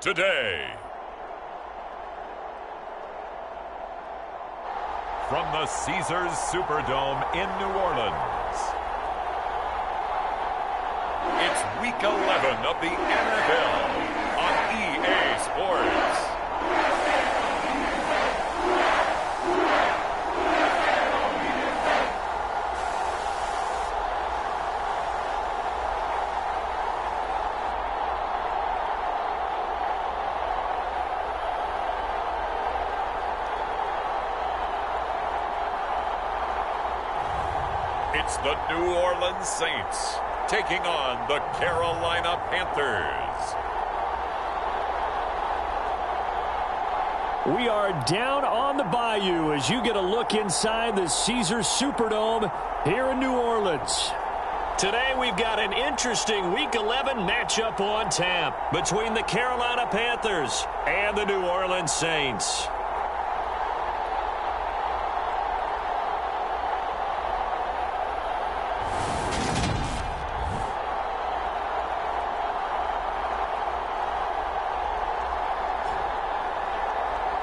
today. From the Caesars Superdome in New Orleans, it's Week 11 of the NFL on EA Sports. It's the New Orleans Saints taking on the Carolina Panthers. We are down on the bayou as you get a look inside the Caesars Superdome here in New Orleans. Today we've got an interesting Week 11 matchup on tap between the Carolina Panthers and the New Orleans Saints.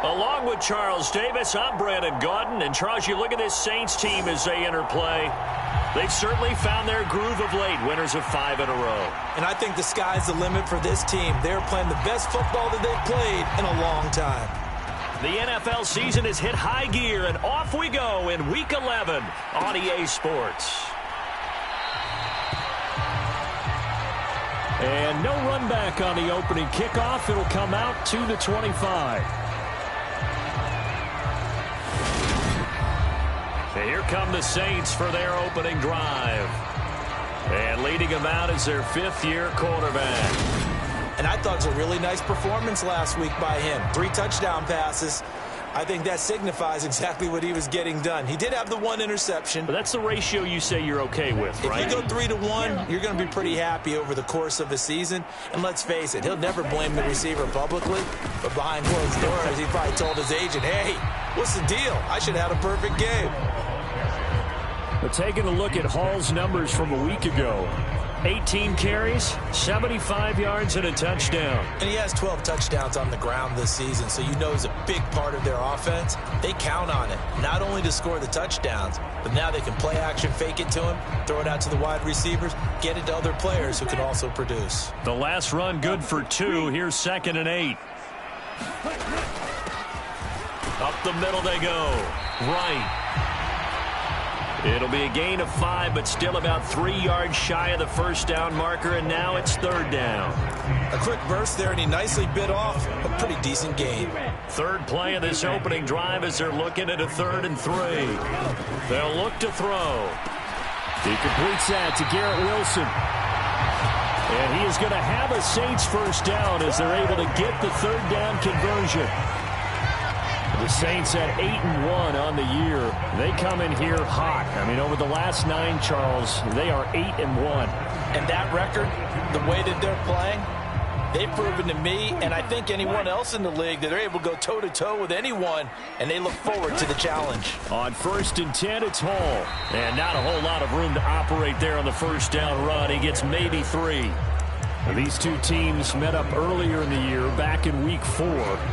Along with Charles Davis, I'm Brandon Gaudin. And Charles, you look at this Saints team as they interplay. They've certainly found their groove of late, winners of 5 in a row. And I think the sky's the limit for this team. They're playing the best football that they've played in a long time. The NFL season has hit high gear, and off we go in Week 11 on EA Sports. And no run back on the opening kickoff. It'll come out to the 25. Here come the Saints for their opening drive. And leading them out is their 5th-year quarterback. And I thought it was a really nice performance last week by him. 3 touchdown passes. I think that signifies exactly what he was getting done. He did have the 1 interception. But that's the ratio you say you're okay with, right? If you go 3-1, you're going to be pretty happy over the course of a season. And let's face it, he'll never blame the receiver publicly. But behind closed doors, he probably told his agent, hey, what's the deal? I should have had a perfect game. But taking a look at Hall's numbers from a week ago, 18 carries, 75 yards, and a touchdown. And he has 12 touchdowns on the ground this season, so you know he's a big part of their offense. They count on it, not only to score the touchdowns, but now they can play action, fake it to him, throw it out to the wide receivers, get it to other players who can also produce. The last run good for 2. Here's 2nd and 8. Up the middle they go. Right. It'll be a gain of 5, but still about 3 yards shy of the first down marker, and now it's 3rd down. A quick burst there, and he nicely bit off a pretty decent gain. 3rd play of this opening drive as they're looking at a 3rd and 3. They'll look to throw. He completes that to Garrett Wilson. And he is going to have a Saints first down as they're able to get the 3rd down conversion. The Saints at 8-1 on the year. They come in here hot. I mean, over the last 9, Charles, they are 8-1. And that record, the way that they're playing, they've proven to me, and I think anyone else in the league, that they're able to go toe-to-toe with anyone, and they look forward to the challenge. On 1st and 10, it's Hall. And not a whole lot of room to operate there on the first down run. He gets maybe 3. These two teams met up earlier in the year, back in Week 4,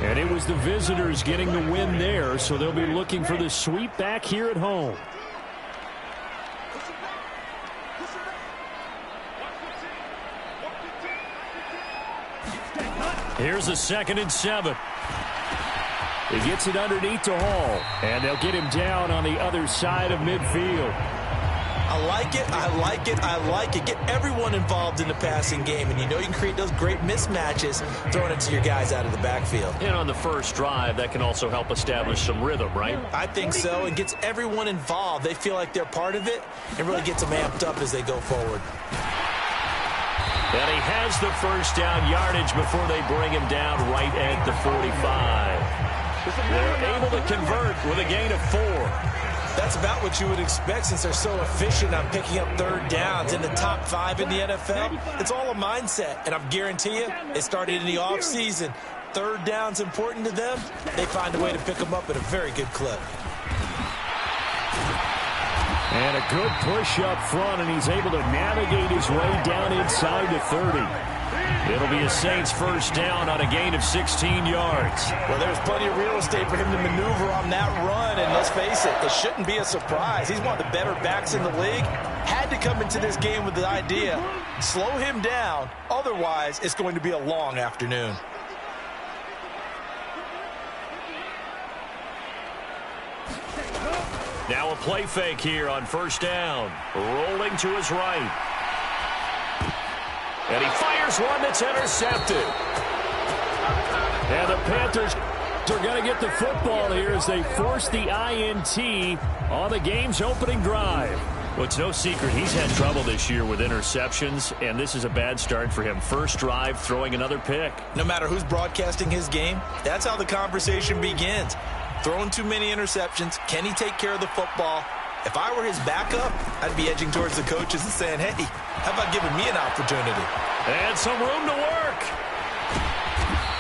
and it was the visitors getting the win there, so they'll be looking for the sweep back here at home. Here's a 2nd and 7. He gets it underneath to Hall, and they'll get him down on the other side of midfield. I like it, I like it, I like it. Get everyone involved in the passing game, and you know you can create those great mismatches throwing it to your guys out of the backfield. And on the first drive, that can also help establish some rhythm, right? I think so. It gets everyone involved. They feel like they're part of it and really gets them amped up as they go forward. And he has the first down yardage before they bring him down right at the 45. They're able to convert with a gain of 4. That's about what you would expect since they're so efficient on picking up 3rd downs in the top 5 in the NFL. It's all a mindset, and I guarantee you, it started in the offseason. 3rd down's important to them. They find a way to pick them up at a very good clip. And a good push up front, and he's able to navigate his way down inside the 30. It'll be a Saints first down on a gain of 16 yards. Well, there's plenty of real estate for him to maneuver on that run, and let's face it shouldn't be a surprise. He's one of the better backs in the league. Had to come into this game with the idea, slow him down, otherwise it's going to be a long afternoon. Now a play fake here on first down. Rolling to his right. And he fires one that's intercepted. And the Panthers are going to get the football here as they force the INT on the game's opening drive. Well, it's no secret he's had trouble this year with interceptions, and this is a bad start for him. First drive, throwing another pick. No matter who's broadcasting his game, that's how the conversation begins. Throwing too many interceptions. Can he take care of the football? If I were his backup, I'd be edging towards the coaches and saying, hey, how about giving me an opportunity? And some room to work.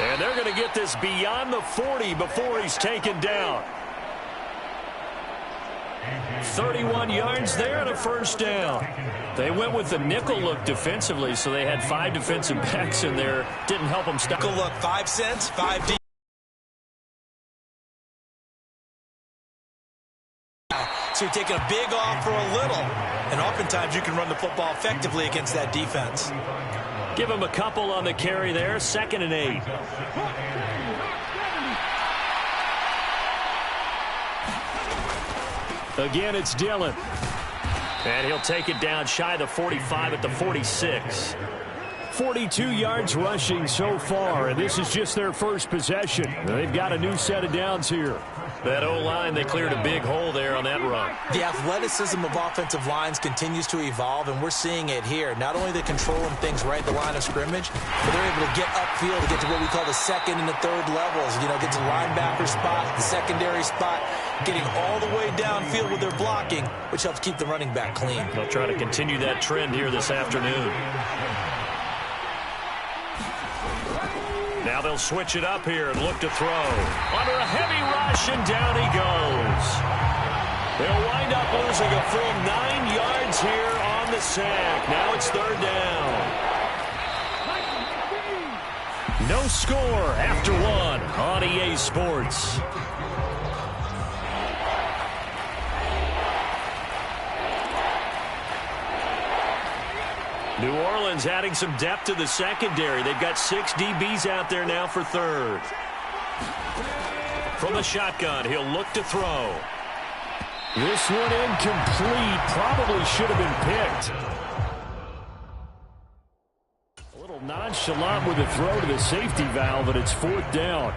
And they're going to get this beyond the 40 before he's taken down. 31 yards there and a first down. They went with the nickel look defensively, so they had 5 defensive backs in there. Didn't help them stop. Nickel look, 5 cents, 5 deep. So you're taking a big off for a little. And oftentimes you can run the football effectively against that defense. Give him a couple on the carry there. 2nd and 8. Again, it's Dillon. And he'll take it down shy of the 45 at the 46. 42 yards rushing so far, and this is just their first possession. They've got a new set of downs here. That O-line, they cleared a big hole there on that run. The athleticism of offensive lines continues to evolve, and we're seeing it here. Not only are they controlling things right at the line of scrimmage, but they're able to get upfield to get to what we call the 2nd and the 3rd levels. You know, get to the linebacker spot, the secondary spot, getting all the way downfield with their blocking, which helps keep the running back clean. They'll try to continue that trend here this afternoon. Now they'll switch it up here and look to throw. Under a heavy rush, and down he goes. They'll wind up losing a full 9 yards here on the sack. Now it's 3rd down. No score after 1 on EA Sports. New Orleans adding some depth to the secondary. They've got 6 DBs out there now for 3rd. From the shotgun, he'll look to throw. This one incomplete. Probably should have been picked. A little nonchalant with the throw to the safety valve, but it's 4th down.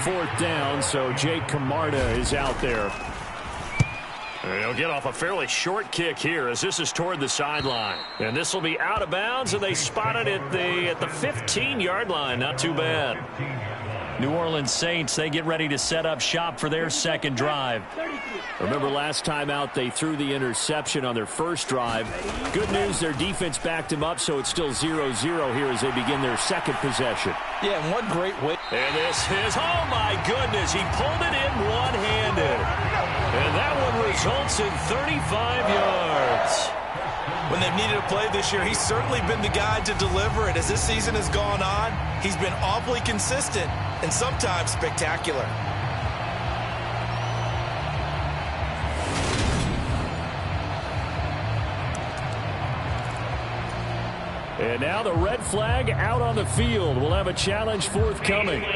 4th down, so Jake Camarda is out there. They'll get off a fairly short kick here as this is toward the sideline. And this will be out of bounds, and they spot it at the 15-yard line. Not too bad. New Orleans Saints, they get ready to set up shop for their 2nd drive. Remember last time out they threw the interception on their first drive. Good news, their defense backed them up, so it's still 0-0 here as they begin their 2nd possession. Yeah, and one great way. And this is, oh my goodness, he pulled it in one-handed. And that one results in 35 yards. When they've needed a play this year, he's certainly been the guy to deliver it. As this season has gone on, he's been awfully consistent and sometimes spectacular. And now the red flag out on the field. We'll have a challenge forthcoming. Did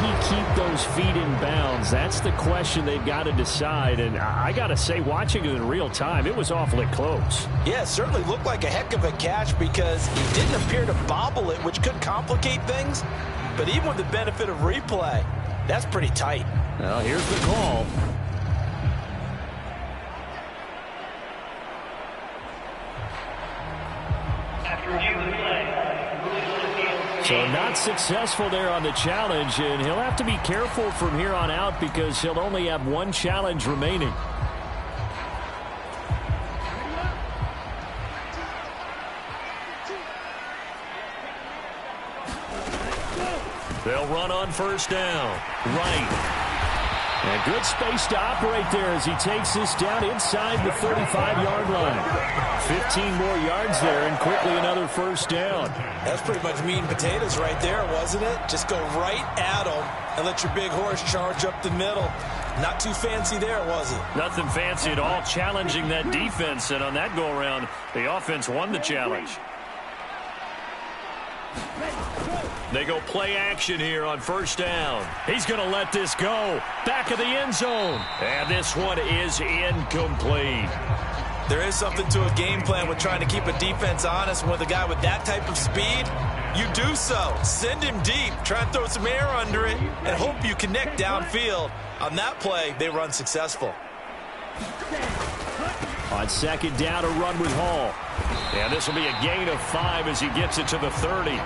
he keep those feet in bounds? That's the question they've got to decide. And I got to say, watching it in real time, it was awfully close. Yeah, it certainly looked like a heck of a catch because he didn't appear to bobble it, which could complicate things. But even with the benefit of replay, that's pretty tight. Well, here's the call. So not successful there on the challenge, and he'll have to be careful from here on out because he'll only have 1 challenge remaining. They'll run on first down. Right. And good space to operate there as he takes this down inside the 35-yard line. 15 more yards there and quickly another first down. That's pretty much meat and potatoes right there, wasn't it? Just go right at him and let your big horse charge up the middle. Not too fancy there, was it? Nothing fancy at all, challenging that defense. And on that go-around, the offense won the challenge. They go play action here on first down. He's going to let this go. Back of the end zone. And this one is incomplete. There is something to a game plan with trying to keep a defense honest. With a guy with that type of speed, you do so. Send him deep. Try and throw some air under it and hope you connect downfield. On that play, they run successful. On second down, a run with Hall. And this will be a gain of 5 as he gets it to the 30.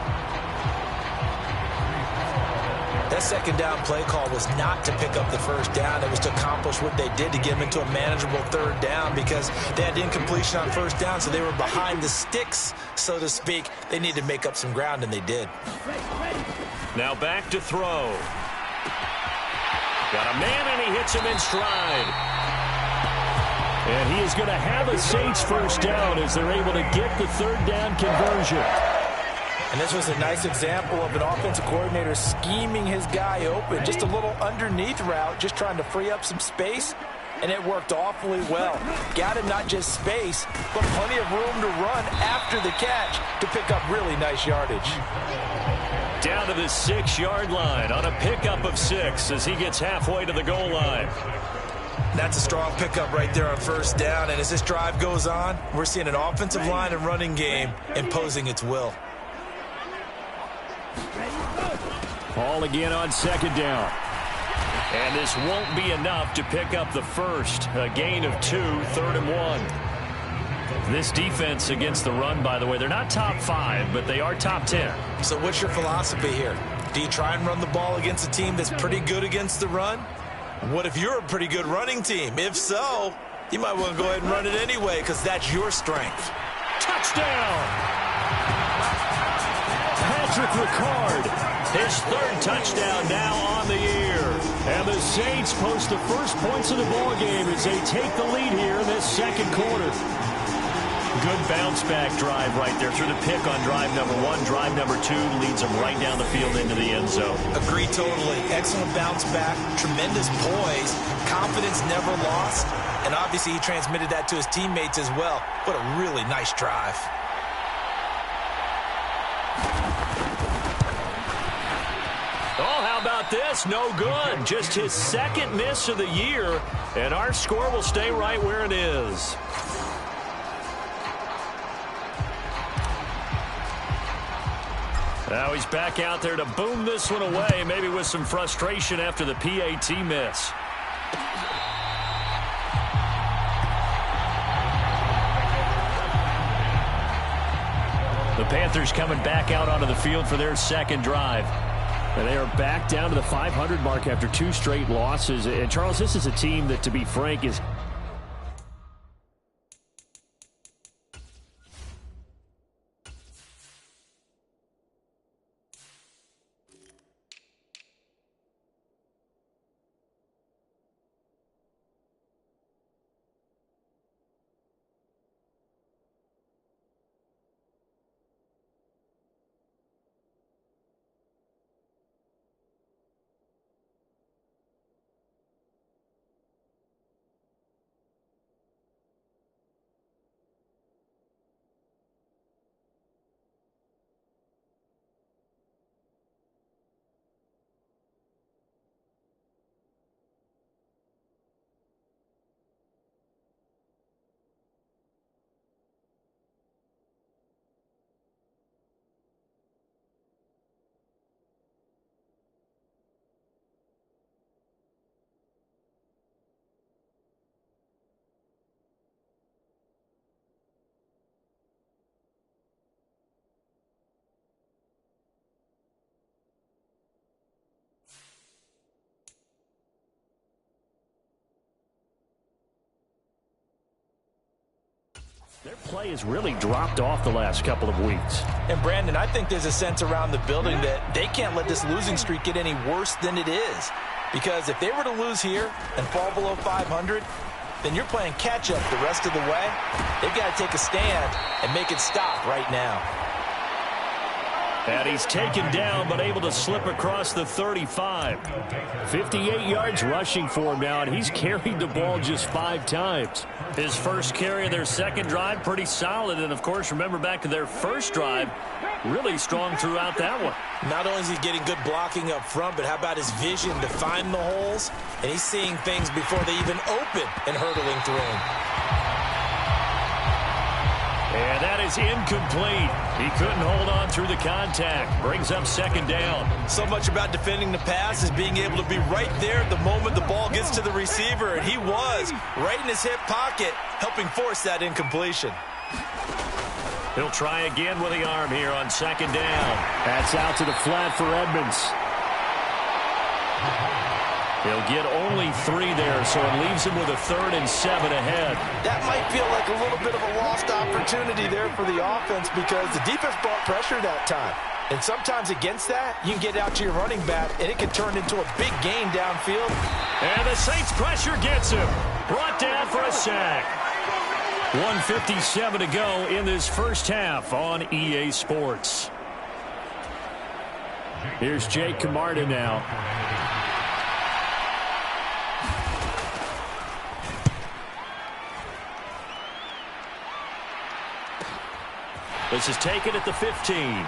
That second down play call was not to pick up the first down. It was to accomplish what they did to get them into a manageable third down because they had incompletion on first down, so they were behind the sticks, so to speak. They needed to make up some ground, and they did. Now back to throw. Got a man, and he hits him in stride. And he is going to have a Saints first down as they're able to get the third down conversion. And this was a nice example of an offensive coordinator scheming his guy open. Just a little underneath route, just trying to free up some space, and it worked awfully well. Got him not just space, but plenty of room to run after the catch to pick up really nice yardage. Down to the 6-yard line on a pickup of 6 as he gets halfway to the goal line. That's a strong pickup right there on first down, and as this drive goes on, we're seeing an offensive line and running game imposing its will. Ball again on second down. And this won't be enough to pick up the first. A gain of 2, 3rd and 1. This defense against the run, by the way, they're not top 5, but they are top 10. So what's your philosophy here? Do you try and run the ball against a team that's pretty good against the run? What if you're a pretty good running team? If so, you might want to go ahead and run it anyway because that's your strength. Touchdown! Patrick Ricard, his 3rd touchdown now on the year. And the Saints post the first points of the ballgame as they take the lead here in this second quarter. Good bounce-back drive right there through the pick on drive number 1. Drive number 2 leads them right down the field into the end zone. Agree totally. Excellent bounce-back, tremendous poise, confidence never lost, and obviously he transmitted that to his teammates as well. What a really nice drive. Oh, how about this? No good. Just his 2nd miss of the year, and our score will stay right where it is. Now he's back out there to boom this one away, maybe with some frustration after the PAT miss. The Panthers coming back out onto the field for their second drive. And they are back down to the 500 mark after 2 straight losses. And, Charles, this is a team that, to be frank, is... Their play has really dropped off the last couple of weeks. And, Brandon, I think there's a sense around the building that they can't let this losing streak get any worse than it is. Because if they were to lose here and fall below 500, then you're playing catch-up the rest of the way. They've got to take a stand and make it stop right now. And he's taken down, but able to slip across the 35. 58 yards rushing for him now, and he's carried the ball just 5 times. His first carry of their second drive, pretty solid. And, of course, remember back to their first drive, really strong throughout that one. Not only is he getting good blocking up front, but how about his vision to find the holes? And he's seeing things before they even open and hurtling through them. And that is incomplete. He couldn't hold on through the contact. Brings up second down. So much about defending the pass is being able to be right there at the moment the ball gets to the receiver. And he was right in his hip pocket, helping force that incompletion. He'll try again with the arm here on second down. That's out to the flat for Edmonds. He'll get only 3 there, so it leaves him with a 3rd and 7 ahead. That might feel like a little bit of a lost opportunity there for the offense because the defense brought pressure that time. And sometimes against that, you can get out to your running back, and it can turn into a big gain downfield. And the Saints pressure gets him. Brought down for a sack. 1:57 to go in this first half on EA Sports. Here's Jake Camarda now. This is taken at the 15.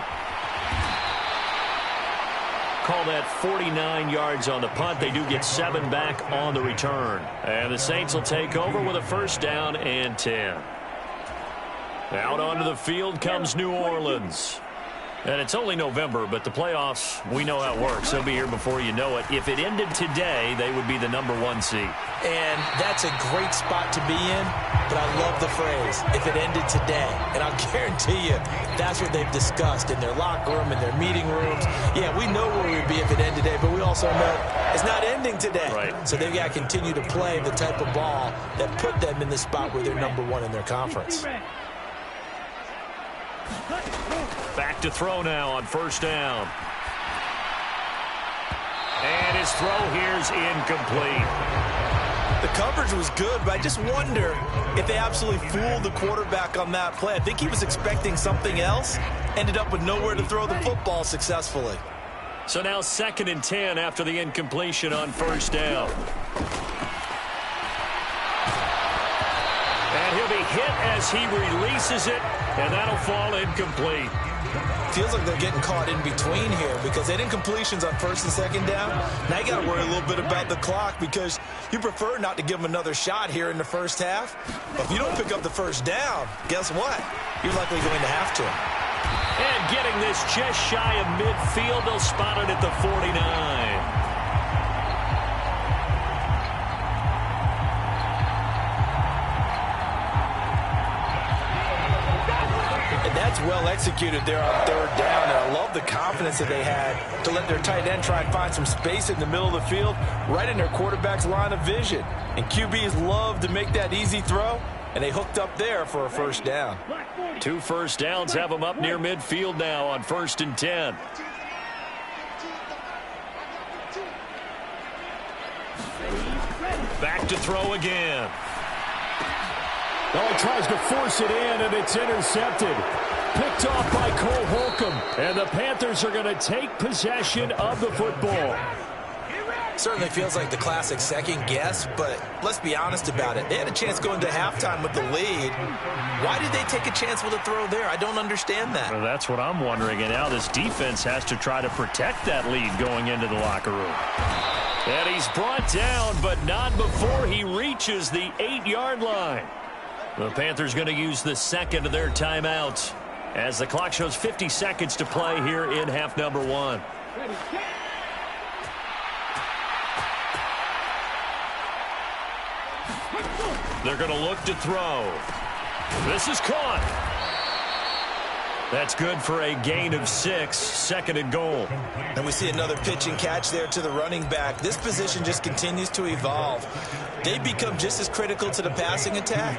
Call that 49 yards on the punt. They do get 7 back on the return. And the Saints will take over with a first down and 10. Out onto the field comes New Orleans. And it's only November, but the playoffs, we know how it works. They'll be here before you know it. If it ended today, they would be the #1 seed. And that's a great spot to be in, but I love the phrase, if it ended today. And I'll guarantee you, that's what they've discussed in their locker room, in their meeting rooms. Yeah, we know where we'd be if it ended today, but we also know it's not ending today. Right. So they've got to continue to play the type of ball that put them in the spot where they're #1 in their conference. Back to throw now on first down. And his throw here's incomplete. The coverage was good, but I just wonder if they absolutely fooled the quarterback on that play. I think he was expecting something else, ended up with nowhere to throw the football successfully. So now 2nd and 10 after the incompletion on first down. And he'll be hit as he releases it, and that'll fall incomplete. Feels like they're getting caught in between here because they had incompletions on 1st and 2nd down. Now you got to worry a little bit about the clock because you prefer not to give them another shot here in the first half. But if you don't pick up the first down, guess what? You're likely going to have to. And getting this just shy of midfield, they'll spot it at the 49. That's well executed there on 3rd down, and I love the confidence that they had to let their tight end try and find some space in the middle of the field, right in their quarterback's line of vision. And QBs love to make that easy throw, and they hooked up there for a first down. 2 first downs have them up near midfield now on 1st and 10. Back to throw again. Oh, he tries to force it in, and it's intercepted. Picked off by Cole Holcomb. And the Panthers are going to take possession of the football. Certainly feels like the classic second guess, but let's be honest about it. They had a chance going to halftime with the lead. Why did they take a chance with a throw there? I don't understand that. Well, that's what I'm wondering. And now this defense has to try to protect that lead going into the locker room. And he's brought down, but not before he reaches the 8-yard line. The Panthers going to use the 2nd of their timeouts as the clock shows 50 seconds to play here in half number 1. They're going to look to throw. This is caught. That's good for a gain of 6, 2nd and goal. And we see another pitch and catch there to the running back. This position just continues to evolve. They become just as critical to the passing attack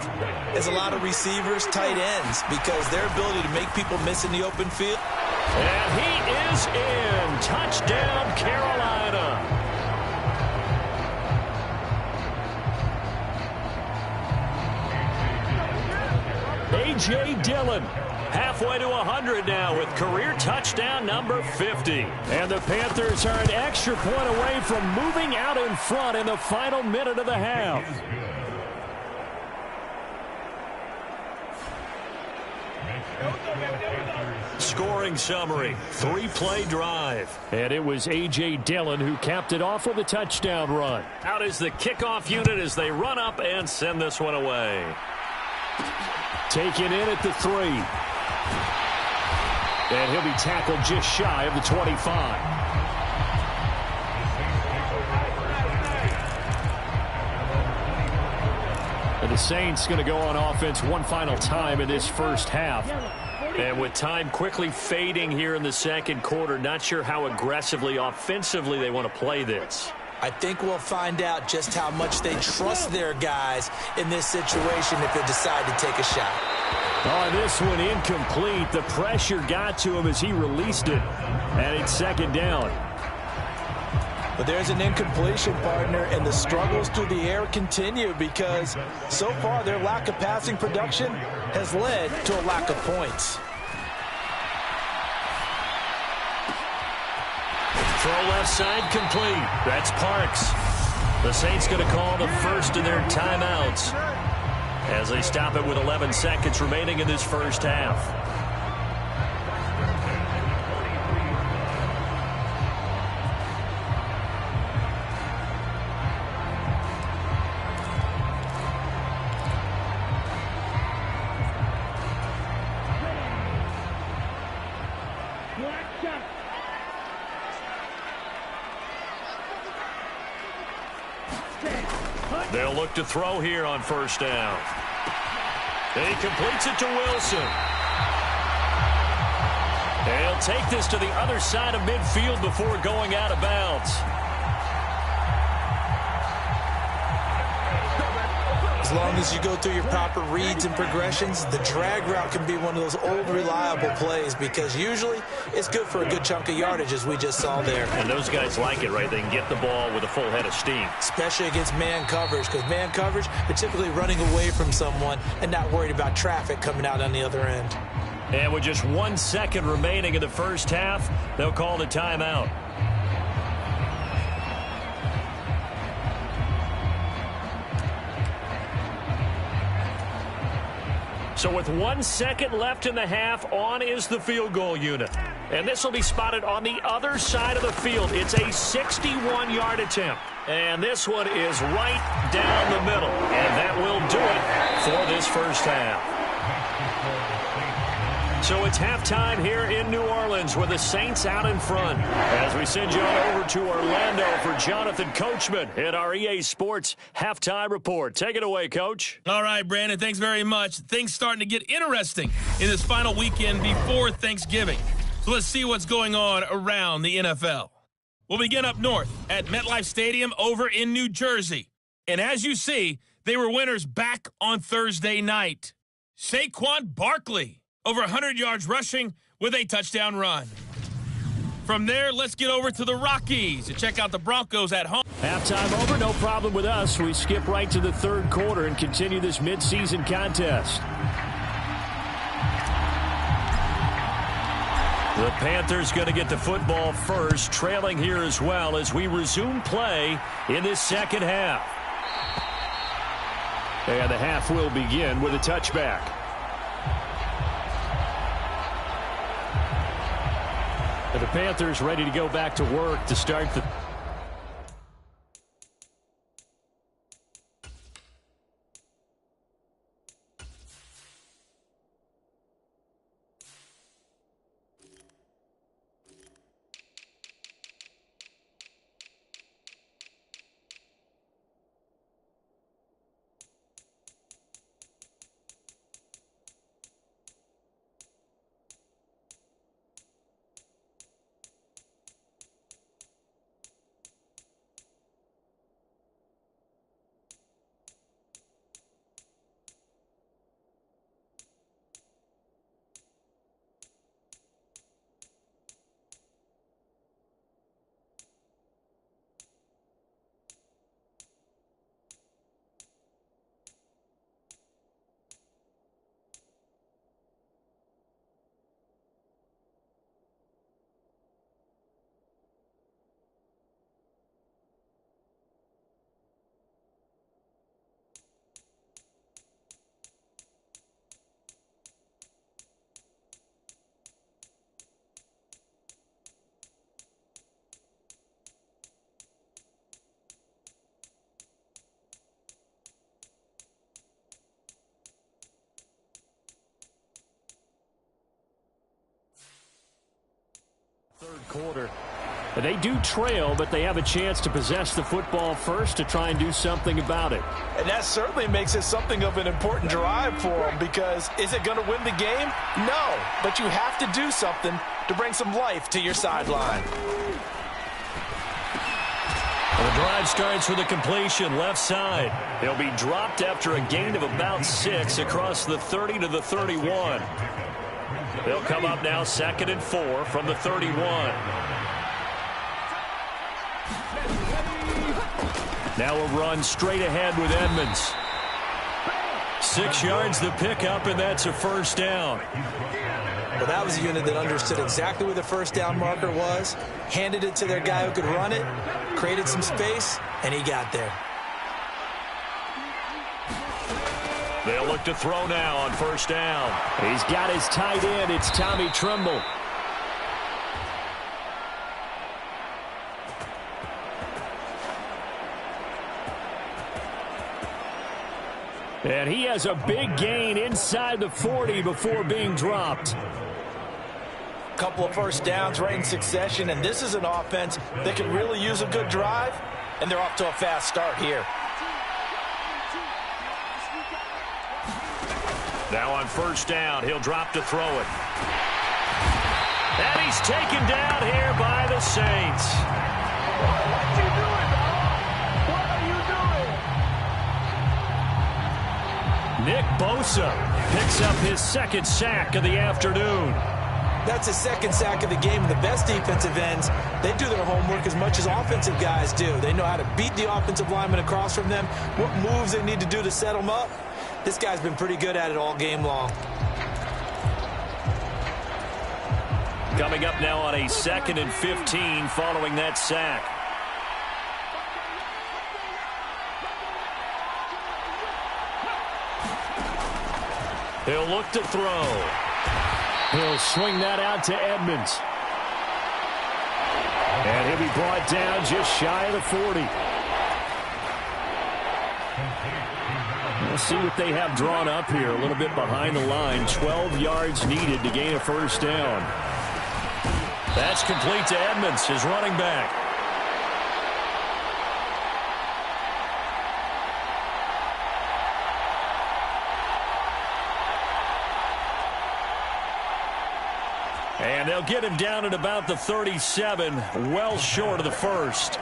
as a lot of receivers, tight ends, because their ability to make people miss in the open field. And he is in. Touchdown, Carolina. A.J. Dillon. Halfway to 100 now with career touchdown number 50. And the Panthers are an extra point away from moving out in front in the final minute of the half. Scoring summary, 3-play drive. And it was A.J. Dillon who capped it off with a touchdown run. Out is the kickoff unit as they run up and send this one away. Taken in at the 3. And he'll be tackled just shy of the 25. And the Saints going to go on offense one final time in this first half. And with time quickly fading here in the second quarter, not sure how aggressively, offensively they want to play this. I think we'll find out just how much they trust their guys in this situation if they decide to take a shot. Oh, this one incomplete. The pressure got to him as he released it. And it's second down. But there's an incompletion, partner, and the struggles through the air continue because so far their lack of passing production has led to a lack of points. Throw left side complete. That's Parks. The Saints going to call the first of their timeouts as they stop it with 11 seconds remaining in this first half. They'll look to throw here on first down. He completes it to Wilson. He'll take this to the other side of midfield before going out of bounds. As long as you go through your proper reads and progressions, the drag route can be one of those old reliable plays because usually it's good for a good chunk of yardage as we just saw there. And those guys like it, right? They can get the ball with a full head of steam. Especially against man coverage because man coverage, they're typically running away from someone and not worried about traffic coming out on the other end. And with just 1 second remaining in the first half, they'll call the timeout. So with 1 second left in the half, on is the field goal unit. And this will be spotted on the other side of the field. It's a 61-yard attempt. And this one is right down the middle. And that will do it for this first half. So it's halftime here in New Orleans with the Saints out in front. As we send you on over to Orlando for Jonathan Coachman in our EA Sports Halftime Report. Take it away, Coach. All right, Brandon, thanks very much. Things starting to get interesting in this final weekend before Thanksgiving. So let's see what's going on around the NFL. We'll begin up north at MetLife Stadium over in New Jersey. And as you see, they were winners back on Thursday night. Saquon Barkley, over 100 yards rushing with a touchdown run. From there, let's get over to the Rockies and check out the Broncos at home. Halftime over, no problem with us. We skip right to the third quarter and continue this midseason contest. The Panthers going to get the football first, trailing here as well as we resume play in this second half. And the half will begin with a touchback. The Panthers ready to go back to work to start the... quarter. They do trail, but they have a chance to possess the football first to try and do something about it. And that certainly makes it something of an important drive for them, because is it going to win the game? No, but you have to do something to bring some life to your sideline. Well, the drive starts with a completion left side. He'll be dropped after a gain of about 6 across the 30 to the 31. They'll come up now 2nd and 4 from the 31. Now a run straight ahead with Edmonds. 6 yards the pickup, and that's a first down. Well, that was a unit that understood exactly where the first down marker was, handed it to their guy who could run it, created some space, and he got there. They'll look to throw now on first down. He's got his tight end. It's Tommy Tremble. And he has a big gain inside the 40 before being dropped. Couple of first downs right in succession, and this is an offense that can really use a good drive, and they're off to a fast start here. Now on first down, he'll drop to throw it. And he's taken down here by the Saints. What you doing, dog? What are you doing? Nick Bosa picks up his 2nd sack of the afternoon. That's his 2nd sack of the game. The best defensive ends, they do their homework as much as offensive guys do. They know how to beat the offensive lineman across from them, what moves they need to do to set them up. This guy's been pretty good at it all game long. Coming up now on a 2nd and 15 following that sack. He'll look to throw. He'll swing that out to Edmonds. And he'll be brought down just shy of the 40. We'll see what they have drawn up here. A little bit behind the line. 12 yards needed to gain a first down. That's complete to Edmonds, his running back. And they'll get him down at about the 37, well short of the first.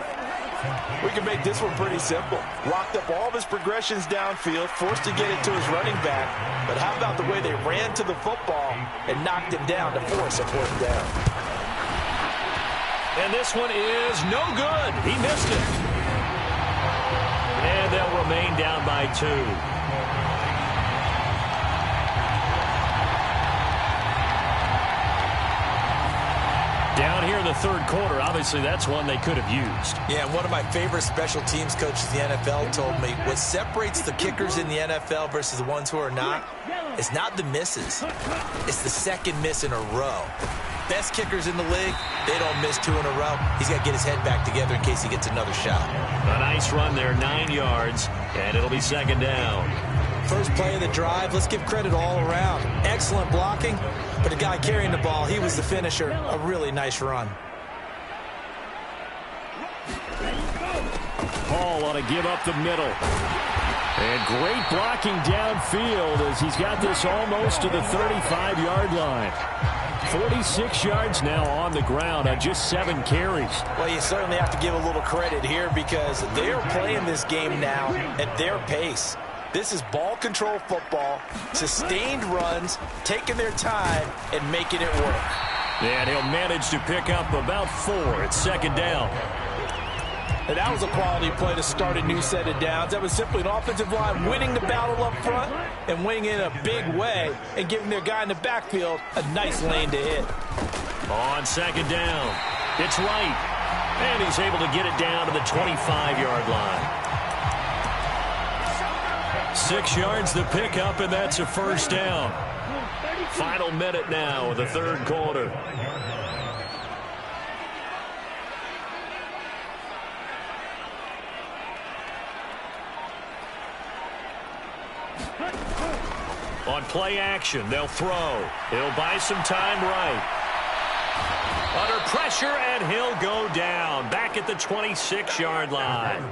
We can make this one pretty simple. Locked up all of his progressions downfield, forced to get it to his running back. But how about the way they ran to the football and knocked him down to force a fourth down? And this one is no good. He missed it. And they'll remain down by 2. Down here in the 3rd quarter, obviously that's one they could have used. Yeah, one of my favorite special teams coaches in the NFL told me what separates the kickers in the NFL versus the ones who are not is not the misses. It's the 2nd miss in a row. Best kickers in the league, they don't miss 2 in a row. He's got to get his head back together in case he gets another shot. A nice run there, 9 yards, and it'll be 2nd down. First play of the drive, let's give credit all around. Excellent blocking, but the guy carrying the ball, he was the finisher. A really nice run. Paul ought to give up the middle. And great blocking downfield as he's got this almost to the 35-yard line. 46 yards now on the ground on just 7 carries. Well, you certainly have to give a little credit here because they are playing this game now at their pace. This is ball control football, sustained runs, taking their time, and making it work. And he'll manage to pick up about 4 at 2nd down. And that was a quality play to start a new set of downs. That was simply an offensive line winning the battle up front and winning in a big way and giving their guy in the backfield a nice lane to hit. On 2nd down, it's right. And he's able to get it down to the 25-yard line. 6 yards the pickup, and that's a first down. Final minute now of the 3rd quarter. On play action, they'll throw. He'll buy some time right. Under pressure, and he'll go down. Back at the 26-yard line.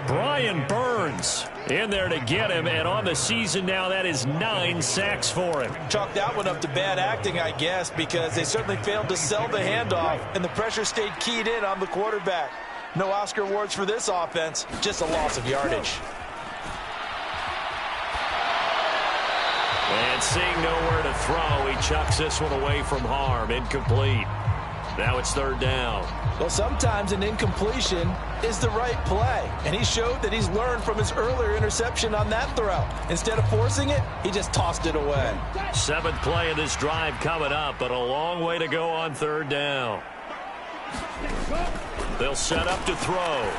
Brian Burns in there to get him, and on the season now, that is 9 sacks for him. Chalk that one up to bad acting, I guess, because they certainly failed to sell the handoff, and the pressure stayed keyed in on the quarterback. No Oscar awards for this offense, just a loss of yardage. And seeing nowhere to throw, he chucks this one away from harm. Incomplete. Now it's third down. Well, sometimes an incompletion is the right play, and he showed that he's learned from his earlier interception on that throw. Instead of forcing it, he just tossed it away. 7th play of this drive coming up, but a long way to go on third down. They'll set up to throw.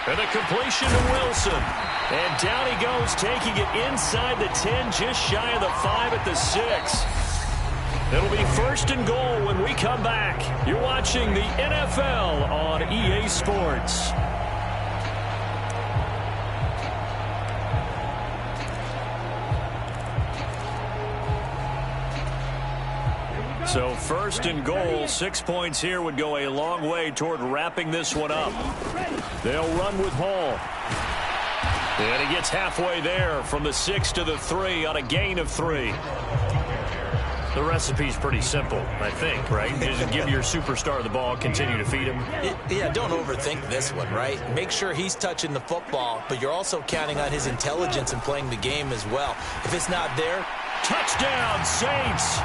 And a completion to Wilson. And down he goes, taking it inside the 10, just shy of the 5 at the 6. It'll be 1st and goal when we come back. You're watching the NFL on EA Sports. So 1st and goal, 6 points here would go a long way toward wrapping this one up. They'll run with Hall. And he gets halfway there from the 6 to the 3 on a gain of 3. The recipe's pretty simple, I think, right? Just give your superstar the ball, continue to feed him. Yeah, don't overthink this one, right? Make sure he's touching the football, but you're also counting on his intelligence in playing the game as well. If it's not there, touchdown, Saints!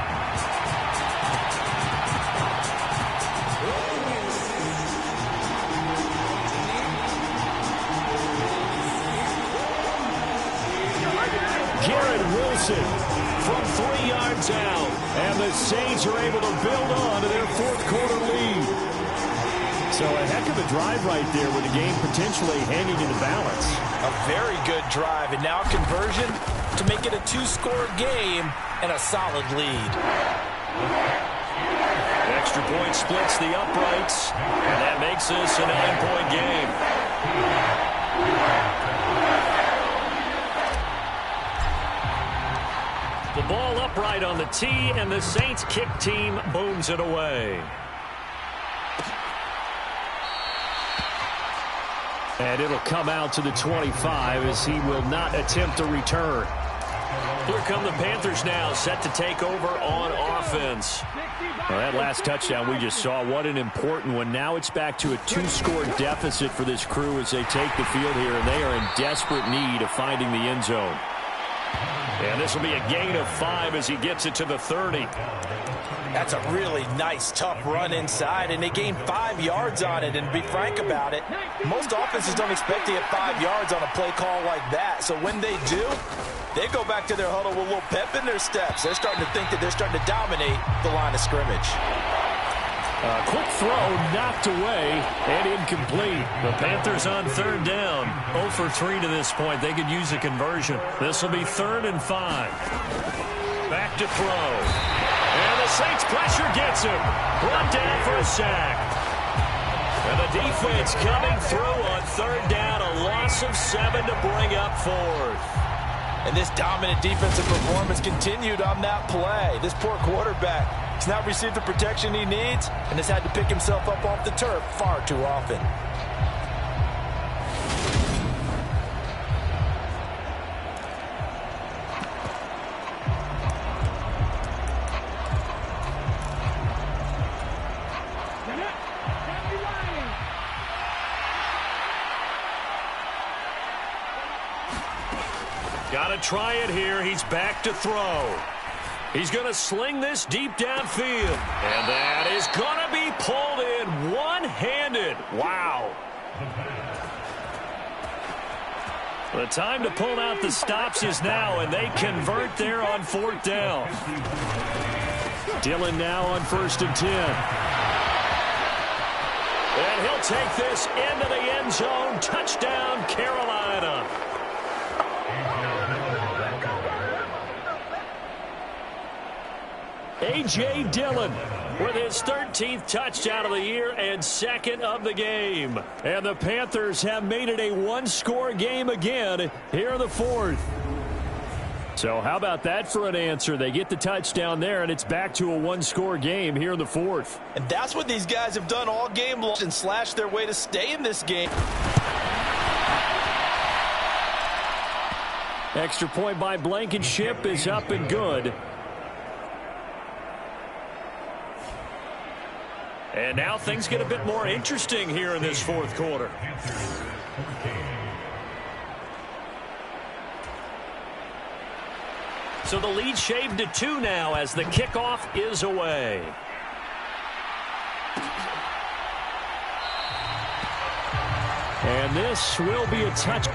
Garrett Wilson from 3 yards out. And the Saints are able to build on to their 4th quarter lead. So a heck of a drive right there with the game potentially hanging in the balance. A very good drive, and now conversion to make it a 2-score game and a solid lead. Extra point splits the uprights, and that makes this a 9-point game. The ball upright on the tee, and the Saints kick team booms it away. And it'll come out to the 25 as he will not attempt a return. Here come the Panthers now, set to take over on offense. Well, that last touchdown we just saw, what an important one. Now it's back to a 2-score deficit for this crew as they take the field here, and they are in desperate need of finding the end zone. And this will be a gain of 5 as he gets it to the 30. That's a really nice, tough run inside, and they gained 5 yards on it. And to be frank about it, most offenses don't expect to get 5 yards on a play call like that. So when they do, they go back to their huddle with a little pep in their steps. They're starting to think that they're starting to dominate the line of scrimmage. Quick throw knocked away and incomplete. The Panthers on third down. 0 for 3 to this point. They could use a conversion. This will be 3rd and 5. Back to throw. And the Saints pressure gets him. Brought down for a sack. And the defense coming through on 3rd down. A loss of 7 to bring up 4th. And this dominant defensive performance continued on that play. This poor quarterback has not received the protection he needs and has had to pick himself up off the turf far too often. Got to try it here. He's back to throw. He's going to sling this deep downfield. And that is going to be pulled in one-handed. Wow. The time to pull out the stops is now, and they convert there on 4th down. Dillon now on 1st and 10. And he'll take this into the end zone. Touchdown, Carolina. A.J. Dillon with his 13th touchdown of the year and 2nd of the game. And the Panthers have made it a 1-score game again here in the 4th. So how about that for an answer? They get the touchdown there, and it's back to a one-score game here in the fourth. And that's what these guys have done all game long and slashed their way to stay in this game. Extra point by Blankenship is up and good. And now things get a bit more interesting here in this fourth quarter. So the lead shaved to 2 now as the kickoff is away. And this will be a touch.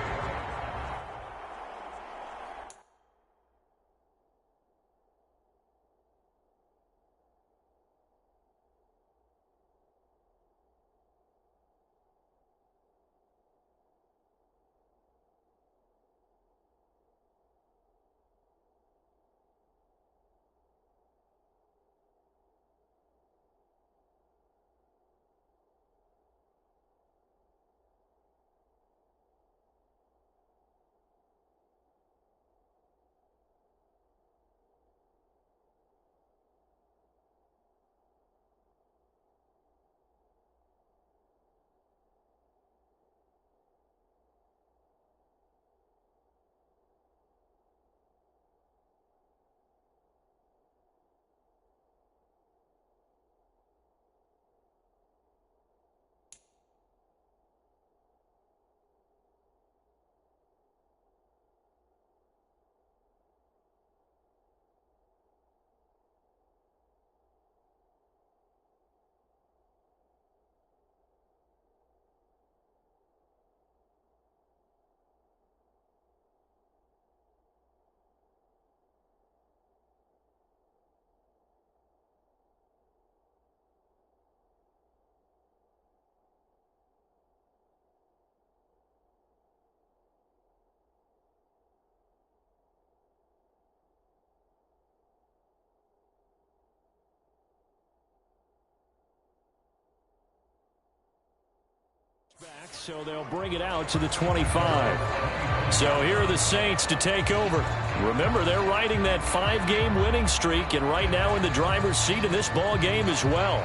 Back, so they'll bring it out to the 25. So here are the Saints to take over. Remember, they're riding that 5-game winning streak, and right now in the driver's seat in this ball game as well.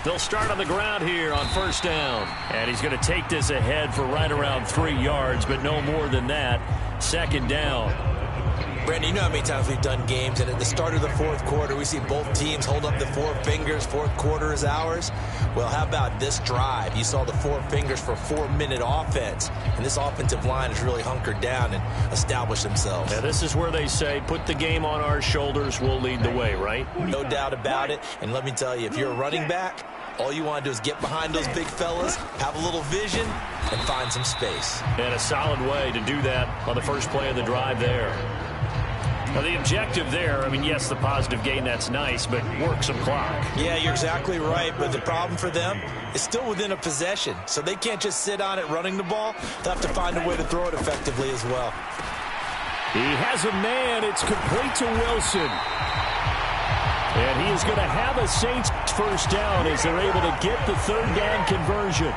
They'll start on the ground here on first down. And he's going to take this ahead for right around 3 yards, but no more than that. Second down. Brandon, you know how many times we've done games, and at the start of the fourth quarter, we see both teams hold up the 4 fingers, fourth quarter is ours. Well, how about this drive? You saw the 4 fingers for 4-minute offense, and this offensive line has really hunkered down and established themselves. Yeah, this is where they say, put the game on our shoulders, we'll lead the way, right? No doubt about it, and let me tell you, if you're a running back, all you want to do is get behind those big fellas, have a little vision, and find some space. And a solid way to do that on the first play of the drive there. Now, the objective there, I mean, yes, the positive gain, that's nice, but work some clock. Yeah, you're exactly right, but the problem for them is still within a possession, so they can't just sit on it running the ball. They'll have to find a way to throw it effectively as well. He has a man. It's complete to Wilson. And he is going to have a Saints first down as they're able to get the third down conversion.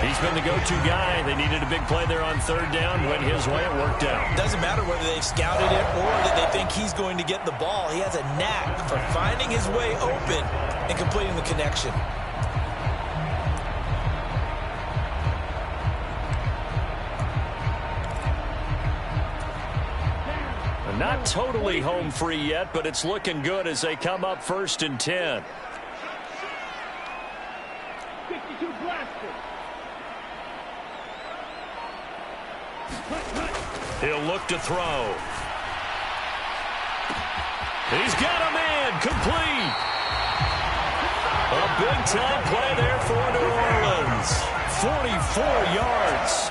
He's been the go-to guy. They needed a big play there on third down. Went his way. It worked out. Doesn't matter whether they've scouted it or that they think he's going to get the ball. He has a knack for finding his way open and completing the connection. Not totally home free yet, but it's looking good as they come up first and 10. He'll look to throw. He's got a man complete. A big-time play there for New Orleans. 44 yards.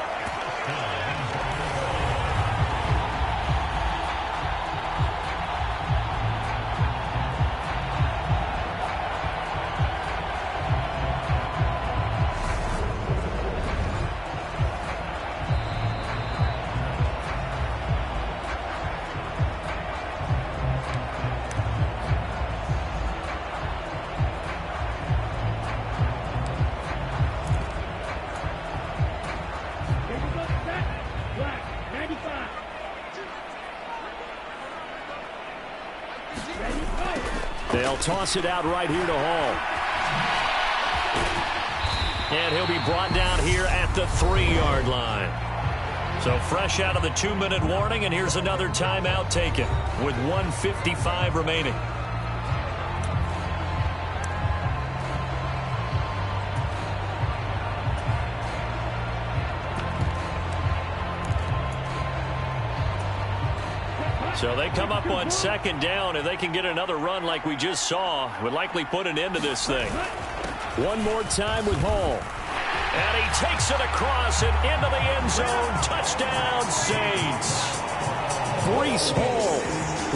They'll toss it out right here to Hall. And he'll be brought down here at the 3-yard line. So fresh out of the 2-minute warning, and here's another timeout taken with 1:55 remaining. So they come up on 2nd down. If they can get another run like we just saw, would likely put an end to this thing. One more time with Hall. And he takes it across and into the end zone. Touchdown, Saints. Breece Hall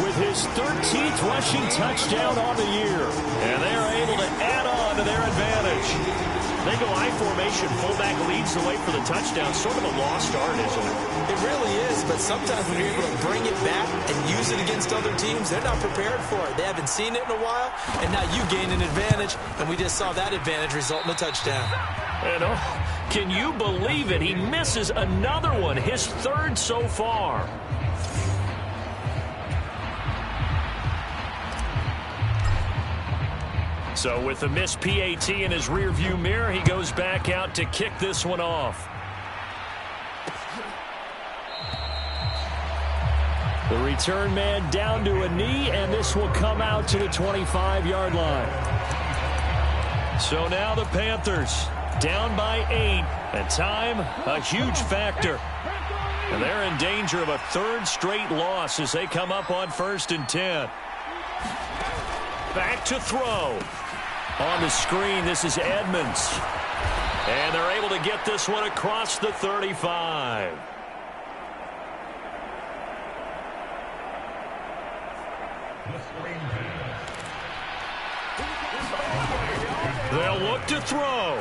with his 13th rushing touchdown on the year. And they're able to add on to their advantage. They go I formation. Fullback leads the way for the touchdown. Sort of a lost art, isn't it? It really is, but sometimes when you're able to bring it back and use it against other teams, they're not prepared for it. They haven't seen it in a while, and now you gain an advantage, and we just saw that advantage result in a touchdown. And can you believe it? He misses another one, his 3rd so far. So with the missed PAT in his rearview mirror, he goes back out to kick this one off. The return man down to a knee, and this will come out to the 25-yard line. So now the Panthers down by 8, and time a huge factor. And they're in danger of a 3rd straight loss as they come up on 1st and 10. Back to throw. On the screen, this is Edmonds. And they're able to get this one across the 35. They'll look to throw.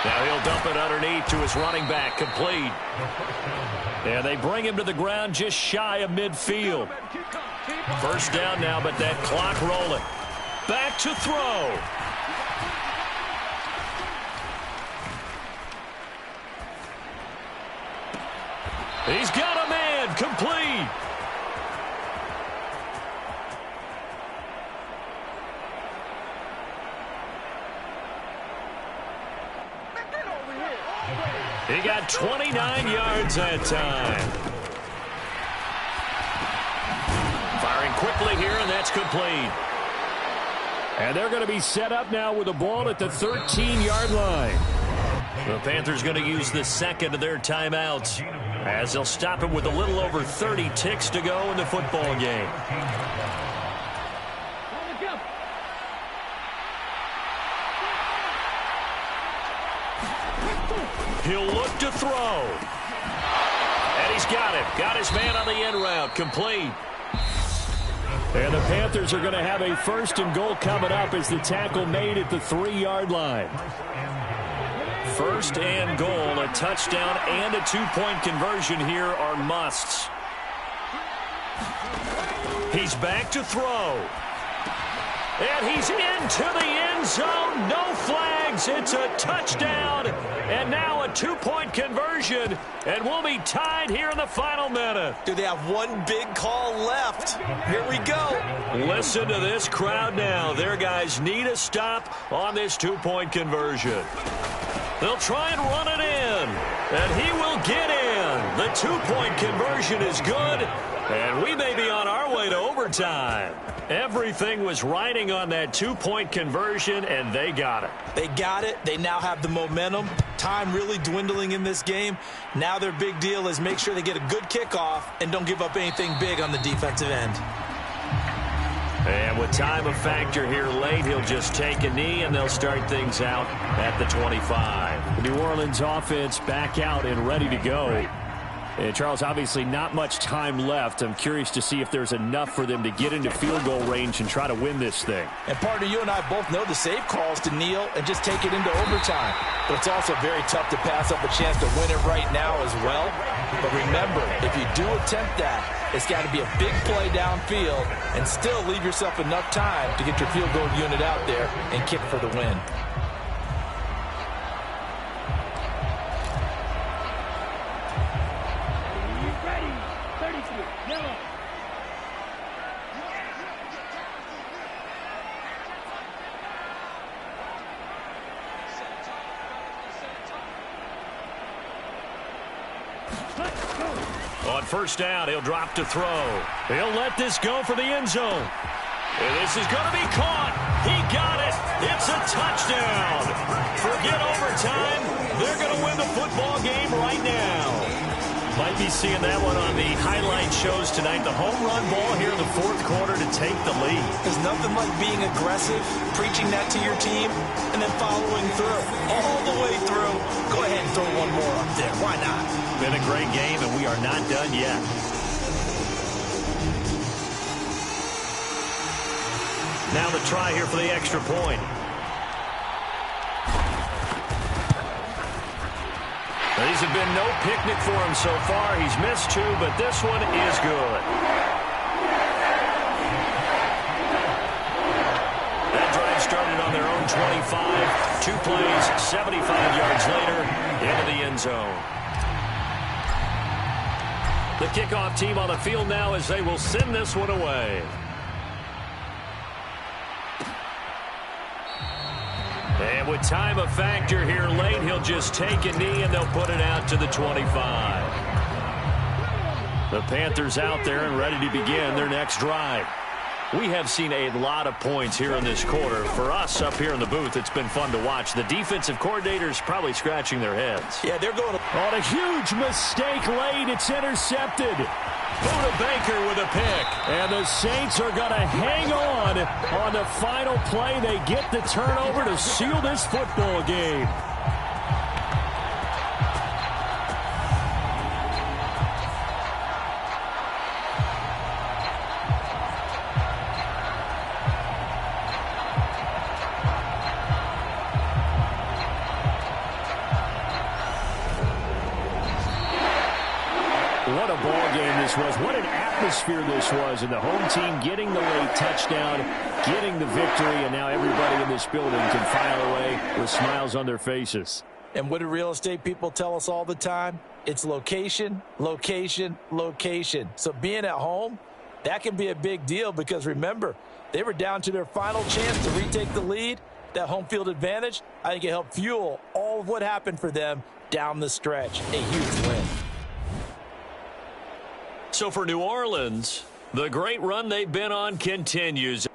Now he'll dump it underneath to his running back, complete. And they bring him to the ground just shy of midfield. 1st down now, but that clock rolling. Back to throw. He's got a man, complete. He got 29 yards that time. Firing quickly here, and that's complete. And they're going to be set up now with the ball at the 13-yard line. The Panthers going to use the 2nd of their timeouts as they'll stop it with a little over 30 ticks to go in the football game. He'll look to throw. And he's got it. Got his man on the end route. Complete. And the Panthers are going to have a 1st and goal coming up as the tackle made at the 3-yard line. 1st and goal, a touchdown and a 2-point conversion here are musts. He's back to throw. And he's into the end zone. No flags. It's a touchdown. And now a 2-point conversion. And we'll be tied here in the final minute. Do they have one big call left? Here we go. Listen to this crowd now. Their guys need a stop on this 2-point conversion. They'll try and run it in. And he will get in. The 2-point conversion is good. And we may be on our way to overtime. Everything was riding on that 2-point conversion, and they got it. They got it. They now have the momentum. Time really dwindling in this game. Now their big deal is make sure they get a good kickoff and don't give up anything big on the defensive end. And with time a factor here late, he'll just take a knee, and they'll start things out at the 25. The New Orleans offense back out and ready to go. And Charles, obviously not much time left. I'm curious to see if there's enough for them to get into field goal range and try to win this thing. And partner, you and I both know the safe calls to kneel and just take it into overtime. But it's also very tough to pass up a chance to win it right now as well. But remember, if you do attempt that, it's got to be a big play downfield and still leave yourself enough time to get your field goal unit out there and kick for the win. On first down, he'll drop to throw. He'll let this go for the end zone. And this is going to be caught. He got it. It's a touchdown. Forget overtime. They're going to win the football game right now. Might be seeing that one on the highlight shows tonight. The home run ball here in the fourth quarter to take the lead. There's nothing like being aggressive, preaching that to your team, and then following through. All the way through. Go ahead and throw one more up there. Why not? Been a great game, and we are not done yet. Now the try here for the extra point. These have been no picnic for him so far. He's missed two, but this one is good. That drive started on their own 25. 2 plays, 75 yards later, into the end zone. The kickoff team on the field now as they will send this one away. And with time a factor here late, he'll just take a knee and they'll put it out to the 25. The Panthers out there and ready to begin their next drive. We have seen a lot of points here in this quarter. For us up here in the booth, it's been fun to watch. The defensive coordinators probably scratching their heads. Yeah, they're going on a huge mistake late. It's intercepted. Buda Baker with a pick. And the Saints are going to hang on the final play. They get the turnover to seal this football game. What a ball game this was. What an atmosphere this was. And the home team getting the late touchdown, getting the victory, and now everybody in this building can file away with smiles on their faces. And what do real estate people tell us all the time? It's location, location, location. So being at home, that can be a big deal because, remember, they were down to their final chance to retake the lead. That home field advantage, I think it helped fuel all of what happened for them down the stretch. A huge win. So for New Orleans, the great run they've been on continues.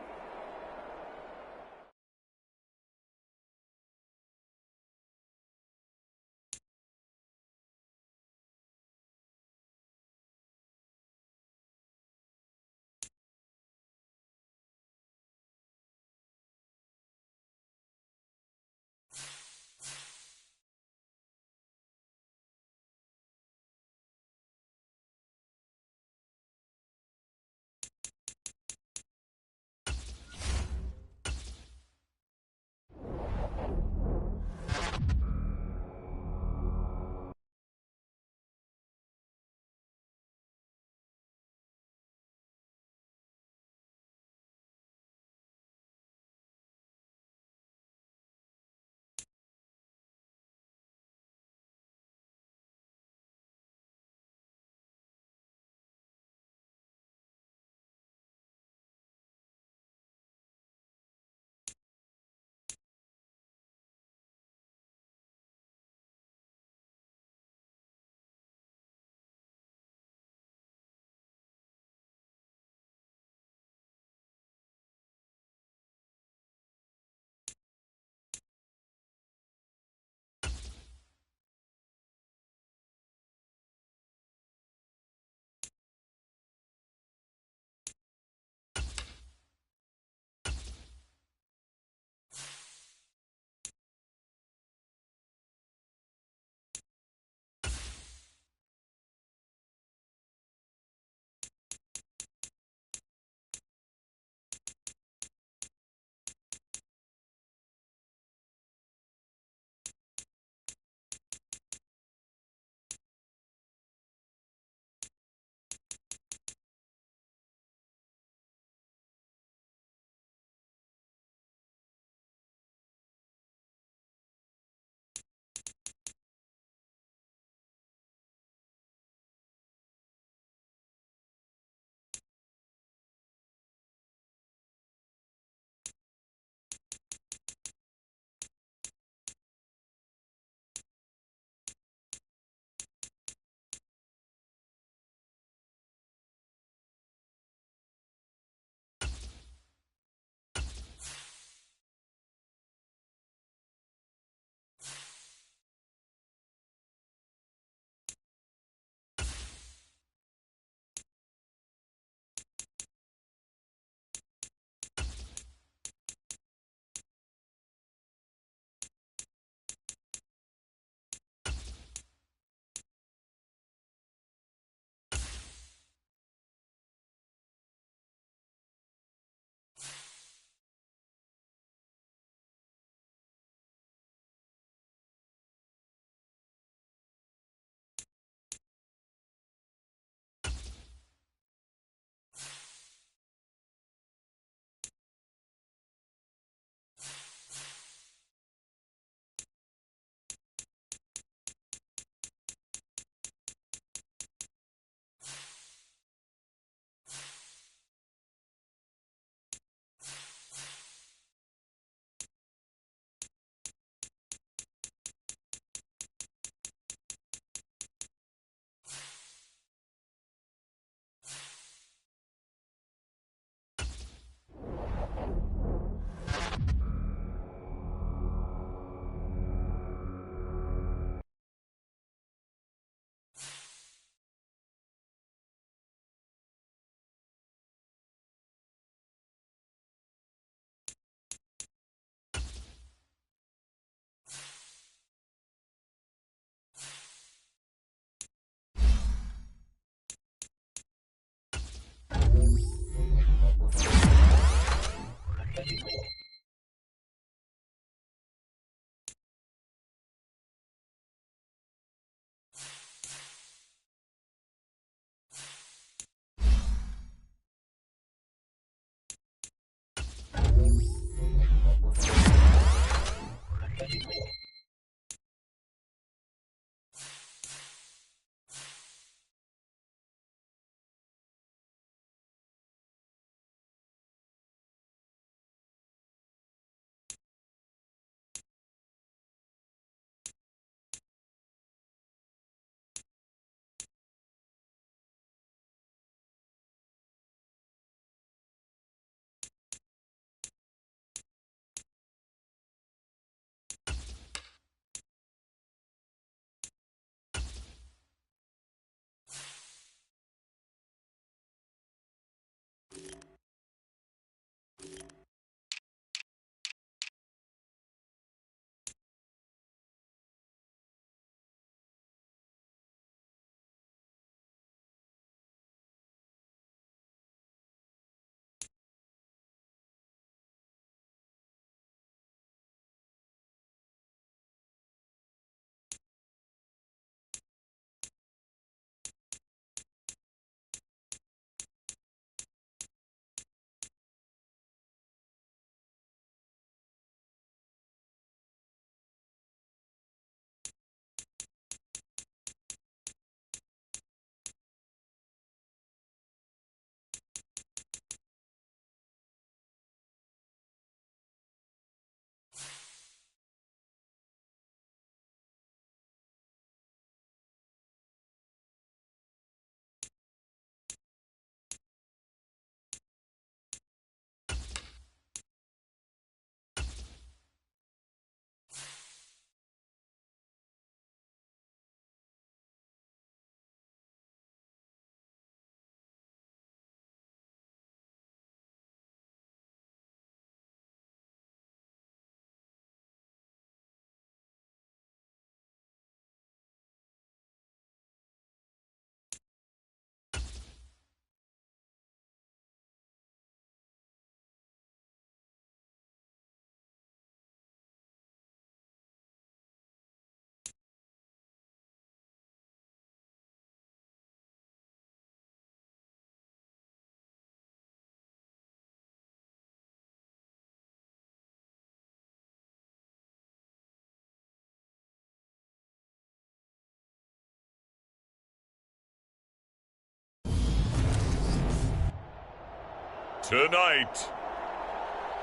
Tonight,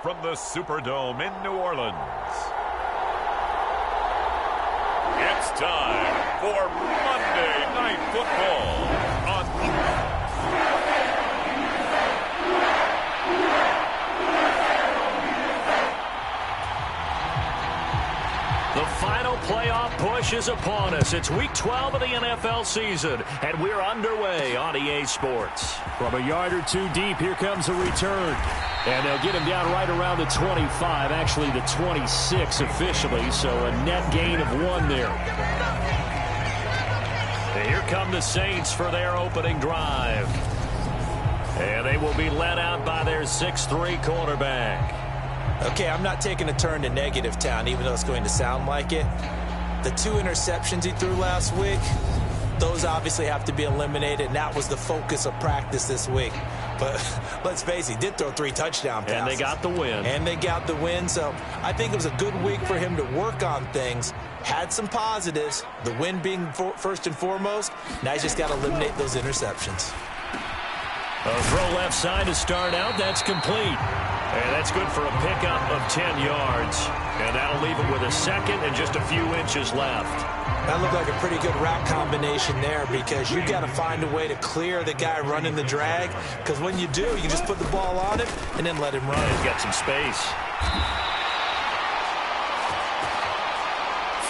from the Superdome in New Orleans, it's time for Monday Night Football on The final playoff push is upon us. It's Week 12 of the NFL season, and we're underway on EA Sports. From a yard or two deep, here comes a return. And they'll get him down right around the 25, actually the 26 officially, so a net gain of 1 there. And here come the Saints for their opening drive. And they will be led out by their 6'3" quarterback. Okay, I'm not taking a turn to negative town, even though it's going to sound like it. The 2 interceptions he threw last week, those obviously have to be eliminated, and that was the focus of practice this week. But let's face it, he did throw 3 touchdown passes. And they got the win. And they got the win, so I think it was a good week for him to work on things. Had some positives, the win being first and foremost. Now he's just got to eliminate those interceptions. A throw left side to start out. That's complete. And that's good for a pickup of 10 yards. And that'll leave him with a second and just a few inches left. That looked like a pretty good route combination there, because you've got to find a way to clear the guy running the drag. Because when you do, you can just put the ball on him and then let him run. And he's got some space.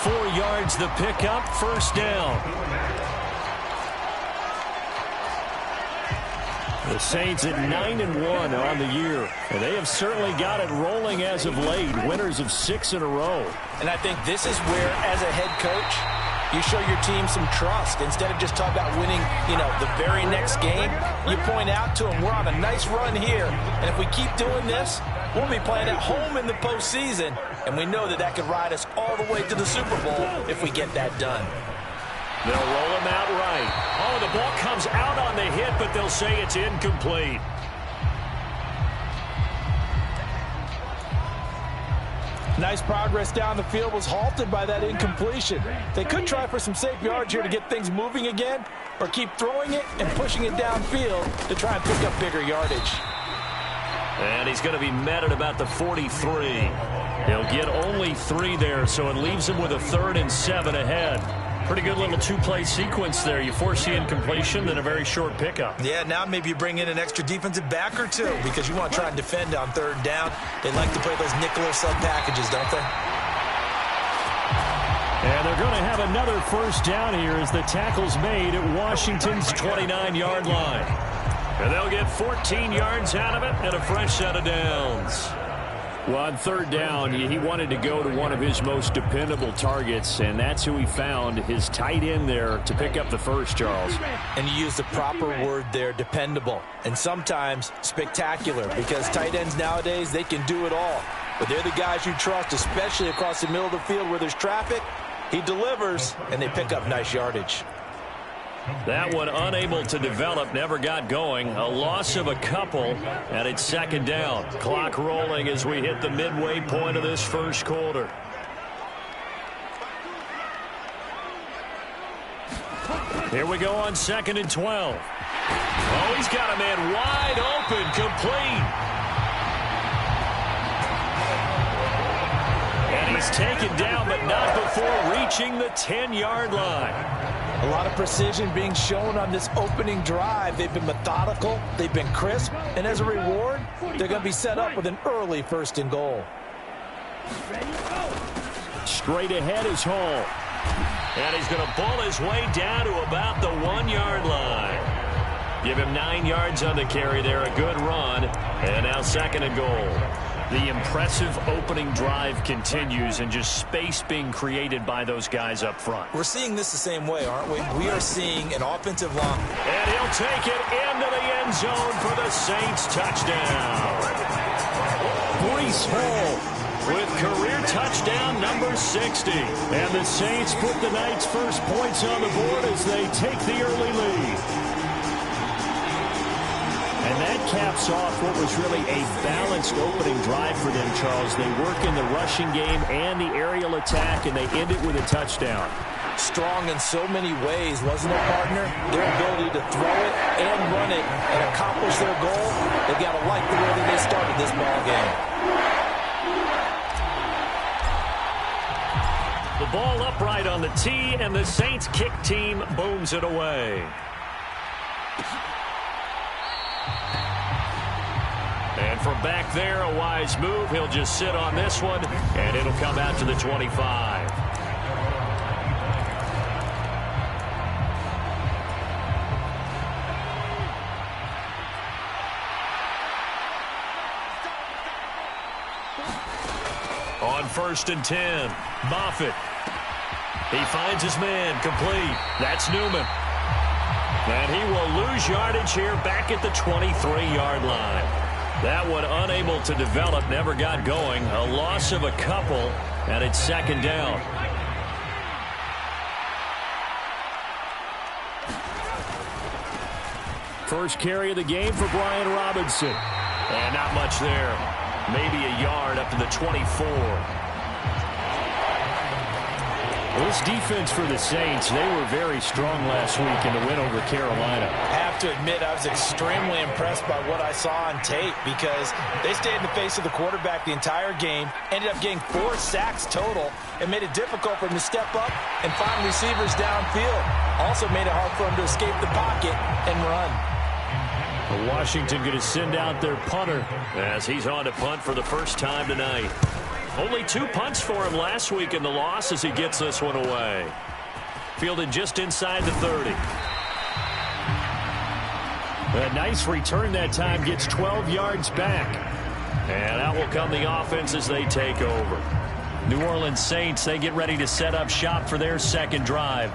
4 yards the pickup, first down. The Saints at 9-1 on the year, and they have certainly got it rolling as of late, winners of 6 in a row. And I think this is where, as a head coach, you show your team some trust. Instead of just talking about winning, the very next game, you point out to them, we're on a nice run here, and if we keep doing this, we'll be playing at home in the postseason, and we know that could ride us all the way to the Super Bowl if we get that done. They'll roll him out right. Oh, the ball comes out on the hit, but they'll say it's incomplete. Nice progress down the field was halted by that incompletion. They could try for some safe yards here to get things moving again, or keep throwing it and pushing it downfield to try and pick up bigger yardage. And he's going to be met at about the 43. He'll get only 3 there, so it leaves him with a 3rd and 7 ahead. Pretty good little 2-play sequence there. You force the incompletion, then a very short pickup. Yeah, now maybe you bring in an extra defensive back or 2, because you want to try and defend on 3rd down. They like to play those nickel or sub packages, don't they? And they're going to have another first down here as the tackle's made at Washington's 29-yard line. And they'll get 14 yards out of it and a fresh set of downs. Well, on 3rd down, he wanted to go to one of his most dependable targets, and that's who he found, his tight end there, to pick up the first, Charles. And you use the proper word there, dependable, and sometimes spectacular, because tight ends nowadays, they can do it all. But they're the guys you trust, especially across the middle of the field where there's traffic. He delivers, and they pick up nice yardage. That one unable to develop, never got going. A loss of a couple, and it's 2nd down. Clock rolling as we hit the midway point of this first quarter. Here we go on 2nd and 12. Oh, he's got a man wide open, complete. And he's taken down, but not before reaching the 10-yard line. A lot of precision being shown on this opening drive. They've been methodical, they've been crisp, and as a reward, they're going to be set up with an early 1st and goal. Straight ahead is Hall. And he's going to bull his way down to about the 1-yard line. Give him 9 yards on the carry there, a good run, and now 2nd and goal. The impressive opening drive continues, and just space being created by those guys up front. We're seeing this the same way, aren't we? We are seeing an offensive line. And he'll take it into the end zone for the Saints touchdown. Breece Hall with career touchdown number 60. And the Saints put the night's first points on the board as they take the early lead. And that caps off what was really a balanced opening drive for them, Charles. They work in the rushing game and the aerial attack, and they end it with a touchdown. strong in so many ways, wasn't it, partner? Their ability to throw it and run it and accomplish their goal, they've got to like the way that they started this ball game. The ball upright on the tee, and the Saints kick team booms it away. And from back there, a wise move. He'll just sit on this one, and it'll come out to the 25. On 1st and 10, Moffitt. He finds his man, complete. That's Newman. And he will lose yardage here back at the 23-yard line. That one unable to develop, never got going. A loss of a couple, and it's 2nd down. First carry of the game for Brian Robinson. And not much there. Maybe a yard up to the 24. This defense for the Saints, they were very strong last week in the win over Carolina. I have to admit, I was extremely impressed by what I saw on tape because they stayed in the face of the quarterback the entire game, ended up getting 4 sacks total, and made it difficult for him to step up and find receivers downfield. Also made it hard for him to escape the pocket and run. Washington going to send out their punter as he's on to punt for the first time tonight. Only 2 punts for him last week in the loss as he gets this one away. Fielded just inside the 30. A nice return that time, gets 12 yards back. And out will come the offense as they take over. New Orleans Saints, they get ready to set up shop for their second drive.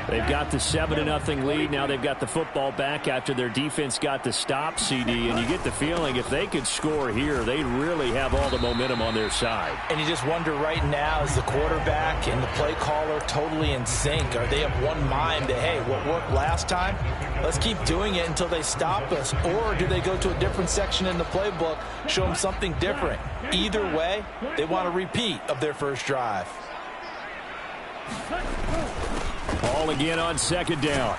They've got the 7-0 lead. Now they've got the football back after their defense got the stop, CD. And you get the feeling if they could score here, they really have all the momentum on their side. And you just wonder right now, is the quarterback and the play caller totally in sync? Are they of one mind that, hey, what worked last time, let's keep doing it until they stop us? Or do they go to a different section in the playbook, show them something different? Either way, they want a repeat of their first drive. Ball again on 2nd down.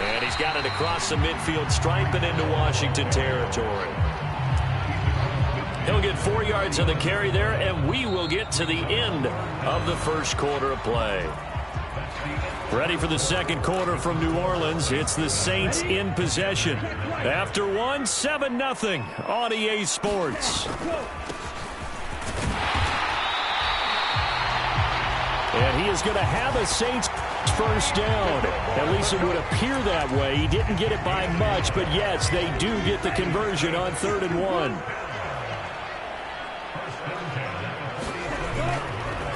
And he's got it across the midfield stripe and into Washington territory. He'll get 4 yards on the carry there, and we will get to the end of the first quarter of play. Ready for the second quarter from New Orleans. It's the Saints in possession. After 7-0 on EA Sports. And he is going to have a Saints first down. At least it would appear that way. He didn't get it by much, but yes, they do get the conversion on 3rd and 1.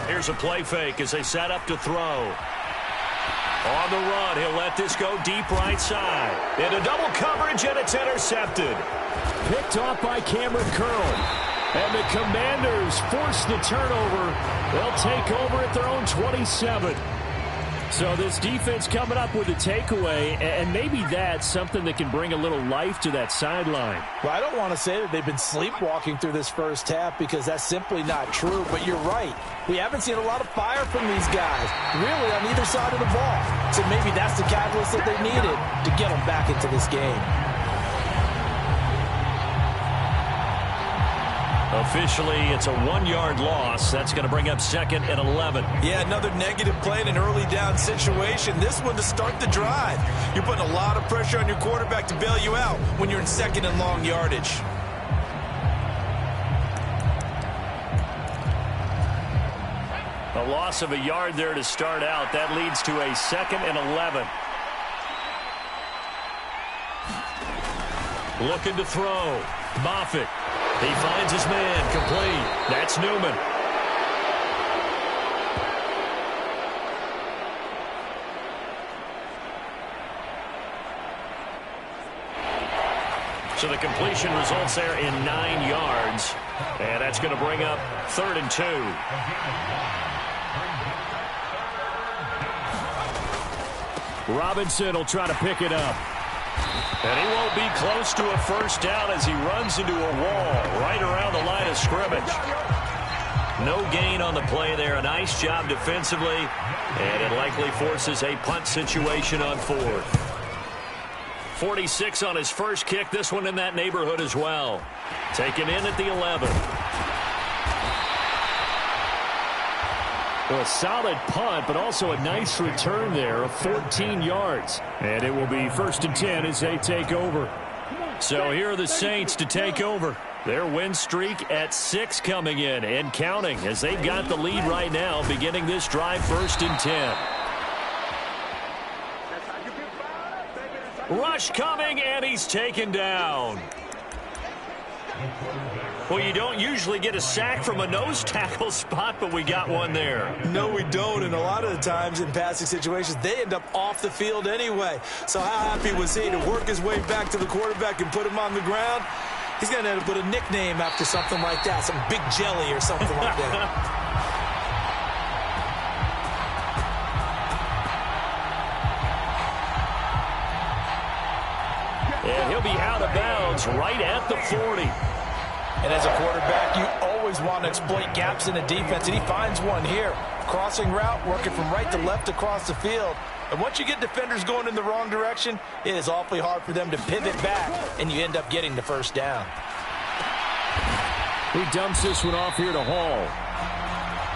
Here's a play fake as they set up to throw. On the run, he'll let this go deep right side. Into double coverage, and it's intercepted. Picked off by Cameron Curl. And the Commanders force the turnover. They'll take over at their own 27. So this defense coming up with a takeaway, and maybe that's something that can bring a little life to that sideline. Well, I don't want to say that they've been sleepwalking through this first half because that's simply not true, but you're right. We haven't seen a lot of fire from these guys, really, on either side of the ball. So maybe that's the catalyst that they needed to get them back into this game. Officially, it's a 1-yard loss. That's going to bring up 2nd and 11. Yeah, another negative play in an early down situation. This one to start the drive. You're putting a lot of pressure on your quarterback to bail you out when you're in 2nd and long yardage. A loss of a yard there to start out. That leads to a 2nd and 11. Looking to throw. Moffitt. He finds his man, complete. That's Newman. So the completion results there in 9 yards. And that's going to bring up 3rd and 2. Robinson will try to pick it up. And he won't be close to a first down as he runs into a wall right around the line of scrimmage. No gain on the play there. A nice job defensively, and it likely forces a punt situation on fourth. 46 on his first kick. This one in that neighborhood as well. Taken in at the 11. Well, a solid punt, but also a nice return there of 14 yards. And it will be 1st and 10 as they take over. So here are the Saints to take over. Their win streak at 6 coming in and counting as they've got the lead right now, beginning this drive 1st and 10. Rush coming, and he's taken down. Well, you don't usually get a sack from a nose tackle spot, but we got one there. No, we don't, and a lot of the times in passing situations, they end up off the field anyway. So how happy was he to work his way back to the quarterback and put him on the ground? He's going to end up with a nickname after something like that, some Big Jelly or something like that. And he'll be out of bounds right at the 40. And as a quarterback, you always want to exploit gaps in the defense, and he finds one here. Crossing route, working from right to left across the field. And once you get defenders going in the wrong direction, it is awfully hard for them to pivot back, and you end up getting the first down. He dumps this one off here to Hall.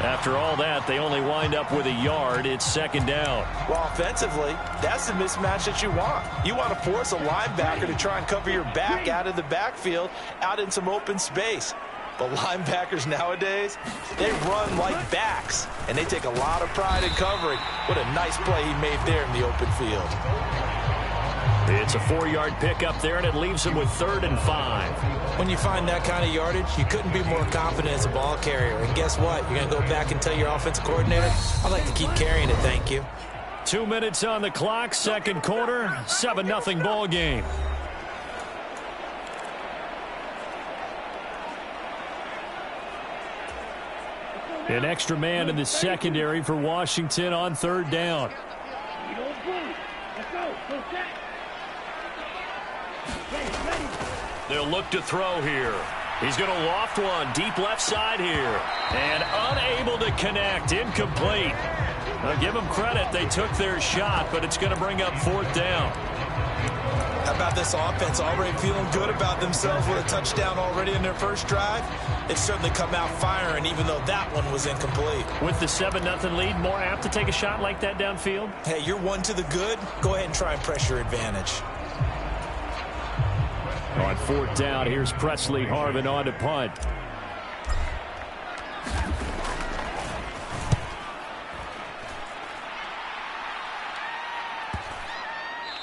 After all that, they only wind up with a yard. It's 2nd down. Well, offensively, that's the mismatch that you want. You want to force a linebacker to try and cover your back out of the backfield, out in some open space. But linebackers nowadays, they run like backs, and they take a lot of pride in covering. What a nice play he made there in the open field. It's a 4-yard pickup there, and it leaves him with 3rd and 5. When you find that kind of yardage, you couldn't be more confident as a ball carrier. And guess what? You're going to go back and tell your offensive coordinator, I'd like to keep carrying it, thank you. 2 minutes on the clock, 2nd quarter, 7-0 ball game. An extra man in the secondary for Washington on 3rd down. They'll look to throw here. He's going to loft one deep left side here. And unable to connect. Incomplete. I'll give them credit. They took their shot, but it's going to bring up 4th down. How about this offense already feeling good about themselves with a touchdown already in their first drive? They've certainly come out firing, even though that one was incomplete. With the 7-0 lead, more apt to take a shot like that downfield? Hey, you're one to the good. Go ahead and try and press your advantage. On 4th down, here's Presley Harvin on to punt.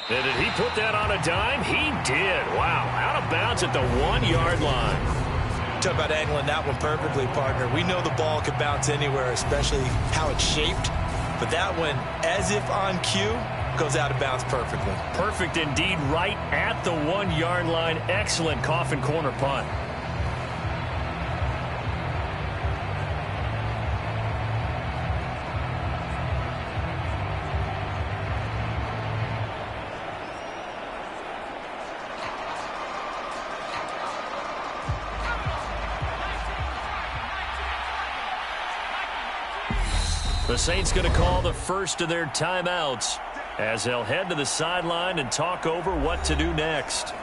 And did he put that on a dime? He did. Wow. Out of bounds at the 1-yard line. Talk about angling that one perfectly, partner. We know the ball can bounce anywhere, especially how it's shaped. But that one, as if on cue, goes out of bounds perfectly. Perfect indeed, right at the 1-yard line. Excellent coffin corner punt. The Saints going to call the first of their timeouts as they'll head to the sideline and talk over what to do next.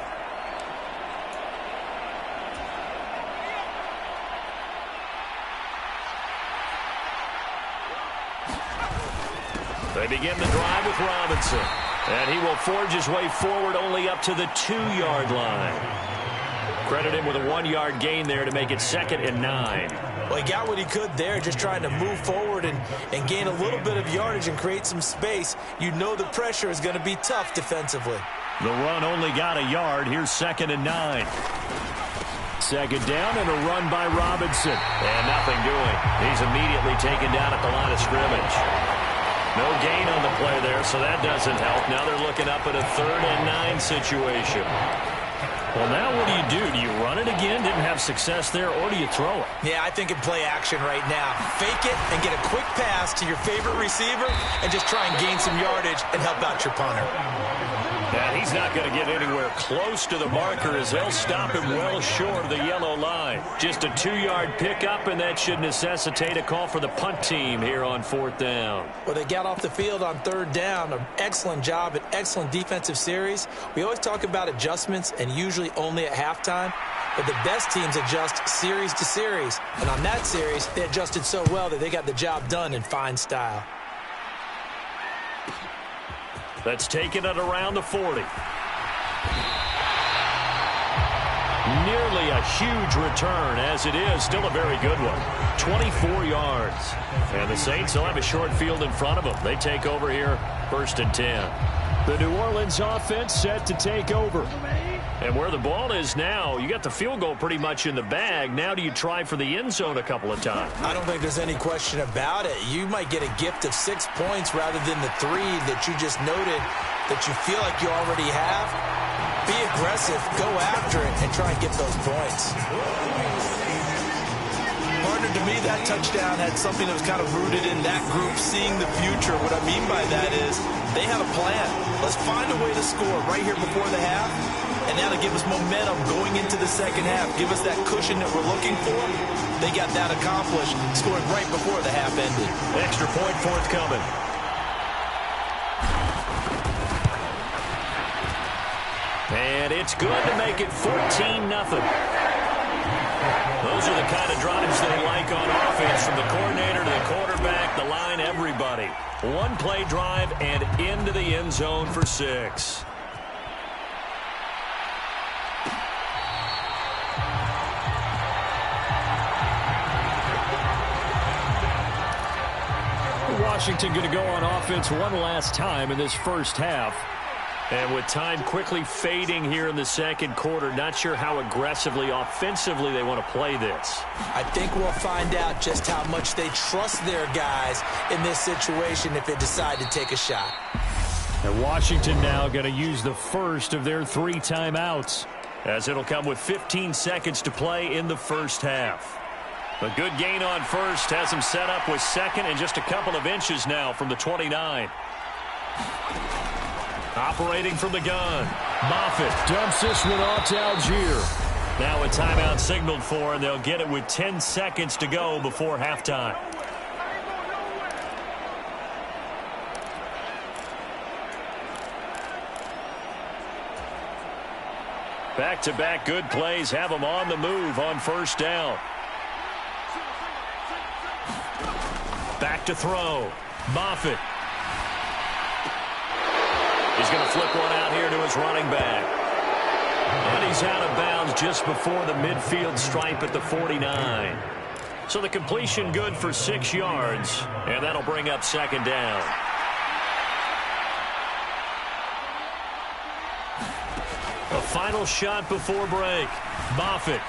They begin the drive with Robinson, and he will forge his way forward only up to the 2-yard line. Credit him with a 1-yard gain there to make it 2nd and 9. Well, he got what he could there, just trying to move forward and gain a little bit of yardage and create some space. You know the pressure is going to be tough defensively. The run only got a yard. Here's 2nd and 9. 2nd down and a run by Robinson. And nothing doing. He's immediately taken down at the line of scrimmage. No gain on the play there, so that doesn't help. Now they're looking up at a 3rd and 9 situation. Well, now what do? Do you run it again? Didn't have success there, or do you throw it? Yeah, I think in play action right now. Fake it and get a quick pass to your favorite receiver and just try and gain some yardage and help out your punter. And he's not going to get anywhere close to the marker as they'll stop him well short of the yellow line. Just a 2-yard pickup, and that should necessitate a call for the punt team here on 4th down. Well, they got off the field on 3rd down. An excellent job, an excellent defensive series. We always talk about adjustments, and usually only at halftime. But the best teams adjust series to series. And on that series, they adjusted so well that they got the job done in fine style. That's taken it around the 40. Nearly a huge return, as it is. Still a very good one. 24 yards. And the Saints will have a short field in front of them. They take over here, 1st and 10. The New Orleans offense set to take over. And where the ball is now, you got the field goal pretty much in the bag. Now do you try for the end zone a couple of times? I don't think there's any question about it. You might get a gift of 6 points rather than the 3 that you just noted that you feel like you already have. Be aggressive, go after it, and try and get those points. Partner, to me, that touchdown had something that was kind of rooted in that group seeing the future. What I mean by that is they had a plan. Let's find a way to score right here before the half. And that'll give us momentum going into the second half. Give us that cushion that we're looking for. They got that accomplished, scoring right before the half ended. Extra point forthcoming. And it's good to make it 14-0. Those are the kind of drives they like on offense, from the coordinator to the quarterback, the line, everybody. 1-play drive and into the end zone for 6. Washington going to go on offense one last time in this first half. And with time quickly fading here in the second quarter, not sure how aggressively, offensively they want to play this. I think we'll find out just how much they trust their guys in this situation if they decide to take a shot. And Washington now going to use the first of their 3 timeouts, as it'll come with 15 seconds to play in the first half. A good gain on first has him set up with second and just a couple of inches now from the 29. Operating from the gun, Moffitt dumps this one off to Algier. Now a timeout signaled for, and they'll get it with 10 seconds to go before halftime. Back-to-back good plays have them on the move on first down. Back to throw. Moffitt. He's going to flip one out here to his running back. And he's out of bounds just before the midfield stripe at the 49. So the completion good for 6 yards, and that'll bring up second down. A final shot before break. Moffitt.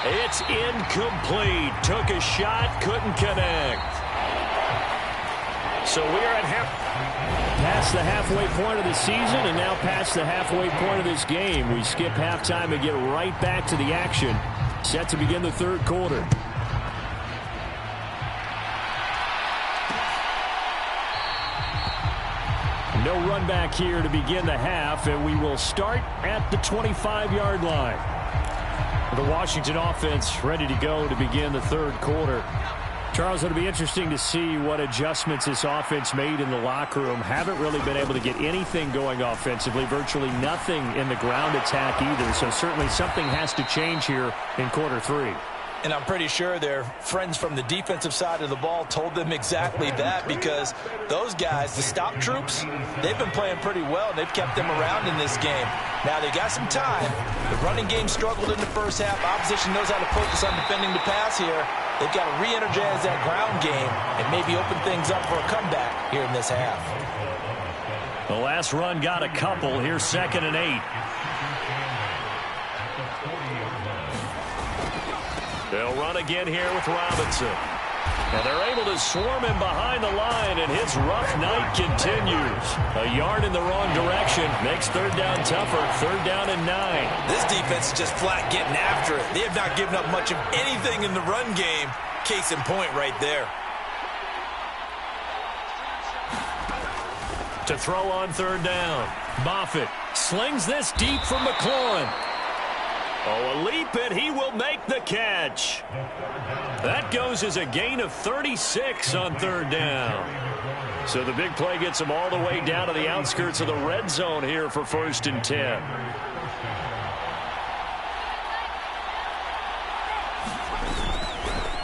It's incomplete. Took a shot, couldn't connect. So we're at past the halfway point of the season and now past the halfway point of this game. We skip halftime and get right back to the action. Set to begin the third quarter. No run back here to begin the half, and we will start at the 25-yard line. The Washington offense ready to go to begin the third quarter. Charles, it'll be interesting to see what adjustments this offense made in the locker room. Haven't really been able to get anything going offensively, virtually nothing in the ground attack either. So certainly something has to change here in quarter 3. And I'm pretty sure their friends from the defensive side of the ball told them exactly that, because those guys, the stop troops, they've been playing pretty well. They've kept them around in this game. Now they got some time. The running game struggled in the first half. Opposition knows how to focus on defending the pass here. They've got to re-energize that ground game and maybe open things up for a comeback here in this half. The last run got a couple. Here's 2nd and 8. They'll run again here with Robinson. And they're able to swarm him behind the line, and his rough night continues. A yard in the wrong direction makes third down tougher. 3rd down and 9. This defense is just flat getting after it. They have not given up much of anything in the run game. Case in point right there. To throw on third down. Moffitt slings this deep from McLaurin. Oh, a leap, and he will make the catch. That goes as a gain of 36 on third down. So the big play gets him all the way down to the outskirts of the red zone here for 1st and 10.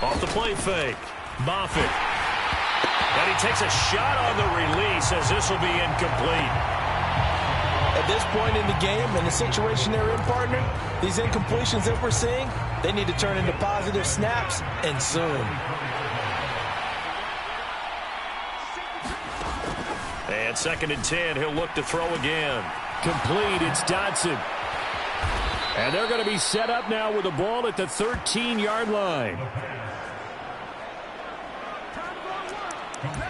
Off the play fake. Moffitt. And he takes a shot on the release as this will be incomplete. At this point in the game, in the situation they're in, partner, these incompletions that we're seeing, they need to turn into positive snaps, and soon. And 2nd and 10, he'll look to throw again. Complete, it's Dotson. And they're going to be set up now with the ball at the 13-yard line.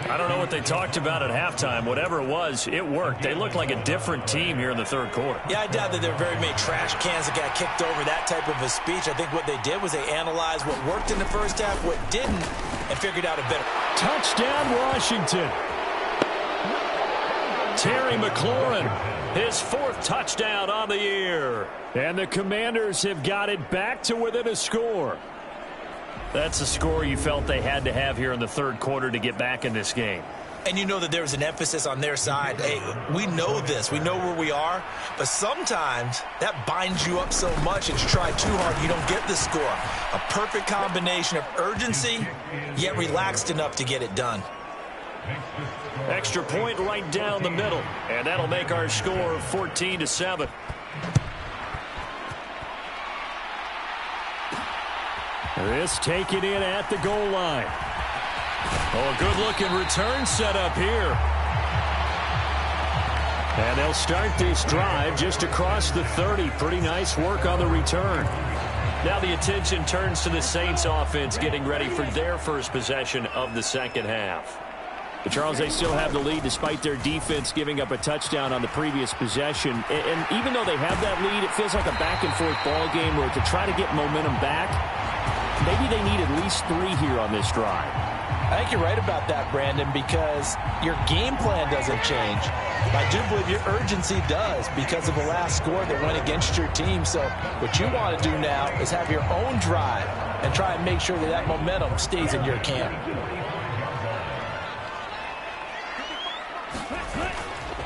I don't know what they talked about at halftime. Whatever it was, it worked. They looked like a different team here in the third quarter. Yeah, I doubt that there are very many trash cans that got kicked over, that type of a speech. I think what they did was they analyzed what worked in the first half, what didn't, and figured out a better. Touchdown, Washington. Terry McLaurin, his 4th touchdown on the year. And the Commanders have got it back to within a score. That's a score you felt they had to have here in the third quarter to get back in this game. And you know that there was an emphasis on their side. Hey, we know this. We know where we are. But sometimes that binds you up so much that you try too hard, you don't get the score. A perfect combination of urgency, yet relaxed enough to get it done. Extra point right down the middle. And that'll make our score 14-7. This taken in at the goal line. Oh, a good-looking return set up here. And they'll start this drive just across the 30. Pretty nice work on the return. Now the attention turns to the Saints offense getting ready for their first possession of the second half. But Charles, they still have the lead despite their defense giving up a touchdown on the previous possession. And even though they have that lead, it feels like a back-and-forth ball game where to try to get momentum back, maybe they need at least 3 here on this drive. I think you're right about that, Brandon, because your game plan doesn't change. I do believe your urgency does because of the last score that went against your team. So what you want to do now is have your own drive and try and make sure that that momentum stays in your camp.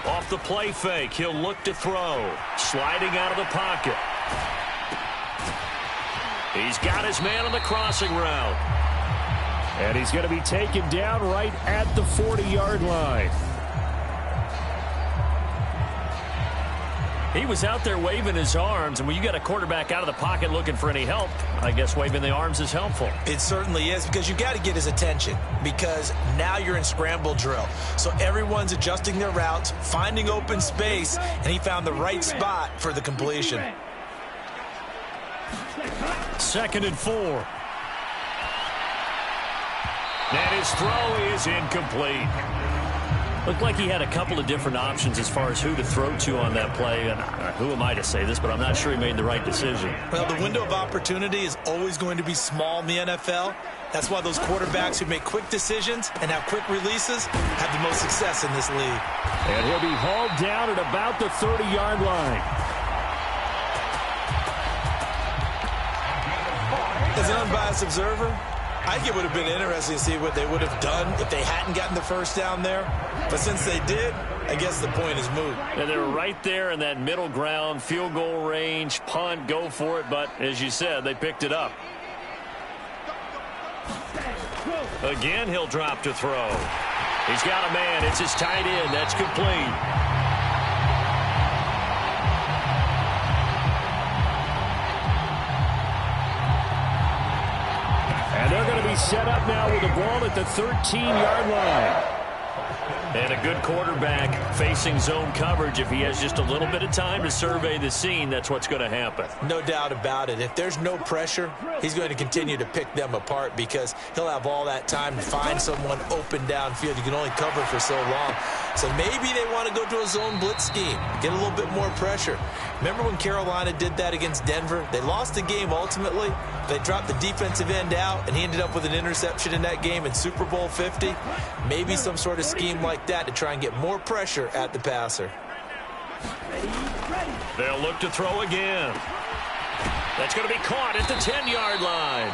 Off the play fake, he'll look to throw. Sliding out of the pocket. He's got his man on the crossing route. And he's going to be taken down right at the 40-yard line. He was out there waving his arms, and when you got a quarterback out of the pocket looking for any help, I guess waving the arms is helpful. It certainly is, because you got to get his attention, because now you're in scramble drill. So everyone's adjusting their routes, finding open space, and he found the right spot for the completion. 2nd and 4. And his throw is incomplete. Looked like he had a couple of different options as far as who to throw to on that play. And who am I to say this, but I'm not sure he made the right decision. Well, the window of opportunity is always going to be small in the NFL. That's why those quarterbacks who make quick decisions and have quick releases have the most success in this league. And he'll be hauled down at about the 30-yard line. As an unbiased observer, I think it would have been interesting to see what they would have done if they hadn't gotten the first down there. But since they did, I guess the point is moot. And they're right there in that middle ground, field goal range, punt, go for it. But as you said, they picked it up. Again, he'll drop to throw. He's got a man. It's his tight end. That's complete. And they're going to be set up now with the ball at the 13-yard line. And a good quarterback facing zone coverage. If he has just a little bit of time to survey the scene, that's what's going to happen. No doubt about it. If there's no pressure, he's going to continue to pick them apart because he'll have all that time to find someone open downfield. You can only cover for so long. So maybe they want to go to a zone blitz scheme, get a little bit more pressure. Remember when Carolina did that against Denver? They lost the game ultimately, They dropped the defensive end out, and he ended up with an interception in that game in Super Bowl 50. Maybe some sort of scheme like that to try and get more pressure at the passer. They'll look to throw again. That's going to be caught at the 10-yard line.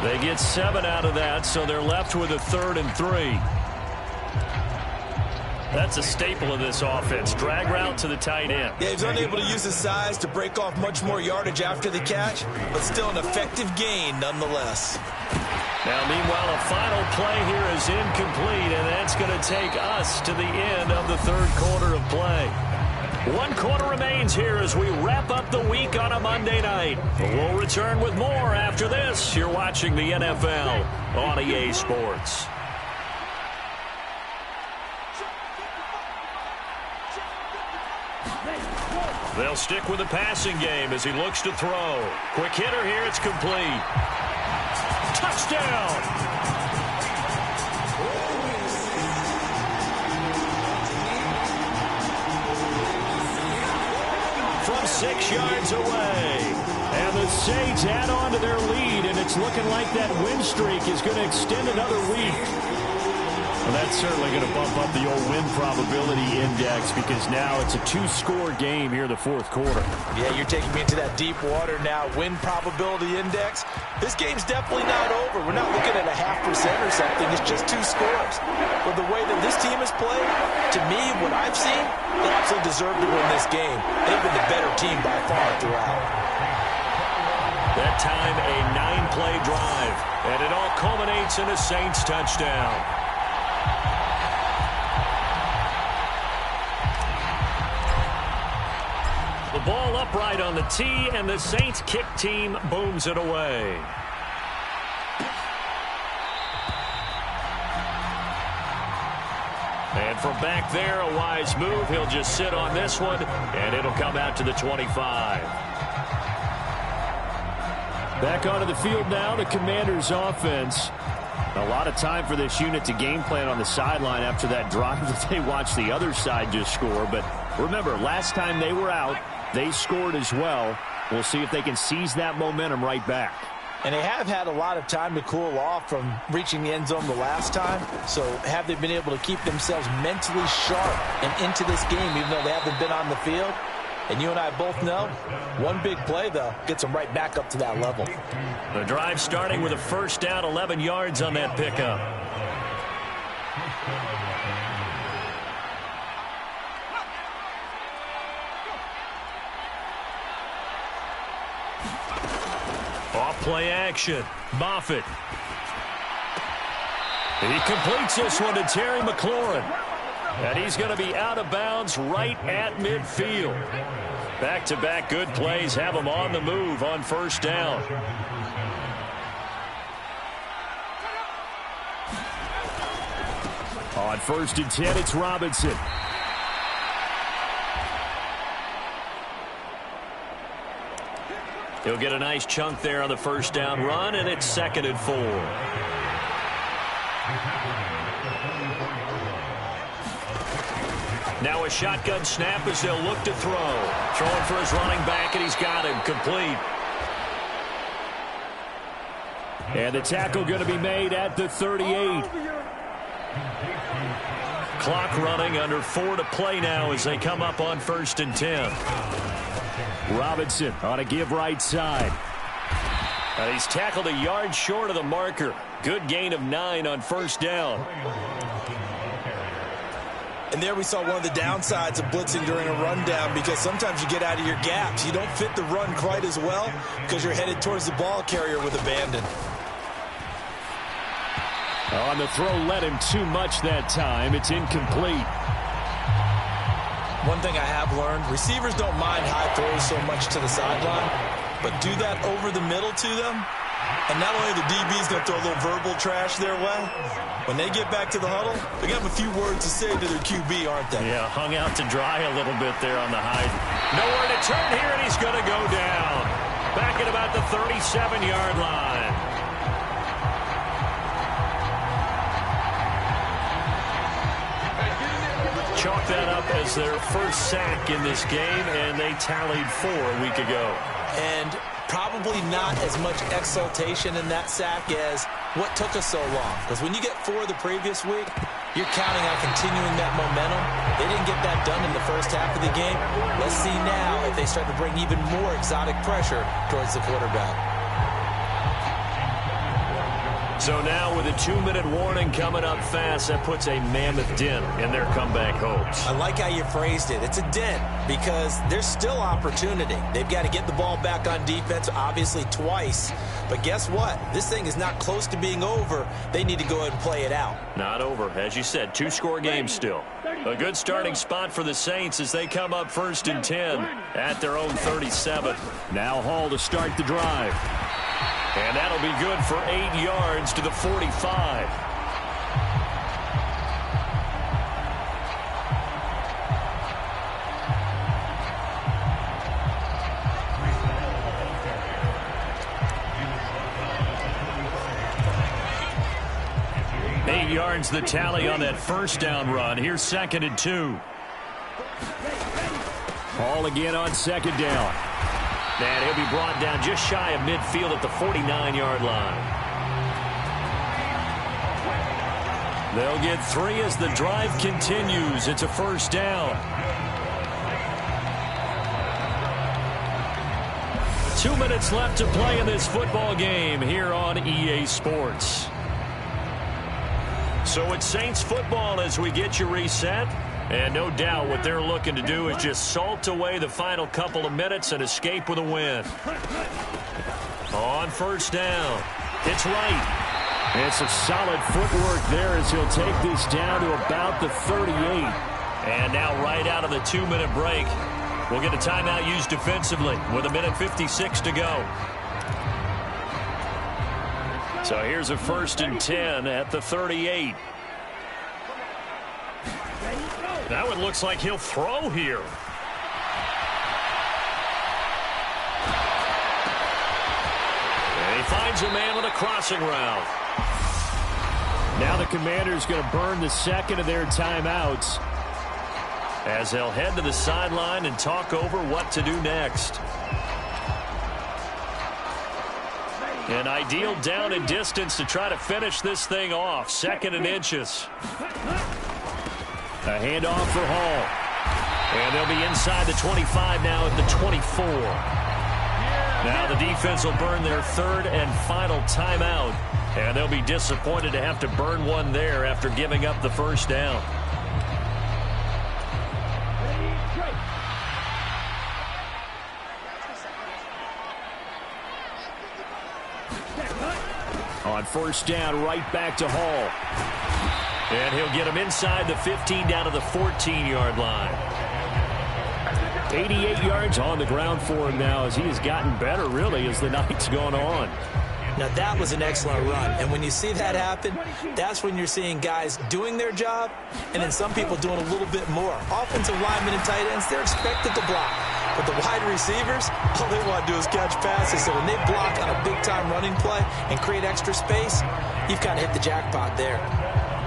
They get 7 out of that, so they're left with a 3rd and 3. That's a staple of this offense. Drag route to the tight end. Yeah, he's unable to use his size to break off much more yardage after the catch, but still an effective gain nonetheless. Now, meanwhile, a final play here is incomplete, and that's going to take us to the end of the 3rd quarter of play. 1 quarter remains here as we wrap up the week on a Monday night. We'll return with more after this. You're watching the NFL on EA Sports. They'll stick with the passing game as he looks to throw. Quick hitter here, it's complete. Touchdown! From 6 yards away. And the Saints add on to their lead, and it's looking like that win streak is going to extend another week. Well, that's certainly going to bump up the old win probability index because now it's a 2-score game here in the 4th quarter. Yeah, you're taking me into that deep water now. Win probability index. This game's definitely not over. We're not looking at a 0.5% or something. It's just 2 scores. But the way that this team has played, to me, what I've seen, they absolutely deserve to win this game. They've been the better team by far throughout. That time, a 9-play drive. And it all culminates in a Saints touchdown. The ball upright on the tee, and the Saints kick team booms it away. And from back there, a wise move. He'll just sit on this one, and it'll come out to the 25. Back onto the field now, the Commanders' offense. A lot of time for this unit to game plan on the sideline after that drive that they watched the other side just score. But remember, last time they were out, they scored as well. We'll see if they can seize that momentum right back. And they have had a lot of time to cool off from reaching the end zone the last time. So have they been able to keep themselves mentally sharp and into this game even though they haven't been on the field? And you and I both know, one big play, though, gets them right back up to that level. The drive starting with a first down, 11 yards on that pickup. Off-play action. Moffitt. He completes this one to Terry McLaurin. And he's going to be out of bounds right at midfield. Back-to-back good plays have him on the move on first down. On 1st and 10, it's Robinson. He'll get a nice chunk there on the first down run, and it's 2nd and 4. Now a shotgun snap as they'll look to throw. Throwing for his running back, and he's got him complete. And the tackle going to be made at the 38. Clock running, under 4 to play now as they come up on 1st and 10. Robinson on a give right side. And he's tackled a yard short of the marker. Good gain of 9 on first down. And there we saw one of the downsides of blitzing during a rundown because sometimes you get out of your gaps. You don't fit the run quite as well because you're headed towards the ball carrier with abandon. On the throw, led him too much that time. It's incomplete. One thing I have learned, receivers don't mind high throws so much to the sideline, but do that over the middle to them, and not only the DB's going to throw a little verbal trash their way, when they get back to the huddle, they're going to have a few words to say to their QB, aren't they? Yeah, hung out to dry a little bit there on the hide. Nowhere to turn here, and he's going to go down. Back at about the 37-yard line. Chalk that up as their first sack in this game, and they tallied 4 a week ago. and probably not as much exultation in that sack as what took us so long. Because when you get 4 the previous week, you're counting on continuing that momentum. They didn't get that done in the first half of the game. Let's see now if they start to bring even more exotic pressure towards the quarterback. So now with a 2-minute warning coming up fast, that puts a mammoth dent in their comeback hopes. I like how you phrased it. It's a dent because there's still opportunity. They've got to get the ball back on defense, obviously twice. But guess what? This thing is not close to being over. They need to go ahead and play it out. Not over. As you said, 2-score game still. A good starting spot for the Saints as they come up 1st and 10 at their own 37. Now Hall to start the drive. And that'll be good for 8 yards to the 45. Eight yards the tally on that first down run. Here's 2nd and 2. Hall again on 2nd down. And he'll be brought down just shy of midfield at the 49-yard line. They'll get 3 as the drive continues. It's a 1st down. 2 minutes left to play in this football game here on EA Sports. So it's Saints football as we get you reset. And no doubt what they're looking to do is just salt away the final couple of minutes and escape with a win. On 1st down, it's right. It's a solid footwork there as he'll take this down to about the 38. And now right out of the 2-minute break, we'll get a timeout used defensively with 1:56 to go. So here's a 1st and 10 at the 38. That one looks like he'll throw here. And he finds a man with a crossing route. Now the Commanders going to burn the 2nd of their timeouts as they'll head to the sideline and talk over what to do next. An ideal down and distance to try to finish this thing off. 2nd and inches. A handoff for Hall. And they'll be inside the 25 now at the 24. Now the defense will burn their 3rd and final timeout. And they'll be disappointed to have to burn one there after giving up the 1st down. On 1st down, right back to Hall. And he'll get him inside the 15 down to the 14-yard line. 88 yards on the ground for him now as he has gotten better, really, as the night's gone on. Now, that was an excellent run. And when you see that happen, that's when you're seeing guys doing their job and then some people doing a little bit more. Offensive linemen and tight ends, they're expected to block. But the wide receivers, all they want to do is catch passes. So when they block on a big-time running play and create extra space, you've kind of hit the jackpot there.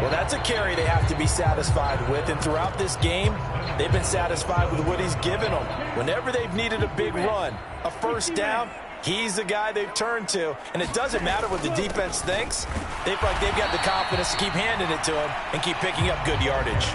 Well, that's a carry they have to be satisfied with. And throughout this game, they've been satisfied with what he's given them. Whenever they've needed a big run, a 1st down, he's the guy they've turned to. And it doesn't matter what the defense thinks. They feel like they've got the confidence to keep handing it to him and keep picking up good yardage.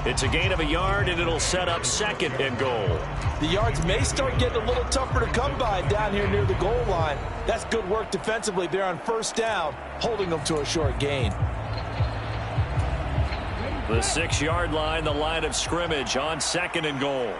It's a gain of a yard, and it'll set up 2nd and goal. The yards may start getting a little tougher to come by down here near the goal line. That's good work defensively there on 1st down, holding them to a short gain. The 6-yard line, the line of scrimmage on 2nd and goal.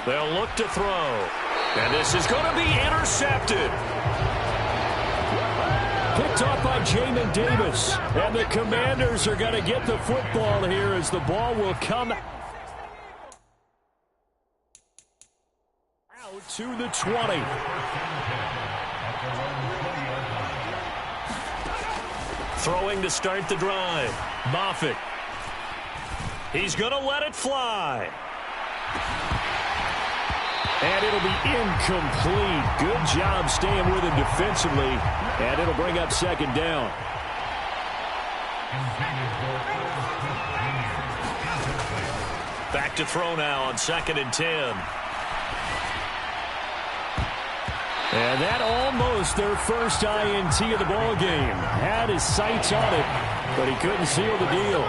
They'll look to throw. And this is going to be intercepted. Picked off by Jamin Davis. And the Commanders are going to get the football here as the ball will come out to the 20. Throwing to start the drive. Moffitt. He's going to let it fly. And it'll be incomplete. Good job staying with him defensively. And it'll bring up second down. Back to throw now on 2nd and 10. And that almost their first INT of the ball game. Had his sights on it, but he couldn't seal the deal.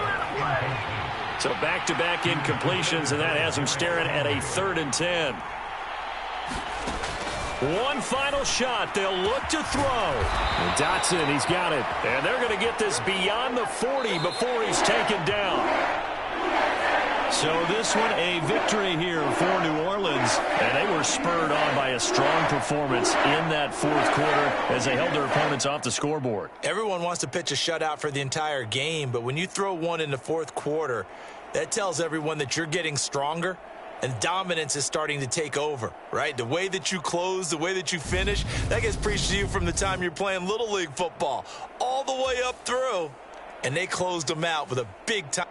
So back-to-back incompletions, and that has him staring at a 3rd and 10. One final shot. They'll look to throw. And Dotson, he's got it. And they're going to get this beyond the 40 before he's taken down. So this one a victory here for New Orleans. And they were spurred on by a strong performance in that 4th quarter as they held their opponents off the scoreboard. Everyone wants to pitch a shutout for the entire game, but when you throw one in the 4th quarter, that tells everyone that you're getting stronger and dominance is starting to take over, right? The way that you close, the way that you finish, that gets preached to you from the time you're playing Little League football all the way up through. And they closed them out with a big time.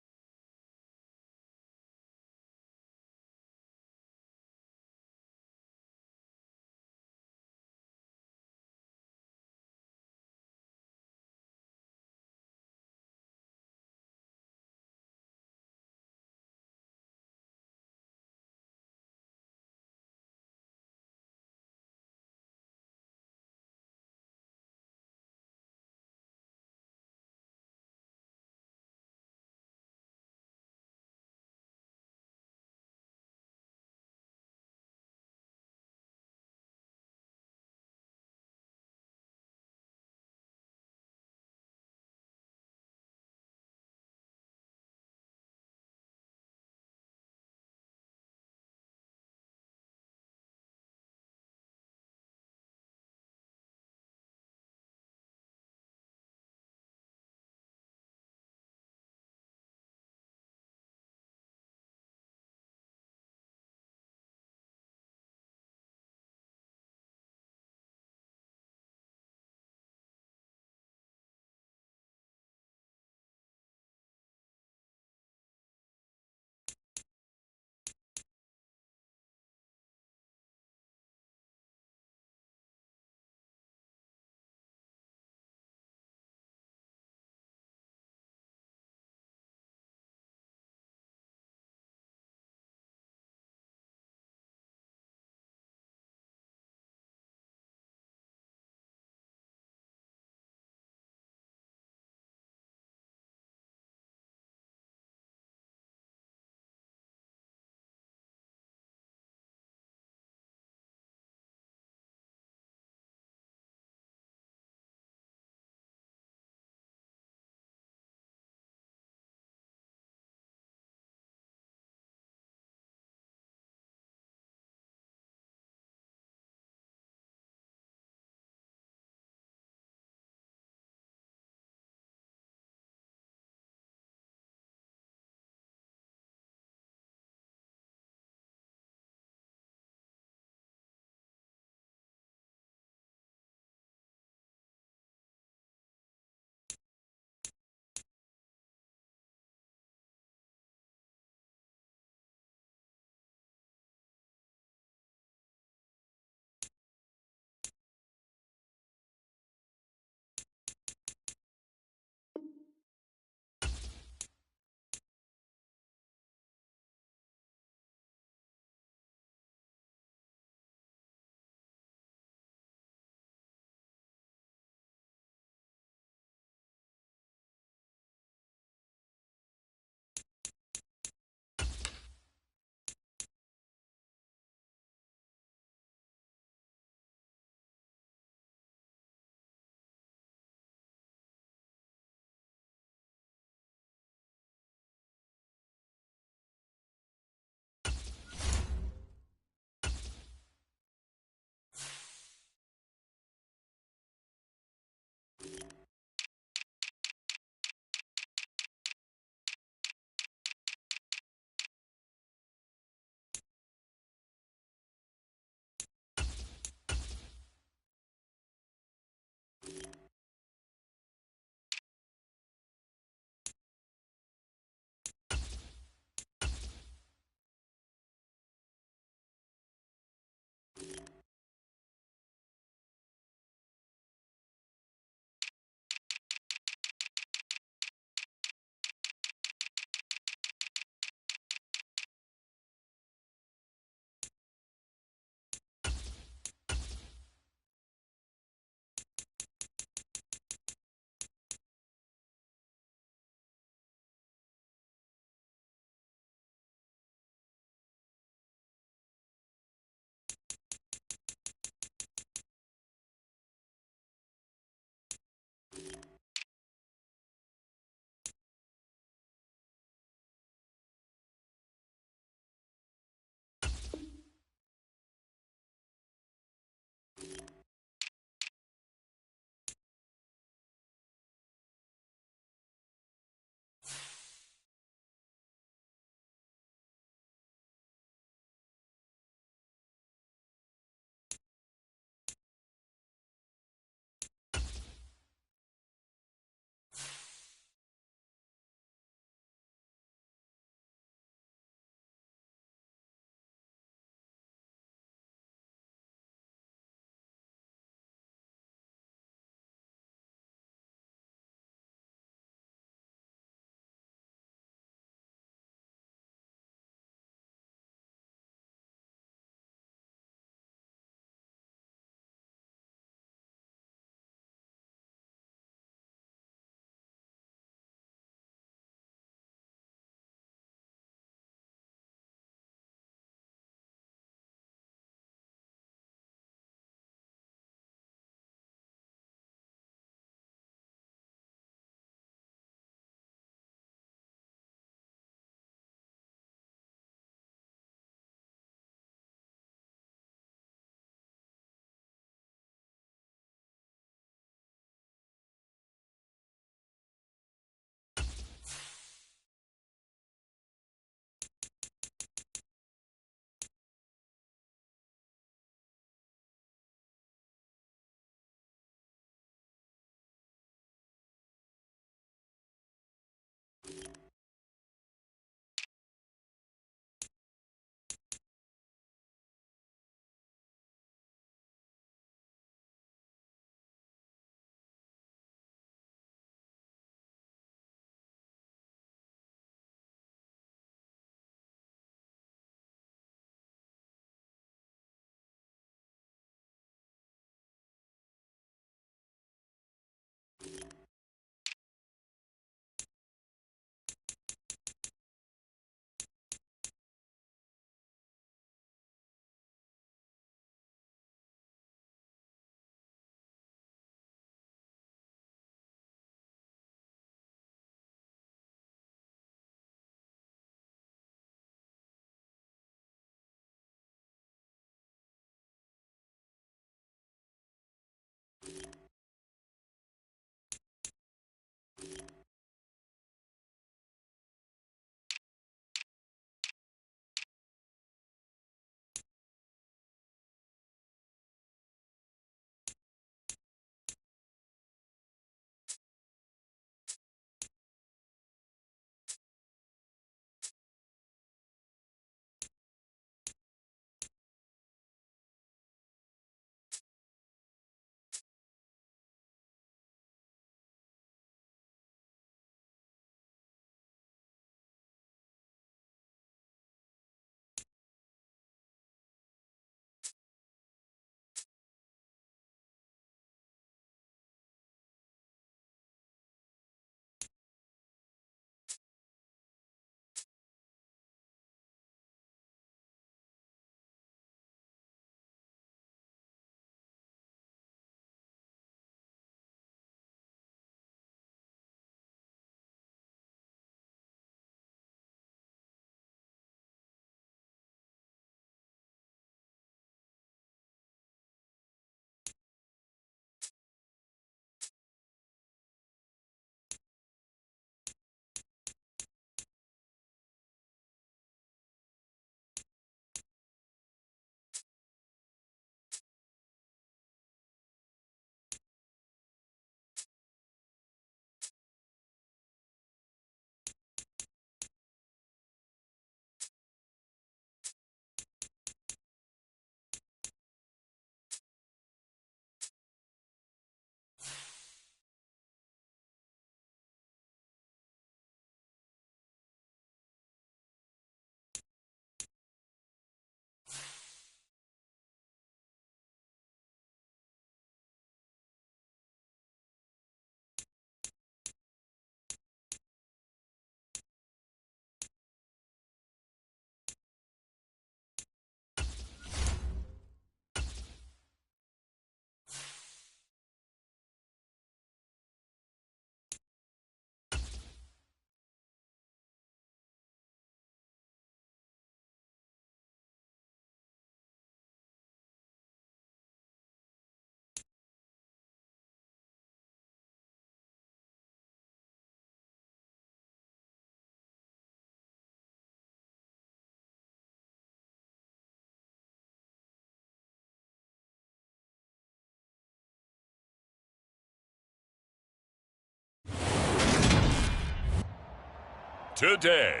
today.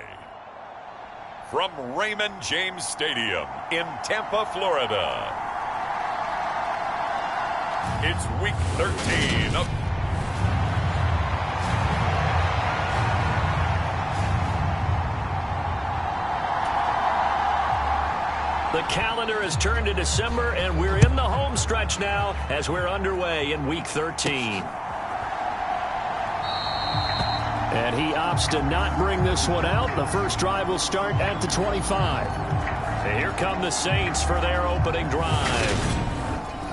From Raymond James Stadium in Tampa, Florida, it's Week 13 of the calendar has turned to December, and we're in the home stretch now as we're underway in Week 13. And he opts to not bring this one out. The first drive will start at the 25. And here come the Saints for their opening drive.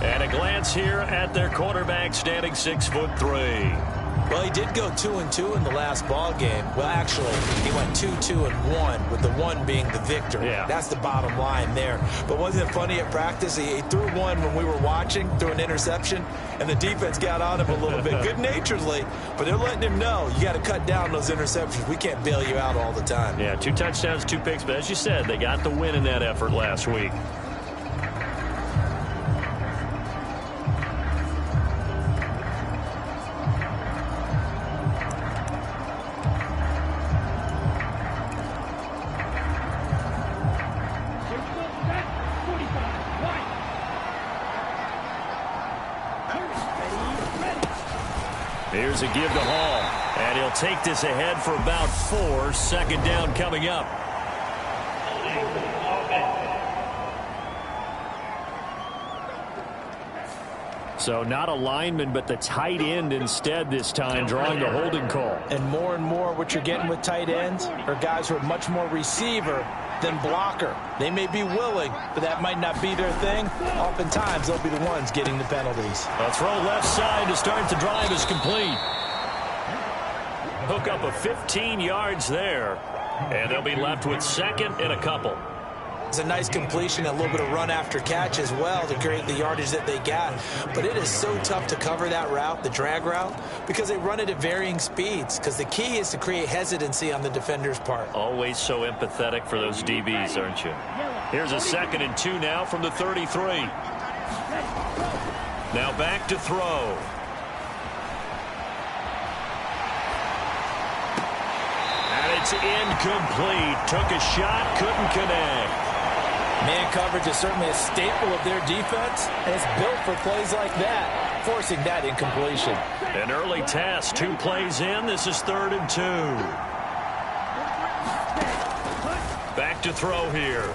And a glance here at their quarterback, standing 6'3". Well, he did go 2-2 in the last ball game. Well, actually, he went 2-2-1, with the one being the victor. Yeah. That's the bottom line there. But wasn't it funny at practice? He threw one when we were watching, threw an interception, and the defense got on him a little bit, good-naturedly. But they're letting him know, you got to cut down those interceptions. We can't bail you out all the time. Yeah, 2 touchdowns, 2 picks. But as you said, they got the win in that effort last week. Here's a give to Hall, and he'll take this ahead for about 4. Second down coming up. So not a lineman, but the tight end instead this time, drawing the holding call. And more what you're getting with tight ends are guys who are much more receiver than blocker. They may be willing, but that might not be their thing. Oftentimes, they'll be the ones getting the penalties. A throw left side to start the drive is complete. Hook up of 15 yards there, and they'll be left with second and a couple. It's a nice completion, a little bit of run after catch as well to create the yardage that they got. But it is so tough to cover that route, the drag route, because they run it at varying speeds. Because the key is to create hesitancy on the defender's part. Always so empathetic for those DBs, aren't you? Here's a 2nd and 2 now from the 33. Now back to throw. And it's incomplete. Took a shot, couldn't connect. Man coverage is certainly a staple of their defense, and it's built for plays like that, forcing that incompletion. An early test, 2 plays in. This is 3rd and 2. Back to throw here.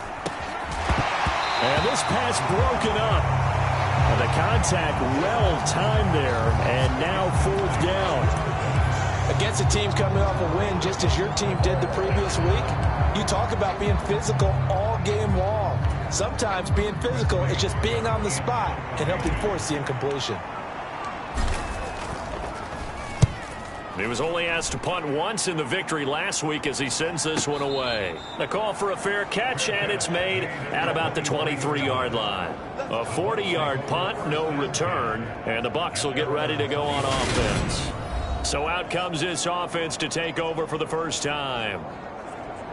And this pass broken up. And the contact well timed there, and now 4th down. Against a team coming off a win just as your team did the previous week, you talk about being physical all game long. Sometimes being physical is just being on the spot and helping force the incompletion. He was only asked to punt once in the victory last week as he sends this one away. The call for a fair catch, and it's made at about the 23-yard line. A 40-yard punt, no return, and the Bucs will get ready to go on offense. So out comes this offense to take over for the first time.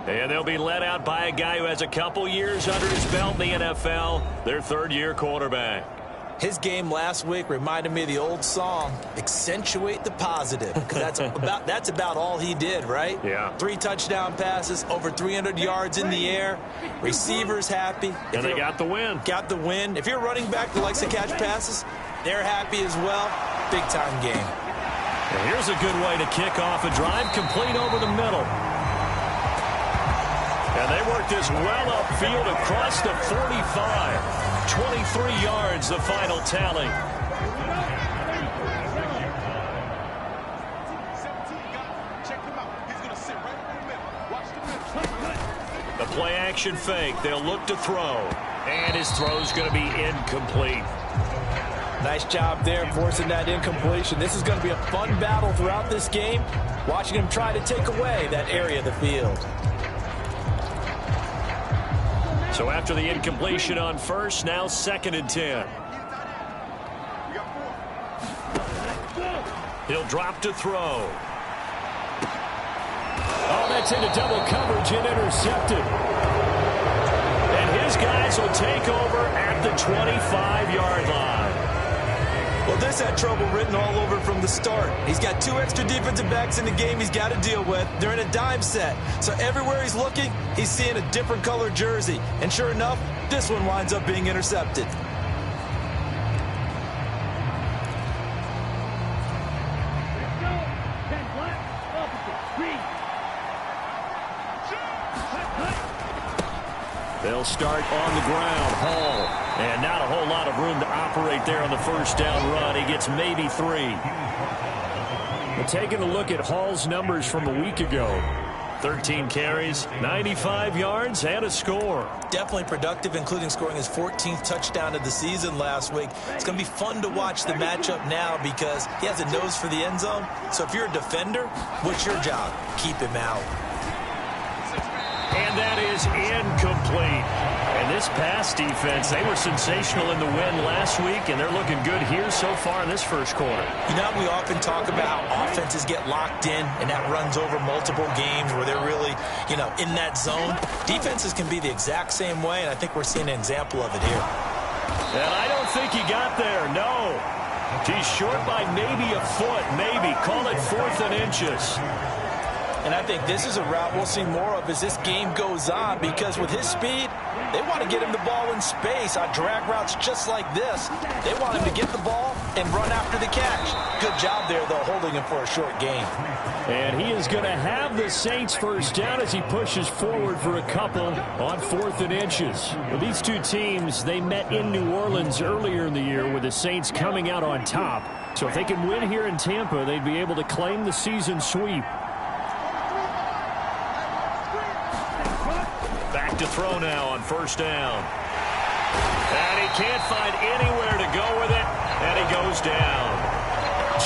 And they'll be led out by a guy who has a couple years under his belt in the NFL, their 3rd-year quarterback. His game last week reminded me of the old song, Accentuate the Positive, because that's about all he did, right? Yeah. 3 touchdown passes, over 300 yards in the air, receivers happy. And they got the win. Got the win. If you're a running back that likes to catch passes, they're happy as well. Big-time game. And here's a good way to kick off a drive, complete over the middle. And they work this well upfield across the 45. 23 yards, the final tally. The play action fake. They'll look to throw. And his throw's going to be incomplete. Nice job there forcing that incompletion. This is going to be a fun battle throughout this game. Watching him try to take away that area of the field. So after the incompletion on first, now 2nd and 10. He'll drop to throw. Oh, that's into double coverage and intercepted. And his guys will take over at the 25-yard line. Well, this had trouble written all over from the start. He's got 2 extra defensive backs in the game he's got to deal with. They're in a dime set. So everywhere he's looking, he's seeing a different color jersey. And sure enough, this one winds up being intercepted. They'll start on the ground. Hall. And not a whole lot of room to operate there on the first down run. He gets maybe 3. But taking a look at Hall's numbers from a week ago. 13 carries, 95 yards, and a score. Definitely productive, including scoring his 14th touchdown of the season last week. It's going to be fun to watch the matchup now because he has a nose for the end zone. So if you're a defender, what's your job? Keep him out. And that is incomplete. And this pass defense, they were sensational in the win last week, and they're looking good here so far in this first quarter. You know, we often talk about how offenses get locked in, and that runs over multiple games where they're really, in that zone. Defenses can be the exact same way, and I think we're seeing an example of it here. And I don't think he got there, no. He's short by maybe a foot, maybe. Call it 4th and inches. And I think this is a route we'll see more of as this game goes on because with his speed, they want to get him the ball in space on drag routes just like this. They want him to get the ball and run after the catch. Good job there, though, holding him for a short gain. And he is going to have the Saints first down as he pushes forward for a couple on 4th and inches. Well, these two teams, they met in New Orleans earlier in the year with the Saints coming out on top. So if they can win here in Tampa, they'd be able to claim the season sweep. Back to throw now on first down. And he can't find anywhere to go with it, and he goes down.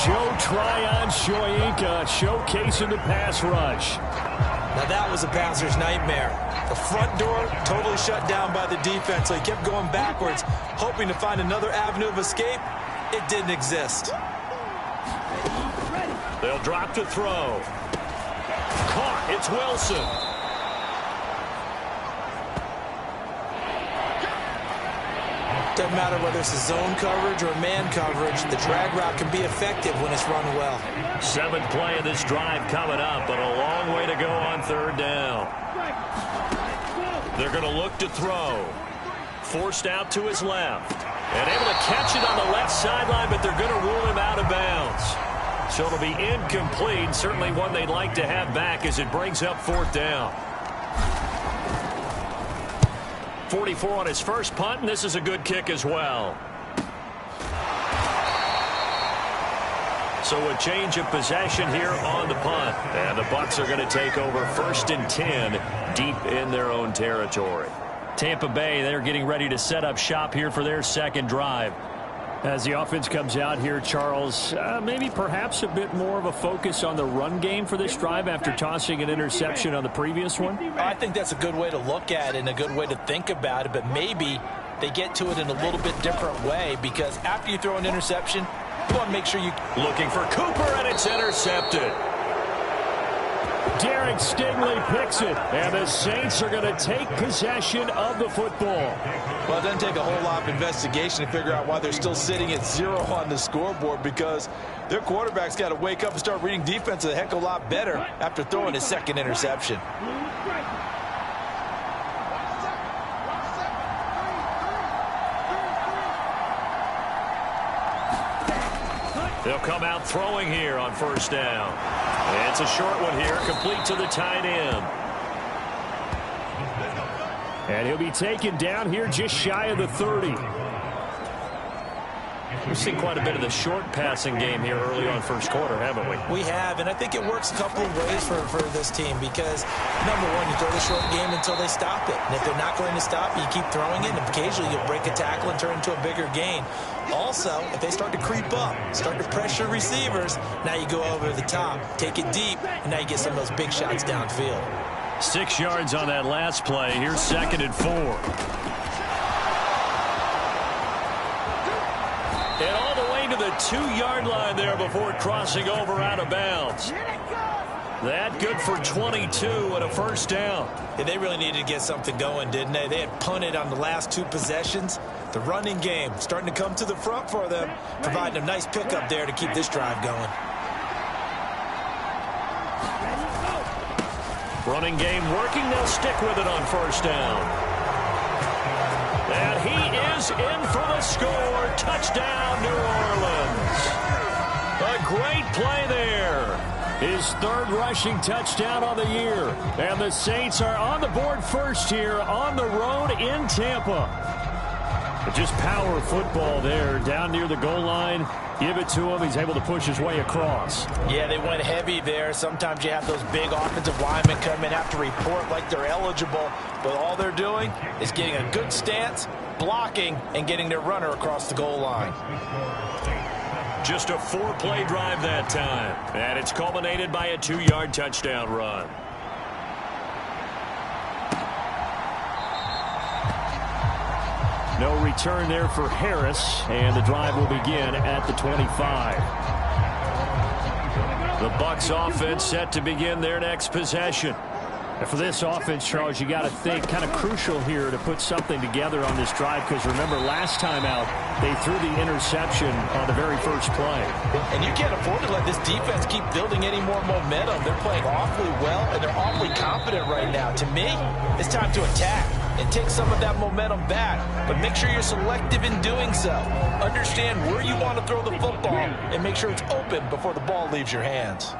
Joe Tryon-Shoyinka showcasing the pass rush. Now that was a passer's nightmare. The front door totally shut down by the defense, so he kept going backwards, hoping to find another avenue of escape. It didn't exist. They'll drop to throw. Caught. It's Wilson. Doesn't matter whether it's a zone coverage or man coverage, the drag route can be effective when it's run well. 7th play of this drive coming up, but a long way to go on 3rd down. They're going to look to throw. Forced out to his left. And able to catch it on the left sideline, but they're going to rule him out of bounds. So it'll be incomplete, certainly one they'd like to have back as it brings up 4th down. 44 on his first punt, and this is a good kick as well. So a change of possession here on the punt. And the Bucs are going to take over 1st and 10 deep in their own territory. Tampa Bay, they're getting ready to set up shop here for their second drive. As the offense comes out here, Charles, maybe perhaps a bit more of a focus on the run game for this drive after tossing an interception on the previous one? I think that's a good way to look at it and a good way to think about it, but maybe they get to it in a little bit different way because after you throw an interception, you want to make sure you... Looking for Cooper, and it's intercepted. Derek Stingley picks it, and the Saints are going to take possession of the football. Well, it doesn't take a whole lot of investigation to figure out why they're still sitting at 0 on the scoreboard because their quarterback's got to wake up and start reading defense a heck of a lot better after throwing his 2nd interception. They'll come out throwing here on 1st down. It's a short one here, complete to the tight end. And he'll be taken down here just shy of the 30. We've seen quite a bit of the short passing game here early on first quarter, haven't we? We have, and I think it works a couple of ways for this team because, number one, you throw the short game until they stop it. And if they're not going to stop it, you keep throwing it, and occasionally you'll break a tackle and turn into a bigger gain. Also, if they start to creep up, start to pressure receivers, now you go over the top, take it deep, and now you get some of those big shots downfield. 6 yards on that last play. Here's 2nd and 4. And all the way to the 2-yard line there before crossing over out of bounds. That good for 22 and a first down. Yeah, they really needed to get something going, didn't they? They had punted on the last 2 possessions. The running game starting to come to the front for them, providing a nice pickup there to keep this drive going. Running game working. They'll stick with it on first down. And he is in for the score. Touchdown, New Orleans. A great play there. His 3rd rushing touchdown on the year. And the Saints are on the board first here on the road in Tampa. But just power football there down near the goal line. Give it to him. He's able to push his way across. Yeah, they went heavy there. Sometimes you have those big offensive linemen come in, have to report like they're eligible. But all they're doing is getting a good stance, blocking, and getting their runner across the goal line. Just a 4-play drive that time. And it's culminated by a 2-yard touchdown run. No return there for Harris, and the drive will begin at the 25. The Bucs offense set to begin their next possession. And for this offense, Charles, you got to think kind of crucial here to put something together on this drive, because remember last time out they threw the interception on the very first play. And you can't afford to let this defense keep building any more momentum. They're playing awfully well, and they're awfully confident right now. To me, it's time to attack and take some of that momentum back, but make sure you're selective in doing so. Understand where you want to throw the football and make sure it's open before the ball leaves your hands.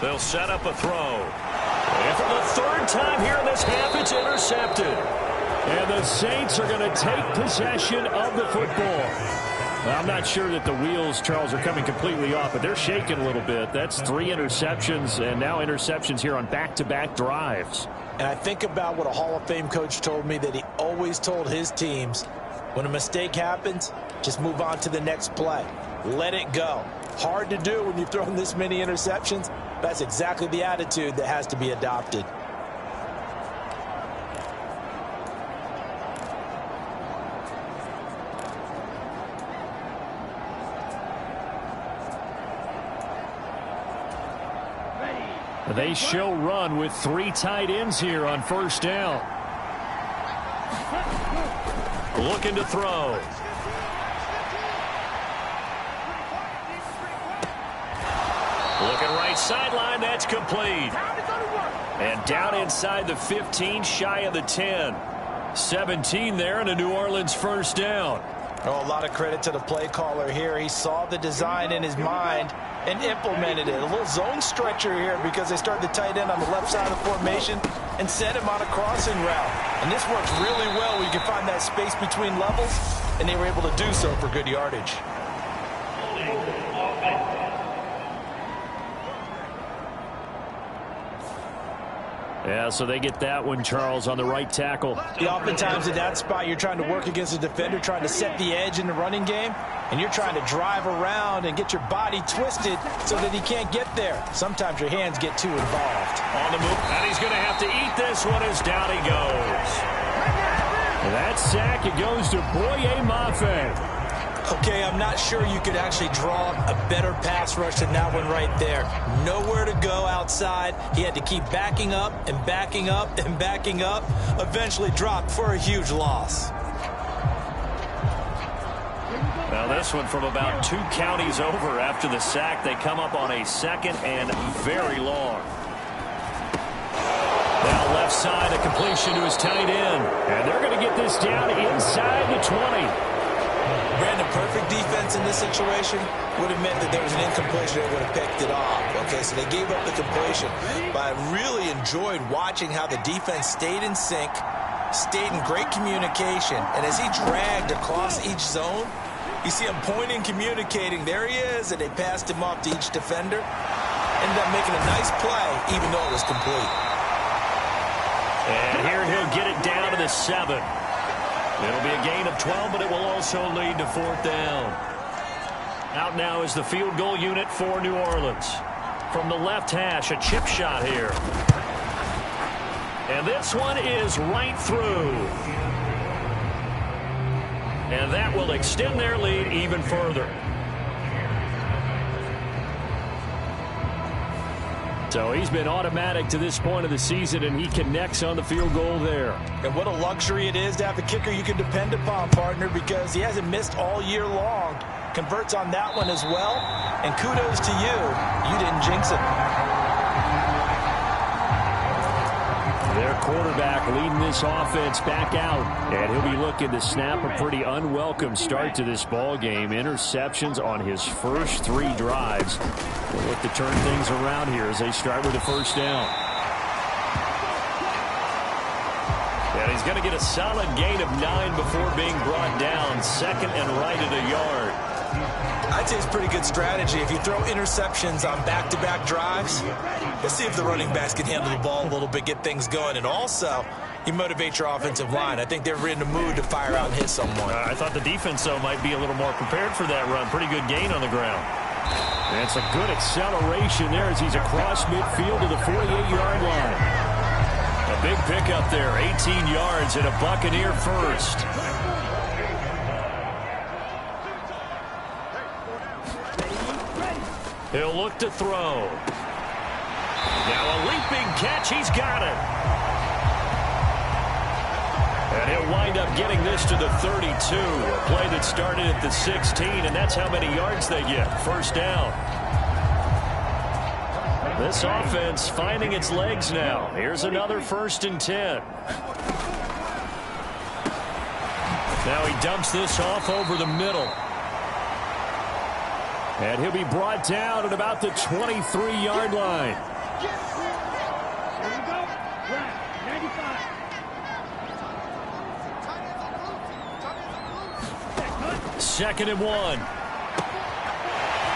They'll set up a throw. And for the 3rd time here in this half, it's intercepted. And the Saints are going to take possession of the football. Well, I'm not sure that the wheels, Charles, are coming completely off, but they're shaking a little bit. That's 3 interceptions, and now interceptions here on back-to-back drives. And I think about what a Hall of Fame coach told me that he always told his teams, when a mistake happens, just move on to the next play. Let it go. Hard to do when you've thrown this many interceptions. That's exactly the attitude that has to be adopted. They show run with 3 tight ends here on first down. Looking to throw. Looking right sideline, that's complete. And down inside the 15, shy of the 10. 17 there and a New Orleans first down. Oh, a lot of credit to the play caller here. He saw the design in his mind and implemented it. A little zone stretcher here because they started the tight end on the left side of the formation and set him on a crossing route. And this works really well where you can find that space between levels, and they were able to do so for good yardage. Yeah, so they get that one, Charles, on the right tackle. Yeah, oftentimes in that spot, you're trying to work against a defender, trying to set the edge in the running game, and you're trying to drive around and get your body twisted so that he can't get there. Sometimes your hands get too involved. On the move, and he's going to have to eat this one as down he goes. That sack, it goes to Boye Mafe. Okay, I'm not sure you could actually draw a better pass rush than that one right there. Nowhere to go outside. He had to keep backing up and backing up and backing up. Eventually dropped for a huge loss. Now this one from about 2 counties over after the sack. They come up on a 2nd and very long. Now left side, a completion to his tight end. And they're going to get this down inside the 20. Brandon, perfect defense in this situation would have meant that there was an incompletion that would have picked it off. Okay, so they gave up the completion. But I really enjoyed watching how the defense stayed in sync, stayed in great communication. And as he dragged across each zone, you see him pointing, communicating. There he is, and they passed him off to each defender. Ended up making a nice play, even though it was complete. And here he'll get it down to the 7. It'll be a gain of 12, but it will also lead to 4th down. Out now is the field goal unit for New Orleans. From the left hash, a chip shot here. And this one is right through. and that will extend their lead even further. So he's been automatic to this point of the season, and he connects on the field goal there. And what a luxury it is to have a kicker you can depend upon, partner, because he hasn't missed all year long. Converts on that one as well, and kudos to you. You didn't jinx it. Their quarterback leading this offense back out, and he'll be looking to snap a pretty unwelcome start to this ball game. Interceptions on his first 3 drives. They'll look to turn things around here as they start with a first down. And he's going to get a solid gain of 9 before being brought down. Second and right at a yard. I'd say it's pretty good strategy. If you throw interceptions on back-to-back drives, you'll see if the running backs can handle the ball a little bit, get things going. And also, you motivate your offensive line. I think they're in the mood to fire out and hit someone. I thought the defense, though, might be a little more prepared for that run. Pretty good gain on the ground. That's a good acceleration there as he's across midfield to the 48-yard line. A big pickup there, 18 yards and a Buccaneer first. He'll look to throw. Now a leaping catch. He's got it. And he'll wind up getting this to the 32. A play that started at the 16, and that's how many yards they get. First down. This offense finding its legs now. Here's another 1st and 10. Now he dumps this off over the middle. And he'll be brought down at about the 23-yard line. Second and 1.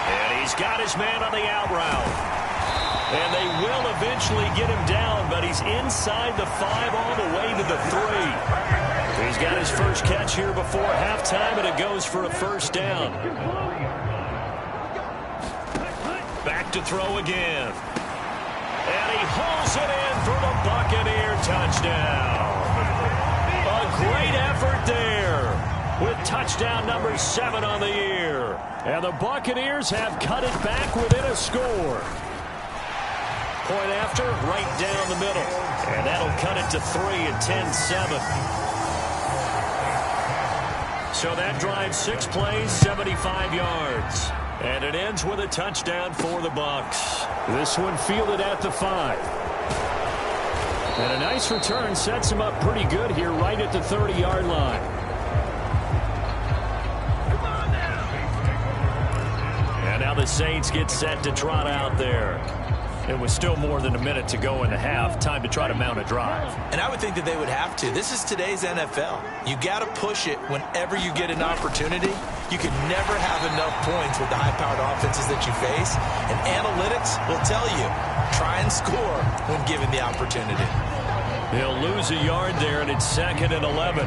And he's got his man on the out route. And they will eventually get him down, but he's inside the 5 all the way to the 3. He's got his first catch here before halftime, and it goes for a first down. Back to throw again. And he hauls it in for the Buccaneer touchdown. A great effort there with touchdown number 7 on the year. And the Buccaneers have cut it back within a score. Point after, right down the middle. And that'll cut it to 3 at 10-7. So that drives 6 plays, 75 yards. And it ends with a touchdown for the Bucs. This one fielded at the 5. And a nice return sets him up pretty good here right at the 30-yard line. And now the Saints get set to trot out there. It was still more than a minute to go in the half. Time to try to mount a drive. And I would think that they would have to. This is today's NFL. You got to push it whenever you get an opportunity. You can never have enough points with the high-powered offenses that you face. And analytics will tell you, try and score when given the opportunity. He'll lose a yard there, and it's 2nd and 11.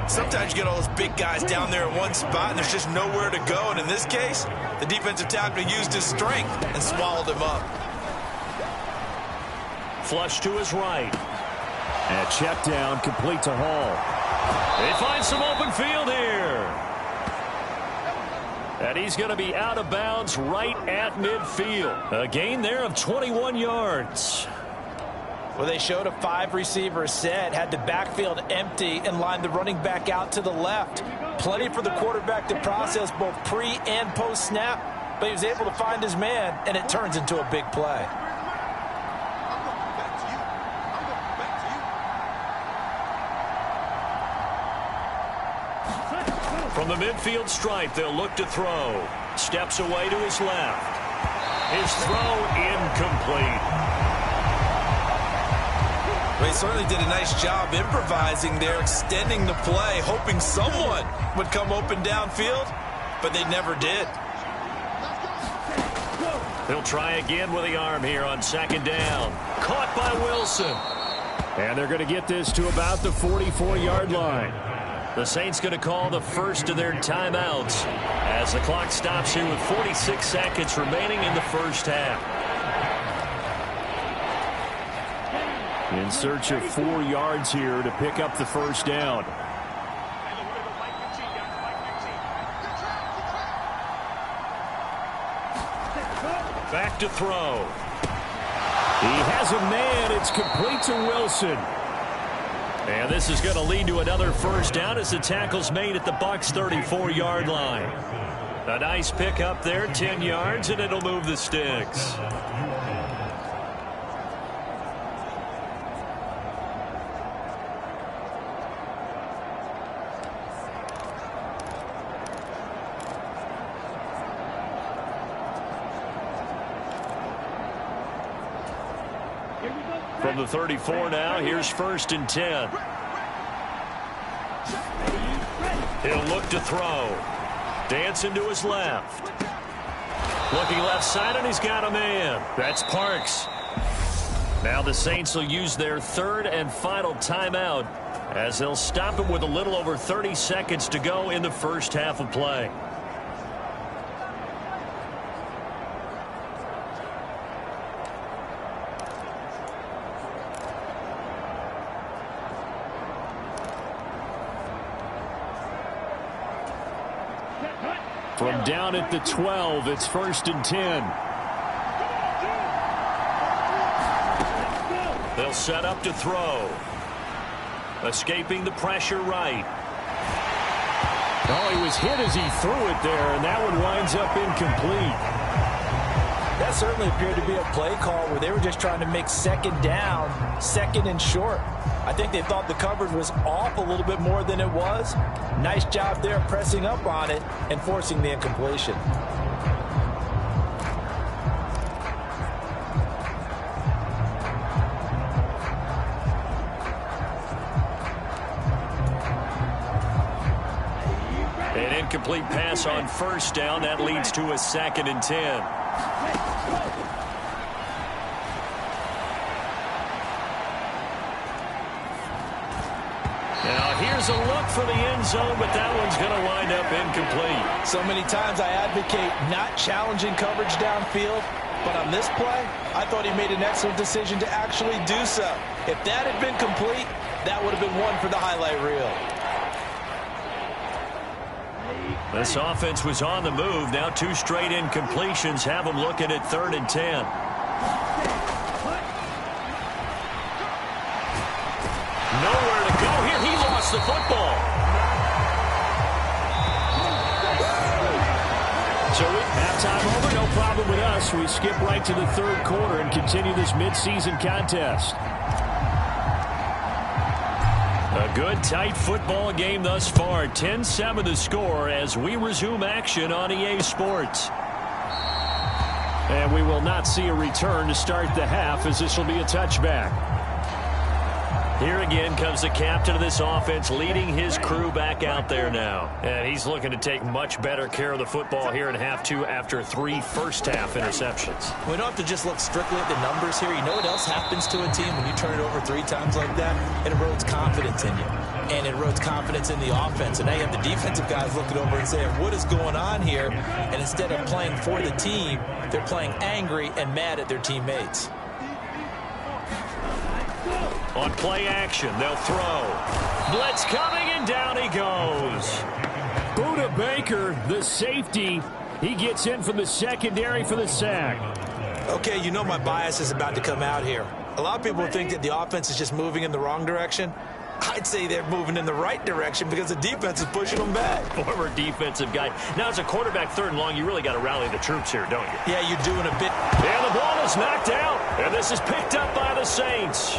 Sometimes you get all those big guys down there in one spot, and there's just nowhere to go. And in this case, the defensive tackle used his strength and swallowed him up. Flush to his right. And check down, complete to Hall. They find some open field here. And he's going to be out of bounds right at midfield. A gain there of 21 yards. Well, they showed a 5-receiver set, had the backfield empty, and lined the running back out to the left. Plenty for the quarterback to process both pre- and post-snap, but he was able to find his man, and it turns into a big play. From the midfield stripe, they'll look to throw. Steps away to his left. His throw incomplete. Well, he certainly did a nice job improvising there, extending the play, hoping someone would come open downfield, but they never did. He'll try again with the arm here on 2nd down. Caught by Wilson. And they're going to get this to about the 44-yard line. The Saints going to call the first of their timeouts as the clock stops here with 46 seconds remaining in the first half. In search of 4 yards here to pick up the first down. Back to throw. He has a man. It's complete to Wilson. And this is going to lead to another first down as the tackle's made at the Bucs 34-yard line. A nice pick up there, 10 yards, and it'll move the sticks. From the 34 now, here's 1st and 10. He'll look to throw. Dancing to his left. Looking left side, and he's got a man. That's Parks. Now the Saints will use their 3rd and final timeout as they'll stop him with a little over 30 seconds to go in the first half of play. From down at the 12, it's 1st and 10. They'll set up to throw. Escaping the pressure right. Oh, he was hit as he threw it there, and that one winds up incomplete. That certainly appeared to be a play call where they were just trying to make 2nd down, 2nd and short. I think they thought the coverage was off a little bit more than it was. Nice job there pressing up on it and forcing the incompletion. An incomplete pass on 1st down. That leads to a 2nd and 10. Here's a look for the end zone, but that one's going to wind up incomplete. So many times I advocate not challenging coverage downfield, but on this play, I thought he made an excellent decision to actually do so. If that had been complete, that would have been one for the highlight reel. This offense was on the move. Now 2 straight incompletions have them looking at 3rd and 10. Nowhere to go here. He lost the football. So halftime over, no problem with us. We skip right to the 3rd quarter and continue this midseason contest. A good, tight football game thus far. 10-7 the score as we resume action on EA Sports. And we will not see a return to start the half as this will be a touchback. Here again comes the captain of this offense leading his crew back out there now. And he's looking to take much better care of the football here in half 2 after 3 first-half interceptions. We don't have to just look strictly at the numbers here. You know what else happens to a team when you turn it over 3 times like that? It erodes confidence in you. And it erodes confidence in the offense. And now you have the defensive guys looking over and saying, what is going on here? And instead of playing for the team, they're playing angry and mad at their teammates. On play action, they'll throw. Blitz coming, and down he goes. Buda Baker, the safety, he gets in from the secondary for the sack. Okay, you know my bias is about to come out here. A lot of people think that the offense is just moving in the wrong direction. I'd say they're moving in the right direction because the defense is pushing them back. Former defensive guy. Now, as a quarterback 3rd and long, you really got to rally the troops here, don't you? Yeah, you're doing a bit. And the ball is knocked out, and this is picked up by the Saints.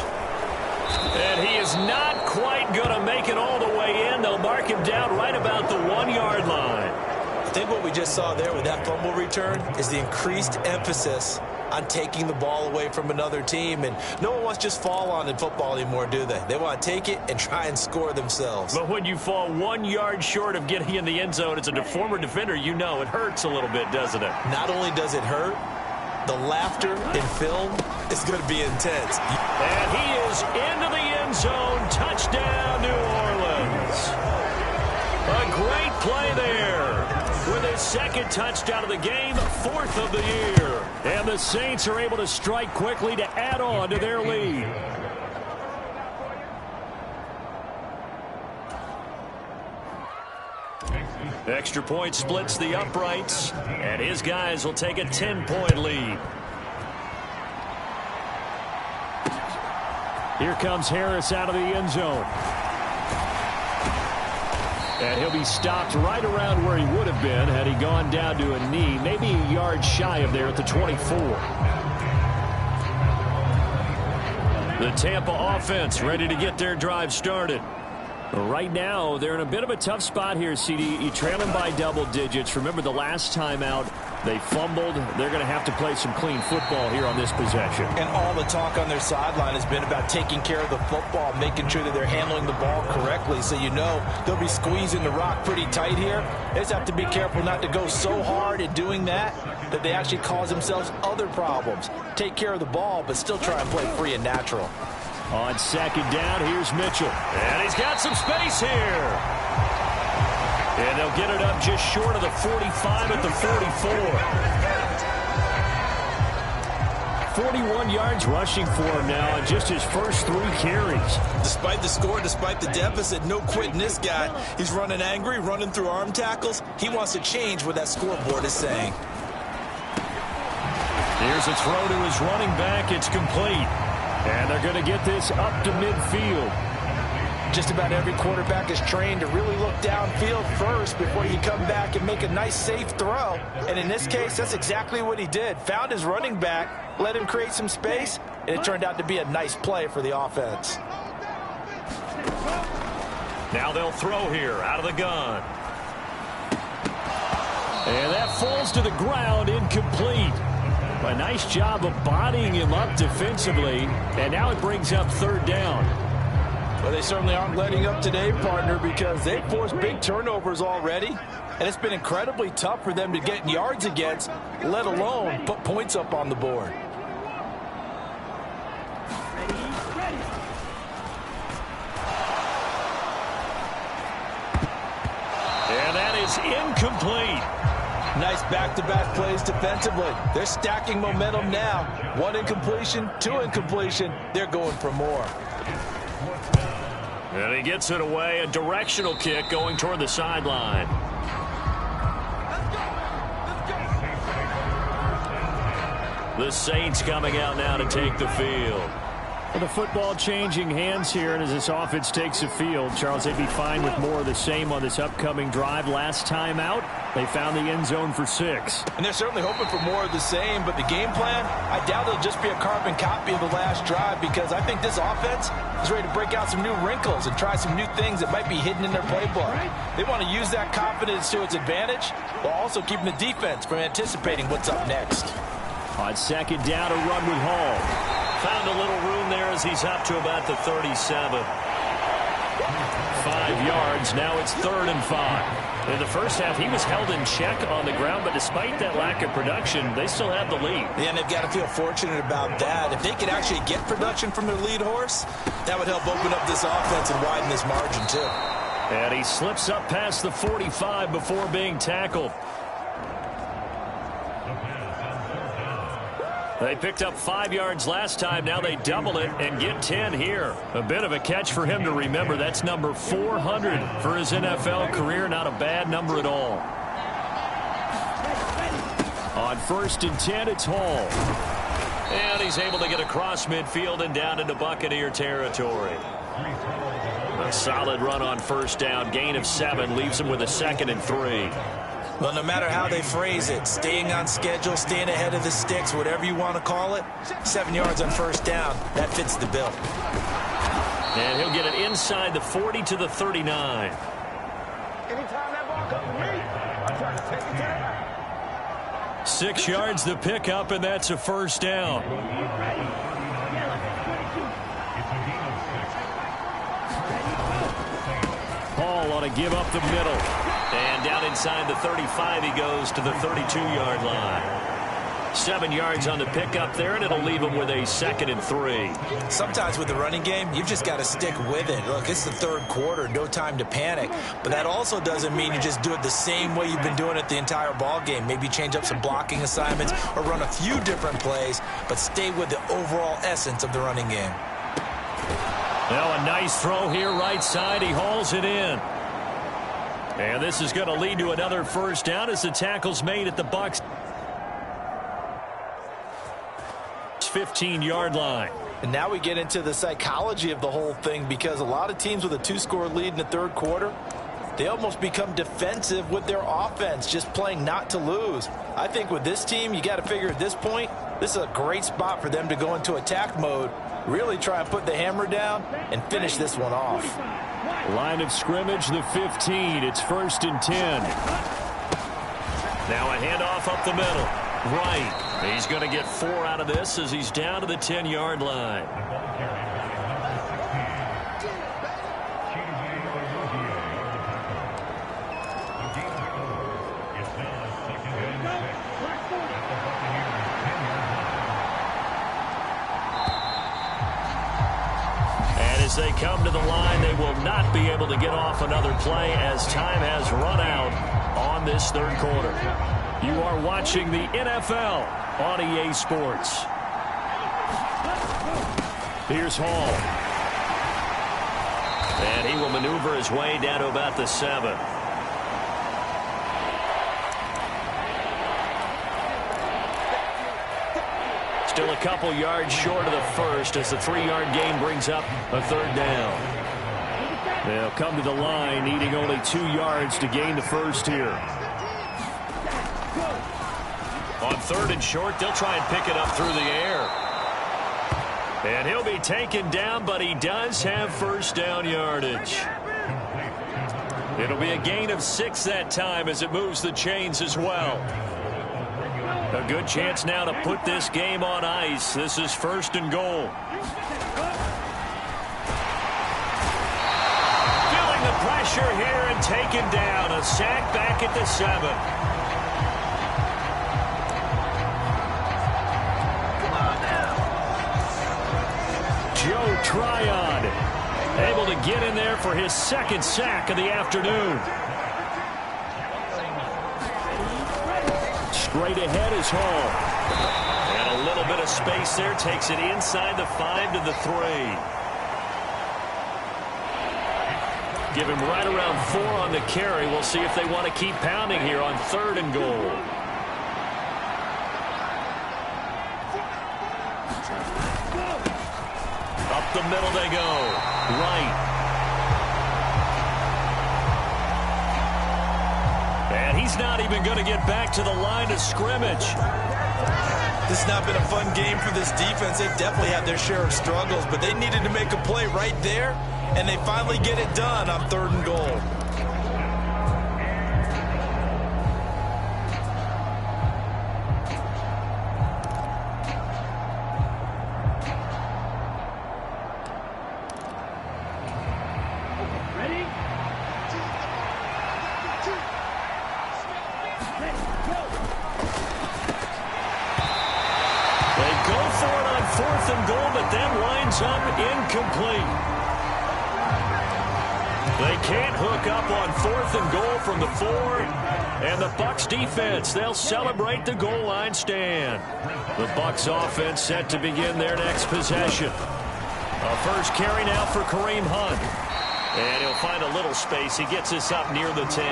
And he is not quite going to make it all the way in. They'll mark him down right about the 1-yard line. I think what we just saw there with that fumble return is the increased emphasis on taking the ball away from another team. And no one wants to just fall on in football anymore, do they? They want to take it and try and score themselves. But when you fall 1 yard short of getting in the end zone as a former defender, you know it hurts a little bit, doesn't it? Not only does it hurt, the laughter in film is going to be intense. And he is into the end zone. Touchdown, New Orleans. A great play there with his 2nd touchdown of the game, 4th of the year. And the Saints are able to strike quickly to add on to their lead. Extra point splits the uprights, and his guys will take a 10-point lead. Here comes Harris out of the end zone. And he'll be stopped right around where he would have been had he gone down to a knee, maybe a yard shy of there at the 24. The Tampa offense ready to get their drive started. Right now, they're in a bit of a tough spot here, CD. You trail them by double digits. Remember the last time out, they fumbled. They're going to have to play some clean football here on this possession. And all the talk on their sideline has been about taking care of the football, making sure that they're handling the ball correctly. So you know they'll be squeezing the rock pretty tight here. They just have to be careful not to go so hard at doing that they actually cause themselves other problems. Take care of the ball, but still try and play free and natural. On second down, here's Mitchell. And he's got some space here. And they'll get it up just short of the 45 at the 44. 41 yards rushing for him now on just his first 3 carries. Despite the score, despite the deficit, no quitting this guy. He's running angry, running through arm tackles. He wants to change what that scoreboard is saying. Here's a throw to his running back. It's complete. And they're going to get this up to midfield. Just about every quarterback is trained to really look downfield first before you come back and make a nice, safe throw. And in this case, that's exactly what he did. Found his running back, let him create some space, and it turned out to be a nice play for the offense. Now they'll throw here out of the gun. And that falls to the ground, incomplete. A nice job of bodying him up defensively, and now it brings up third down. Well, they certainly aren't letting up today, partner, because they've forced big turnovers already, and it's been incredibly tough for them to get yards against, let alone put points up on the board. And that is incomplete. Nice back-to-back plays defensively. They're stacking momentum now. 1 incompletion, 2 incompletion. They're going for more. And he gets it away. A directional kick going toward the sideline. The Saints coming out now to take the field. Well, the football changing hands here, and as this offense takes the field, Charles, they'd be fine with more of the same on this upcoming drive. Last time out, they found the end zone for 6. And they're certainly hoping for more of the same, but the game plan, I doubt it'll just be a carbon copy of the last drive, because I think this offense is ready to break out some new wrinkles and try some new things that might be hidden in their playbook. They want to use that confidence to its advantage, while also keeping the defense from anticipating what's up next. On second down, a run with Hall. Found a little room there as he's up to about the 37. 5 yards. Now it's 3rd and 5. In the first half, he was held in check on the ground, but despite that lack of production, they still have the lead. Yeah, and they've got to feel fortunate about that. If they could actually get production from their lead horse, that would help open up this offense and widen this margin, too. And he slips up past the 45 before being tackled. They picked up 5 yards last time. Now they double it and get 10 here. A bit of a catch for him to remember. That's number 400 for his NFL career. Not a bad number at all. On 1st and 10, it's Hall. And he's able to get across midfield and down into Buccaneer territory. A solid run on 1st down. Gain of 7 leaves him with a 2nd and 3. Well, no matter how they phrase it, staying on schedule, staying ahead of the sticks, whatever you want to call it, 7 yards on 1st down, that fits the bill. And he'll get it inside the 40 to the 39. Anytime that ball comes to me, I try to take it to that. 6 yards the pickup, and that's a 1st down. Hall on a give up the middle. And down inside the 35, he goes to the 32-yard line. 7 yards on the pickup there, and it'll leave him with a 2nd and 3. Sometimes with the running game, you've just got to stick with it. Look, it's the 3rd quarter, no time to panic. But that also doesn't mean you just do it the same way you've been doing it the entire ball game. Maybe change up some blocking assignments or run a few different plays, but stay with the overall essence of the running game. Now a nice throw here right side. He hauls it in. And this is going to lead to another first down as the tackle's made at the Bucs' 15-yard line. And now we get into the psychology of the whole thing, because a lot of teams with a 2-score lead in the third quarter, they almost become defensive with their offense, just playing not to lose. I think with this team, you got to figure at this point, this is a great spot for them to go into attack mode, really try and put the hammer down and finish this one off. Line of scrimmage, the 15. It's 1st and 10. Now a handoff up the middle. Right. He's going to get 4 out of this as he's down to the 10-yard line. As they come to the line, they will not be able to get off another play as time has run out on this third quarter. You are watching the NFL on EA Sports. Here's Hall. And he will maneuver his way down to about the 7. Still a couple yards short of the first as the 3-yard gain brings up a 3rd down. They'll come to the line needing only 2 yards to gain the first here. On 3rd and short, they'll try and pick it up through the air. And he'll be taken down, but he does have first down yardage. It'll be a gain of 6 that time as it moves the chains as well. A good chance now to put this game on ice. This is 1st and goal. Feeling the pressure here and taken down. A sack back at the 7. Joe Tryon able to get in there for his 2nd sack of the afternoon. Straight ahead is Hall. And a little bit of space there. Takes it inside the 5 to the 3. Give him right around 4 on the carry. We'll see if they want to keep pounding here on 3rd and goal. Up the middle they go. Right. And he's not even going to get back to the line of scrimmage. This has not been a fun game for this defense. They've definitely had their share of struggles, but they needed to make a play right there, and they finally get it done on 3rd and goal. Incomplete. They can't hook up on 4th and goal from the 4. And the Bucs defense, they'll celebrate the goal line stand. The Bucs offense set to begin their next possession. A first carry now for Kareem Hunt. And he'll find a little space. He gets us up near the 10.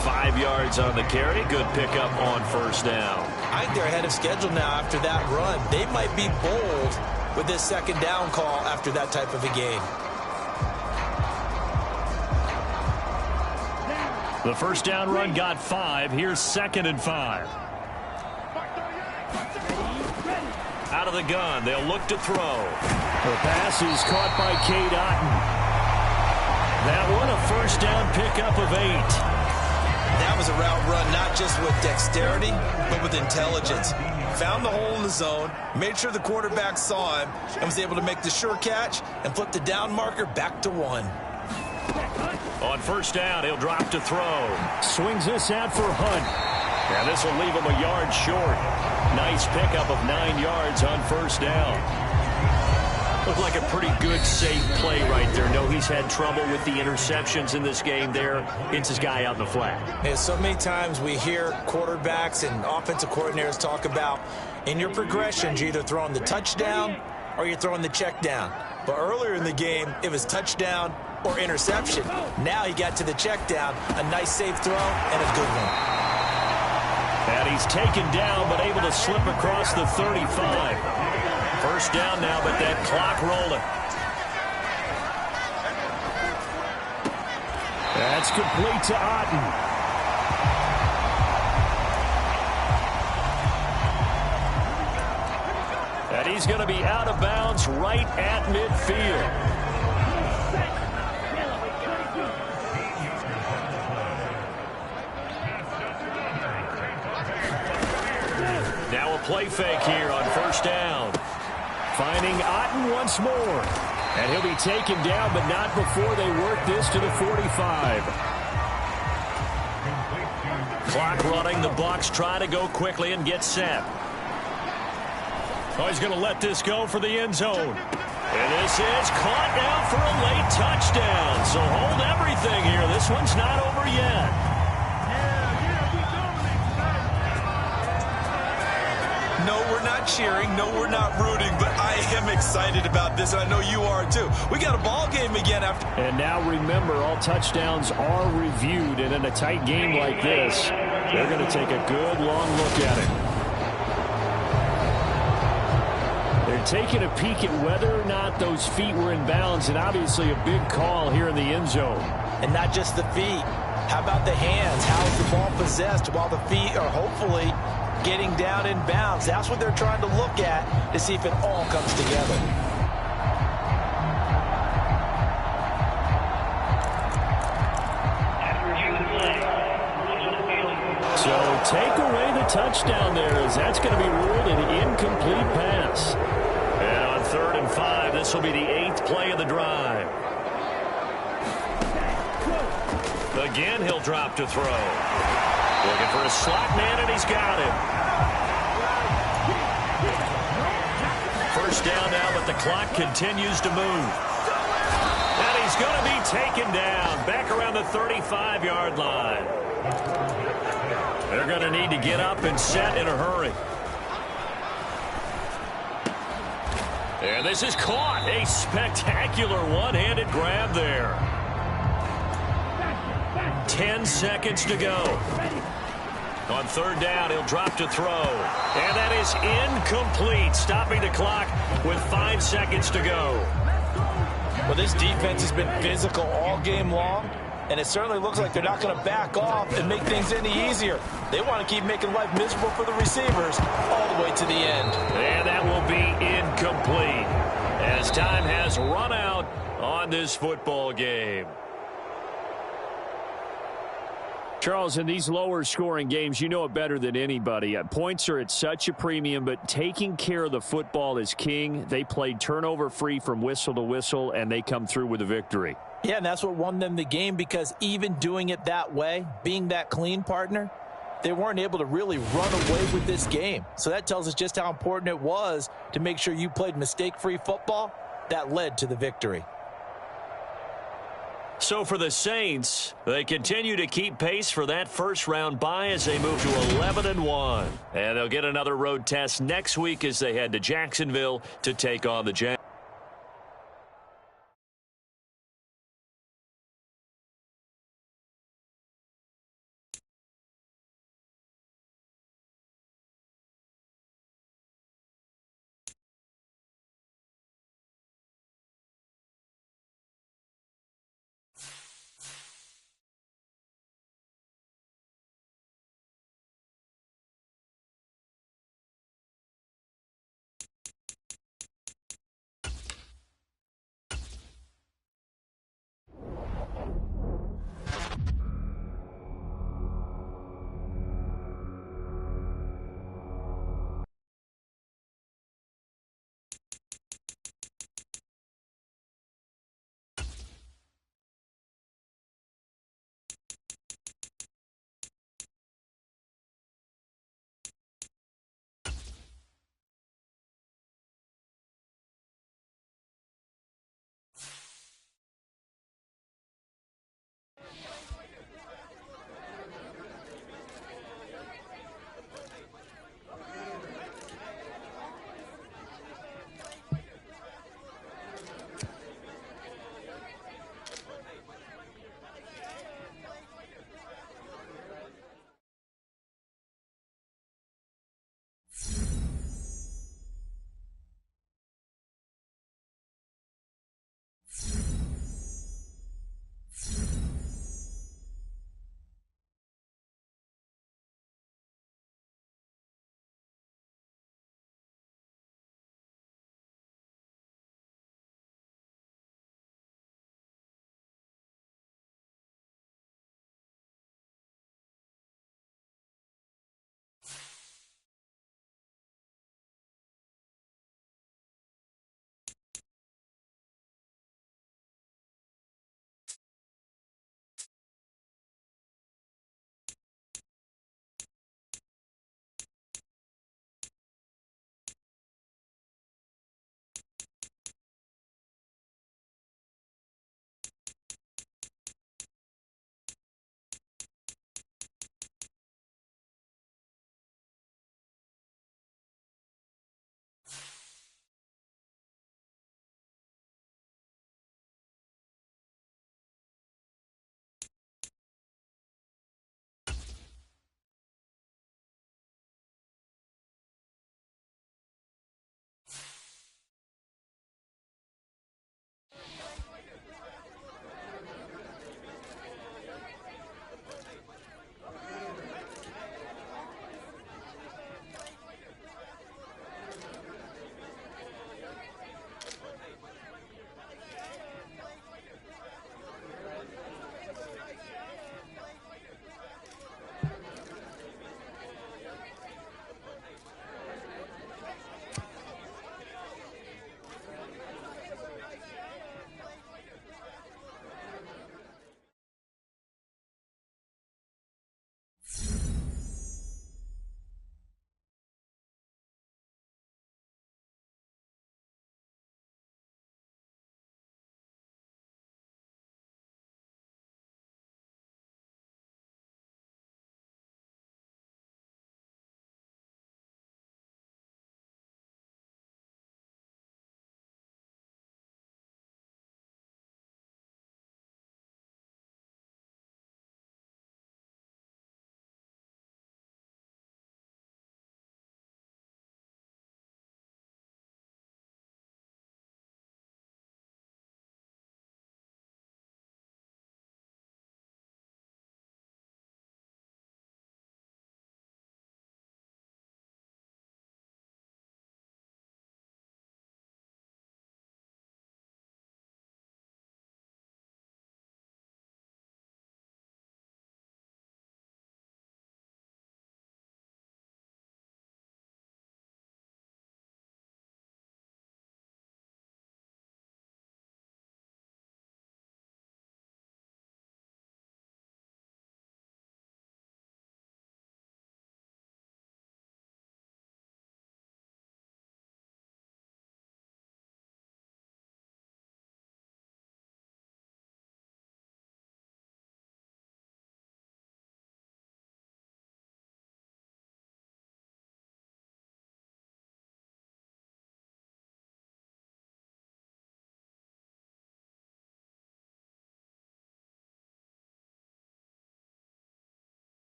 5 yards on the carry. Good pickup on 1st down. I think they're ahead of schedule now after that run. They might be bold with this 2nd down call after that type of a game. The 1st down run got 5. Here's 2nd and 5. Out of the gun. They'll look to throw. The pass is caught by Cade Otton. That one a 1st down pickup of 8. That was a route run not just with dexterity, but with intelligence. Found the hole in the zone, made sure the quarterback saw him, and was able to make the sure catch and flip the down marker back to 1. On 1st down, he'll drop to throw. Swings this out for Hunt. And this will leave him a yard short. Nice pickup of 9 yards on 1st down. Looked like a pretty good, safe play right there. No, he's had trouble with the interceptions in this game there. Gets his guy out in the flat. And so many times we hear quarterbacks and offensive coordinators talk about in your progressions, you're either throwing the touchdown or you're throwing the check down. But earlier in the game, it was touchdown or interception. Now he got to the check down. A nice safe throw and a good one. And he's taken down but able to slip across the 35. First down now, but that clock rolling. That's complete to Otten. And he's going to be out of bounds right at midfield. Now a play fake here on first down. Finding Otten once more. And he'll be taken down, but not before they work this to the 45. Clock running. The Bucs try to go quickly and get set. Oh, he's going to let this go for the end zone. And this is caught now for a late touchdown. So hold everything here. This one's not over yet. No, we're not cheering. No, we're not rooting. But I am excited about this, and I know you are too. We got a ball game again after. And now remember, all touchdowns are reviewed. And in a tight game like this, they're going to take a good long look at it. They're taking a peek at whether or not those feet were in bounds, and obviously a big call here in the end zone. And not just the feet. How about the hands? How's the ball possessed while the feet are hopefully getting down in bounds? That's what they're trying to look at to see if it all comes together. So take away the touchdown there, as that's going to be ruled an incomplete pass. And on 3rd and 5, this will be the 8th play of the drive. Again, he'll drop to throw. Looking for a slot man, and he's got him. First down now, but the clock continues to move. And he's going to be taken down back around the 35-yard line. They're going to need to get up and set in a hurry. And this is caught. A spectacular one-handed grab there. 10 seconds to go. On 3rd down, he'll drop to throw. And that is incomplete, stopping the clock with 5 seconds to go. Well, this defense has been physical all game long, and it certainly looks like they're not going to back off and make things any easier. They want to keep making life miserable for the receivers all the way to the end. And that will be incomplete as time has run out on this football game. Charles, in these lower-scoring games, you know it better than anybody. Points are at such a premium, but taking care of the football is king. They played turnover-free from whistle to whistle, and they come through with a victory. Yeah, and that's what won them the game, because even doing it that way, being that clean partner, they weren't able to really run away with this game. So that tells us just how important it was to make sure you played mistake-free football. That led to the victory. So for the Saints, they continue to keep pace for that first-round bye as they move to 11-1. And they'll get another road test next week as they head to Jacksonville to take on the Jags.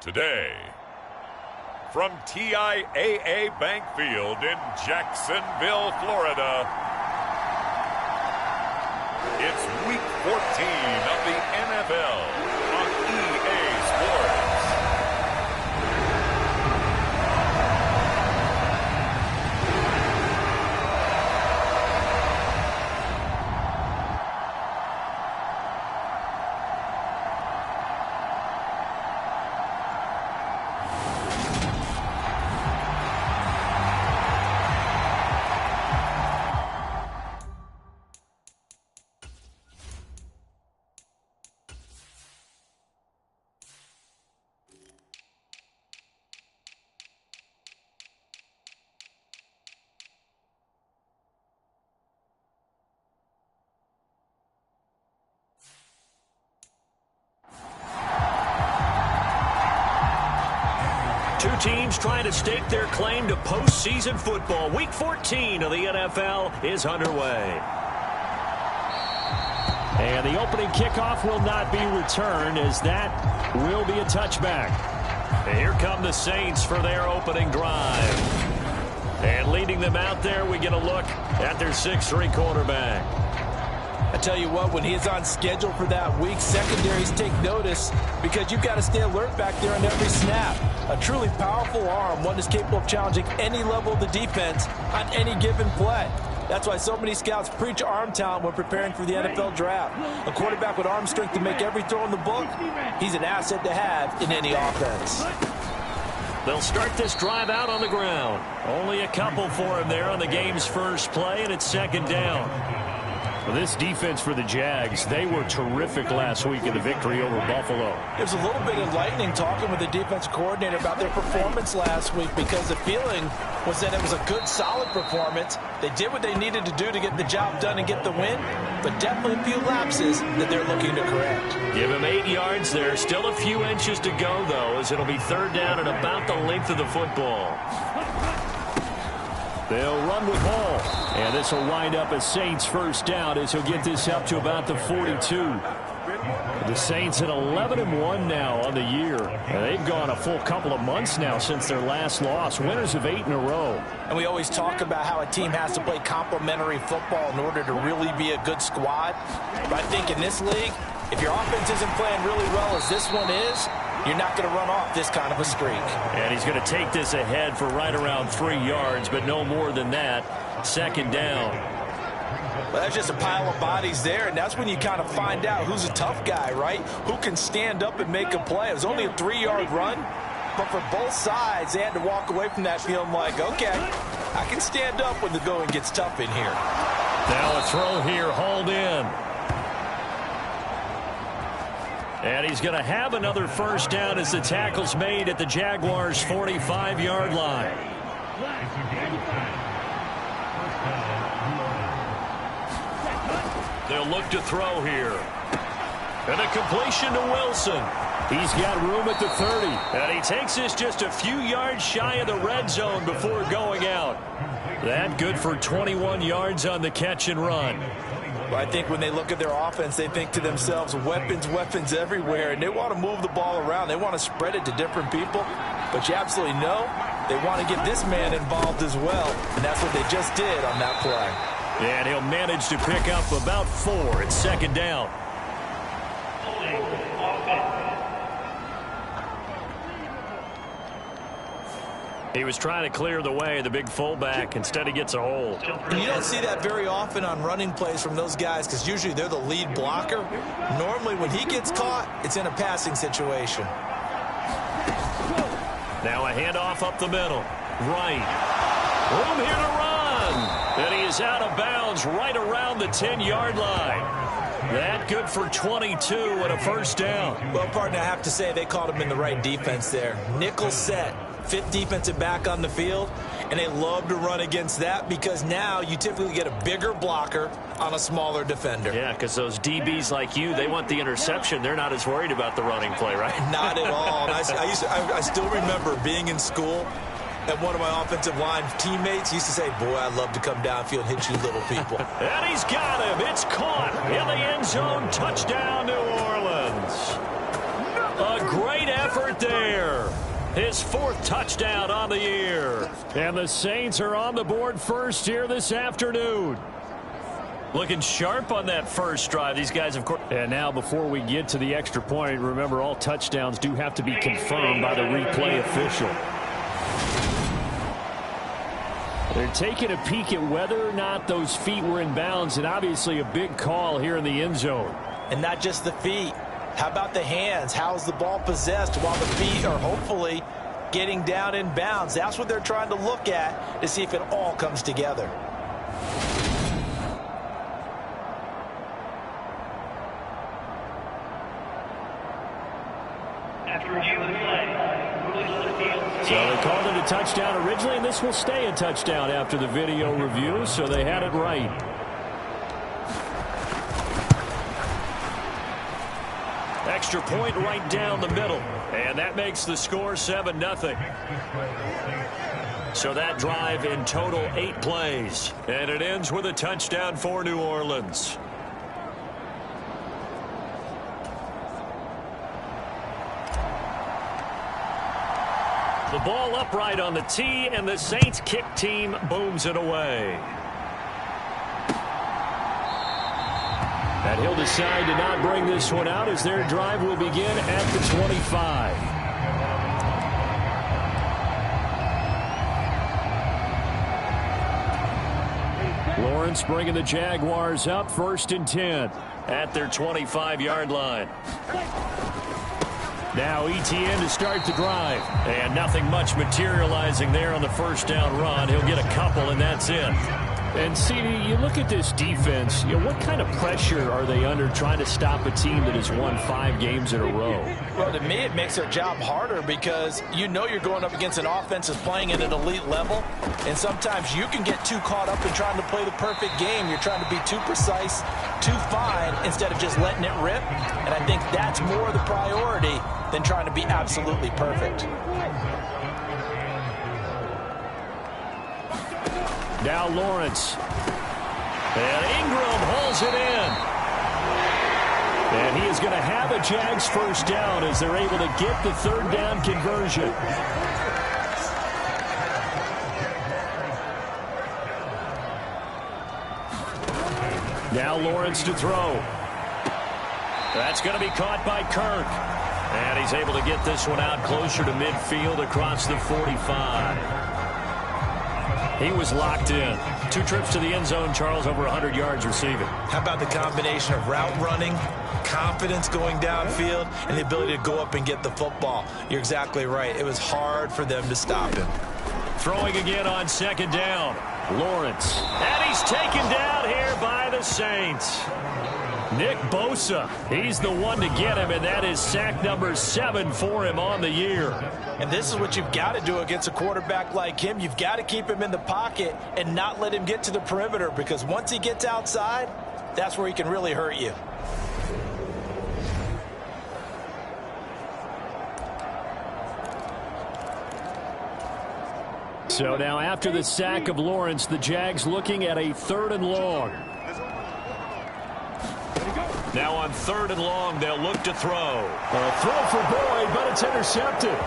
Today, from TIAA Bank Field in Jacksonville, Florida, it's Week 14 of the NFL on EA Sports. Two teams trying to stake their claim to postseason football. Week 14 of the NFL is underway. And the opening kickoff will not be returned, as that will be a touchback. And here come the Saints for their opening drive. And leading them out there, we get a look at their 6'3" quarterback. I tell you what, when he is on schedule for that week, secondaries take notice because you've got to stay alert back there on every snap. A truly powerful arm, one is capable of challenging any level of the defense on any given play. That's why so many scouts preach arm talent when preparing for the NFL draft. A quarterback with arm strength to make every throw in the book, he's an asset to have in any offense. They'll start this drive out on the ground. Only a couple for him there on the game's first play, and it's second down. Well, this defense for the Jags, they were terrific last week in the victory over Buffalo. It was a little bit enlightening talking with the defense coordinator about their performance last week, because the feeling was that it was a good, solid performance. They did what they needed to do to get the job done and get the win, but definitely a few lapses that they're looking to correct. Give him 8 yards there. Still a few inches to go, though, as it'll be third down and about the length of the football. They'll run with Hall. And this will wind up as Saints first down, as he'll get this up to about the 42. The Saints at 11-1 now on the year. And they've gone a full couple of months now since their last loss. Winners of 8 in a row. And we always talk about how a team has to play complementary football in order to really be a good squad. But I think in this league, if your offense isn't playing really well as this one is, you're not going to run off this kind of a streak. And he's going to take this ahead for right around 3 yards, but no more than that. Second down. Well, that's just a pile of bodies there, and that's when you kind of find out who's a tough guy, right? Who can stand up and make a play. It was only a 3-yard run, but for both sides, they had to walk away from that feeling like, okay, I can stand up when the going gets tough in here. Now a throw here, hauled in. And he's going to have another first down as the tackle's made at the Jaguars' 45-yard line. They'll look to throw here. And a completion to Wilson. He's got room at the 30. And he takes this just a few yards shy of the red zone before going out. That good for 21 yards on the catch and run. I think when they look at their offense, they think to themselves, weapons, weapons everywhere, and they want to move the ball around. They want to spread it to different people, but you absolutely know they want to get this man involved as well, and that's what they just did on that play. And he'll manage to pick up about 4 at second down. He was trying to clear the way, the big fullback. Instead, he gets a hold. And you don't see that very often on running plays from those guys, because usually they're the lead blocker. Normally, when he gets caught, it's in a passing situation. Now a handoff up the middle. Right. Room here to run. And he is out of bounds right around the 10-yard line. That good for 22 and a first down. Well, partner, I have to say they called him in the right defense there. Nickel set. 5th defensive back on the field, and they love to run against that because now you typically get a bigger blocker on a smaller defender. Yeah, because those DBs like you, they want the interception. They're not as worried about the running play, right? Not at all. And I still remember being in school, and one of my offensive line teammates used to say, boy, I'd love to come downfield and hit you little people. And he's got him. It's caught in the end zone. Touchdown, New Orleans. A great effort there. His 4th touchdown on the year. And the Saints are on the board first here this afternoon. Looking sharp on that first drive. These guys, of course. And now before we get to the extra point, remember all touchdowns do have to be confirmed by the replay official. They're taking a peek at whether or not those feet were in bounds, and obviously a big call here in the end zone. And not just the feet. How about the hands? How's the ball possessed while the feet are hopefully getting down in bounds? That's what they're trying to look at to see if it all comes together. So they called it a touchdown originally, and this will stay a touchdown after the video review, so they had it right. Extra point right down the middle. And that makes the score 7-0. So that drive in total 8 plays. And it ends with a touchdown for New Orleans. The ball upright on the tee, and the Saints kick team booms it away. And he'll decide to not bring this one out as their drive will begin at the 25. Lawrence bringing the Jaguars up 1st and 10. At their 25-yard line. Now ETN to start the drive. And nothing much materializing there on the first down run. He'll get a couple, and that's it. And, CD, you look at this defense, what kind of pressure are they under trying to stop a team that has won 5 games in a row? Well, to me, it makes their job harder because you know you're going up against an offense that's playing at an elite level, and sometimes you can get too caught up in trying to play the perfect game. You're trying to be too precise, too fine, instead of just letting it rip, and I think that's more the priority than trying to be absolutely perfect. Now Lawrence. And Ingram hauls it in. And he is going to have a Jags first down as they're able to get the 3rd down conversion. Now Lawrence to throw. That's going to be caught by Kirk. And he's able to get this one out closer to midfield across the 45. He was locked in. 2 trips to the end zone, Charles, over 100 yards receiving. How about the combination of route running, confidence going downfield, and the ability to go up and get the football? You're exactly right. It was hard for them to stop him. Throwing again on 2nd down. Lawrence. And he's taken down here by the Saints. Nick Bosa. He's the one to get him, and that is sack number 7 for him on the year. And this is what you've got to do against a quarterback like him. You've got to keep him in the pocket and not let him get to the perimeter, because once he gets outside, that's where he can really hurt you. So now after the sack of Lawrence, the Jags looking at a 3rd and long. Now on 3rd and long, they'll look to throw. A throw for Boyd, but it's intercepted.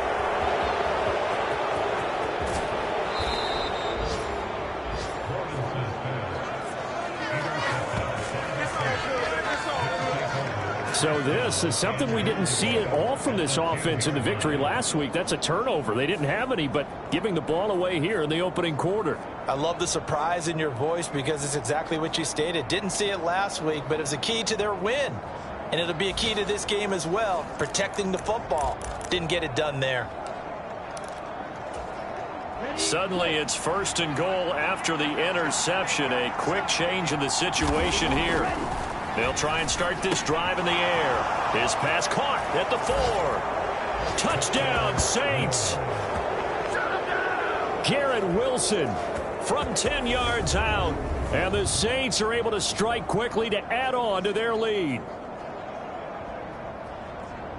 So this is something we didn't see at all from this offense in the victory last week. That's a turnover. They didn't have any, but giving the ball away here in the opening quarter. I love the surprise in your voice because it's exactly what you stated. Didn't see it last week, but it was a key to their win. And it'll be a key to this game as well, protecting the football. Didn't get it done there. Suddenly it's 1st and goal after the interception. A quick change in the situation here. They'll try and start this drive in the air. His pass caught at the 4. Touchdown, Saints. Garrett Wilson from 10 yards out. And the Saints are able to strike quickly to add on to their lead.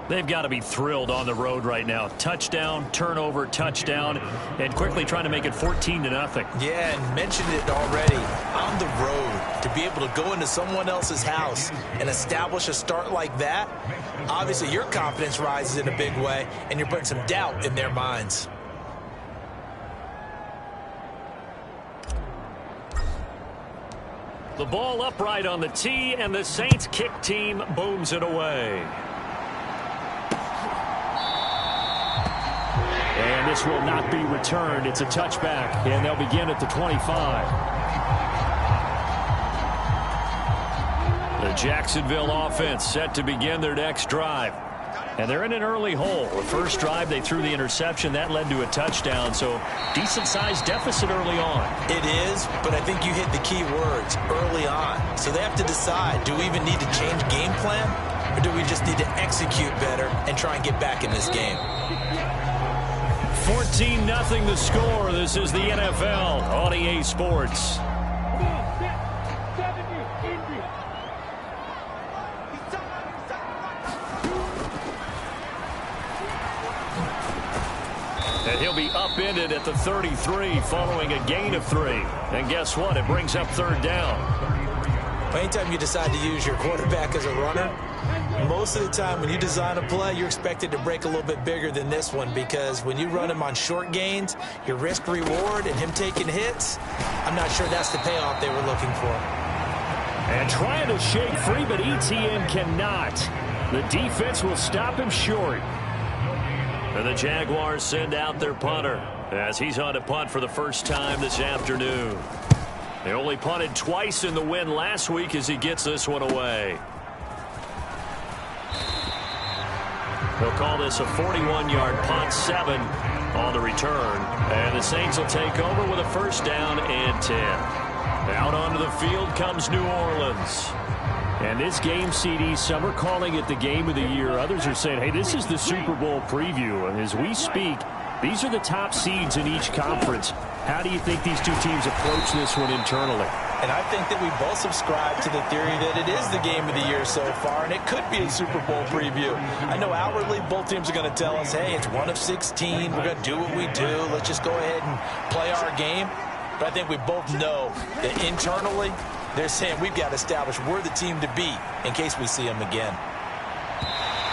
They've got to be thrilled on the road right now. Touchdown, turnover, touchdown, and quickly trying to make it 14-0. Yeah, and mentioned it already. On the road, to be able to go into someone else's house and establish a start like that, obviously your confidence rises in a big way, and you're putting some doubt in their minds. The ball upright on the tee, and the Saints kick team booms it away. And this will not be returned. It's a touchback, and they'll begin at the 25. The Jacksonville offense set to begin their next drive. And they're in an early hole. The first drive, they threw the interception. That led to a touchdown, so decent-sized deficit early on. It is, but I think you hit the key words, early on. So they have to decide, do we even need to change game plan, or do we just need to execute better and try and get back in this game? 14-0 the score. This is the NFL on EA Sports. And he'll be upended at the 33 following a gain of 3. And guess what? It brings up third down. Anytime you decide to use your quarterback as a runner, most of the time when you design a play, you're expected to break a little bit bigger than this one, because when you run him on short gains, your risk-reward and him taking hits, I'm not sure that's the payoff they were looking for. And trying to shake free, but ETN cannot. The defense will stop him short. And the Jaguars send out their punter as he's on to punt for the first time this afternoon. They only punted twice in the win last week as he gets this one away. They'll call this a 41-yard punt, 7 on the return. And the Saints will take over with a first down and 10. Out onto the field comes New Orleans. And this game, CD, some are calling it the game of the year. Others are saying, hey, this is the Super Bowl preview. And as we speak, these are the top seeds in each conference. How do you think these two teams approach this one internally? And I think that we both subscribe to the theory that it is the game of the year so far, and it could be a Super Bowl preview. I know outwardly both teams are going to tell us, hey, it's 1 of 16. We're going to do what we do. Let's just go ahead and play our game. But I think we both know that internally, they're saying we've got to establish we're the team to beat in case we see them again.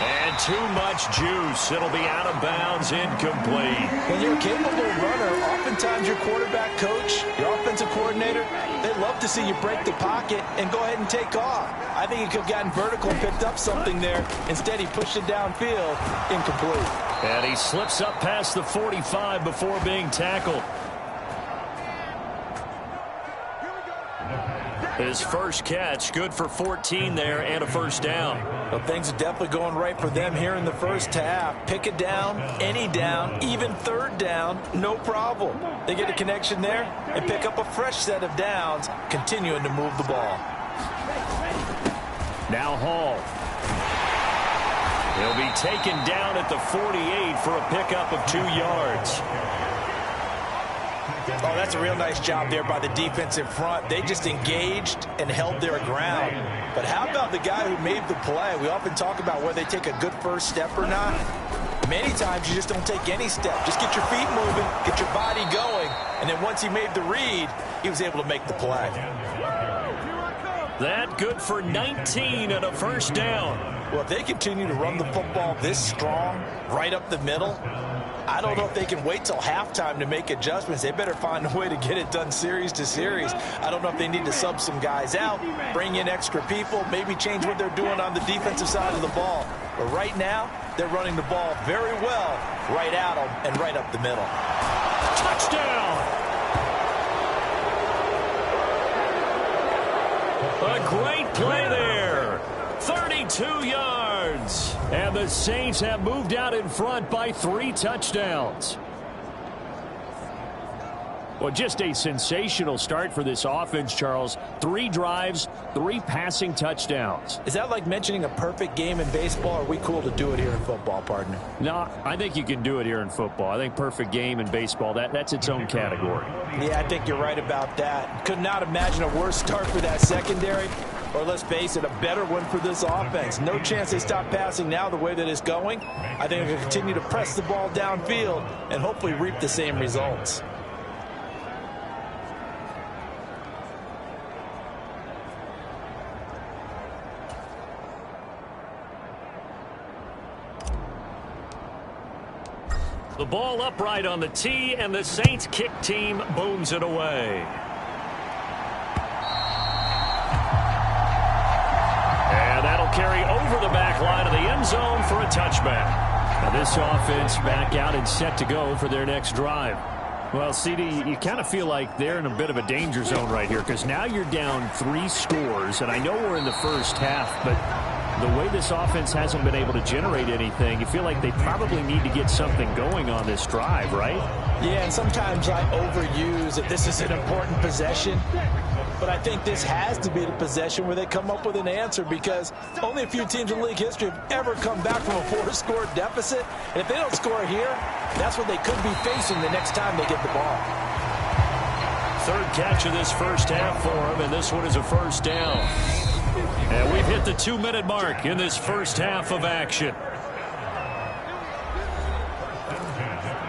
And too much juice. It'll be out of bounds, incomplete. When you're a capable runner, oftentimes your quarterback coach, your offensive coordinator, they love to see you break the pocket and go ahead and take off. I think he could have gotten vertical and picked up something there. Instead, he pushed it downfield, incomplete. And he slips up past the 45 before being tackled. His first catch, good for 14 there and a first down. Well, things are definitely going right for them here in the first half. Pick it down, any down, even third down, no problem. They get a connection there and pick up a fresh set of downs, continuing to move the ball. Now Hall. He'll be taken down at the 48 for a pickup of 2 yards. Oh, that's a real nice job there by the defense in front. They just engaged and held their ground. But how about the guy who made the play? We often talk about whether they take a good first step or not. Many times you just don't take any step. Just get your feet moving, get your body going, and then once he made the read, he was able to make the play. That good for 19 and a first down. Well, if they continue to run the football this strong, right up the middle, I don't know if they can wait till halftime to make adjustments. They better find a way to get it done series to series. I don't know if they need to sub some guys out, bring in extra people, maybe change what they're doing on the defensive side of the ball. But right now, they're running the ball very well right at them and right up the middle. Touchdown! A great play there. 32 yards. And the Saints have moved out in front by 3 touchdowns. Well, just a sensational start for this offense, Charles. 3 drives, 3 passing touchdowns. Is that like mentioning a perfect game in baseball, or are we cool to do it here in football, partner? No, I think you can do it here in football. I think perfect game in baseball, that's its own category. Yeah, I think you're right about that. Could not imagine a worse start for that secondary. or let's face it, a better one for this offense. No chance they stop passing now the way that it's going. I think they'll continue to press the ball downfield and hopefully reap the same results. The ball upright on the tee, and the Saints kick team booms it away. And that'll carry over the back line of the end zone for a touchback. Now this offense back out and set to go for their next drive. Well, CD, you kind of feel like they're in a bit of a danger zone right here because now you're down 3 scores, and I know we're in the first half, but the way this offense hasn't been able to generate anything, you feel like they probably need to get something going on this drive, right? Yeah, and sometimes I overuse that this is an important possession, but I think this has to be the possession where they come up with an answer because only a few teams in league history have ever come back from a 4-score deficit, and if they don't score here, that's what they could be facing the next time they get the ball. Third catch of this first half for them, and this one is a first down. And we've hit the 2-minute mark in this first half of action.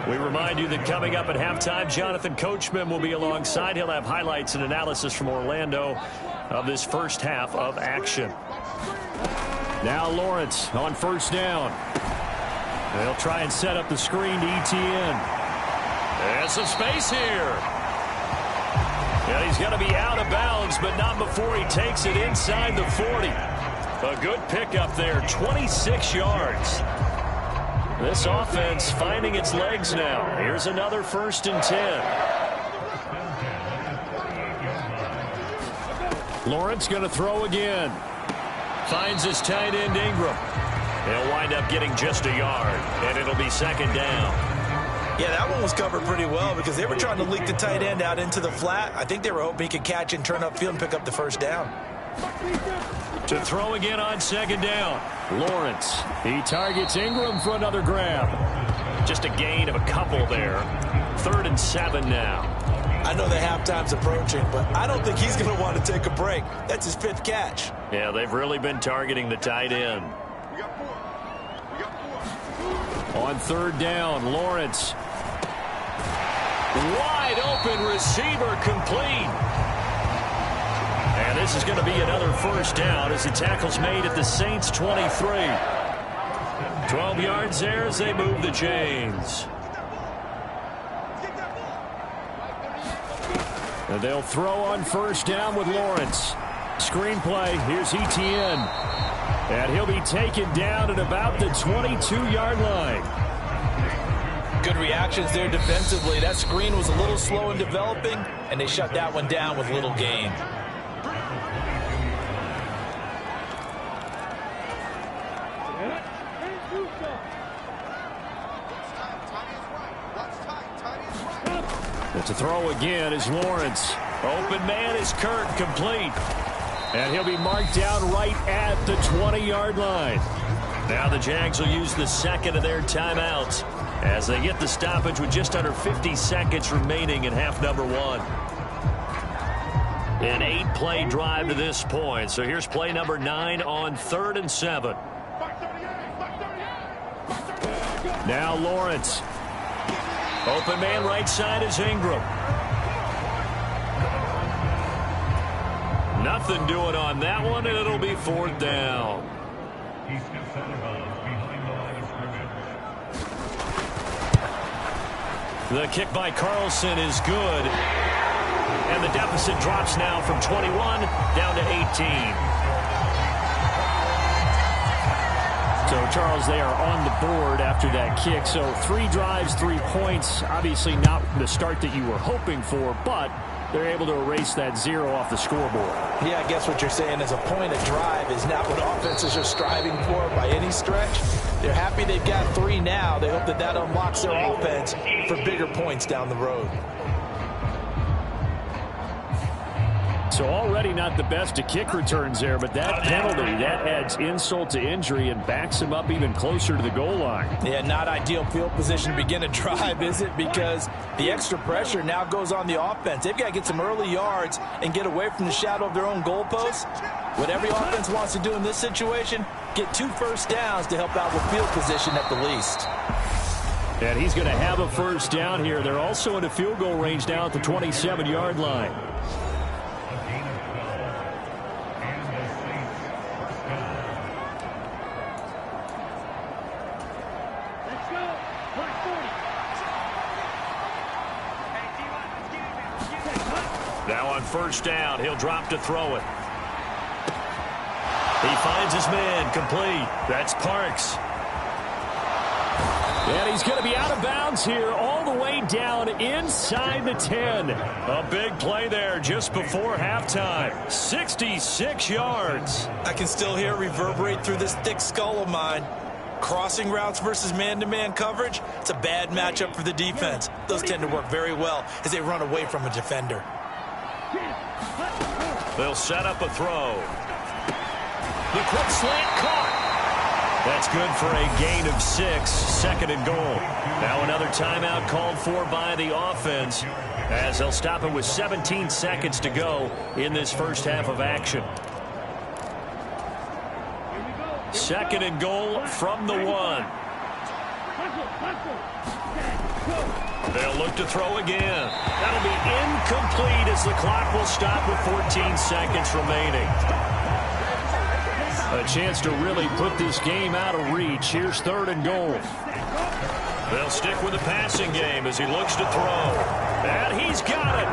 We remind you that coming up at halftime, Jonathan Coachman will be alongside. He'll have highlights and analysis from Orlando of this first half of action. Now Lawrence on first down. They'll try and set up the screen to ETN. There's some space here. And he's going to be out of bounds, but not before he takes it inside the 40. A good pickup there, 26 yards. This offense finding its legs now. Here's another 1st and 10. Lawrence going to throw again. Finds his tight end Ingram. He'll wind up getting just a yard, and it'll be 2nd down. Yeah, that one was covered pretty well because they were trying to leak the tight end out into the flat. I think they were hoping he could catch and turn upfield and pick up the first down. To throw again on 2nd down. Lawrence, he targets Ingram for another grab. Just a gain of a couple there. 3rd and 7 now. I know the halftime's approaching, but I don't think he's going to want to take a break. That's his 5th catch. Yeah, they've really been targeting the tight end. On 3rd down, Lawrence. Wide open receiver complete. And this is going to be another first down as the tackle's made at the Saints 23. 12 yards there as they move the chains. And they'll throw on first down with Lawrence. Screenplay, here's ETN. And he'll be taken down at about the 22-yard line. Good reactions there defensively. That screen was a little slow in developing, and they shut that one down with little gain. To throw again is Lawrence. Open man is Kirk, complete. And he'll be marked down right at the 20-yard line. Now the Jags will use the 2nd of their timeouts as they get the stoppage with just under 50 seconds remaining in half number 1. An 8-play drive to this point. So here's play number 9 on 3rd and 7. Now Lawrence. Open man right side is Ingram. Nothing doing on that one, and it'll be 4th down. The kick by Carlson is good. And the deficit drops now from 21 down to 18. So, Charles, they are on the board after that kick. So 3 drives, 3 points. Obviously not the start that you were hoping for, but they're able to erase that 0 off the scoreboard. Yeah, I guess what you're saying is a point of drive is not what offenses are striving for by any stretch. They're happy they've got 3 now. They hope that that unlocks their offense for bigger points down the road. So already not the best to kick returns there, but that penalty, that adds insult to injury and backs him up even closer to the goal line. Yeah, not ideal field position to begin a drive, is it? Because the extra pressure now goes on the offense. They've got to get some early yards and get away from the shadow of their own goalposts. What every offense wants to do in this situation, get 2 first downs to help out with field position at the least. And he's going to have a first down here. They're also in a field goal range now at the 27-yard line. Now on first down, he'll drop to throw it. He finds his man, complete. That's Parks. And he's going to be out of bounds here all the way down inside the 10. A big play there just before halftime. 66 yards. I can still hear it reverberate through this thick skull of mine. Crossing routes versus man-to-man coverage, it's a bad matchup for the defense. Those tend to work very well as they run away from a defender. They'll set up a throw. The quick slant caught. That's good for a gain of 6, second and goal. Now another timeout called for by the offense as they'll stop it with 17 seconds to go in this first half of action. Second and goal from the 1. They'll look to throw again. That'll be incomplete as the clock will stop with 14 seconds remaining. A chance to really put this game out of reach. Here's third and goal. They'll stick with the passing game as he looks to throw. And he's got it.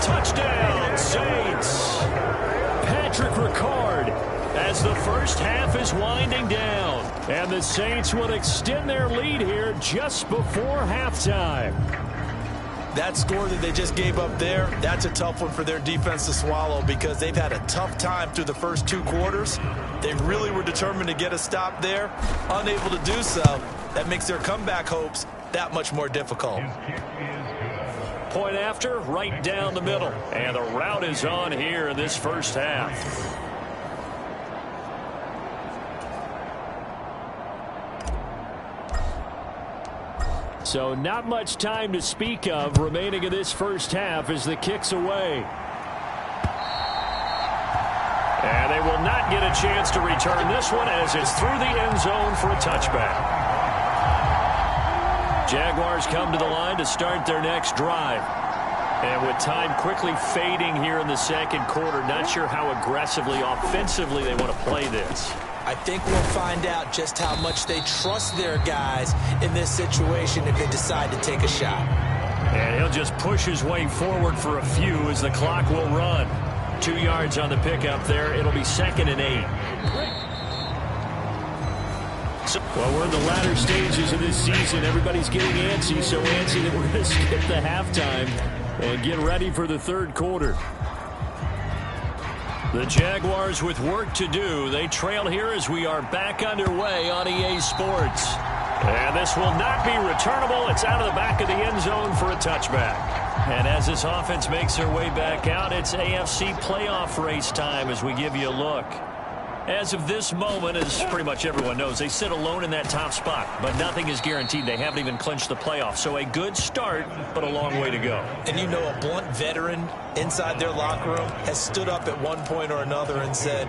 Touchdown, Saints. Patrick Ricard as the first half is winding down. And the Saints will extend their lead here just before halftime. That score that they just gave up there, that's a tough one for their defense to swallow because they've had a tough time through the first 2 quarters. They really were determined to get a stop there, unable to do so. That makes their comeback hopes that much more difficult. Point after, right down the middle. And the route is on here in this first half. So not much time to speak of remaining in this first half as the kick's away. And they will not get a chance to return this one as it's through the end zone for a touchback. Jaguars come to the line to start their next drive. And with time quickly fading here in the second quarter, not sure how aggressively, offensively they want to play this. I think we'll find out just how much they trust their guys in this situation if they decide to take a shot. And he'll just push his way forward for a few as the clock will run. 2 yards on the pickup there. It'll be 2nd and 8. Well, we're in the latter stages of this season. Everybody's getting antsy, so antsy that we're going to skip the halftime and get ready for the third quarter. The Jaguars with work to do. They trail here as we are back underway on EA Sports. And this will not be returnable. It's out of the back of the end zone for a touchback. And as this offense makes their way back out, it's AFC playoff race time as we give you a look. As of this moment, as pretty much everyone knows, they sit alone in that top spot. But nothing is guaranteed. They haven't even clinched the playoffs. So a good start, but a long way to go. And you know, a blunt veteran inside their locker room has stood up at one point or another and said,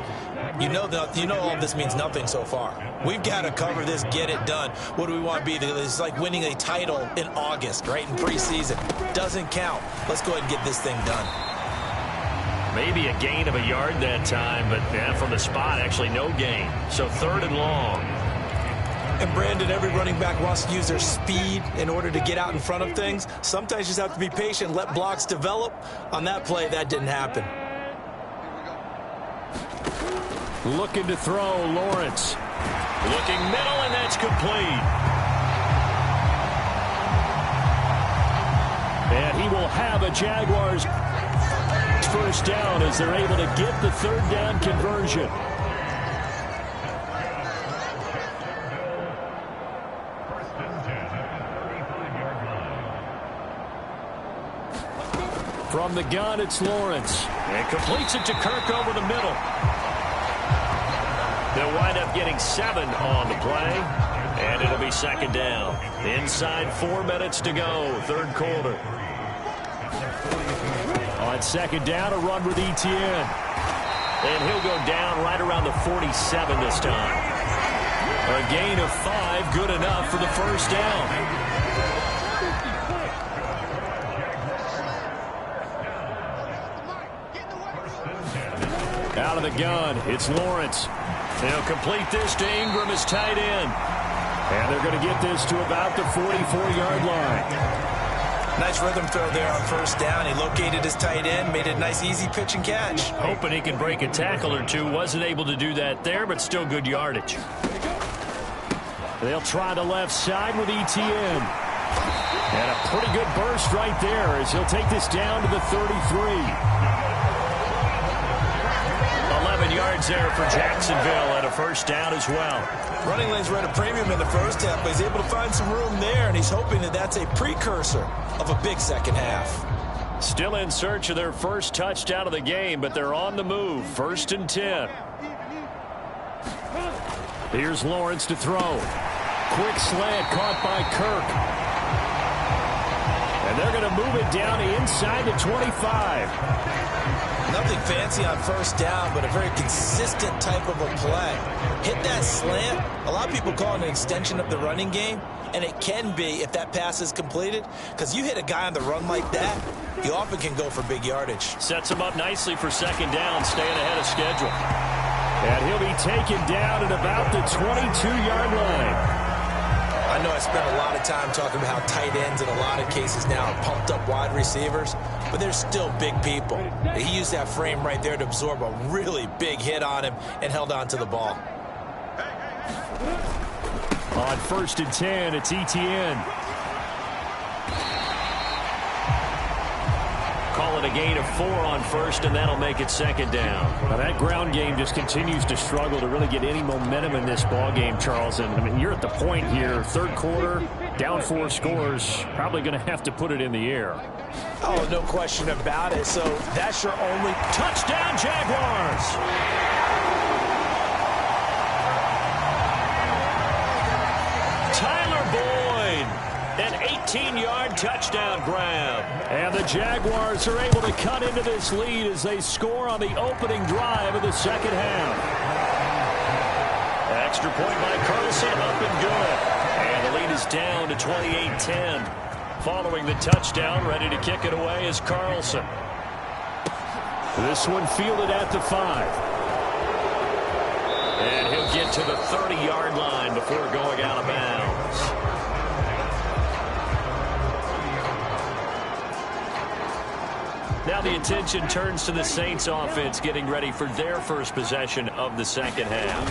you know all this means nothing so far. We've got to cover this, get it done. What do we want to be? It's like winning a title in August, right, in preseason. Doesn't count. Let's go ahead and get this thing done. Maybe a gain of a yard that time, but from the spot, actually no gain. So 3rd and long. And Brandon, every running back wants to use their speed in order to get out in front of things. Sometimes you just have to be patient, let blocks develop. On that play, that didn't happen. Looking to throw, Lawrence. Looking middle, and that's complete. And he will have a Jaguars first down as they're able to get the 3rd down conversion. From the gun, it's Lawrence. And completes it to Kirk over the middle. They'll wind up getting 7 on the play, and it'll be second down. Inside 4 minutes to go, third quarter. On second down, a run with Etienne. And he'll go down right around the 47 this time. A gain of 5, good enough for the first down. Out of the gun, it's Lawrence. They'll complete this to Ingram as tight end. And they're going to get this to about the 44-yard line. Nice rhythm throw there on first down. He located his tight end, made it a nice, easy pitch and catch. Hoping he could break a tackle or two. Wasn't able to do that there, but still good yardage. They'll try the left side with Etienne. And a pretty good burst right there as he'll take this down to the 33. 11 yards there for Jacksonville and a first down as well. Running lanes were at a premium in the first half, but he's able to find some room there, and he's hoping that that's a precursor of a big second half. Still in search of their first touchdown of the game, but they're on the move. 1st and 10. Here's Lawrence to throw. Quick slant caught by Kirk. And they're going to move it down inside the 25. Nothing fancy on first down, but a very consistent type of a play. Hit that slant. A lot of people call it an extension of the running game, and it can be if that pass is completed, because you hit a guy on the run like that, you often can go for big yardage. Sets him up nicely for second down, staying ahead of schedule. And he'll be taken down at about the 22-yard line. I know I spent a lot of time talking about how tight ends in a lot of cases now are pumped up wide receivers, but they're still big people. He used that frame right there to absorb a really big hit on him and held on to the ball. On 1st and 10, it's Etienne. Call it a gain of 4 on first, and that'll make it second down. Now that ground game just continues to struggle to really get any momentum in this ball game, Charles. And I mean, you're at the point here, third quarter, down 4 scores, probably going to have to put it in the air. Oh, no question about it. So that's your only touchdown, Jaguars. Tyler Boyd, an 18-yard touchdown grab. And the Jaguars are able to cut into this lead as they score on the opening drive of the second half. Extra point by Carlson, up and good. And the lead is down to 28-10. Following the touchdown, ready to kick it away is Carlson. This one fielded at the 5. And he'll get to the 30-yard line before going out of bounds. Now the attention turns to the Saints offense getting ready for their first possession of the second half.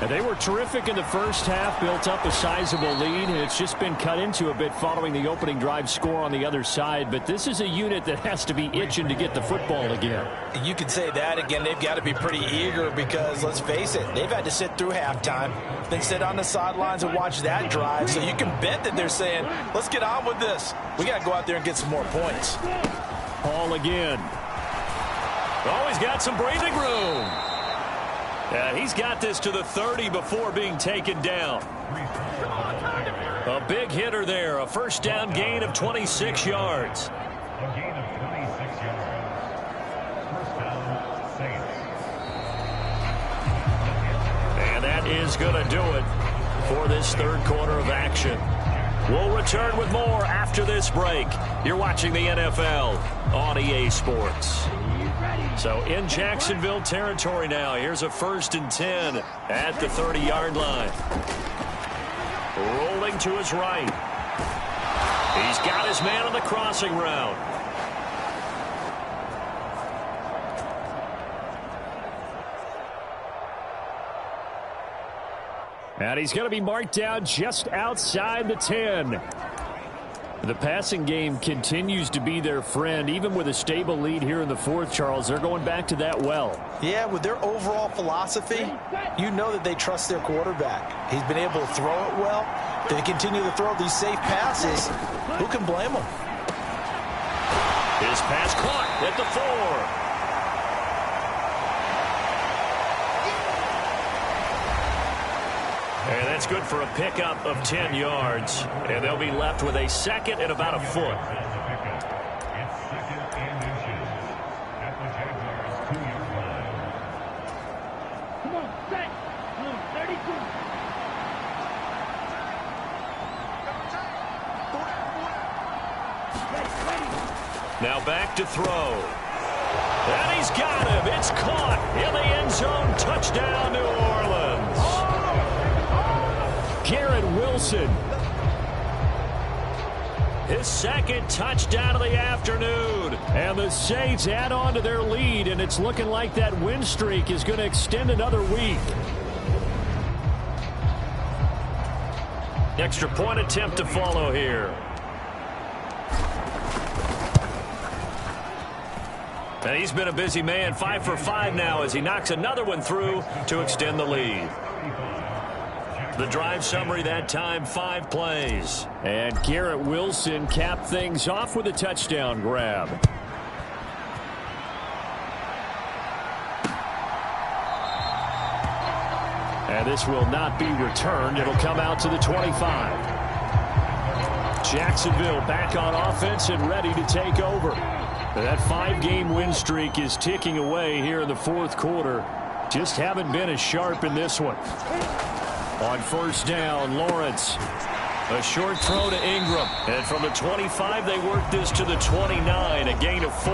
And they were terrific in the first half, built up a sizable lead, and it's just been cut into a bit following the opening drive score on the other side. But this is a unit that has to be itching to get the football again. You could say that again. They've got to be pretty eager because, let's face it, they've had to sit through halftime, then sit on the sidelines and watch that drive. So you can bet that they're saying, let's get on with this. We got to go out there and get some more points. Hall again. Always got some breathing room. Yeah, he's got this to the 30 before being taken down. A big hitter there. A first down gain of 26 yards. And that is going to do it for this third quarter of action. We'll return with more after this break. You're watching the NFL on EA Sports. So in Jacksonville territory now. Here's a 1st and 10 at the 30-yard line. Rolling to his right. He's got his man on the crossing route. And he's going to be marked down just outside the 10. The passing game continues to be their friend. Even with a stable lead here in the fourth, Charles, they're going back to that well. Yeah, with their overall philosophy, you know that they trust their quarterback. He's been able to throw it well. They continue to throw these safe passes. Who can blame them? His pass caught at the 4. And that's good for a pickup of 10 yards. And they'll be left with a second and about a foot. Now back to throw. And he's got him. It's caught in the end zone. Touchdown, New Orleans. Garrett Wilson. His second touchdown of the afternoon. And the Saints add on to their lead, and it's looking like that win streak is going to extend another week. Extra point attempt to follow here. And he's been a busy man, 5 for 5 now as he knocks another one through to extend the lead. The drive summary that time, 5 plays. And Garrett Wilson capped things off with a touchdown grab. And this will not be returned. It'll come out to the 25. Jacksonville back on offense and ready to take over. That 5-game win streak is ticking away here in the fourth quarter. Just haven't been as sharp in this one. On first down, Lawrence. A short throw to Ingram. And from the 25, they work this to the 29, a gain of 4.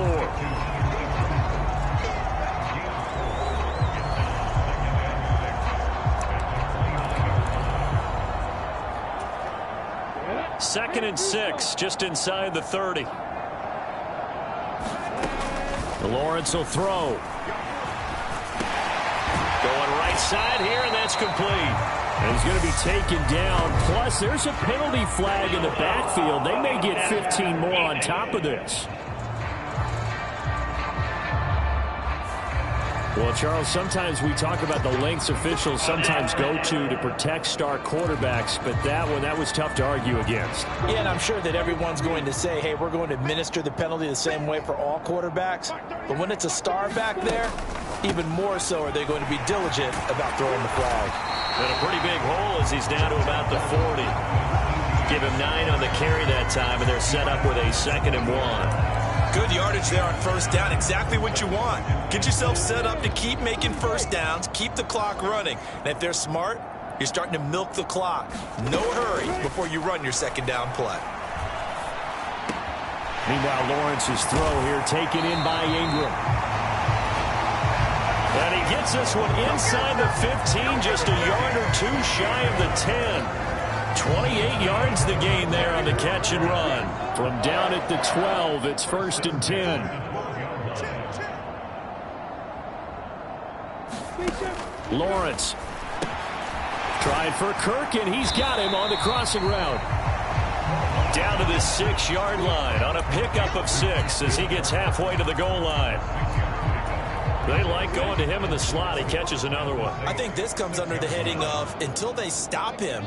Second and 6, just inside the 30. Lawrence will throw. Going right side here, and that's complete. And he's going to be taken down. Plus, there's a penalty flag in the backfield. They may get 15 more on top of this. Well, Charles, sometimes we talk about the lengths officials sometimes go to protect star quarterbacks, but that was tough to argue against. Yeah, and I'm sure that everyone's going to say, hey, we're going to administer the penalty the same way for all quarterbacks. But when it's a star back there, even more so are they going to be diligent about throwing the flag. And a pretty big hole as he's down to about the 40. Give him 9 on the carry that time, and they're set up with a 2nd and 1. Good yardage there on first down. Exactly what you want. Get yourself set up to keep making first downs, keep the clock running. And if they're smart, you're starting to milk the clock. No hurry before you run your second down play. Meanwhile, Lawrence's throw here taken in by Ingram. And he gets this one inside the 15, just a yard or 2 shy of the 10. 28 yards the gain there on the catch and run. From down at the 12, it's 1st and 10. Lawrence trying for Kirk, and he's got him on the crossing route. Down to the 6-yard line on a pickup of 6 as he gets halfway to the goal line. They like going to him in the slot. He catches another one. I think this comes under the heading of until they stop him,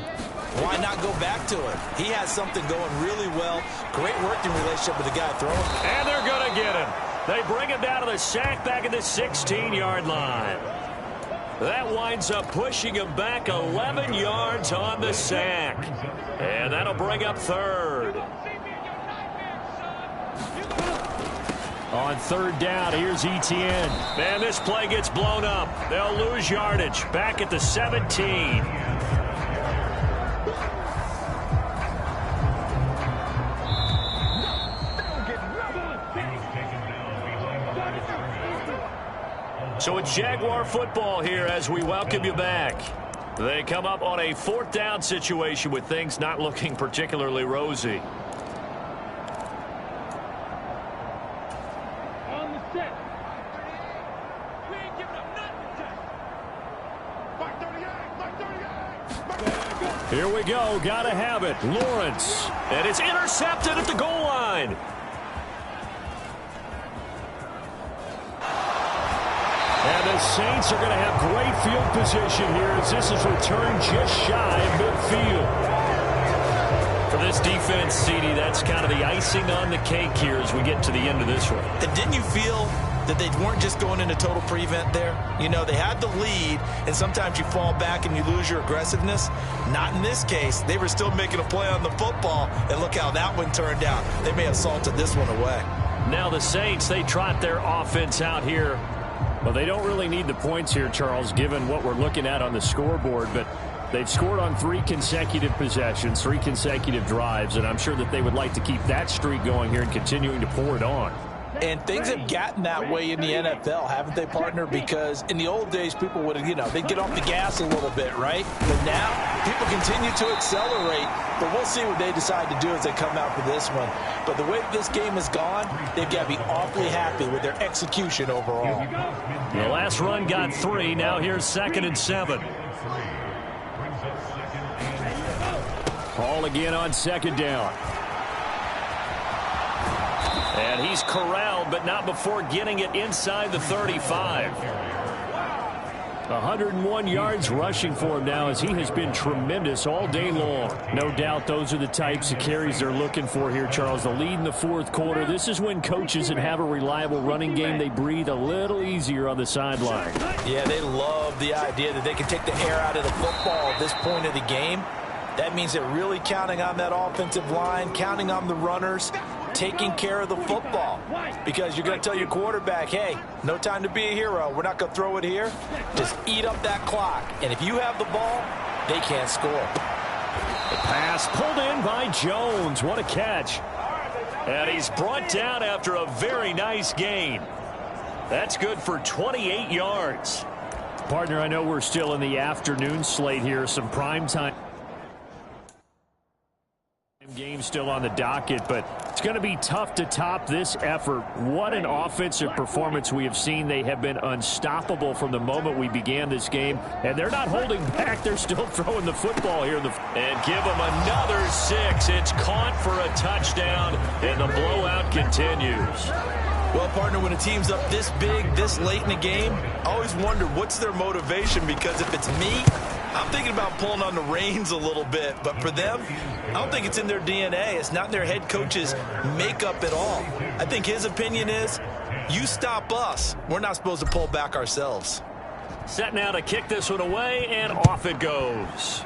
why not go back to him? He has something going really well. Great working relationship with the guy throwing. And they're going to get him. They bring him down to the sack back at the 16-yard line. That winds up pushing him back 11 yards on the sack. And that'll bring up 3rd. On 3rd down, here's Etienne. And this play gets blown up. They'll lose yardage. Back at the 17. So it's Jaguar football here as we welcome you back. They come up on a 4th down situation with things not looking particularly rosy. Here we go. Got to have it. Lawrence. And it's intercepted at the goal line. And the Saints are going to have great field position here as this is returned just shy of midfield. For this defense defense, CD, that's kind of the icing on the cake here as we get to the end of this one. And didn't you feel that they weren't just going into total prevent there? You know, they had the lead, and sometimes you fall back and you lose your aggressiveness. Not in this case. They were still making a play on the football, and look how that one turned out. They may have salted this one away. Now the Saints, they trot their offense out here. Well, they don't really need the points here, Charles, given what we're looking at on the scoreboard, but they've scored on 3 consecutive possessions, 3 consecutive drives, and I'm sure that they would like to keep that streak going here and continuing to pour it on. And things have gotten that way in the NFL, haven't they, partner? Because in the old days, people would, they'd get off the gas a little bit, right? But now, people continue to accelerate. But we'll see what they decide to do as they come out for this one. But the way this game has gone, they've got to be awfully happy with their execution overall. The last run got 3. Now here's 2nd and 7. Ball again on 2nd down. And he's corralled, but not before getting it inside the 35. 101 yards rushing for him now as he has been tremendous all day long. No doubt those are the types of carries they're looking for here, Charles. The lead in the 4th quarter. This is when coaches that have a reliable running game, they breathe a little easier on the sideline. Yeah, they love the idea that they can take the air out of the football at this point of the game. That means they're really counting on that offensive line, counting on the runners, taking care of the football. Because you're going to tell your quarterback, hey, no time to be a hero. We're not going to throw it here. Just eat up that clock. And if you have the ball, they can't score. The pass pulled in by Jones. What a catch. And he's brought down after a very nice gain. That's good for 28 yards. Partner, I know we're still in the afternoon slate here. Some prime time game still on the docket, but it's going to be tough to top this effort. What an offensive performance we have seen. They have been unstoppable from the moment we began this game, and they're not holding back. They're still throwing the football here. And give them another 6. It's caught for a touchdown, and the blowout continues. Well, partner, when a team's up this big, this late in the game, I always wonder what's their motivation, because if it's me, I'm thinking about pulling on the reins a little bit. But for them, I don't think it's in their DNA. It's not in their head coach's makeup at all. I think his opinion is, you stop us. We're not supposed to pull back ourselves. Set now to kick this one away, and off it goes.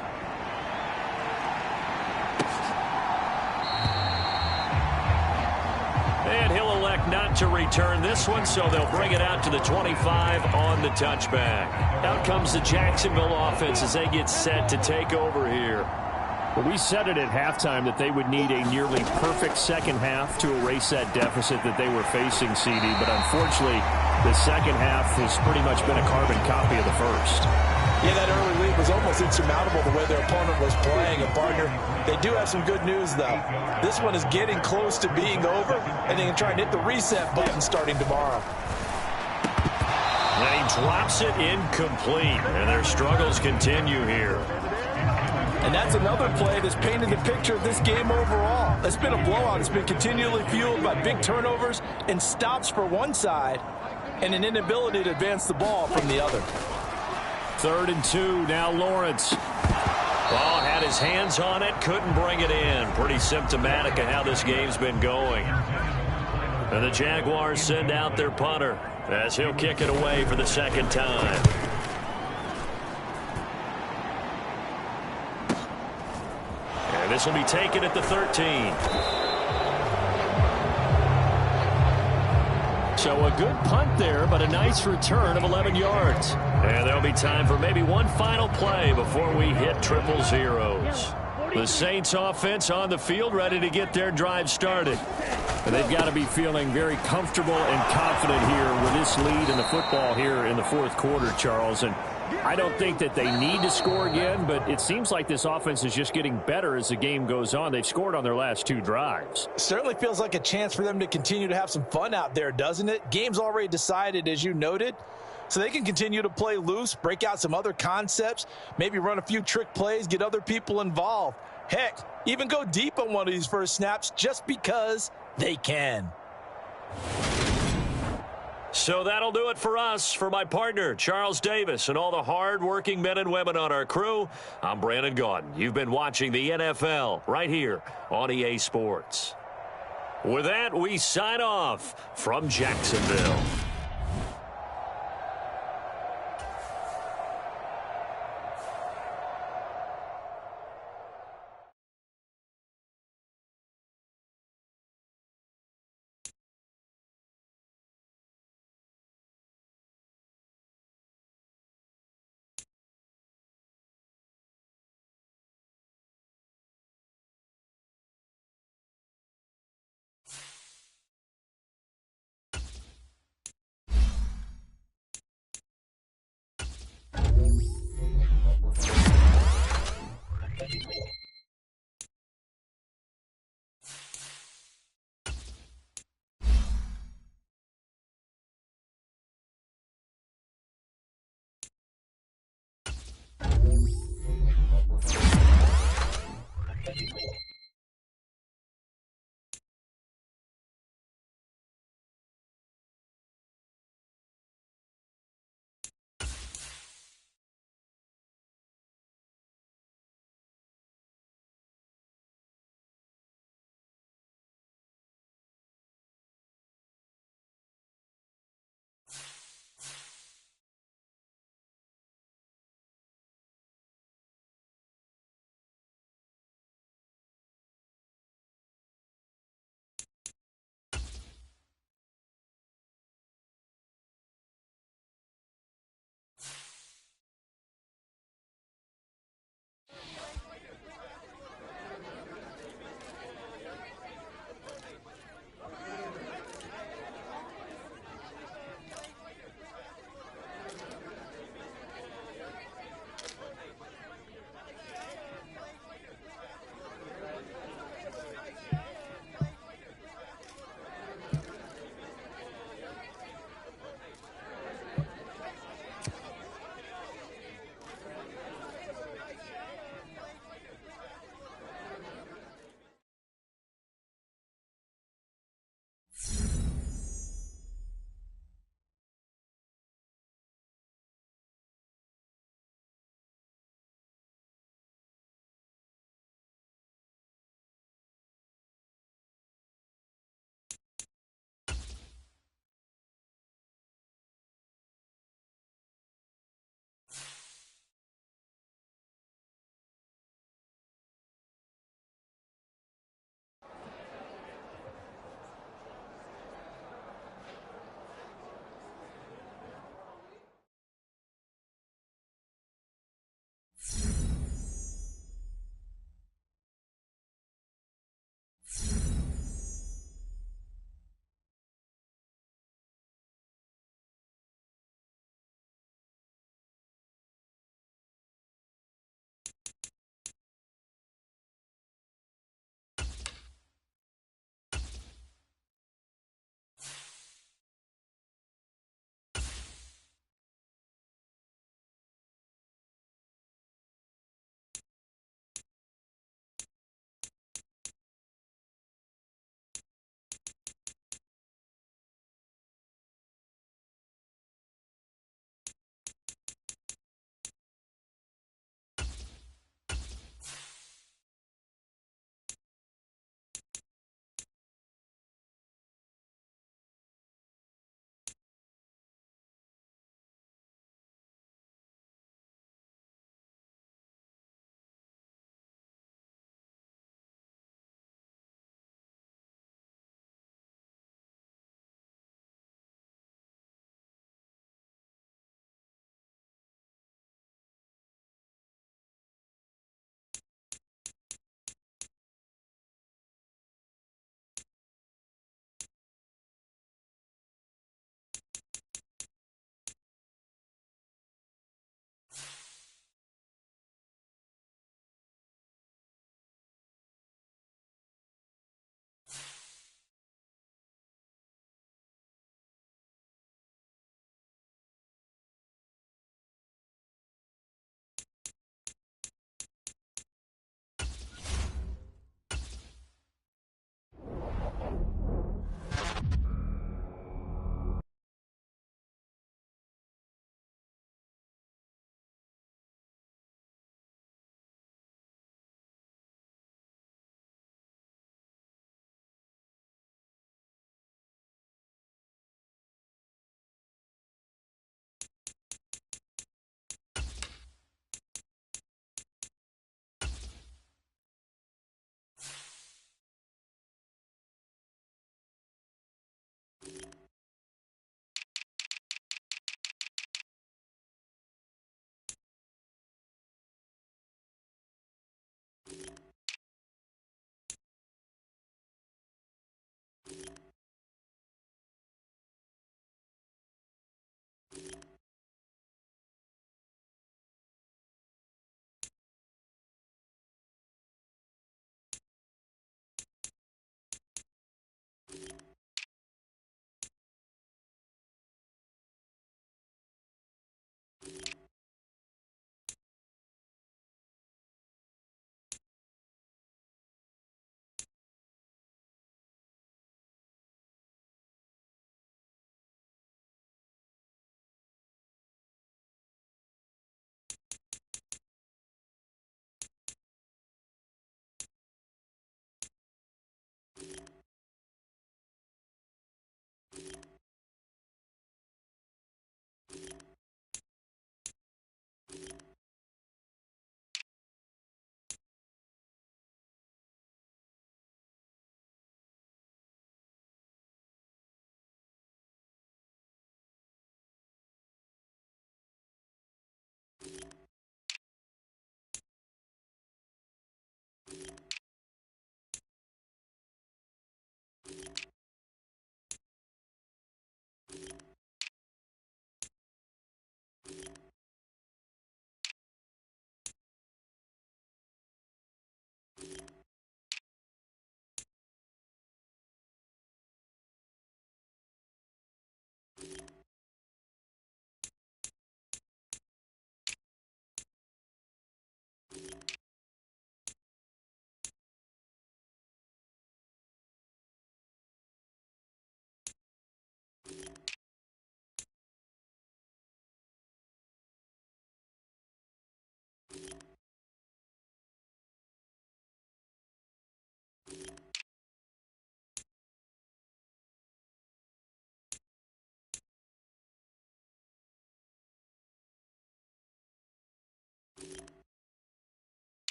And he'll elect not to return this one, so they'll bring it out to the 25 on the touchback. Out comes the Jacksonville offense as they get set to take over here. Well, we said it at halftime that they would need a nearly perfect second half to erase that deficit that they were facing, CD. But unfortunately, the second half has pretty much been a carbon copy of the first. Yeah, that early lead was almost insurmountable the way their opponent was playing. And, partner, they do have some good news, though. This one is getting close to being over, and they can try and hit the reset button starting tomorrow. And he drops it incomplete, and their struggles continue here. And that's another play that's painted the picture of this game overall. It's been a blowout. It's been continually fueled by big turnovers and stops for one side and an inability to advance the ball from the other. 3rd and 2, now Lawrence. Ball had his hands on it, couldn't bring it in. Pretty symptomatic of how this game's been going. And the Jaguars send out their punter as he'll kick it away for the 2nd time. And this will be taken at the 13. So a good punt there, but a nice return of 11 yards. And there'll be time for maybe one final play before we hit 000. The Saints offense on the field, ready to get their drive started. And they've got to be feeling very comfortable and confident here with this lead in the football here in the 4th quarter, Charles. And I don't think that they need to score again, but it seems like this offense is just getting better as the game goes on. They've scored on their last 2 drives. Certainly feels like a chance for them to continue to have some fun out there, doesn't it? Game's already decided, as you noted. So they can continue to play loose, break out some other concepts, maybe run a few trick plays, get other people involved. Heck, even go deep on one of these first snaps just because they can. So that'll do it for us. For my partner, Charles Davis, and all the hard-working men and women on our crew, I'm Brandon Gaudin. You've been watching the NFL right here on EA Sports. With that, we sign off from Jacksonville.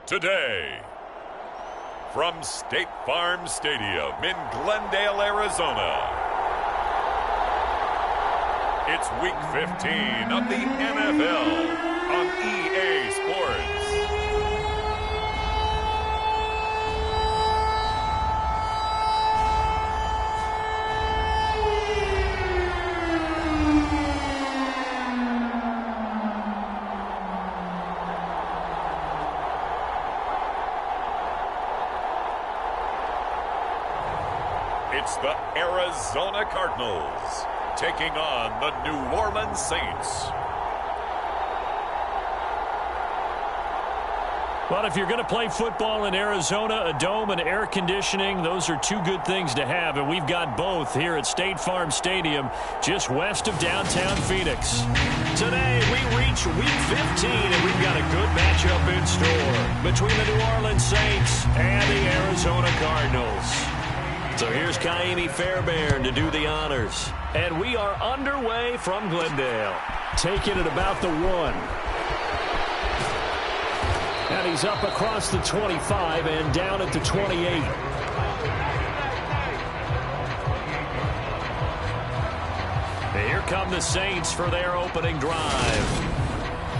today. From State Farm Stadium in Glendale, Arizona, it's Week 15 of the NFL on EA Sports. It's the Arizona Cardinals taking on the New Orleans Saints. Well, if you're going to play football in Arizona, a dome and air conditioning, those are two good things to have, and we've got both here at State Farm Stadium, just west of downtown Phoenix. Today, we reach Week 15, and we've got a good matchup in store between the New Orleans Saints and the Arizona Cardinals. So here's Kaimi Fairbairn to do the honors. And we are underway from Glendale. Taking it about the 1. And he's up across the 25 and down at the 28. And here come the Saints for their opening drive.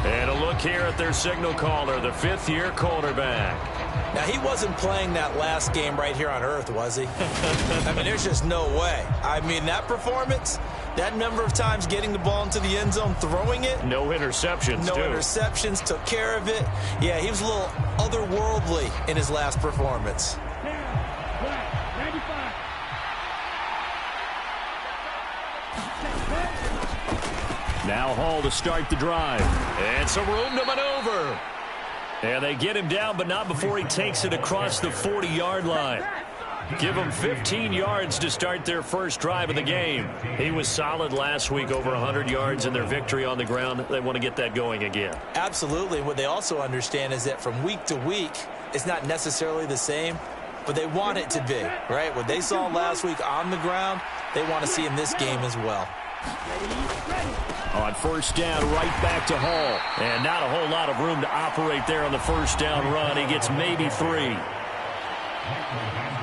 And a look here at their signal caller, the 5th-year quarterback. Now, he wasn't playing that last game right here on Earth, was he? I mean, there's just no way. I mean, that performance, that number of times getting the ball into the end zone, throwing it. No interceptions, No interceptions, took care of it. Yeah, he was a little otherworldly in his last performance. Now Hall to start the drive. And some room to maneuver. And they get him down, but not before he takes it across the 40-yard line. Give them 15 yards to start their first drive of the game. He was solid last week, over 100 yards in their victory on the ground. They want to get that going again. Absolutely. What they also understand is that from week to week, it's not necessarily the same, but they want it to be, right? What they saw last week on the ground, they want to see in this game as well. On first down, right back to Hall. And not a whole lot of room to operate there on the first down run. He gets maybe 3.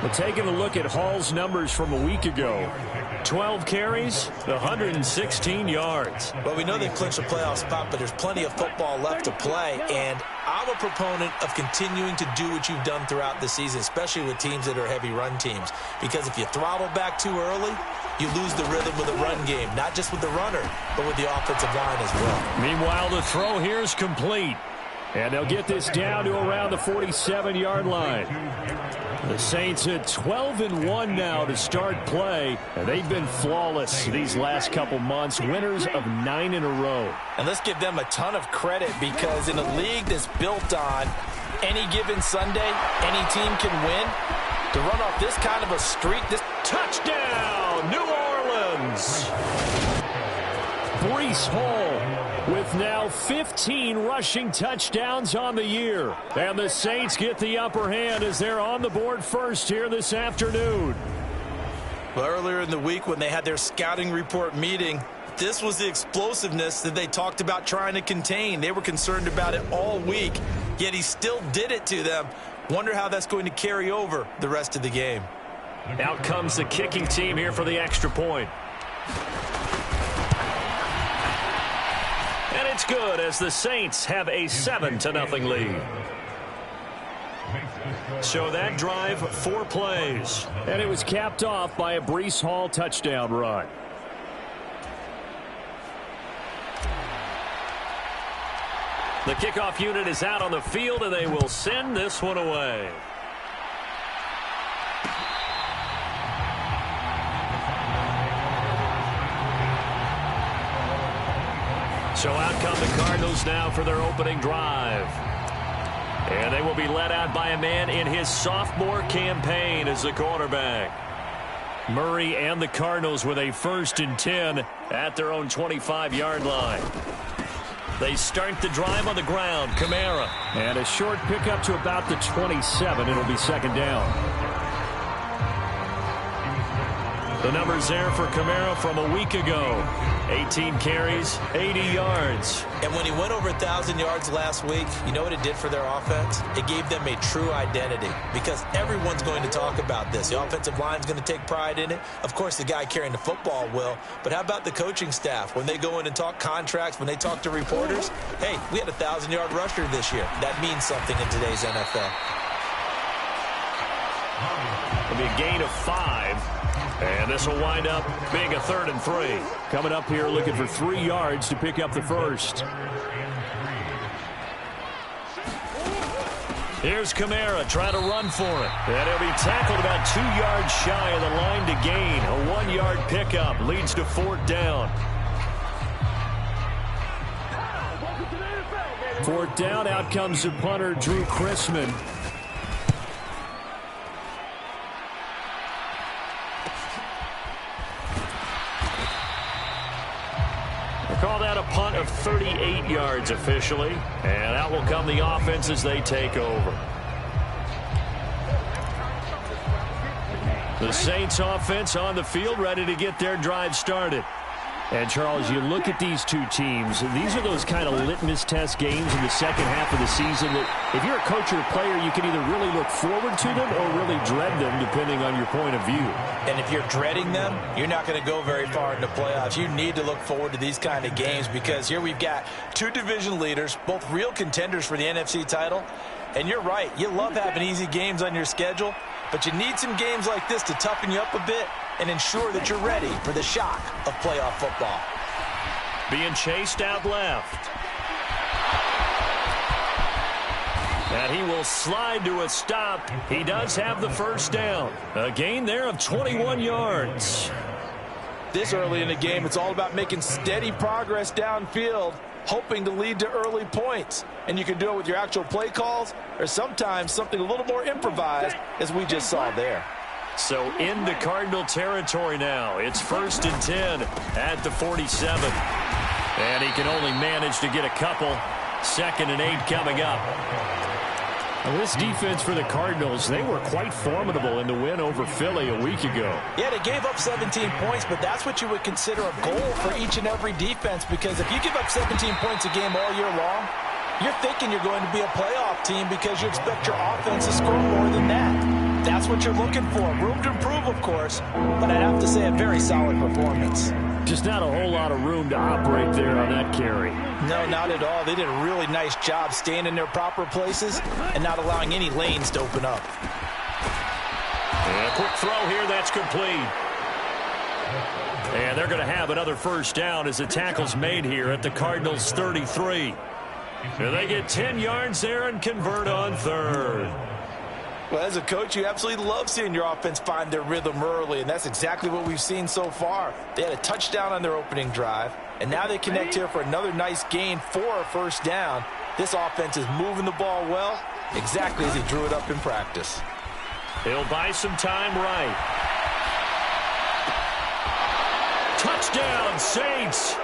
Well, taking a look at Hall's numbers from a week ago. 12 carries, 116 yards. Well, we know they've clinched a playoff spot, but there's plenty of football left to play. And I'm a proponent of continuing to do what you've done throughout the season, especially with teams that are heavy run teams. Because if you throttle back too early, you lose the rhythm with the run game, not just with the runner, but with the offensive line as well. Meanwhile, the throw here is complete. And they'll get this down to around the 47-yard line. The Saints at 12-1 now to start play. And they've been flawless these last couple months, winners of 9 in a row. And let's give them a ton of credit, because in a league that's built on any given Sunday, any team can win. To run off this kind of a streak, this touchdown, New Orleans. Breece Hall with now 15 rushing touchdowns on the year. And the Saints get the upper hand as they're on the board first here this afternoon. Well, earlier in the week when they had their scouting report meeting, this was the explosiveness that they talked about trying to contain. They were concerned about it all week, yet he still did it to them. Wonder how that's going to carry over the rest of the game. Out comes the kicking team here for the extra point. And it's good as the Saints have a 7-0 lead. So that drive, 4 plays. And it was capped off by a Breece Hall touchdown run. The kickoff unit is out on the field, and they will send this one away. So out come the Cardinals now for their opening drive. And they will be led out by a man in his sophomore campaign as the quarterback. Murray and the Cardinals with a 1st and 10 at their own 25-yard line. They start the drive on the ground. Kamara. And a short pickup to about the 27. It'll be 2nd down. The numbers there for Kamara from a week ago. 18 carries, 80 yards. And when he went over 1,000 yards last week, you know what it did for their offense? It gave them a true identity because everyone's going to talk about this. The offensive line's going to take pride in it. Of course, the guy carrying the football will. But how about the coaching staff? When they go in and talk contracts, when they talk to reporters, hey, we had a 1,000-yard rusher this year. That means something in today's NFL. It'll be a gain of 5. And this will wind up being a 3rd and 3. Coming up here looking for 3 yards to pick up the first. Here's Kamara trying to run for it. And he'll be tackled about 2 yards shy of the line to gain. A 1-yard pickup leads to 4th down. 4th down, out comes the punter, Drew Chrisman. Call that a punt of 38 yards officially. And out will come the offense as they take over. The Saints offense on the field ready to get their drive started. And, Charles, you look at these two teams, and these are those kind of litmus test games in the second half of the season that if you're a coach or a player, you can either really look forward to them or really dread them, depending on your point of view. And if you're dreading them, you're not going to go very far in the playoffs. You need to look forward to these kind of games because here we've got two division leaders, both real contenders for the NFC title. And you're right, you love having easy games on your schedule, but you need some games like this to toughen you up a bit and ensure that you're ready for the shock of playoff football. Being chased out left. And he will slide to a stop. He does have the first down. A gain there of 21 yards. This early in the game, it's all about making steady progress downfield, hoping to lead to early points. And you can do it with your actual play calls or sometimes something a little more improvised, as we just saw there. So into Cardinal territory now. It's 1st and 10 at the 47. And he can only manage to get a couple. 2nd and 8 coming up. Well, this defense for the Cardinals, they were quite formidable in the win over Philly a week ago. Yeah, they gave up 17 points, but that's what you would consider a goal for each and every defense, because if you give up 17 points a game all year long, you're thinking you're going to be a playoff team because you expect your offense to score more than that. That's what you're looking for. Room to improve, of course, but I'd have to say a very solid performance. Just not a whole lot of room to operate there on that carry. No, not at all. They did a really nice job staying in their proper places and not allowing any lanes to open up. And a quick throw here, that's complete. And they're going to have another first down as the tackle's made here at the Cardinals' 33. And they get 10 yards there and convert on 3rd. Well, as a coach, you absolutely love seeing your offense find their rhythm early, and that's exactly what we've seen so far. They had a touchdown on their opening drive, and now they connect here for another nice gain for a first down. This offense is moving the ball well, exactly as he drew it up in practice. He'll buy some time right. Touchdown, Saints!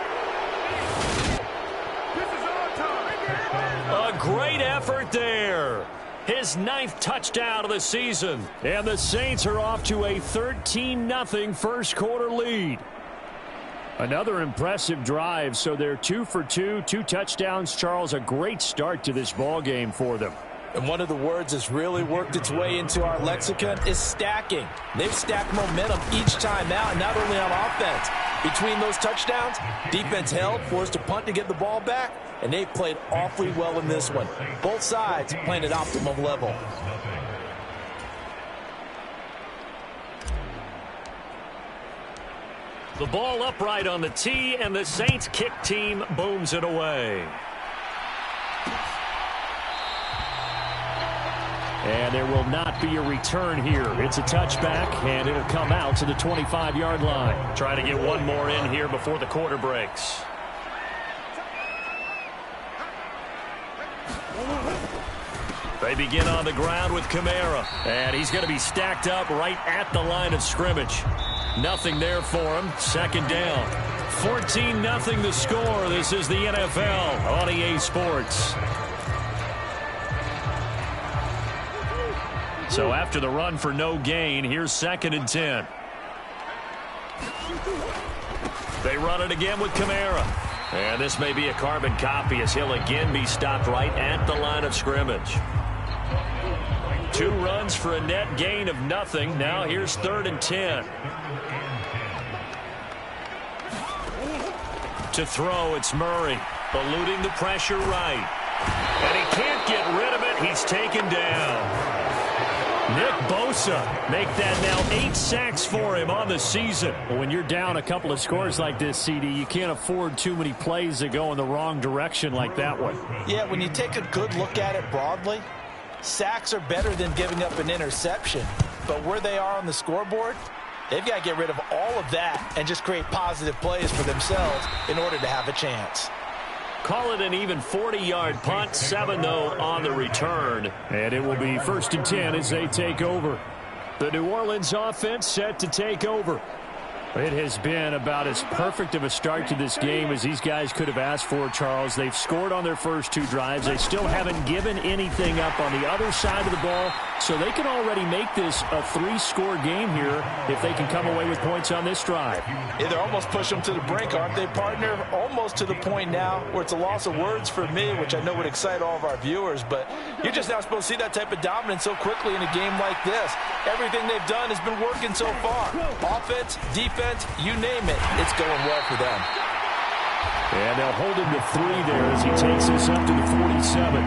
A great effort there. His 9th touchdown of the season. And the Saints are off to a 13-0 first quarter lead. Another impressive drive, so they're 2 for 2, 2 touchdowns. Charles, a great start to this ball game for them. And one of the words that's really worked its way into our lexicon is stacking. They've stacked momentum each time out, and not only on offense. Between those touchdowns, defense held, forced a punt to get the ball back, and they played awfully well in this one. Both sides playing at optimum level. The ball upright on the tee, and the Saints kick team booms it away. And there will not be a return here. It's a touchback, and it'll come out to the 25-yard line. Try to get one more in here before the quarter breaks. They begin on the ground with Kamara. And he's going to be stacked up right at the line of scrimmage. Nothing there for him. 2nd down. 14-0 the score. This is the NFL on EA Sports. So after the run for no gain, here's 2nd and 10. They run it again with Kamara. And this may be a carbon copy as he'll again be stopped right at the line of scrimmage. 2 runs for a net gain of nothing. Now here's 3rd and 10. To throw, it's Murray, eluding the pressure right. And he can't get rid of it. He's taken down. Nick Bosa make that now 8 sacks for him on the season. Well, when you're down a couple of scores like this, CD, you can't afford too many plays that go in the wrong direction like that one. Yeah, when you take a good look at it broadly, sacks are better than giving up an interception. But where they are on the scoreboard, they've got to get rid of all of that and just create positive plays for themselves in order to have a chance. Call it an even 40-yard punt, 7-0 on the return. And it will be 1st and 10 as they take over. The New Orleans offense set to take over. It has been about as perfect of a start to this game as these guys could have asked for, Charles. They've scored on their first 2 drives. They still haven't given anything up on the other side of the ball, so they can already make this a 3-score game here if they can come away with points on this drive. Yeah, they're almost pushing them to the brink, aren't they, partner? Almost to the point now where it's a loss of words for me, which I know would excite all of our viewers, but you're just not supposed to see that type of dominance so quickly in a game like this. Everything they've done has been working so far. Offense, defense, you name it, it's going well for them. And they'll hold him to 3 there as he takes us up to the 47.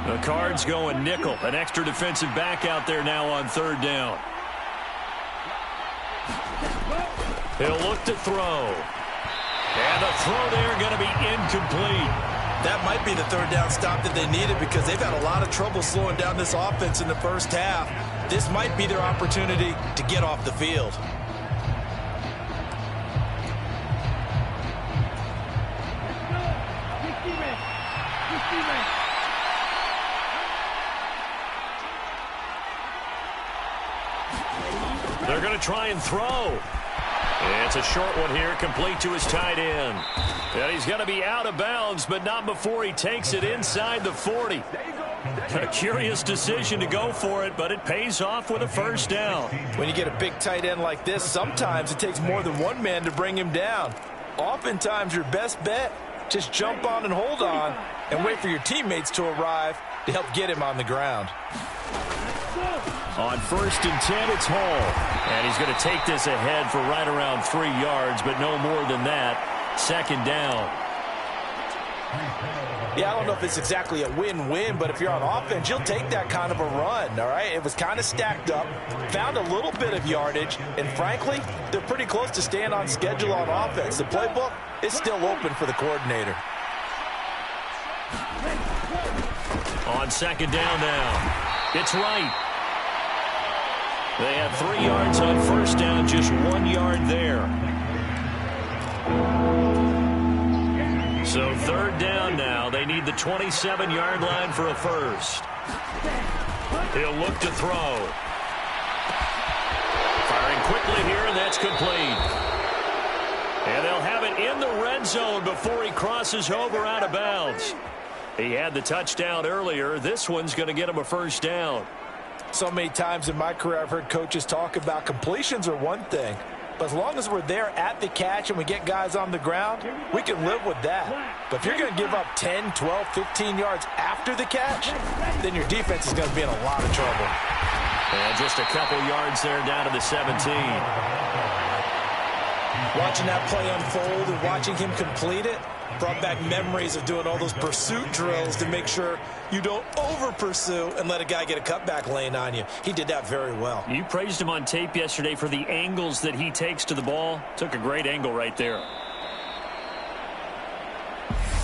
The Cards going nickel. An extra defensive back out there now on 3rd down. He'll look to throw. And the throw there going to be incomplete. That might be the 3rd down stop that they needed because they've had a lot of trouble slowing down this offense in the first half. This might be their opportunity to get off the field. They're going to try and throw. It's a short one here, complete to his tight end. And he's going to be out of bounds, but not before he takes it inside the 40. A curious decision to go for it, but it pays off with a 1st down. When you get a big tight end like this, sometimes it takes more than one man to bring him down. Oftentimes, your best bet, just jump on and hold on and wait for your teammates to arrive to help get him on the ground. On 1st and 10, it's Hall. And he's going to take this ahead for right around 3 yards, but no more than that. 2nd down. Yeah, I don't know if it's exactly a win-win, but if you're on offense, you'll take that kind of a run, all right? It was kind of stacked up, found a little bit of yardage, and frankly, they're pretty close to staying on schedule on offense. The playbook is still open for the coordinator. On 2nd down now, it's Wright. They had 3 yards on 1st down, just 1 yard there. So 3rd down now. They need the 27-yard line for a 1st. He'll look to throw. Firing quickly here, and that's complete. And they'll have it in the red zone before he crosses over out of bounds. He had the touchdown earlier. This one's going to get him a 1st down. So many times in my career I've heard coaches talk about completions are one thing, but as long as we're there at the catch and we get guys on the ground, we can live with that. But if you're going to give up 10, 12, 15 yards after the catch, then your defense is going to be in a lot of trouble. And just a couple yards there down to the 17. Watching that play unfold and watching him complete it brought back memories of doing all those pursuit drills to make sure you don't over-pursue and let a guy get a cutback lane on you. He did that very well. You praised him on tape yesterday for the angles that he takes to the ball. Took a great angle right there.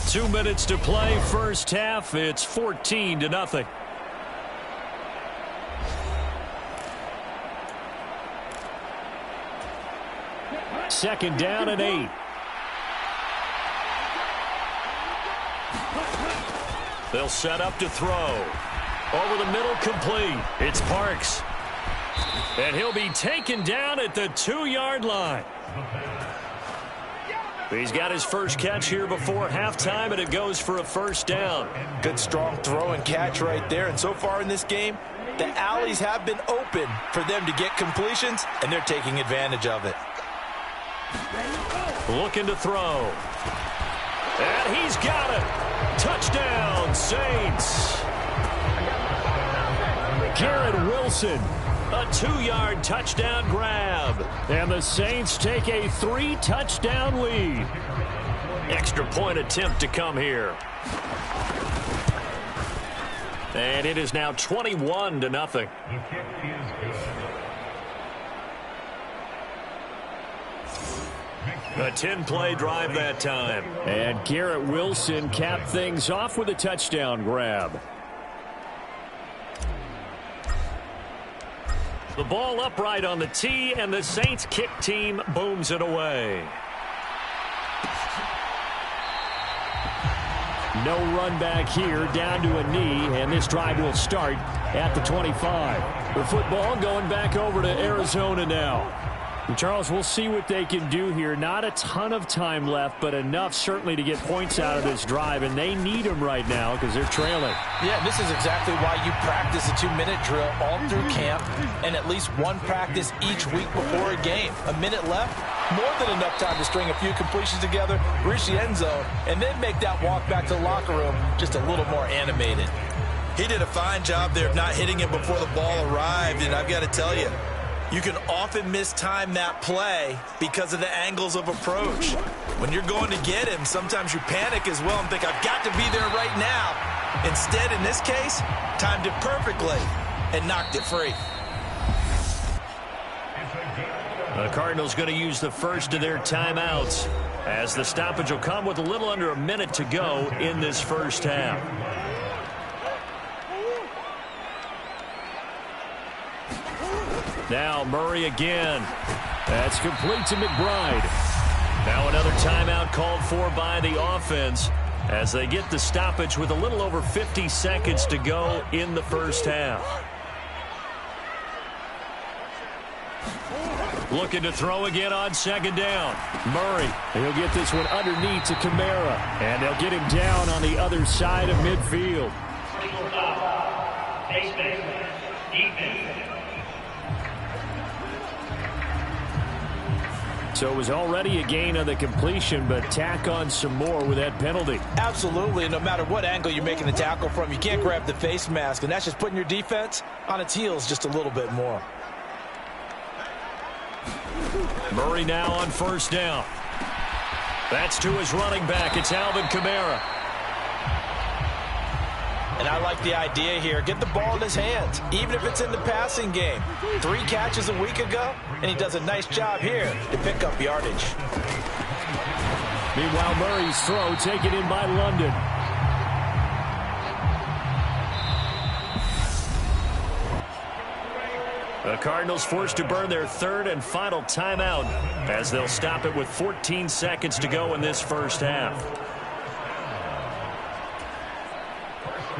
2 minutes to play, 1st half. It's 14-0. Second down and 8. They'll set up to throw. Over the middle, complete. It's Parks. And he'll be taken down at the 2-yard line. He's got his first catch here before halftime, and it goes for a first down. Good, strong throw and catch right there. And so far in this game, the alleys have been open for them to get completions, and they're taking advantage of it. Looking to throw. And he's got it. Touchdown, Saints. Garrett Wilson. A 2-yard touchdown grab. And the Saints take a 3-touchdown lead. Extra point attempt to come here. And it is now 21-0. A 10-play drive that time. And Garrett Wilson capped things off with a touchdown grab. The ball upright on the tee, and the Saints kick team booms it away. No run back here, down to a knee, and this drive will start at the 25. The football going back over to Arizona now. And Charles, we'll see what they can do here. Not a ton of time left, but enough certainly to get points out of this drive, and they need them right now because they're trailing. Yeah, this is exactly why you practice a 2-minute drill all through camp and at least one practice each week before a game. A minute left, more than enough time to string a few completions together, reach the end zone, and then make that walk back to the locker room just a little more animated. He did a fine job there of not hitting him before the ball arrived, and I've got to tell you, you can often mistime that play because of the angles of approach. When you're going to get him, sometimes you panic as well and think, I've got to be there right now. Instead, in this case, timed it perfectly and knocked it free. The Cardinals going to use the first of their timeouts as the stoppage will come with a little under a minute to go in this first half. Now Murray again. That's complete to McBride. Now another timeout called for by the offense as they get the stoppage with a little over 50 seconds to go in the first half. Looking to throw again on second down. Murray, he'll get this one underneath to Kamara, and they'll get him down on the other side of midfield. So it was already a gain on the completion, but tack on some more with that penalty. Absolutely, and no matter what angle you're making the tackle from, you can't grab the face mask, and that's just putting your defense on its heels just a little bit more. Murray now on first down. That's to his running back. It's Alvin Kamara. And I like the idea here. Get the ball in his hands, even if it's in the passing game. 3 catches a week ago, and he does a nice job here to pick up yardage. Meanwhile, Murray's throw taken in by London. The Cardinals forced to burn their third and final timeout as they'll stop it with 14 seconds to go in this first half.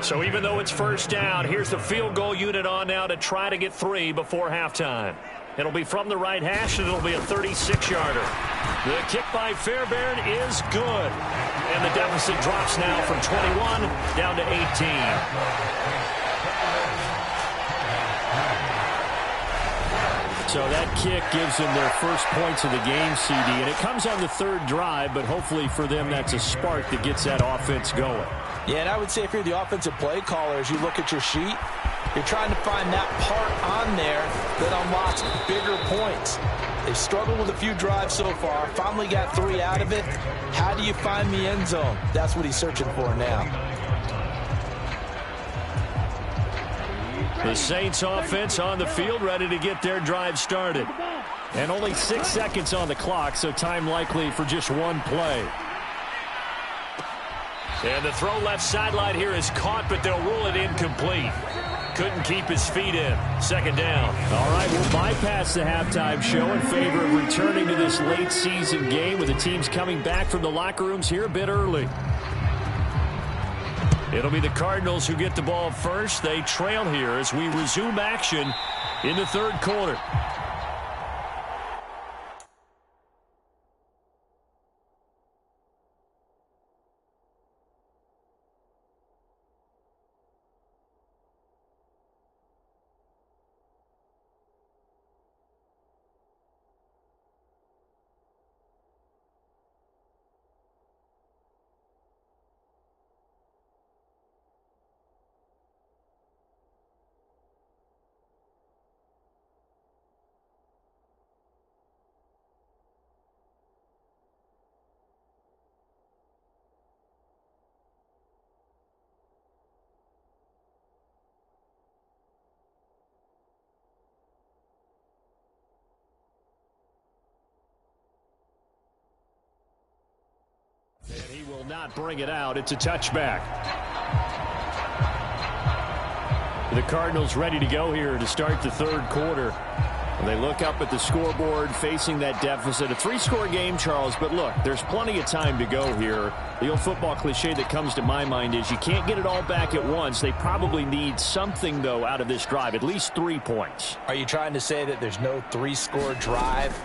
So even though it's first down, here's the field goal unit on now to try to get 3 before halftime. It'll be from the right hash, and it'll be a 36-yarder. The kick by Fairbairn is good. And the deficit drops now from 21 down to 18. So that kick gives them their first points of the game, CD, and it comes on the third drive, but hopefully for them that's a spark that gets that offense going. Yeah, and I would say if you're the offensive play caller, as you look at your sheet, you're trying to find that part on there that unlocks bigger points. They've struggled with a few drives so far, finally got 3 out of it. How do you find the end zone? That's what he's searching for now. The Saints offense on the field, ready to get their drive started. And only 6 seconds on the clock, so time likely for just one play. And the throw left sideline here is caught, but they'll rule it incomplete. Couldn't keep his feet in. Second down. All right, we'll bypass the halftime show in favor of returning to this late season game with the teams coming back from the locker rooms here a bit early. It'll be the Cardinals who get the ball first. They trail here as we resume action in the third quarter. And he will not bring it out. It's a touchback. The Cardinals ready to go here to start the third quarter. They look up at the scoreboard facing that deficit. A 3-score game, Charles, but look, there's plenty of time to go here. The old football cliche that comes to my mind is you can't get it all back at once. They probably need something, though, out of this drive, at least 3 points. Are you trying to say that there's no 3-score drive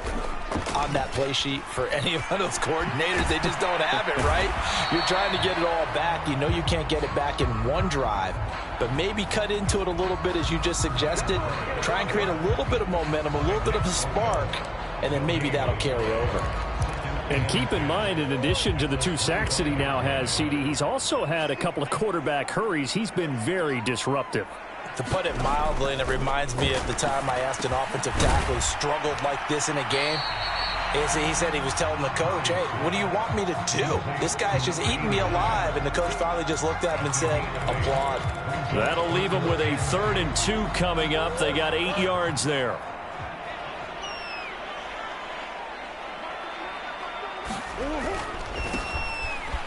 on that play sheet for any of those coordinators? They just don't have it, right? You're trying to get it all back. You know you can't get it back in one drive, but maybe cut into it a little bit as you just suggested. Try and create a little bit of momentum, a little bit of a spark, and then maybe that'll carry over. And keep in mind, in addition to the 2 sacks that he now has, CD, he's also had a couple of quarterback hurries. He's been very disruptive. To put it mildly, and it reminds me of the time I asked an offensive tackle who struggled like this in a game. He said he was telling the coach, hey, what do you want me to do? This guy's just eating me alive. And the coach finally just looked at him and said, applaud. That'll leave him with a 3rd and 2 coming up. They got 8 yards there.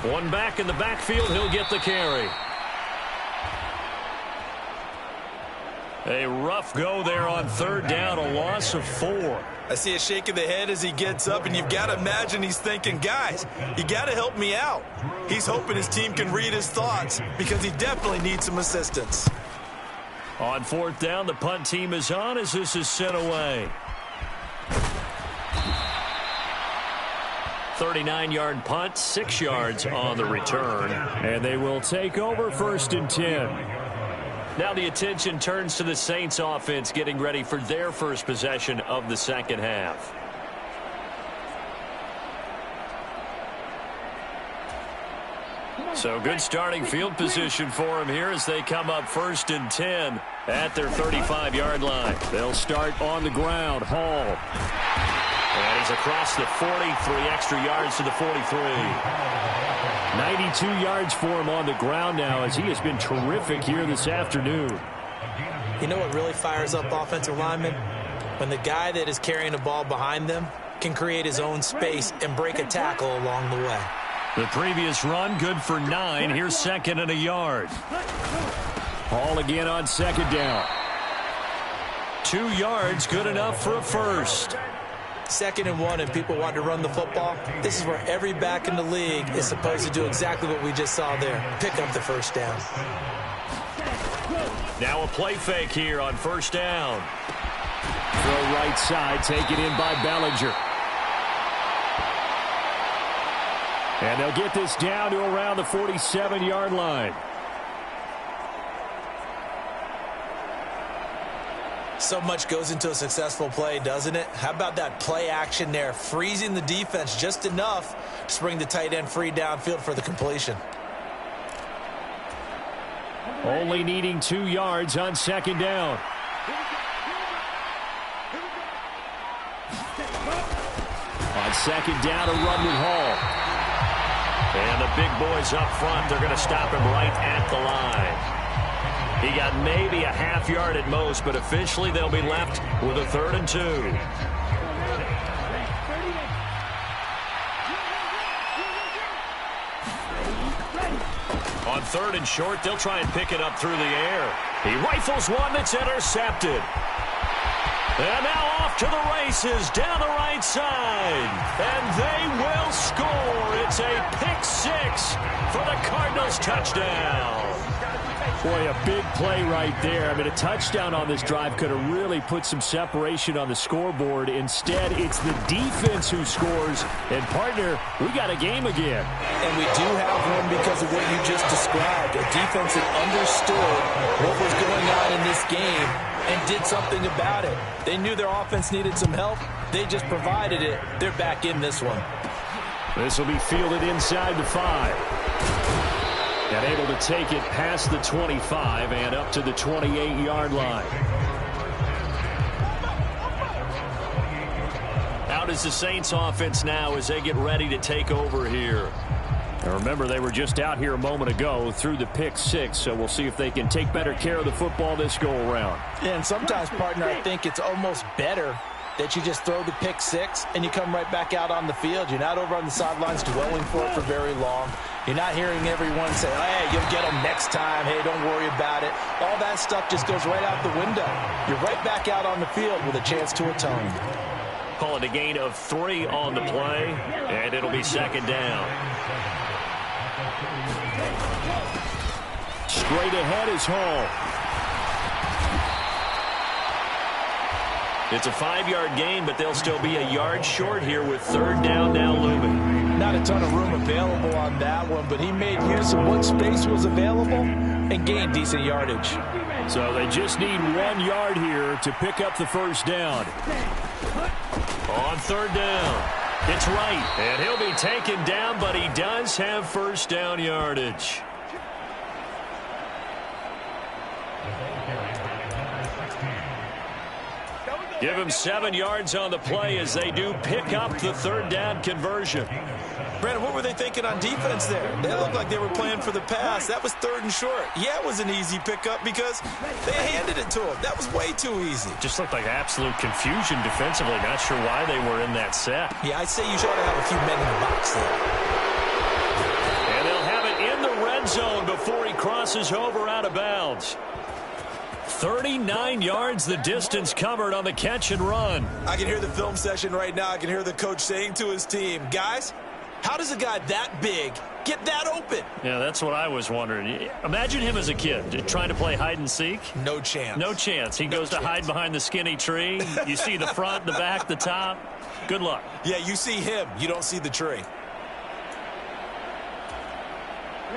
One back in the backfield. He'll get the carry. A rough go there on 3rd down, a loss of 4. I see a shake of the head as he gets up, and you've got to imagine he's thinking, guys, you got to help me out. He's hoping his team can read his thoughts because he definitely needs some assistance. On 4th down, the punt team is on as this is sent away. 39-yard punt, 6 yards on the return, and they will take over 1st and 10. Now the attention turns to the Saints offense getting ready for their first possession of the second half. So good starting field position for them here as they come up 1st and 10 at their 35-yard line. They'll start on the ground. Hall. And he's across the 40, 3 extra yards to the 43. 92 yards for him on the ground now as he has been terrific here this afternoon. You know what really fires up offensive linemen? When the guy that is carrying the ball behind them can create his own space and break a tackle along the way. The previous run good for 9. Here's 2nd and a yard. Hall again on 2nd down. 2 yards, good enough for a first. 2nd and 1, and people want to run the football. This is where every back in the league is supposed to do exactly what we just saw there. Pick up the first down. Now a play fake here on 1st down. Throw right side, taken in by Bellinger. And they'll get this down to around the 47-yard line. So much goes into a successful play, doesn't it? How about that play action there, freezing the defense just enough to bring the tight end free downfield for the completion. Only needing 2 yards on 2nd down. On 2nd down, a run with Hall. And the big boys up front, they're going to stop him right at the line. He got maybe a half yard at most, but officially they'll be left with a 3rd and 2. On 3rd and short, they'll try and pick it up through the air. He rifles one that's intercepted. And now off to the races down the right side. And they will score. It's a pick 6 for the Cardinals touchdown. Boy, a big play right there. I mean, a touchdown on this drive could have really put some separation on the scoreboard. Instead, it's the defense who scores. And, partner, we got a game again. And we do have one because of what you just described. A defense that understood what was going on in this game and did something about it. They knew their offense needed some help. They just provided it. They're back in this one. This will be fielded inside the 5. And able to take it past the 25 and up to the 28-yard line. Out is the Saints offense now as they get ready to take over here. And remember, they were just out here a moment ago through the pick 6, so we'll see if they can take better care of the football this go-around. And sometimes, partner, I think it's almost better that you just throw the pick six and you come right back out on the field. You're not over on the sidelines dwelling for it for very long. You're not hearing everyone say, hey, you'll get them next time. Hey, don't worry about it. All that stuff just goes right out the window. You're right back out on the field with a chance to atone. Call it a gain of 3 on the play, and it'll be second down. Straight ahead is Hall. It's a 5-yard gain, but they'll still be a yard short here with third down now looming. Not a ton of room available on that one, but he made use of what space was available and gained decent yardage. So they just need 1 yard here to pick up the first down. On third down, it's right, and he'll be taken down, but he does have first down yardage. Give him 7 yards on the play as they do pick up the third down conversion. Brandon, what were they thinking on defense there? They looked like they were playing for the pass. That was 3rd and short. Yeah, it was an easy pickup because they handed it to him. That was way too easy. Just looked like absolute confusion defensively. Not sure why they were in that set. Yeah, I'd say you should have a few men in the box there. And they'll have it in the red zone before he crosses over out of bounds. 39 yards the distance covered on the catch and run. I can hear the film session right now. I can hear the coach saying to his team, guys, how does a guy that big get that open? Yeah, that's what I was wondering. Imagine him as a kid trying to play hide and seek. No chance. No chance. He goes to hide behind the skinny tree. You see the front, the back, the top. Good luck. Yeah, you see him. You don't see the tree.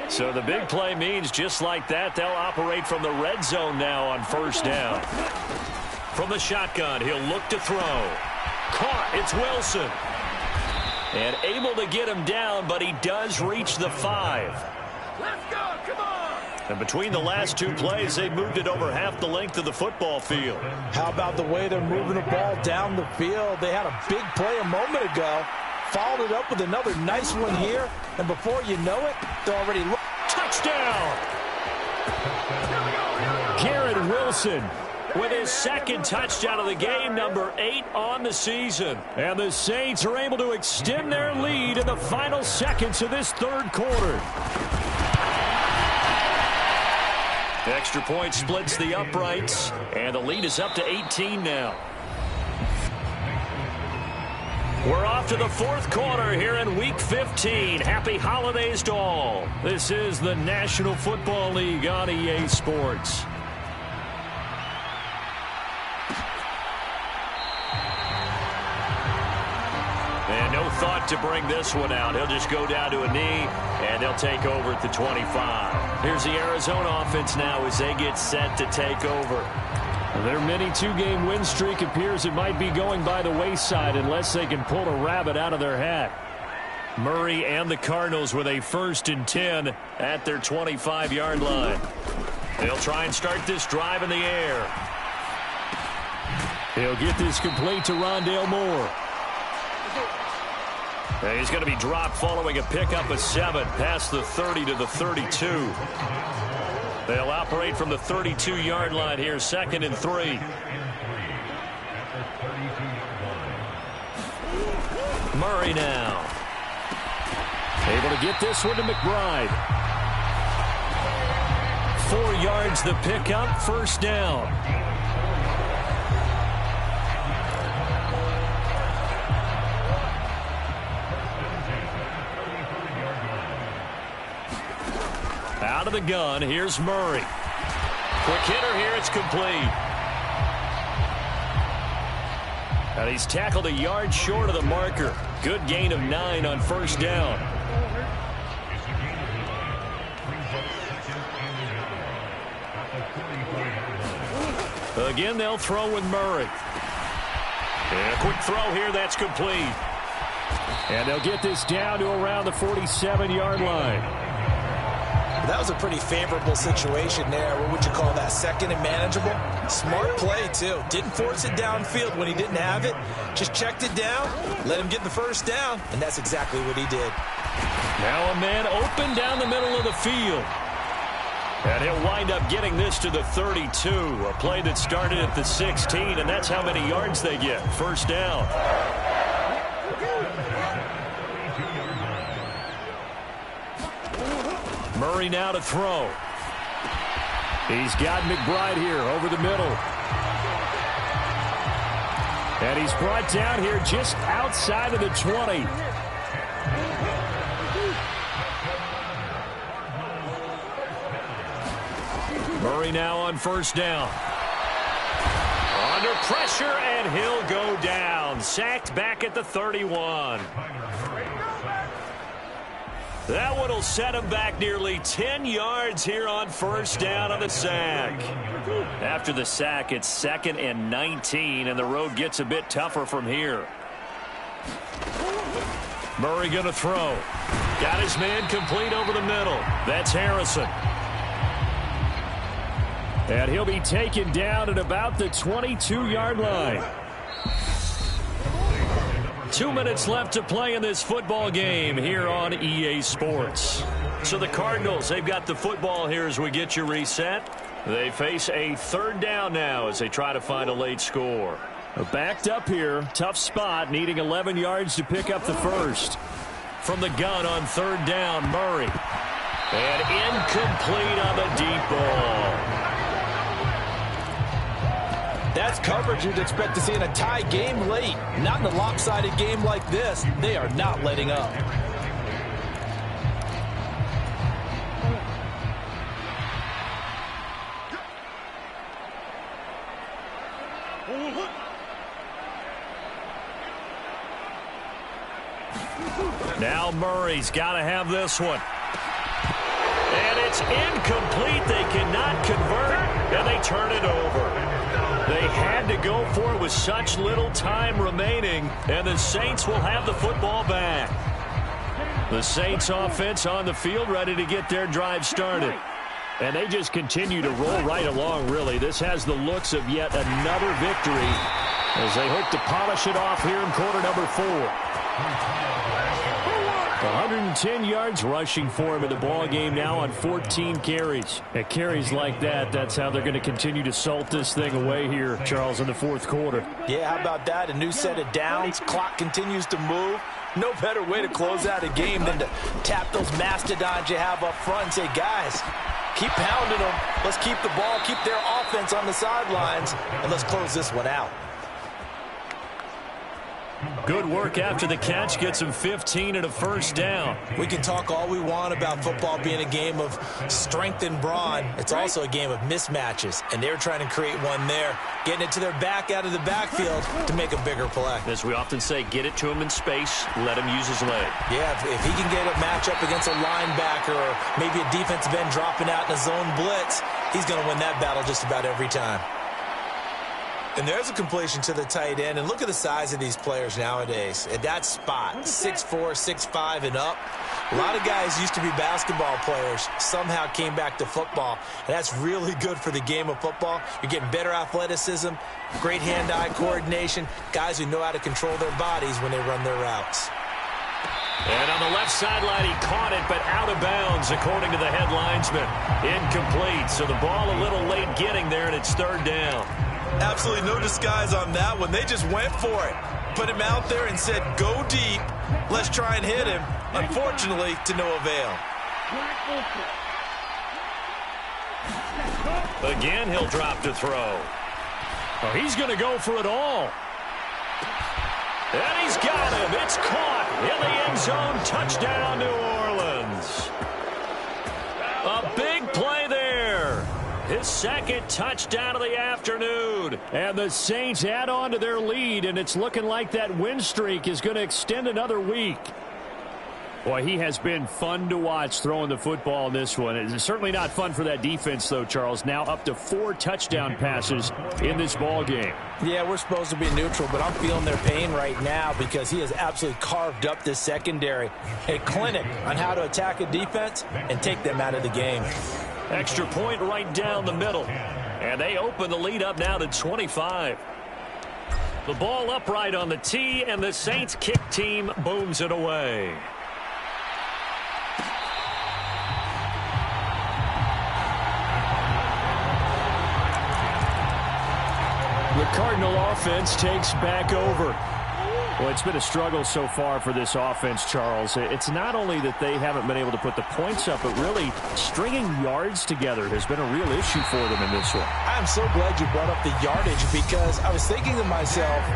So the big play means just like that, they'll operate from the red zone now on first down. From the shotgun, he'll look to throw. Caught, it's Wilson. And able to get him down, but he does reach the 5. Let's go, come on! And between the last 2 plays, they moved it over half the length of the football field. How about the way they're moving the ball down the field? They had a big play a moment ago. Followed it up with another nice one here. And before you know it, they're already... Touchdown! Garrett Wilson with his 2nd touchdown of the game, number 8 on the season. And the Saints are able to extend their lead in the final seconds of this 3rd quarter. The extra point splits the uprights, and the lead is up to 18 now. We're off to the 4th quarter here in Week 15. Happy holidays to all. This is the National Football League on EA Sports. And no thought to bring this one out. He'll just go down to a knee, and they'll take over at the 25. Here's the Arizona offense now as they get set to take over. Their mini 2-game win streak appears it might be going by the wayside unless they can pull a rabbit out of their hat. Murray and the Cardinals with a 1st and 10 at their 25-yard line. They'll try and start this drive in the air. He'll get this complete to Rondale Moore. And he's going to be dropped following a pickup of 7 past the 30 to the 32. They'll operate from the 32-yard line here, 2nd and 3. Murray now. Able to get this one to McBride. 4 yards the pickup, 1st down. Out of the gun, here's Murray. Quick hitter here, it's complete. And he's tackled a yard short of the marker. Good gain of 9 on 1st down. Again, they'll throw with Murray. And a quick throw here, that's complete. And they'll get this down to around the 47-yard line. That was a pretty favorable situation there. What would you call that? 2nd and manageable? Smart play, too. Didn't force it downfield when he didn't have it. Just checked it down, let him get the 1st down, and that's exactly what he did. Now a man open down the middle of the field. And he'll wind up getting this to the 32, a play that started at the 16, and that's how many yards they get. First down. Murray now to throw. He's got McBride here over the middle. And he's brought down here just outside of the 20. Murray now on first down. Under pressure, and he'll go down. Sacked back at the 31. That one will set him back nearly 10 yards here on first down on the sack. After the sack, it's 2nd and 19, and the road gets a bit tougher from here. Murray going to throw. Got his man complete over the middle. That's Harrison. And he'll be taken down at about the 22-yard line. 2 minutes left to play in this football game here on EA Sports. So the Cardinals, they've got the football here as we get you reset. They face a third down now as they try to find a late score. Backed up here, tough spot, needing 11 yards to pick up the first. From the gun on third down, Murray. And incomplete on the deep ball. That's coverage you'd expect to see in a tie game late. Not in a lopsided game like this. They are not letting up. Now Murray's got to have this one. And it's incomplete. They cannot convert, and they turn it over. They had to go for it with such little time remaining, and the Saints will have the football back. The Saints offense on the field ready to get their drive started. And they just continue to roll right along, really. This has the looks of yet another victory as they hope to polish it off here in quarter number 4. 110 yards rushing for him in the ball game now on 14 carries. At carries like that, that's how they're going to continue to salt this thing away here, Charles, in the fourth quarter. Yeah, how about that? A new set of downs. Clock continues to move. No better way to close out a game than to tap those mastodons you have up front and say, guys, keep pounding them. Let's keep the ball, keep their offense on the sidelines, and let's close this one out. Good work after the catch. Gets him 15 and a first down. We can talk all we want about football being a game of strength and brawn. It's also a game of mismatches, and they're trying to create one there, getting it to their back out of the backfield to make a bigger play. As we often say, get it to him in space, let him use his leg. Yeah, if he can get a matchup against a linebacker or maybe a defensive end dropping out in a zone blitz, he's going to win that battle just about every time. And there's a completion to the tight end. And look at the size of these players nowadays. At that spot, 6'4", 6'5", and up. A lot of guys used to be basketball players, somehow came back to football. And that's really good for the game of football. You're getting better athleticism, great hand-eye coordination, guys who know how to control their bodies when they run their routes. And on the left sideline, he caught it, but out of bounds, according to the head linesman. Incomplete. So the ball a little late getting there, and it's third down. Absolutely no disguise on that one. They just went for it. Put him out there and said, go deep. Let's try and hit him. Unfortunately, to no avail. Again, he'll drop to throw. Oh, he's going to go for it all. And he's got him. It's caught in the end zone. Touchdown, New Orleans. A big play there. His second touchdown of the afternoon. And the Saints add on to their lead, and it's looking like that win streak is going to extend another week. Boy, he has been fun to watch throwing the football in this one. It's certainly not fun for that defense, though, Charles. Now up to 4 touchdown passes in this ball game. Yeah, we're supposed to be neutral, but I'm feeling their pain right now because he has absolutely carved up this secondary. A clinic on how to attack a defense and take them out of the game. Extra point right down the middle. And they open the lead up now to 25. The ball upright on the tee, and the Saints kick team booms it away. The Cardinal offense takes back over. Well, it's been a struggle so far for this offense, Charles. It's not only that they haven't been able to put the points up, but really stringing yards together has been a real issue for them in this one. I'm so glad you brought up the yardage because I was thinking to myself,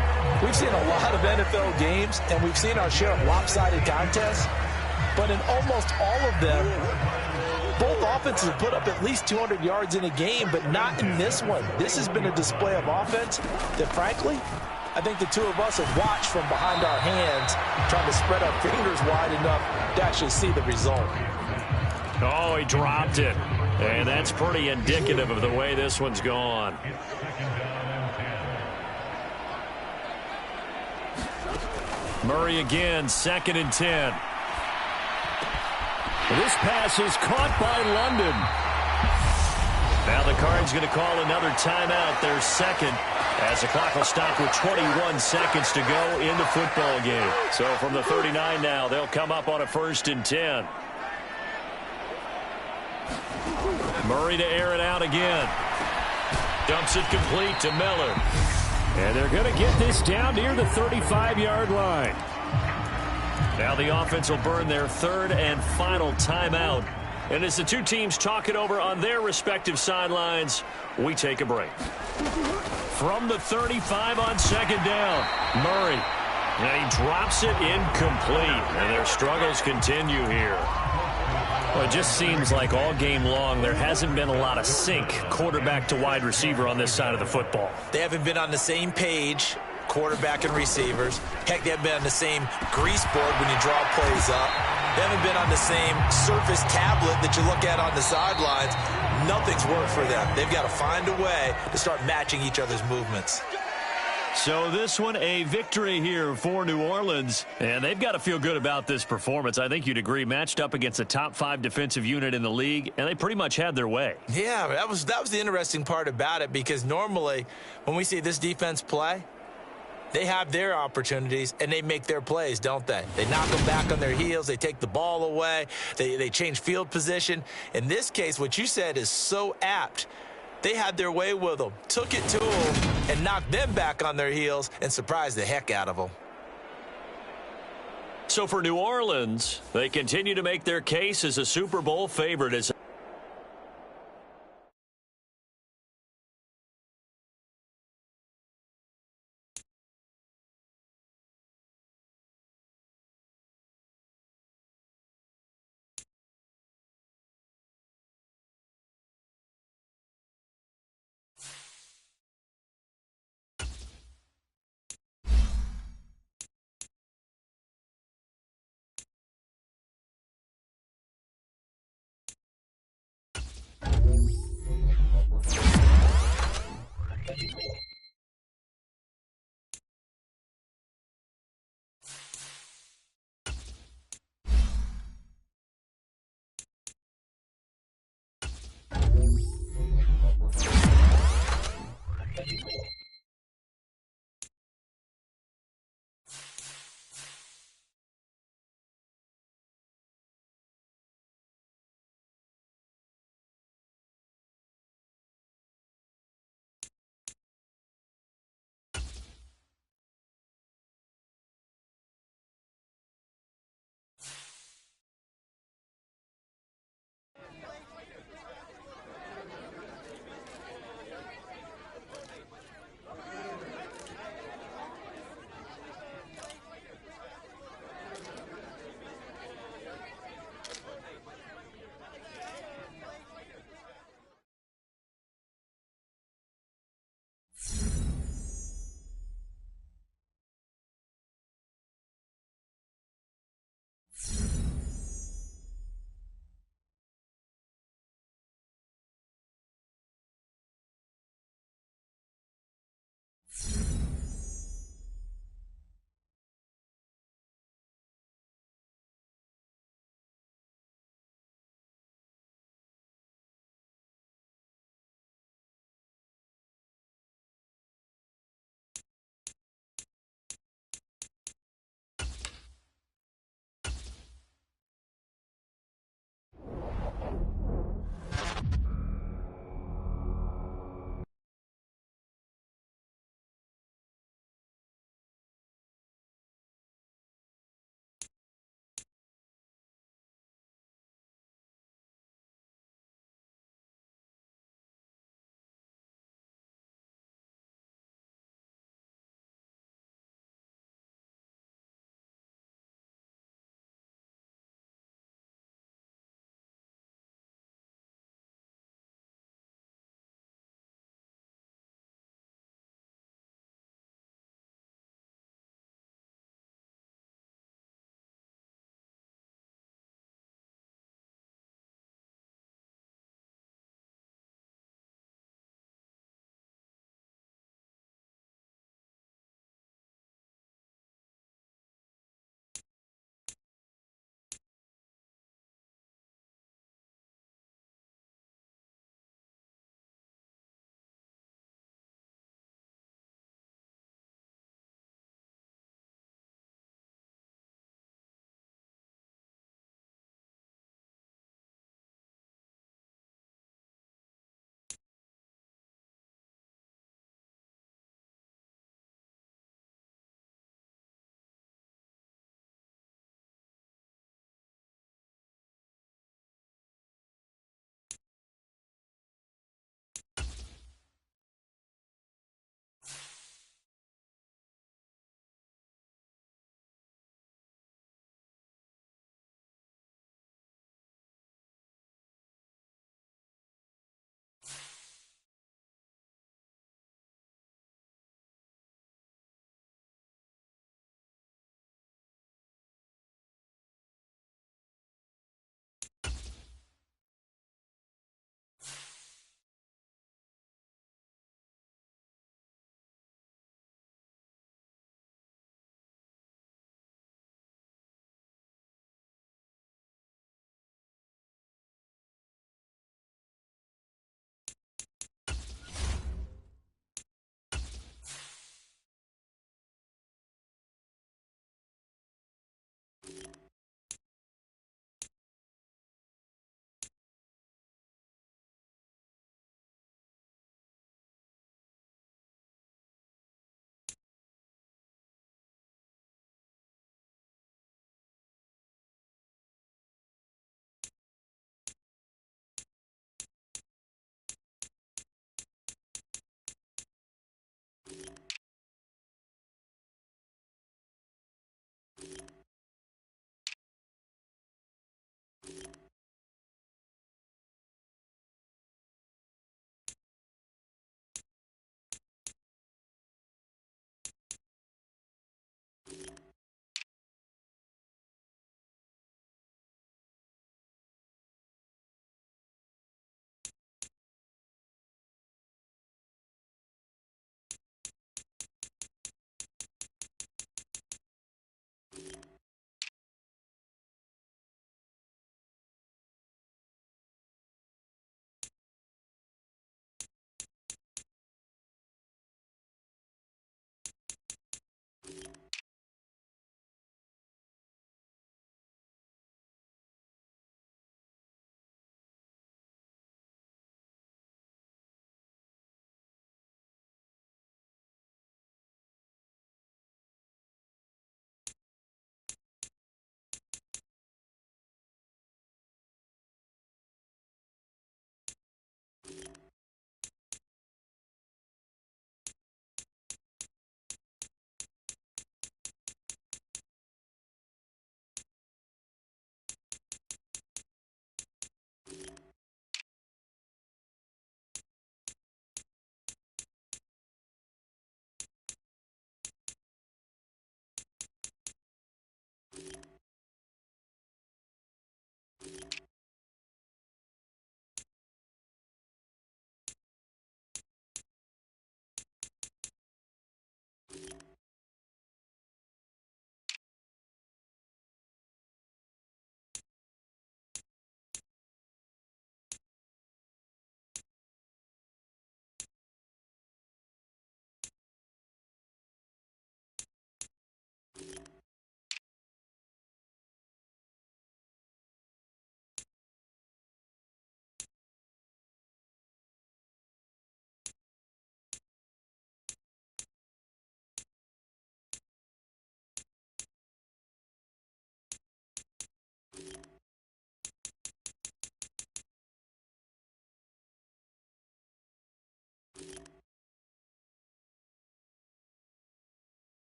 we've seen a lot of NFL games and we've seen our share of lopsided contests, but in almost all of them, both offenses have put up at least 200 yards in a game, but not in this one. This has been a display of offense that, frankly, I think the two of us have watched from behind our hands, trying to spread our fingers wide enough to actually see the result. Oh, he dropped it. And that's pretty indicative of the way this one's gone. Murray again, 2nd and 10. This pass is caught by London. Now the Cards going to call another timeout, their second, as the clock will stop with 21 seconds to go in the football game. So from the 39 now, they'll come up on a 1st and 10. Murray to air it out again. Dumps it complete to Miller. And they're going to get this down near the 35-yard line. Now the offense will burn their 3rd and final timeout. And as the two teams talk it over on their respective sidelines, we take a break. From the 35 on 2nd down, Murray. And he drops it incomplete. And their struggles continue here. Well, it just seems like all game long there hasn't been a lot of sync quarterback to wide receiver on this side of the football. They haven't been on the same page, quarterback and receivers. Heck, they haven't been on the same grease board when you draw plays up. They haven't been on the same surface tablet that you look at on the sidelines. Nothing's worked for them. They've got to find a way to start matching each other's movements. So this one, a victory here for New Orleans. And they've got to feel good about this performance. I think you'd agree, matched up against a top 5 defensive unit in the league, and they pretty much had their way. Yeah, that was the interesting part about it, because normally when we see this defense play, they have their opportunities, and they make their plays, don't they? They knock them back on their heels. They take the ball away. They change field position. In this case, what you said is so apt. They had their way with them, took it to them, and knocked them back on their heels and surprised the heck out of them. So for New Orleans, they continue to make their case as a Super Bowl favorite as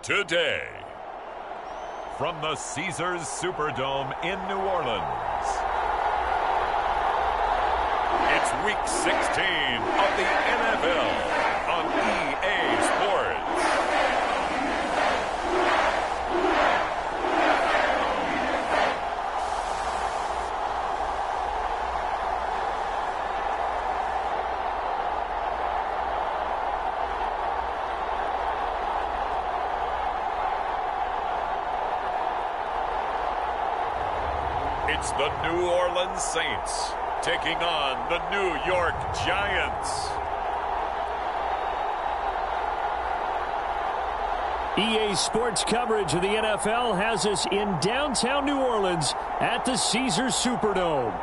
today. From the Caesars Superdome in New Orleans, it's Week 16 of the NFL on EA Sports. It's the New Orleans Saints taking on the New York Giants. EA Sports coverage of the NFL has us in downtown New Orleans at the Caesars Superdome.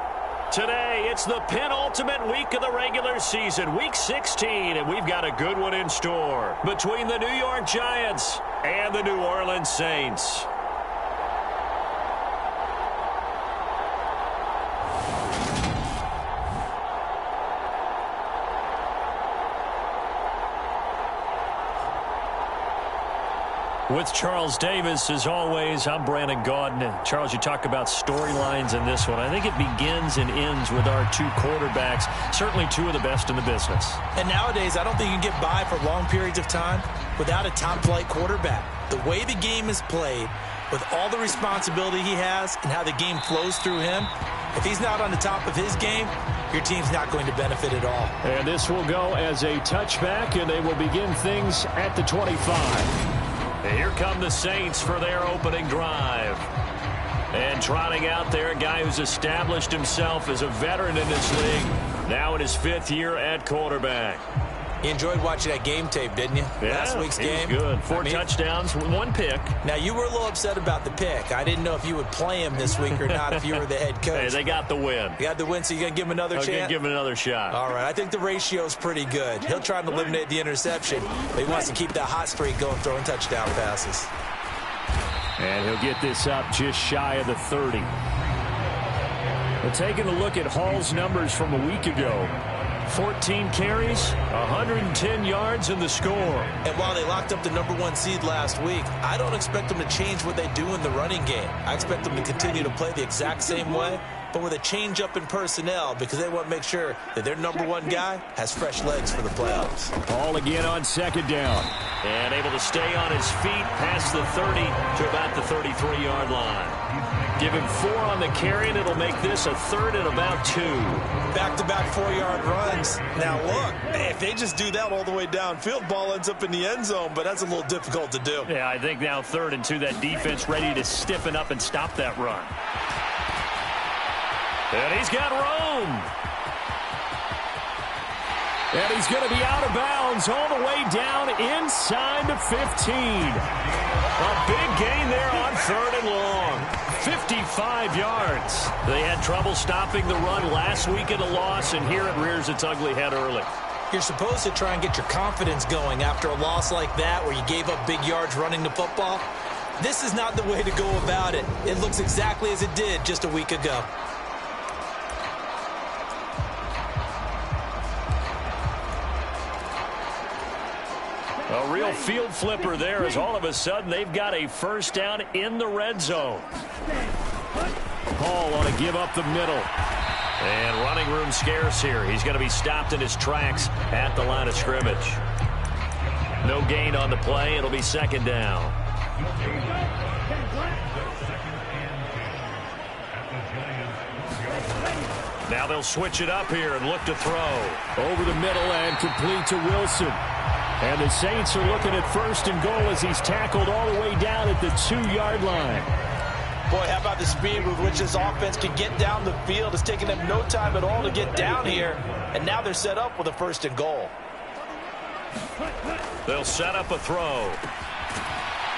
Today, it's the penultimate week of the regular season, Week 16, and we've got a good one in store between the New York Giants and the New Orleans Saints. With Charles Davis, as always, I'm Brandon Gaudin. Charles, you talk about storylines in this one. I think it begins and ends with our two quarterbacks, certainly two of the best in the business. And nowadays, I don't think you can get by for long periods of time without a top-flight quarterback. The way the game is played, with all the responsibility he has and how the game flows through him, if he's not on the top of his game, your team's not going to benefit at all. And this will go as a touchback, and they will begin things at the 25. And here come the Saints for their opening drive. And trotting out there, a guy who's established himself as a veteran in this league, now in his 5th year at quarterback. You enjoyed watching that game tape, didn't you? Yeah, Last week's game. It was good. 4 touchdowns, 1 pick. Now, you were a little upset about the pick. I didn't know if you would play him this week or not if you were the head coach. Hey, they got the win. You got the win, so you're going to give him another chance? I'm going to give him another shot. All right, I think the ratio's pretty good. He'll try to eliminate the interception, but he wants to keep that hot streak going, throwing touchdown passes. And he'll get this up just shy of the 30. Well, taking a look at Hall's numbers from a week ago. 14 carries, 110 yards in the score. And while they locked up the #1 seed last week, I don't expect them to change what they do in the running game. I expect them to continue to play the exact same way, but with a change up in personnel because they want to make sure that their #1 guy has fresh legs for the playoffs. Hall again on 2nd down. And able to stay on his feet past the 30 to about the 33-yard line. Give him 4 on the carry, and it'll make this a 3rd and about 2. Back-to-back 4-yard runs. Now, look, if they just do that all the way downfield, ball ends up in the end zone, but that's a little difficult to do. Yeah, I think now 3rd and 2, that defense ready to stiffen up and stop that run. And he's got room. And he's going to be out of bounds all the way down inside the 15. A big gain there on 3rd and long. 55 yards. They had trouble stopping the run last week in a loss, and here it rears its ugly head early. You're supposed to try and get your confidence going after a loss like that where you gave up big yards running the football. This is not the way to go about it. It looks exactly as it did just a week ago. A real field flipper there as all of a sudden they've got a 1st down in the red zone. Hall on to give up the middle. And running room scarce here. He's going to be stopped in his tracks at the line of scrimmage. No gain on the play. It'll be 2nd down. Now they'll switch it up here and look to throw. Over the middle and complete to Wilson. And the Saints are looking at 1st and goal as he's tackled all the way down at the 2-yard line. Boy, how about the speed with which this offense can get down the field? It's taken them no time at all to get down here. And now they're set up with a 1st and goal. They'll set up a throw.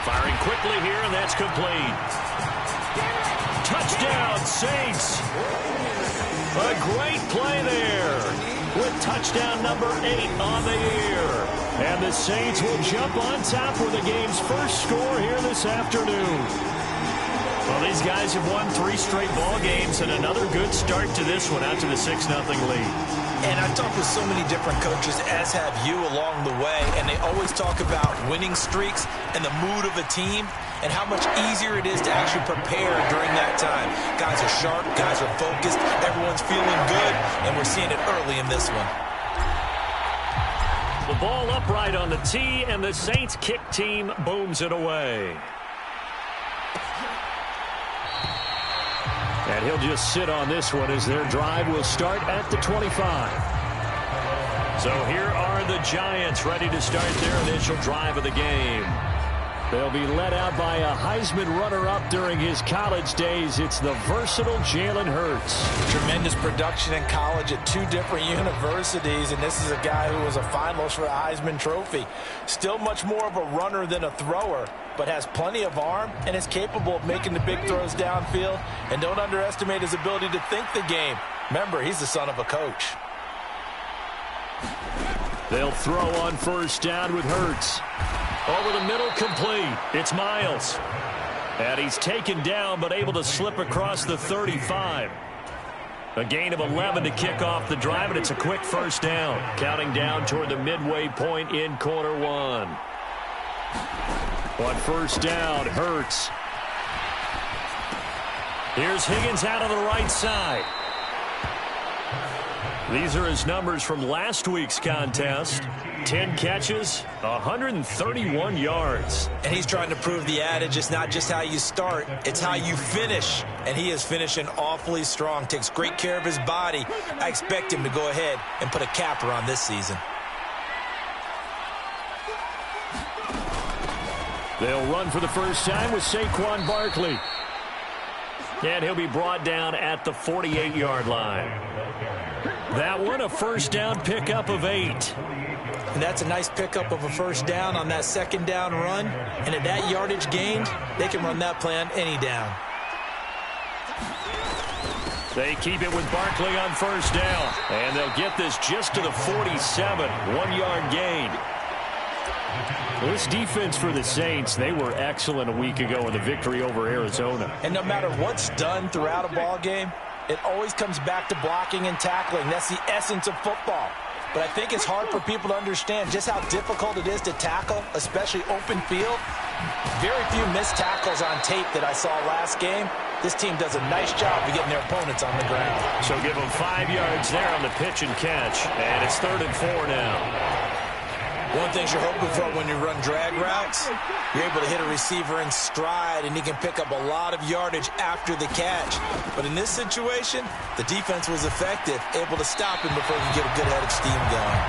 Firing quickly here, and that's complete. Touchdown, Saints. A great play there with touchdown number 8 on the year. And the Saints will jump on top with the game's first score here this afternoon. Well, these guys have won 3 straight ball games and another good start to this one out to the 6-0 lead. And I've talked with so many different coaches, as have you, along the way, and they always talk about winning streaks and the mood of a team and how much easier it is to actually prepare during that time. Guys are sharp, guys are focused, everyone's feeling good, and we're seeing it early in this one. The ball upright on the tee, and the Saints kick team booms it away. And he'll just sit on this one as their drive will start at the 25. So here are the Giants ready to start their initial drive of the game. They'll be led out by a Heisman runner-up during his college days. It's the versatile Jalen Hurts. Tremendous production in college at 2 different universities, and this is a guy who was a finalist for the Heisman Trophy. Still much more of a runner than a thrower, but has plenty of arm and is capable of making the big throws downfield. And don't underestimate his ability to think the game. Remember, he's the son of a coach. They'll throw on first down with Hurts. Over the middle, complete. It's Miles. And he's taken down, but able to slip across the 35. A gain of 11 to kick off the drive, and it's a quick first down. Counting down toward the midway point in quarter 1. On first down, Hurts. Here's Higgins out of the right side. These are his numbers from last week's contest. 10 catches, 131 yards. And he's trying to prove the adage, it's not just how you start, it's how you finish. And he is finishing awfully strong, takes great care of his body. I expect him to go ahead and put a capper on this season. They'll run for the first time with Saquon Barkley. And he'll be brought down at the 48-yard line. That one, a first down pickup of 8. And that's a nice pickup of a first down on that second down run. And at that yardage gained, they can run that play on any down. They keep it with Barkley on first down. And they'll get this just to the 47. 1-yard gain. This defense for the Saints, they were excellent a week ago in the victory over Arizona. And no matter what's done throughout a ball game, it always comes back to blocking and tackling. That's the essence of football. But I think it's hard for people to understand just how difficult it is to tackle, especially open field. Very few missed tackles on tape that I saw last game. This team does a nice job of getting their opponents on the ground. So give them 5 yards there on the pitch and catch. And it's 3rd and 4 now. One thing you're hoping for when you run drag routes, you're able to hit a receiver in stride, and he can pick up a lot of yardage after the catch. But in this situation, the defense was effective, able to stop him before he could get a good head of steam going.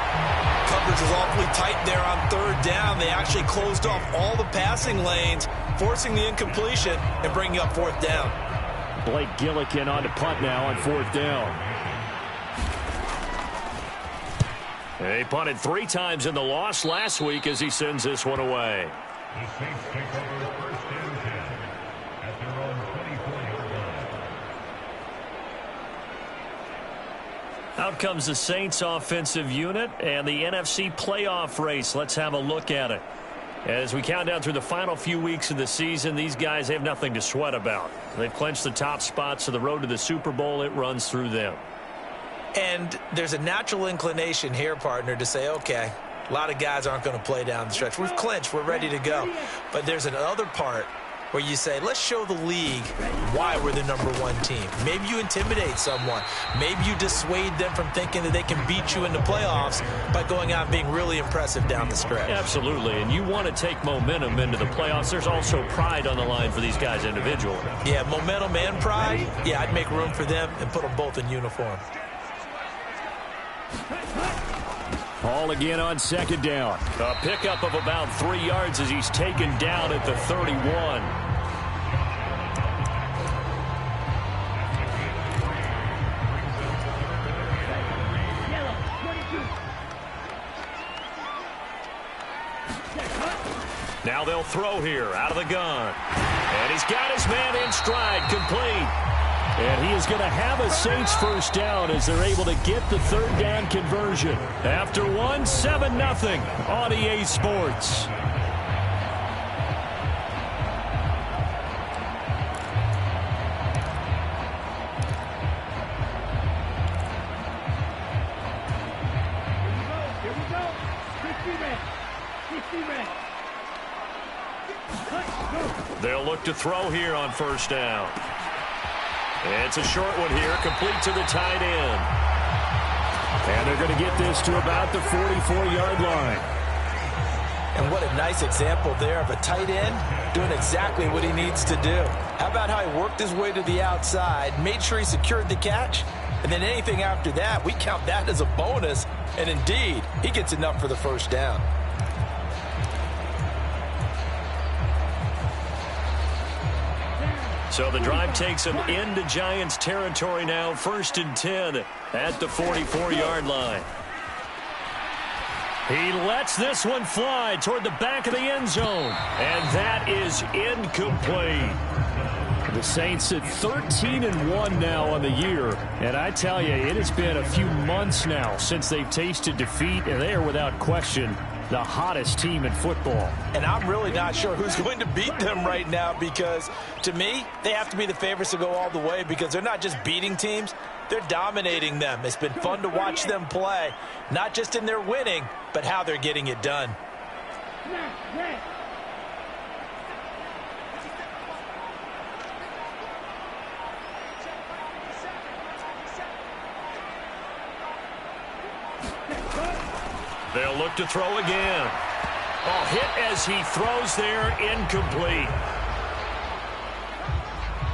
Coverage was awfully tight there on 3rd down. They actually closed off all the passing lanes, forcing the incompletion and bringing up 4th down. Blake Gillikin on to punt now on 4th down. He punted 3 times in the loss last week as he sends this one away. Out comes the Saints offensive unit and the NFC playoff race. Let's have a look at it. As we count down through the final few weeks of the season, these guys have nothing to sweat about. They've clinched the top spots of the road to the Super Bowl. It runs through them. And there's a natural inclination here, partner, to say, okay, a lot of guys aren't going to play down the stretch. We've clinched. We're ready to go. But there's another part where you say, let's show the league why we're the #1 team. Maybe you intimidate someone. Maybe you dissuade them from thinking that they can beat you in the playoffs by going out and being really impressive down the stretch. Absolutely, and you want to take momentum into the playoffs. There's also pride on the line for these guys individually. Yeah, momentum and pride. Yeah, I'd make room for them and put them both in uniform. Hall again on 2nd down. A pickup of about 3 yards as he's taken down at the 31. Now they'll throw here out of the gun. And he's got his man in stride, complete. And he is going to have a Saints first down as they're able to get the 3rd down conversion. After 7-0 on EA Sports. look to throw here on first down. It's a short one here, complete to the tight end. And they're going to get this to about the 44-yard line. And what a nice example there of a tight end doing exactly what he needs to do. How about how he worked his way to the outside, made sure he secured the catch, and then anything after that, we count that as a bonus. And indeed, he gets enough for the first down. So the drive takes him into Giants territory now, 1st and 10 at the 44-yard line. He lets this one fly toward the back of the end zone, and that is incomplete. The Saints at 13-1 now on the year, and I tell you, it has been a few months now since they've tasted defeat, and they are without question the hottest team in football. And I'm really not sure who's going to beat them right now, because to me, they have to be the favorites to go all the way, because they're not just beating teams, they're dominating them. It's been fun to watch them play, not just in their winning, but how they're getting it done. They'll look to throw again. Oh, hit as he throws there, incomplete.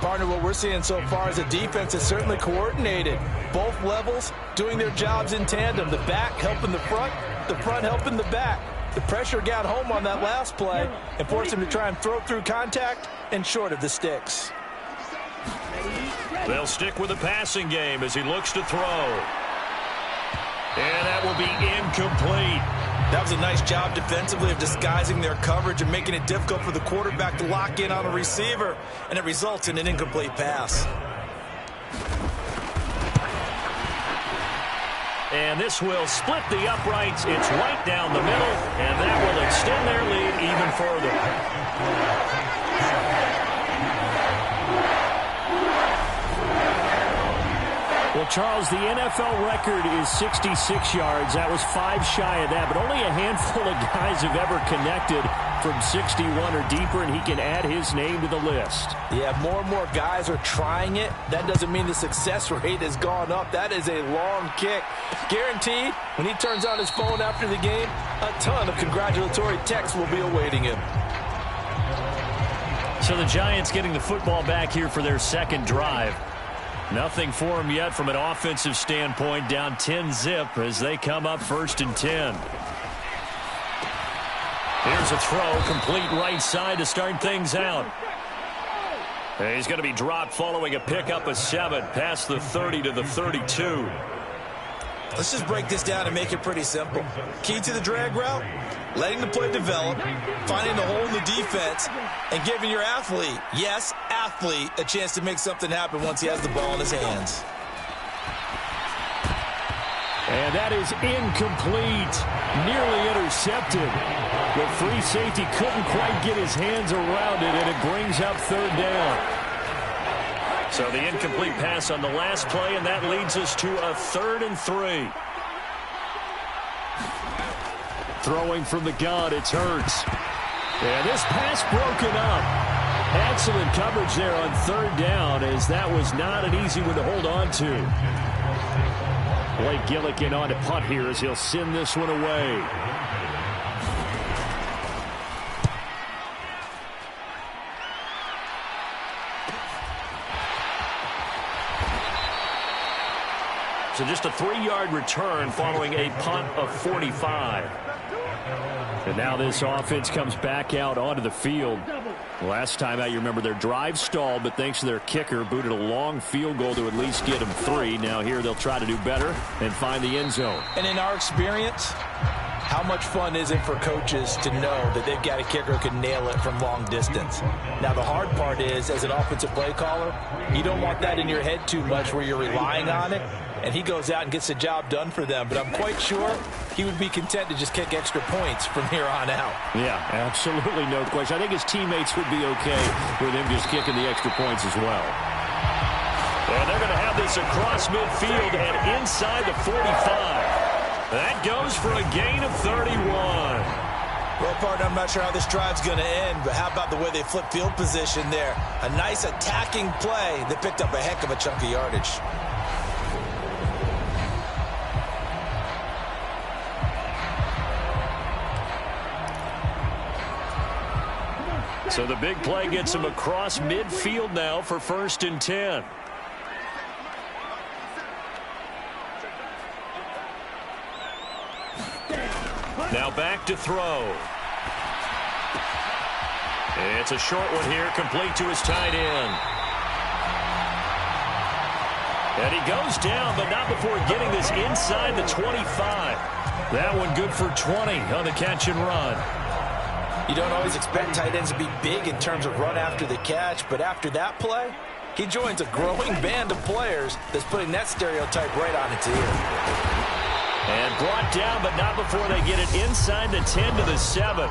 Partner, what we're seeing so far is a defense that's certainly coordinated. Both levels doing their jobs in tandem. The back helping the front helping the back. The pressure got home on that last play and forced him to try and throw through contact and short of the sticks. They'll stick with the passing game as he looks to throw. And that will be incomplete. That was a nice job defensively of disguising their coverage and making it difficult for the quarterback to lock in on a receiver, and it results in an incomplete pass. And this will split the uprights. It's right down the middle, and that will extend their lead even further. Well, Charles, the NFL record is 66 yards. That was 5 shy of that, but only a handful of guys have ever connected from 61 or deeper, and he can add his name to the list. Yeah, more and more guys are trying it. That doesn't mean the success rate has gone up. That is a long kick. Guaranteed, when he turns on his phone after the game, a ton of congratulatory texts will be awaiting him. So the Giants getting the football back here for their second drive. Nothing for them yet from an offensive standpoint, down 10-zip as they come up 1st and 10. Here's a throw, complete right side to start things out. And he's going to be dropped following a pickup of 7 past the 30 to the 32. Let's just break this down and make it pretty simple. Key to the drag route, letting the play develop, finding the hole in the defense, and giving your athlete, yes, athlete, a chance to make something happen once he has the ball in his hands. And that is incomplete, nearly intercepted. The free safety couldn't quite get his hands around it, and it brings up 3rd down. So the incomplete pass on the last play, and that leads us to a 3rd and 3. Throwing from the gun, it's Hurts. And this pass broken up. Excellent coverage there on 3rd down, as that was not an easy one to hold on to. Blake Gillikin on to punt here as he'll send this one away. So just a 3-yard return following a punt of 45. And now this offense comes back out onto the field. Last time out, you remember their drive stalled, but thanks to their kicker, booted a long field goal to at least get them 3. Now here they'll try to do better and find the end zone. And in our experience, how much fun is it for coaches to know that they've got a kicker who can nail it from long distance? Now, the hard part is, as an offensive play caller, you don't want that in your head too much where you're relying on it, and he goes out and gets the job done for them. But I'm quite sure he would be content to just kick extra points from here on out. Yeah, absolutely no question. I think his teammates would be okay with him just kicking the extra points as well. And they're going to have this across midfield and inside the 45. That goes for a gain of 31. Well, partner, I'm not sure how this drive's going to end, but how about the way they flip field position there? A nice attacking play that picked up a heck of a chunk of yardage. So the big play gets him across midfield now for 1st and 10. Now back to throw. It's a short one here, complete to his tight end. And he goes down, but not before getting this inside the 25. That one good for 20 on the catch and run. You don't always expect tight ends to be big in terms of run after the catch, but after that play, he joins a growing band of players that's putting that stereotype right on its ear. And brought down, but not before they get it inside the 10 to the 7.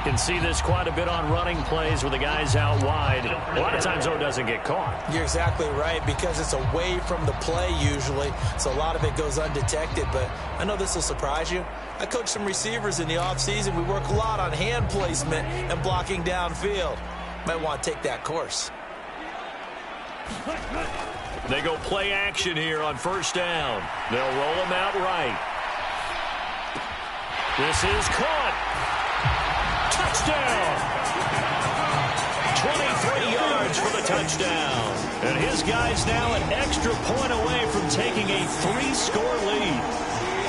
Can see this quite a bit on running plays with the guys out wide. A lot of times, though, it doesn't get caught. You're exactly right, because it's away from the play usually, so a lot of it goes undetected. But I know this will surprise you. I coach some receivers in the offseason. We work a lot on hand placement and blocking downfield. Might want to take that course. They go play action here on 1st down. They'll roll him out right. This is caught. Touchdown! 23 yards for the touchdown. And his guy's now an extra point away from taking a 3-score lead.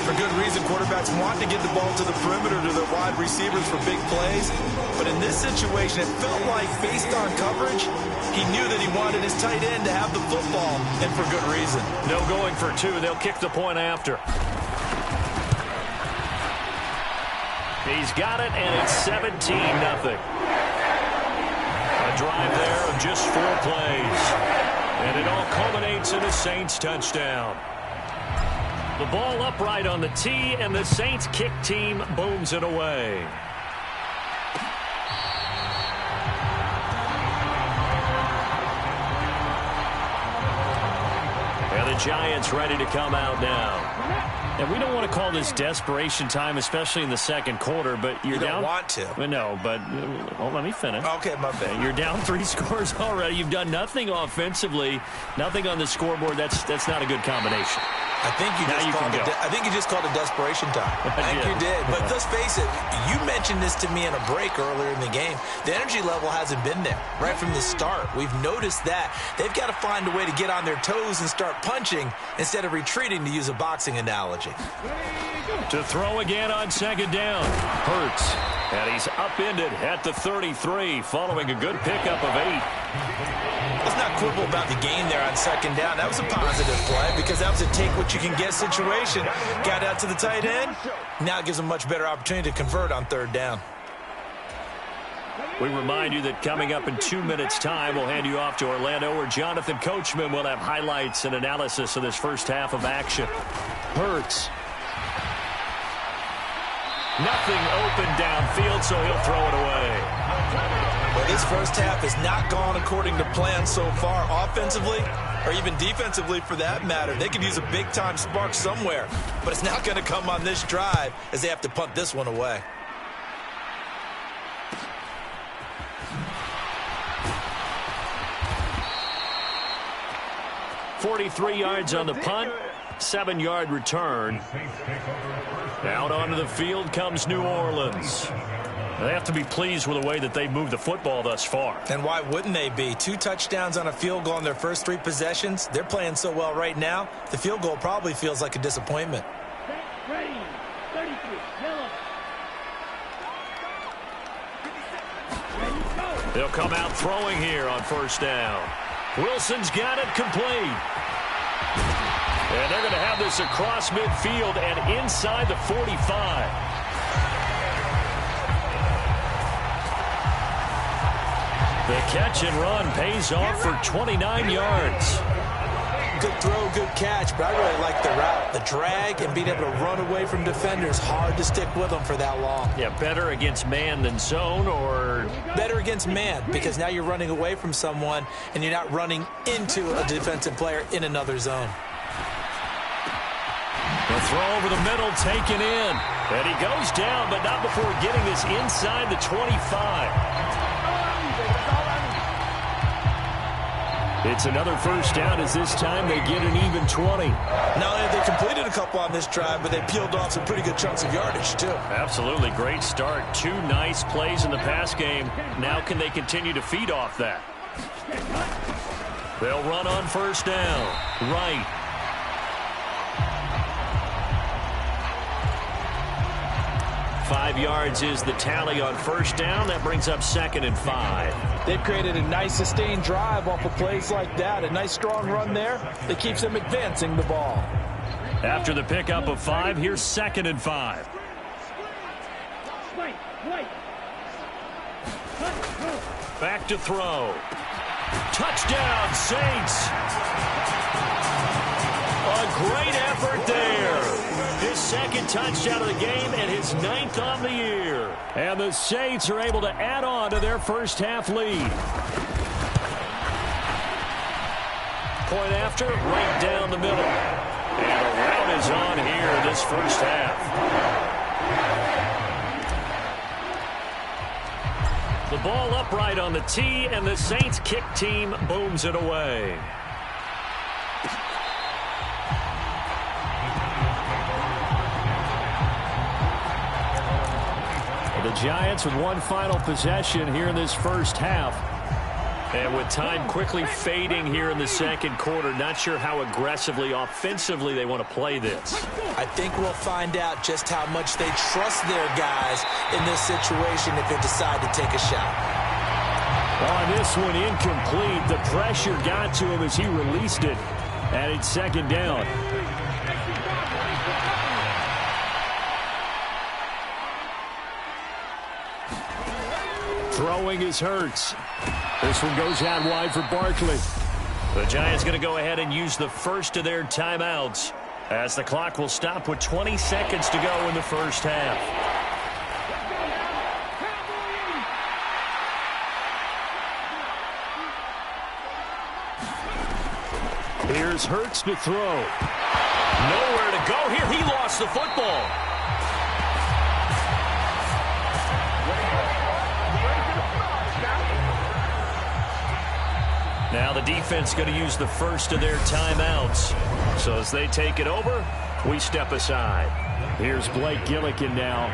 For good reason, quarterbacks want to get the ball to the perimeter to their wide receivers for big plays. But in this situation, it felt like, based on coverage, he knew that he wanted his tight end to have the football, and for good reason. No going for 2. They'll kick the point after. He's got it, and it's 17-0. A drive there of just 4 plays. And it all culminates in a Saints touchdown. The ball upright on the tee, and the Saints kick team booms it away. And the Giants ready to come out now. And we don't want to call this desperation time, especially in the second quarter, but you're down. You don't want to. No, but let me finish. Okay, my bad. You're down 3 scores already. You've done nothing offensively, nothing on the scoreboard. That's not a good combination. I think you just called it desperation time. I think you did. But let's face it, you mentioned this to me in a break earlier in the game. The energy level hasn't been there right from the start. We've noticed that. They've got to find a way to get on their toes and start punching instead of retreating, to use a boxing analogy. To throw again on 2nd down. Hurts. And he's upended at the 33 following a good pickup of 8. Let's not quibble about the game there on 2nd down. That was a positive play because that was a take-what-you-can-get situation. Got out to the tight end. Now it gives them a much better opportunity to convert on 3rd down. We remind you that coming up in 2 minutes' time, we'll hand you off to Orlando, where Jonathan Coachman will have highlights and analysis of this first half of action. Hurts. Nothing open downfield, so he'll throw it away. Well, this first half has not gone according to plan so far, offensively or even defensively for that matter. They could use a big-time spark somewhere, but it's not going to come on this drive as they have to punt this one away. .43 yards on the punt, 7-yard return. Out onto the field comes New Orleans. They have to be pleased with the way that they moved the football thus far. And why wouldn't they be? 2 touchdowns on a field goal in their first 3 possessions. They're playing so well right now, the field goal probably feels like a disappointment. Ready, 33, yellow. Ready, go. They'll come out throwing here on 1st down. Wilson's got it complete. And they're going to have this across midfield and inside the 45. The catch and run pays off for 29 yards. Good throw, good catch, but I really like the route. The drag and being able to run away from defenders, hard to stick with them for that long. Yeah, better against man than zone, or? Better against man, because now you're running away from someone and you're not running into a defensive player in another zone. throw over the middle, taken in. And he goes down, but not before getting this inside the 25. It's another first down as this time they get an even 20. Not only have they completed a couple on this drive, but they peeled off some pretty good chunks of yardage, too. Absolutely. Great start. 2 nice plays in the pass game. Now can they continue to feed off that? They'll run on first down. Right. Five yards is the tally on first down. That brings up 2nd and 5. They've created a nice sustained drive off of plays like that. A nice strong run there that keeps them advancing the ball. After the pickup of 5, here's 2nd and 5. Back to throw. Touchdown, Saints. A great effort there. His 2nd touchdown of the game and his 9th on the year. And the Saints are able to add on to their first half lead. Point after, right down the middle. And a rout is on here in this first half. The ball upright on the tee, and the Saints kick team booms it away. The Giants with one final possession here in this first half. And with time quickly fading here in the second quarter, not sure how aggressively, offensively they want to play this. I think we'll find out just how much they trust their guys in this situation if they decide to take a shot. On this one, incomplete. The pressure got to him as he released it. And it's 2nd down. Throwing is Hurts. This one goes out wide for Barkley. The Giants going to go ahead and use the first of their timeouts as the clock will stop with 20 seconds to go in the first half. Here's Hurts to throw. Nowhere to go here. He lost the football. Now the defense going to use the first of their timeouts. So as they take it over, we step aside. Here's Blake Gillikin now.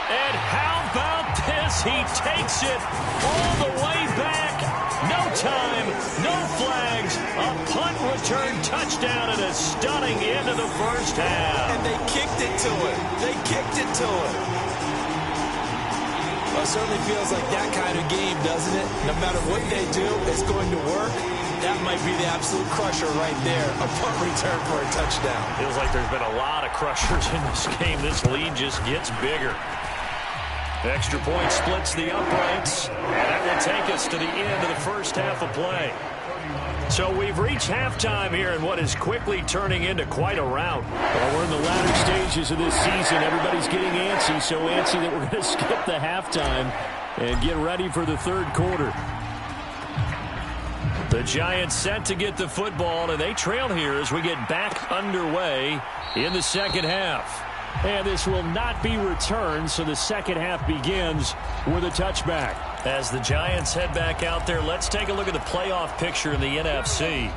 And how about this? He takes it all the way back. No time, no flags. A punt return touchdown and a stunning end of the first half. And they kicked it to him. They kicked it to him. Well, it certainly feels like that kind of game, doesn't it? No matter what they do, it's going to work. That might be the absolute crusher right there. A punt return for a touchdown. Feels like there's been a lot of crushers in this game. This lead just gets bigger. Extra point splits the uprights, and that will take us to the end of the first half of play. So we've reached halftime here in what is quickly turning into quite a rout. Well, we're in the latter stages of this season. Everybody's getting antsy, so antsy that we're going to skip the halftime and get ready for the third quarter. The Giants set to get the football, and they trail here as we get back underway in the second half. And this will not be returned, so the second half begins with a touchback. As the Giants head back out there, let's take a look at the playoff picture in the NFC.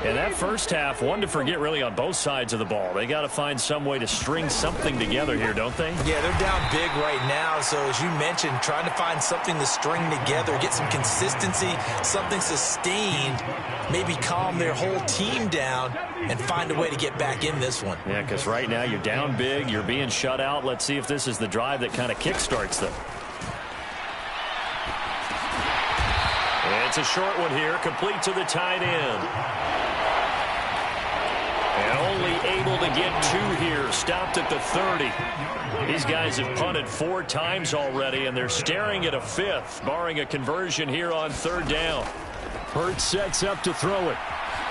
And that first half, one to forget really on both sides of the ball. They got to find some way to string something together here, don't they? Yeah, they're down big right now. So as you mentioned, trying to find something to string together, get some consistency, something sustained, maybe calm their whole team down and find a way to get back in this one. Yeah, because right now you're down big, you're being shut out. Let's see if this is the drive that kind of kickstarts them. It's a short one here, complete to the tight end. And only able to get 2 here, stopped at the 30. These guys have punted 4 times already, and they're staring at a 5th, barring a conversion here on third down. Hurts sets up to throw it.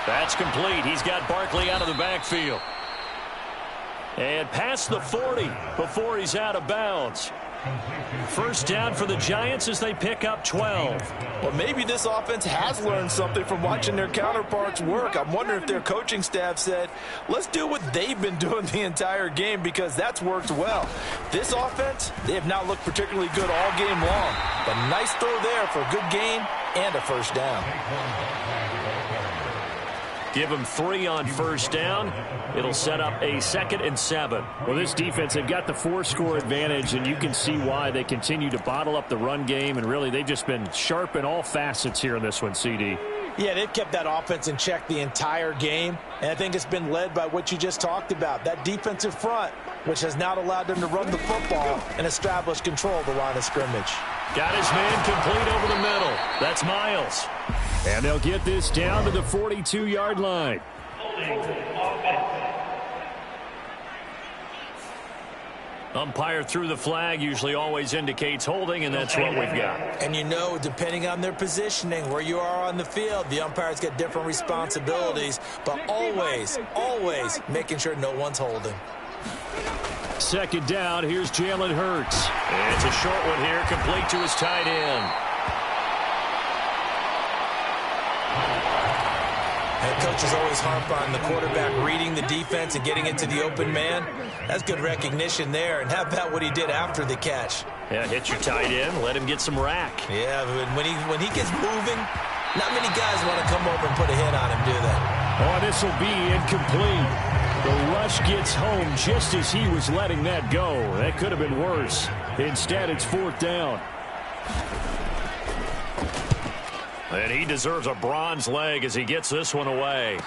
That's complete. He's got Barkley out of the backfield. And past the 40 before he's out of bounds. First down for the Giants as they pick up 12. Well, maybe this offense has learned something from watching their counterparts work. I'm wondering if their coaching staff said, let's do what they've been doing the entire game, because that's worked well. This offense, they have not looked particularly good all game long. But nice throw there for a good gain and a first down. Give him 3 on first down. It'll set up a 2nd and 7. Well, this defense, they've got the 4-score advantage, and you can see why they continue to bottle up the run game, and really they've just been sharp in all facets here in this one, CD. Yeah, they've kept that offense in check the entire game, and I think it's been led by what you just talked about, that defensive front, which has now allowed them to run the football and establish control of the line of scrimmage. Got his man complete over the middle. That's Miles. And they'll get this down to the 42-yard line. Umpire threw the flag, usually always indicates holding, and that's what we've got. And you know, depending on their positioning, where you are on the field, the umpires get different responsibilities, but always, always making sure no one's holding. Second down, here's Jalen Hurts. And it's a short one here, complete to his tight end. Head coaches always harp on the quarterback reading the defense and getting into the open man. That's good recognition there. And how about what he did after the catch? Yeah, hit your tight end, let him get some rack. Yeah, but when he gets moving, not many guys want to come over and put a hit on him, do they? Oh, this will be incomplete. The rush gets home just as he was letting that go. That could have been worse. Instead, it's 4th down. And he deserves a bronze leg as he gets this one away.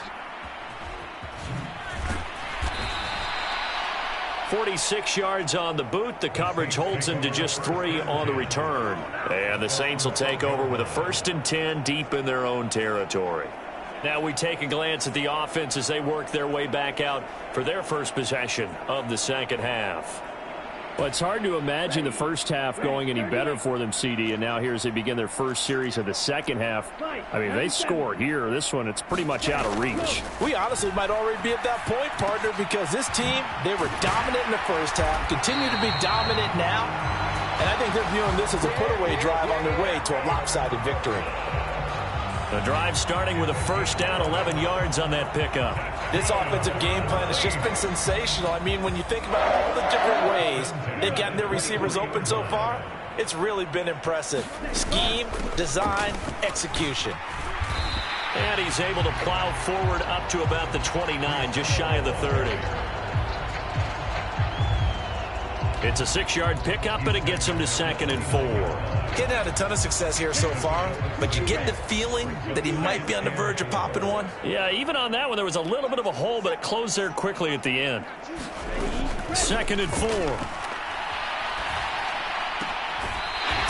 46 yards on the boot. The coverage holds him to just 3 on the return. And the Saints will take over with a 1st and 10 deep in their own territory. Now we take a glance at the offense as they work their way back out for their first possession of the second half. Well, it's hard to imagine the first half going any better for them, CD, and now here as they begin their first series of the second half. I mean, they score here. This one, it's pretty much out of reach. We honestly might already be at that point, partner, because this team, they were dominant in the first half, continue to be dominant now, and I think they're viewing this as a put-away drive on their way to a lopsided victory. The drive starting with a first down, 11 yards on that pickup. This offensive game plan has just been sensational. I mean, when you think about all the different ways they've gotten their receivers open so far, it's really been impressive. Scheme, design, execution. And he's able to plow forward up to about the 29, just shy of the 30. It's a 6-yard pickup, and it gets him to 2nd and 4. Getting had a ton of success here so far, but you get the feeling that he might be on the verge of popping one. Yeah, even on that one, there was a little bit of a hole, but it closed there quickly at the end. 2nd and 4.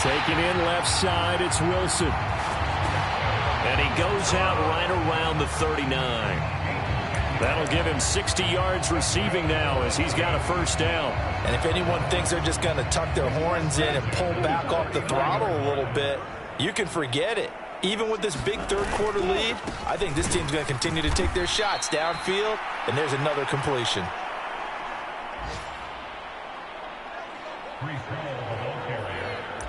Taking in left side, it's Wilson. And he goes out right around the 39. That'll give him 60 yards receiving now as he's got a first down. And if anyone thinks they're just going to tuck their horns in and pull back off the throttle a little bit, you can forget it. Even with this big third-quarter lead, I think this team's going to continue to take their shots downfield, and there's another completion.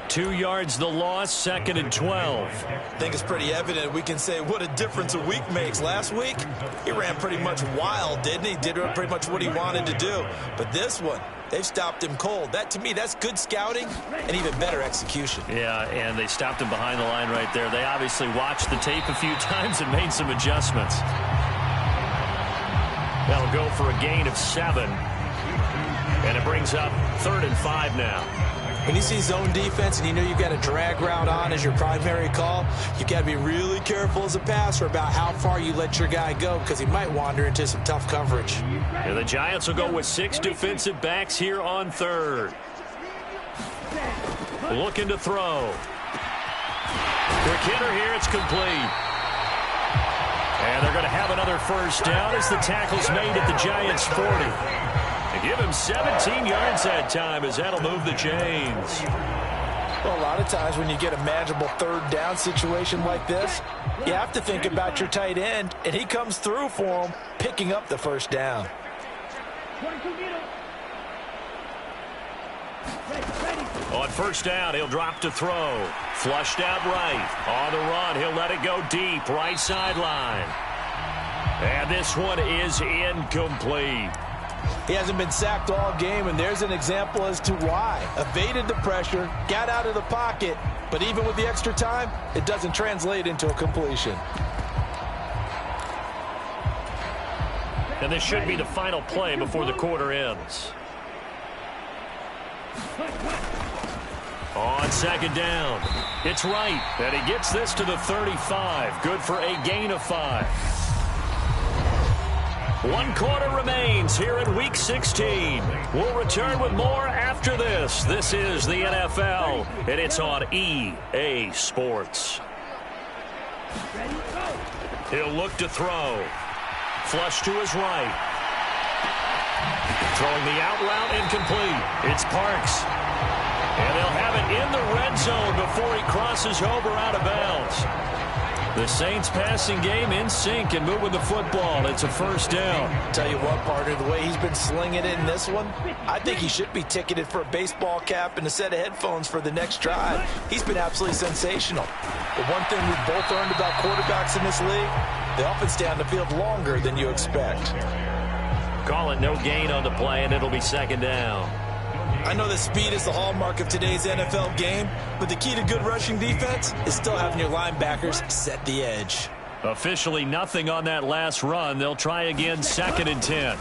Two yards the loss, 2nd and 12. I think it's pretty evident we can say what a difference a week makes. Last week, he ran pretty much wild, didn't he? Did pretty much what he wanted to do. But this one, they've stopped him cold. That, to me, that's good scouting and even better execution. Yeah, and they stopped him behind the line right there. They obviously watched the tape a few times and made some adjustments. That'll go for a gain of 7. And it brings up 3rd and 5 now. When you see zone defense and you know you've got a drag route on as your primary call, you've got to be really careful as a passer about how far you let your guy go because he might wander into some tough coverage. And the Giants will go with 6 defensive backs here on 3rd. Looking to throw. Quick hitter here, it's complete. And they're going to have another first down as the tackle's made at the Giants' 40. They give him 17 yards that time as that'll move the chains. Well, a lot of times when you get a manageable third down situation like this, you have to think about your tight end, and he comes through for him, picking up the first down. On first down, he'll drop to throw. Flushed out right. On the run, he'll let it go deep, right sideline. And this one is incomplete. He hasn't been sacked all game, and there's an example as to why. Evaded the pressure, got out of the pocket, but even with the extra time, it doesn't translate into a completion. And this should be the final play before the quarter ends. On second down, it's right, and he gets this to the 35. Good for a gain of 5. 1 quarter remains here in Week 16. We'll return with more after this. This is the NFL, and it's on EA Sports. He'll look to throw. Flush to his right. Throwing the out route incomplete. It's Parks. And they'll have it in the red zone before he crosses over out of bounds. The Saints passing game in sync and moving the football. It's a first down. Tell you what, partner, the way he's been slinging it in this one, I think he should be ticketed for a baseball cap and a set of headphones for the next drive. He's been absolutely sensational. The one thing we've both learned about quarterbacks in this league, they often stay on the field longer than you expect. Call it no gain on the play, and it'll be second down. I know that speed is the hallmark of today's NFL game, but the key to good rushing defense is still having your linebackers set the edge. Officially nothing on that last run. They'll try again, second and 10.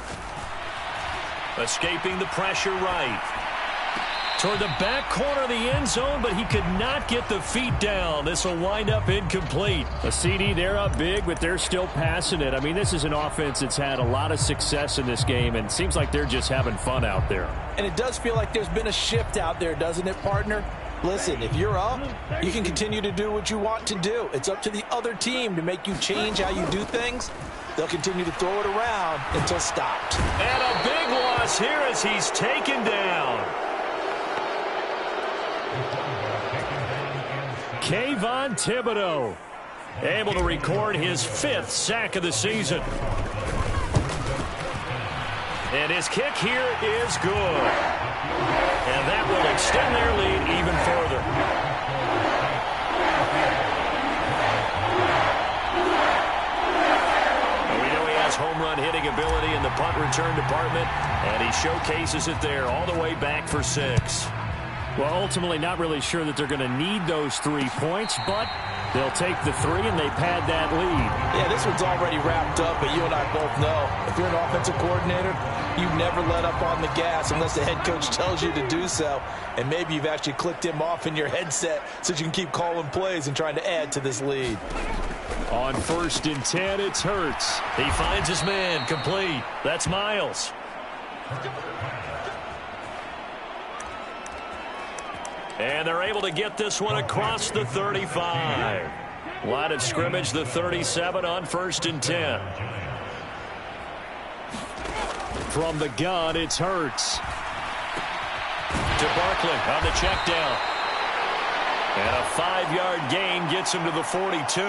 Escaping the pressure right. Toward the back corner of the end zone, but he could not get the feet down. This will wind up incomplete. A CD, they're up big, but they're still passing it. I mean, this is an offense that's had a lot of success in this game, and it seems like they're just having fun out there. And it does feel like there's been a shift out there, doesn't it, partner? Listen, if you're up, you can continue to do what you want to do. It's up to the other team to make you change how you do things. They'll continue to throw it around until stopped. And a big loss here as he's taken down. Kayvon Thibodeau able to record his 5th sack of the season. And his kick here is good. And that will extend their lead even further. And we know he has home run hitting ability in the punt return department, and he showcases it there all the way back for 6. Well, ultimately not really sure that they're going to need those 3 points, but they'll take the 3 and they pad that lead. Yeah, this one's already wrapped up, but you and I both know if you're an offensive coordinator, you never let up on the gas unless the head coach tells you to do so. And maybe you've actually clicked him off in your headset so you can keep calling plays and trying to add to this lead. On first and 10, it's Hurts. He finds his man, complete. That's Miles. And they're able to get this one across the 35. Line of scrimmage, the 37 on first and 10. From the gun, it's Hurts. To Barkley on the check down. And a 5-yard gain gets him to the 42.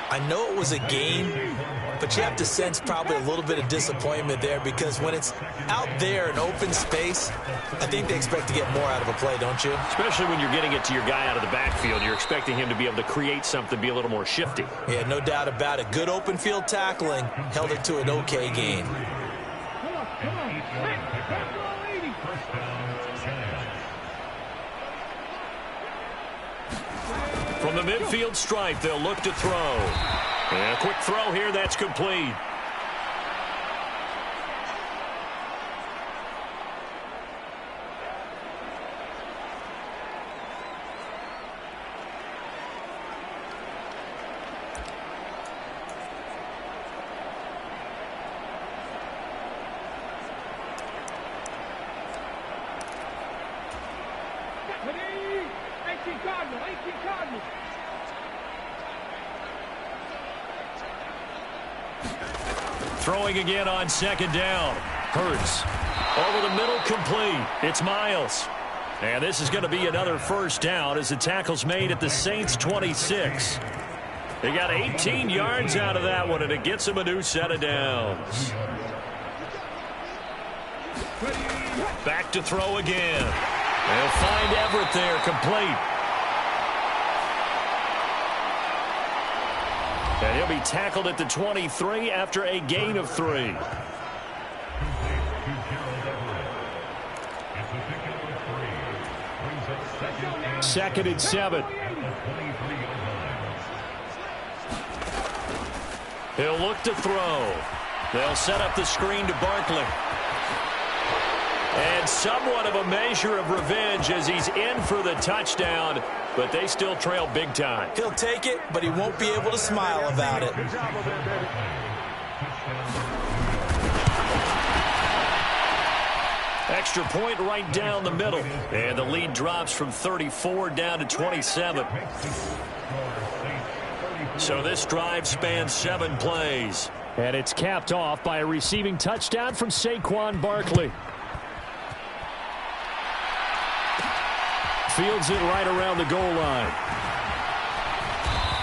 I know it was a game, but you have to sense probably a little bit of disappointment there because when it's out there in open space, I think they expect to get more out of a play, don't you? Especially when you're getting it to your guy out of the backfield. You're expecting him to be able to create something, be a little more shifty. Yeah, no doubt about it. Good open field tackling held it to an okay gain. From the midfield stripe, they'll look to throw. And a quick throw here, that's complete. Throwing again on second down. Hurts. Over the middle, complete. It's Miles. And this is going to be another first down as the tackle's made at the Saints' 26. They got 18 yards out of that one, and it gets them a new set of downs. Back to throw again. They'll find Everett there, complete. And he'll be tackled at the 23 after a gain of 3. Second and 7. He'll look to throw. They'll set up the screen to Barkley. And somewhat of a measure of revenge as he's in for the touchdown, but they still trail big time. He'll take it, but he won't be able to smile about it. Extra point right down the middle. And the lead drops from 34 down to 27. So this drive spans 7 plays. And it's capped off by a receiving touchdown from Saquon Barkley. Fields it right around the goal line.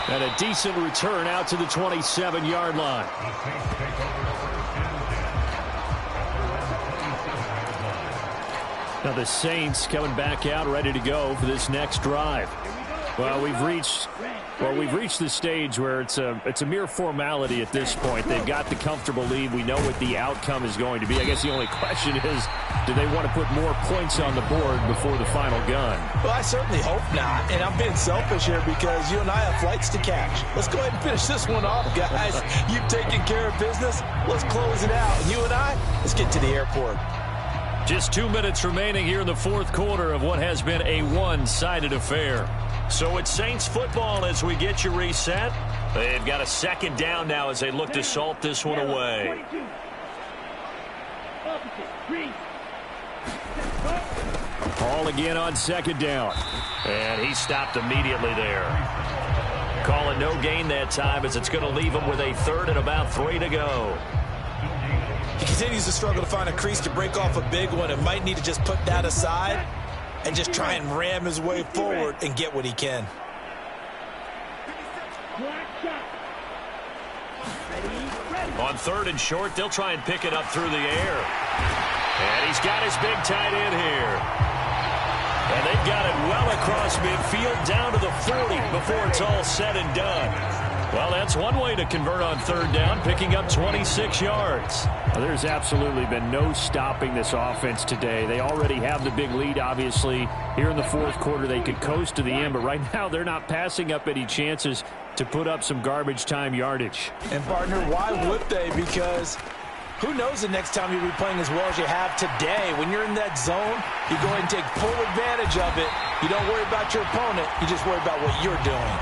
And a decent return out to the 27-yard line. Now the Saints coming back out ready to go for this next drive. Well, we've reached the stage where it's a mere formality at this point. They've got the comfortable lead. We know what the outcome is going to be. I guess the only question is, do they want to put more points on the board before the final gun? Well, I certainly hope not. And I'm being selfish here because you and I have flights to catch. Let's go ahead and finish this one off, guys. You've taken care of business. Let's close it out. And you and I, let's get to the airport. Just 2 minutes remaining here in the fourth quarter of what has been a one-sided affair. So it's Saints football as we get you reset. They've got a second down now as they look to salt this one away. Ball again on second down. And he stopped immediately there. Call it no gain that time as it's going to leave him with a third and about 3 to go. He continues to struggle to find a crease to break off a big one and might need to just put that aside and just try and ram his way forward and get what he can. On third and short, they'll try and pick it up through the air. And he's got his big tight end here. And they've got it well across midfield down to the 40 before it's all said and done. Well, that's one way to convert on third down, picking up 26 yards. Well, there's absolutely been no stopping this offense today. They already have the big lead, obviously. Here in the fourth quarter, they could coast to the end, but right now they're not passing up any chances to put up some garbage time yardage. And, partner, why would they? Because who knows the next time you'll be playing as well as you have today. When you're in that zone, you go ahead and take full advantage of it. You don't worry about your opponent. You just worry about what you're doing.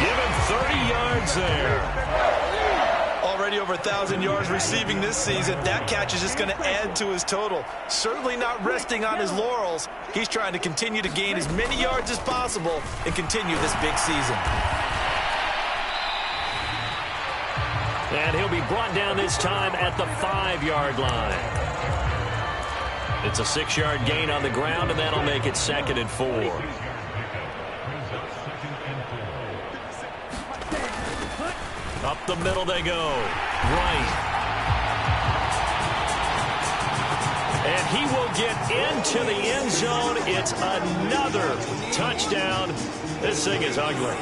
Give him 30 yards there. Already over 1,000 yards receiving this season. That catch is just going to add to his total. Certainly not resting on his laurels. He's trying to continue to gain as many yards as possible and continue this big season. And he'll be brought down this time at the 5-yard line. It's a 6-yard gain on the ground, and that'll make it 2nd and 4. Up the middle they go. Right. And he will get into the end zone. It's another touchdown. This thing is ugly.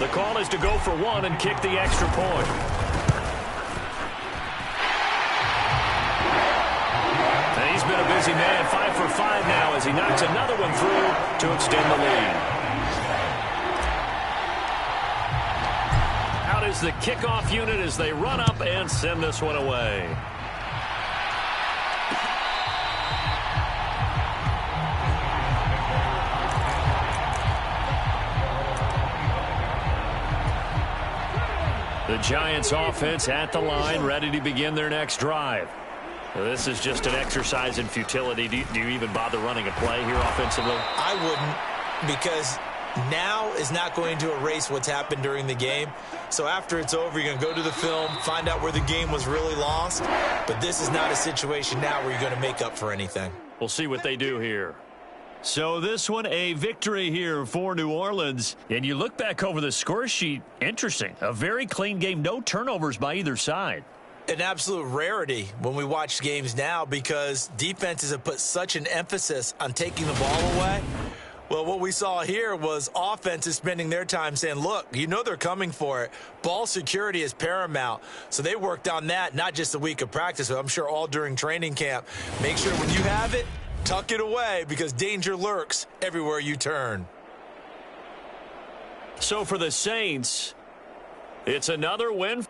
The call is to go for one and kick the extra point. And he's been a busy man. 5 for 5 now as he knocks another one through to extend the lead. Is the kickoff unit as they run up and send this one away. The Giants offense at the line, ready to begin their next drive. This is just an exercise in futility. Do you even bother running a play here offensively? I wouldn't, because now is not going to erase what's happened during the game. So after it's over, you're going to go to the film, find out where the game was really lost. But this is not a situation now where you're going to make up for anything. We'll see what they do here. So this one a victory here for New Orleans. And you look back over the score sheet, interesting. A very clean game, no turnovers by either side. An absolute rarity when we watch games now because defenses have put such an emphasis on taking the ball away. Well, what we saw here was offenses spending their time saying, look, you know they're coming for it. Ball security is paramount. So they worked on that, not just a week of practice, but I'm sure all during training camp. Make sure when you have it, tuck it away because danger lurks everywhere you turn. So for the Saints, it's another win.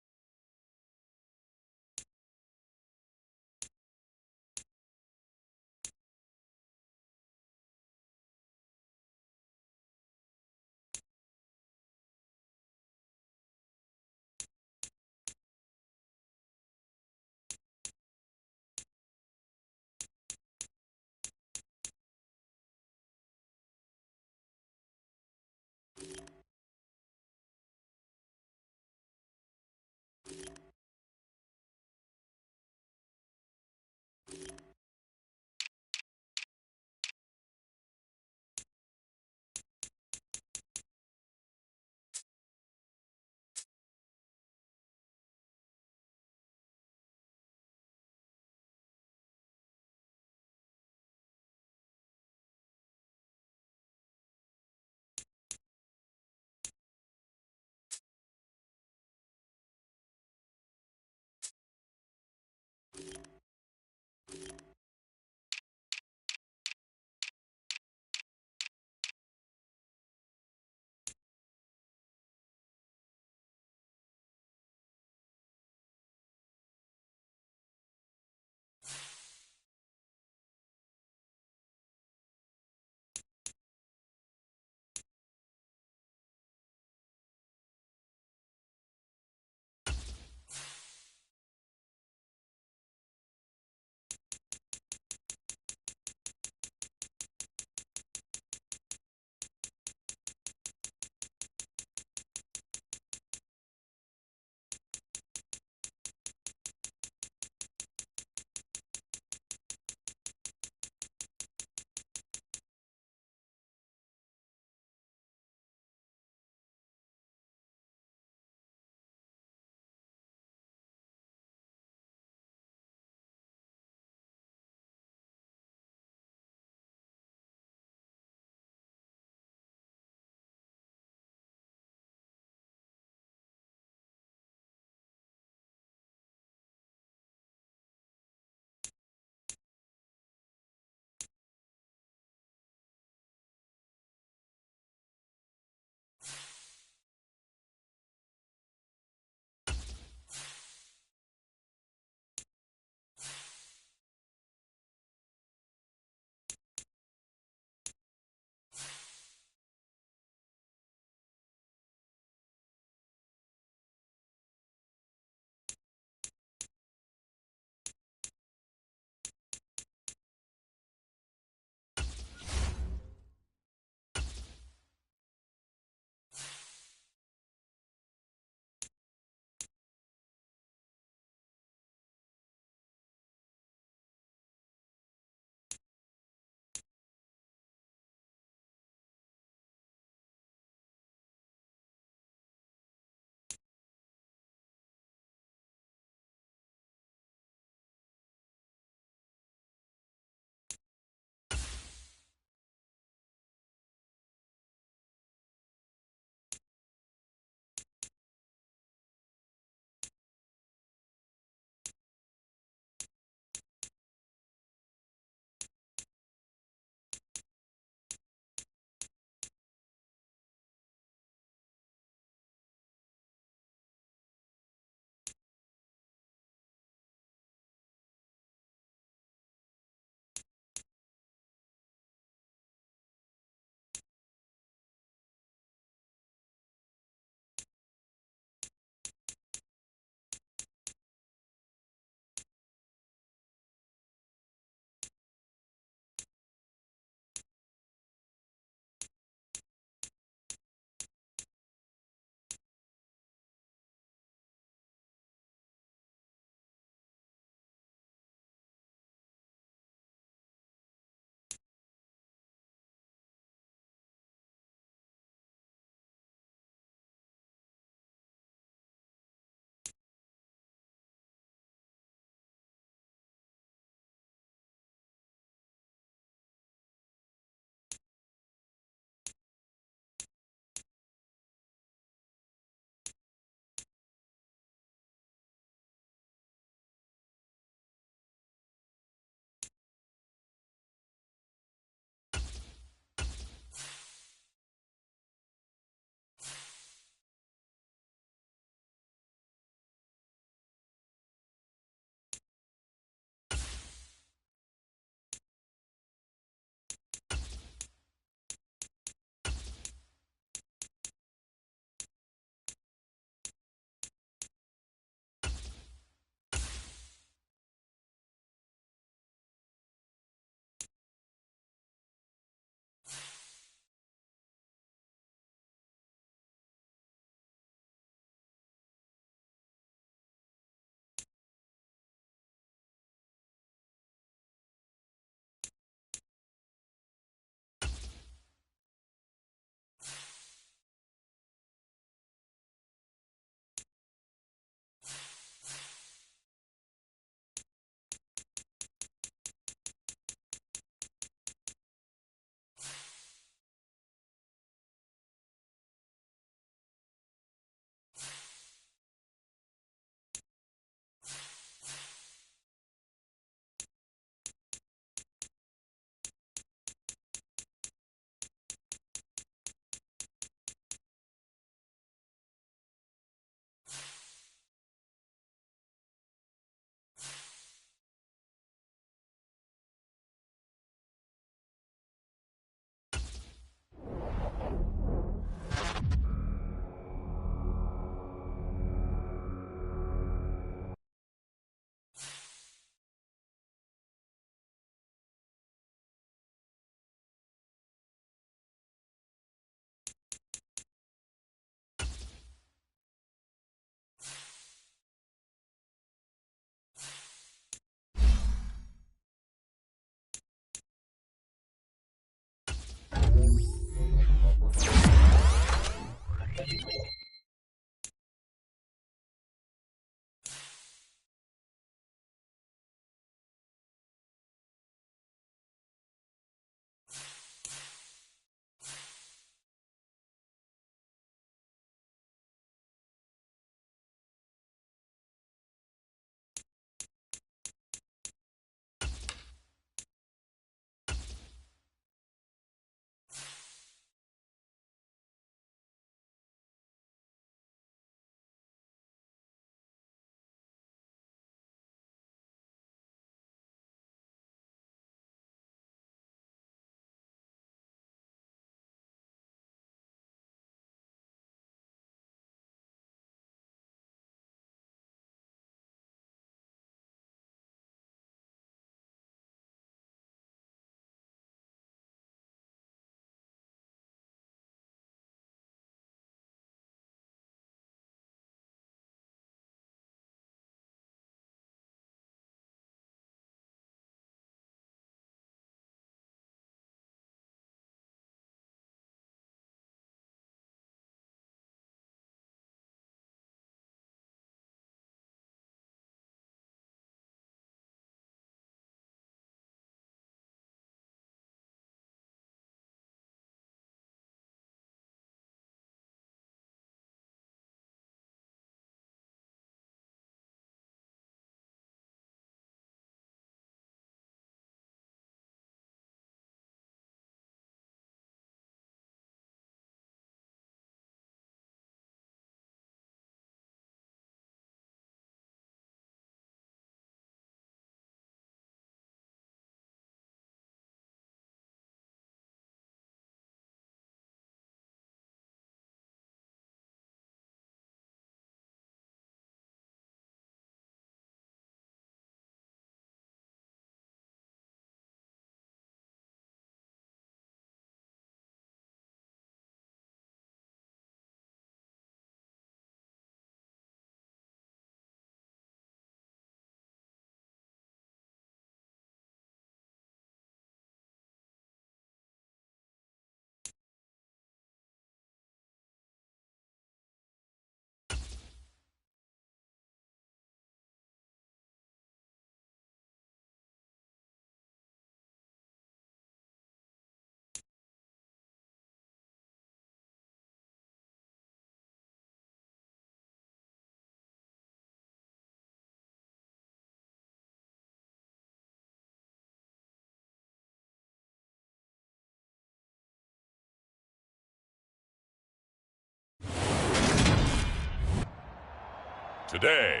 Today,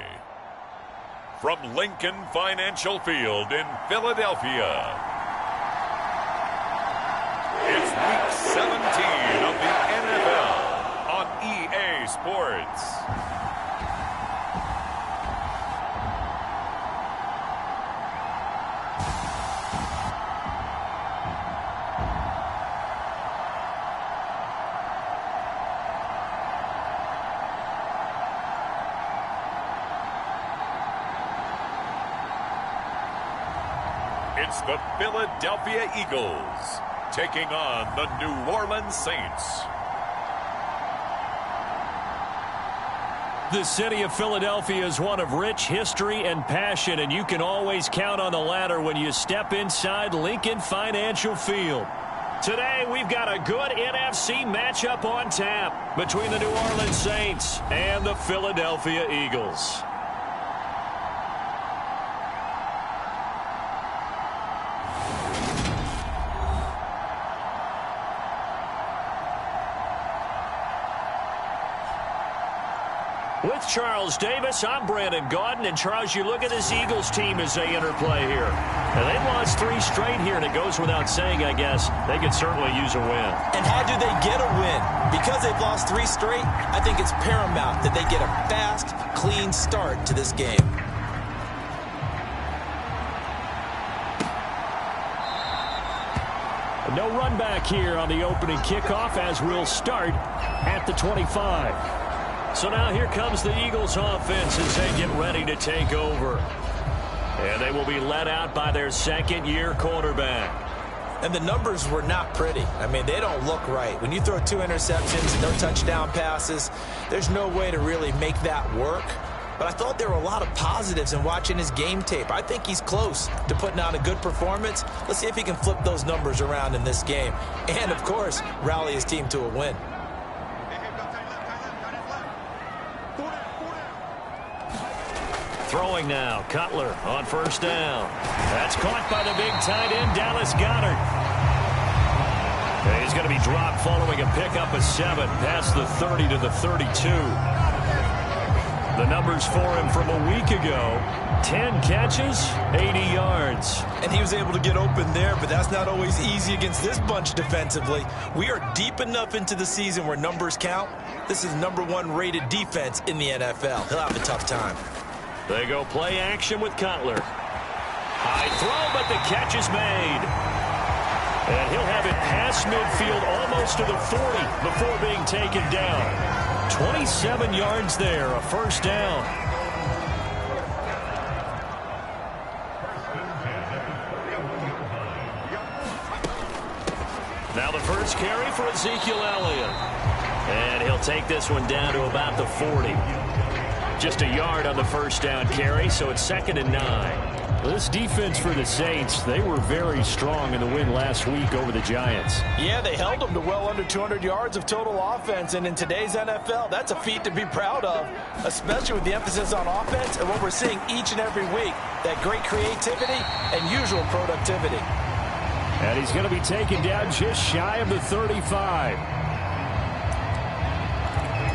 from Lincoln Financial Field in Philadelphia, it's Week 17 of the NFL on EA Sports. It's the Philadelphia Eagles taking on the New Orleans Saints. The city of Philadelphia is one of rich history and passion, and you can always count on the latter when you step inside Lincoln Financial Field. Today, we've got a good NFC matchup on tap between the New Orleans Saints and the Philadelphia Eagles. With Charles Davis, I'm Brandon Gaudin. And Charles, you look at this Eagles team as they interplay here. And they've lost 3 straight here, and it goes without saying, I guess, they could certainly use a win. And how do they get a win? Because they've lost 3 straight, I think it's paramount that they get a fast, clean start to this game. No run back here on the opening kickoff as we'll start at the 25. So now here comes the Eagles offense as they get ready to take over. And they will be led out by their second-year quarterback. And the numbers were not pretty. I mean, they don't look right. When you throw 2 interceptions, no touchdown passes, there's no way to really make that work. But I thought there were a lot of positives in watching his game tape. I think he's close to putting out a good performance. Let's see if he can flip those numbers around in this game. And, of course, rally his team to a win. Throwing now, Cutler on first down. That's caught by the big tight end, Dallas Goedert. And he's going to be dropped following a pickup of 7 past the 30 to the 32. The numbers for him from a week ago: 10 catches, 80 yards. And he was able to get open there, but that's not always easy against this bunch defensively. We are deep enough into the season where numbers count. This is #1 rated defense in the NFL. He'll have a tough time. They go play action with Cutler. High throw, but the catch is made. And he'll have it past midfield almost to the 40 before being taken down. 27 yards there, a first down. Now the first carry for Ezekiel Elliott. And he'll take this one down to about the 40. Just a yard on the first down carry, so it's 2nd and 9. This defense for the Saints, they were very strong in the win last week over the Giants. Yeah, they held them to well under 200 yards of total offense, and in today's NFL, that's a feat to be proud of, especially with the emphasis on offense and what we're seeing each and every week, that great creativity and usual productivity. And he's going to be taken down just shy of the 35.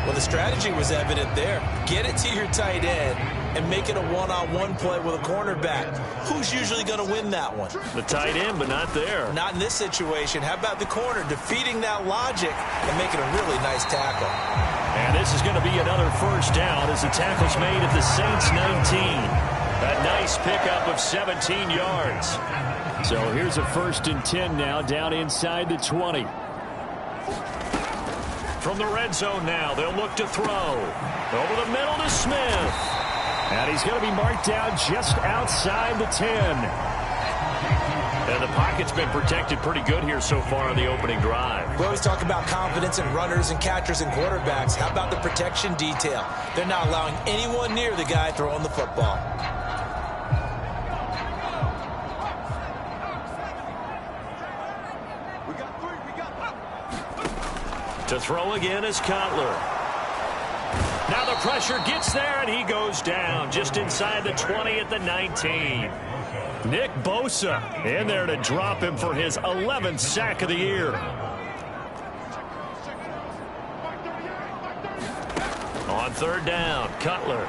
Well, the strategy was evident there. Get it to your tight end and make it a one-on-one play with a cornerback. Who's usually going to win that one? The tight end, but not there. Not in this situation. How about the corner defeating that logic and making a really nice tackle? And this is going to be another first down as the tackle's made at the Saints 19. A nice pickup of 17 yards. So here's a 1st and 10 now, down inside the 20. From the red zone now, they'll look to throw. Over the middle to Smith. And he's going to be marked down just outside the 10. And the pocket's been protected pretty good here so far on the opening drive. We always talk about confidence in runners and catchers and quarterbacks. How about the protection detail? They're not allowing anyone near the guy throwing the football. To throw again is Cutler. Now the pressure gets there, and he goes down just inside the 20 at the 19. Nick Bosa in there to drop him for his 11th sack of the year. On 3rd down, Cutler.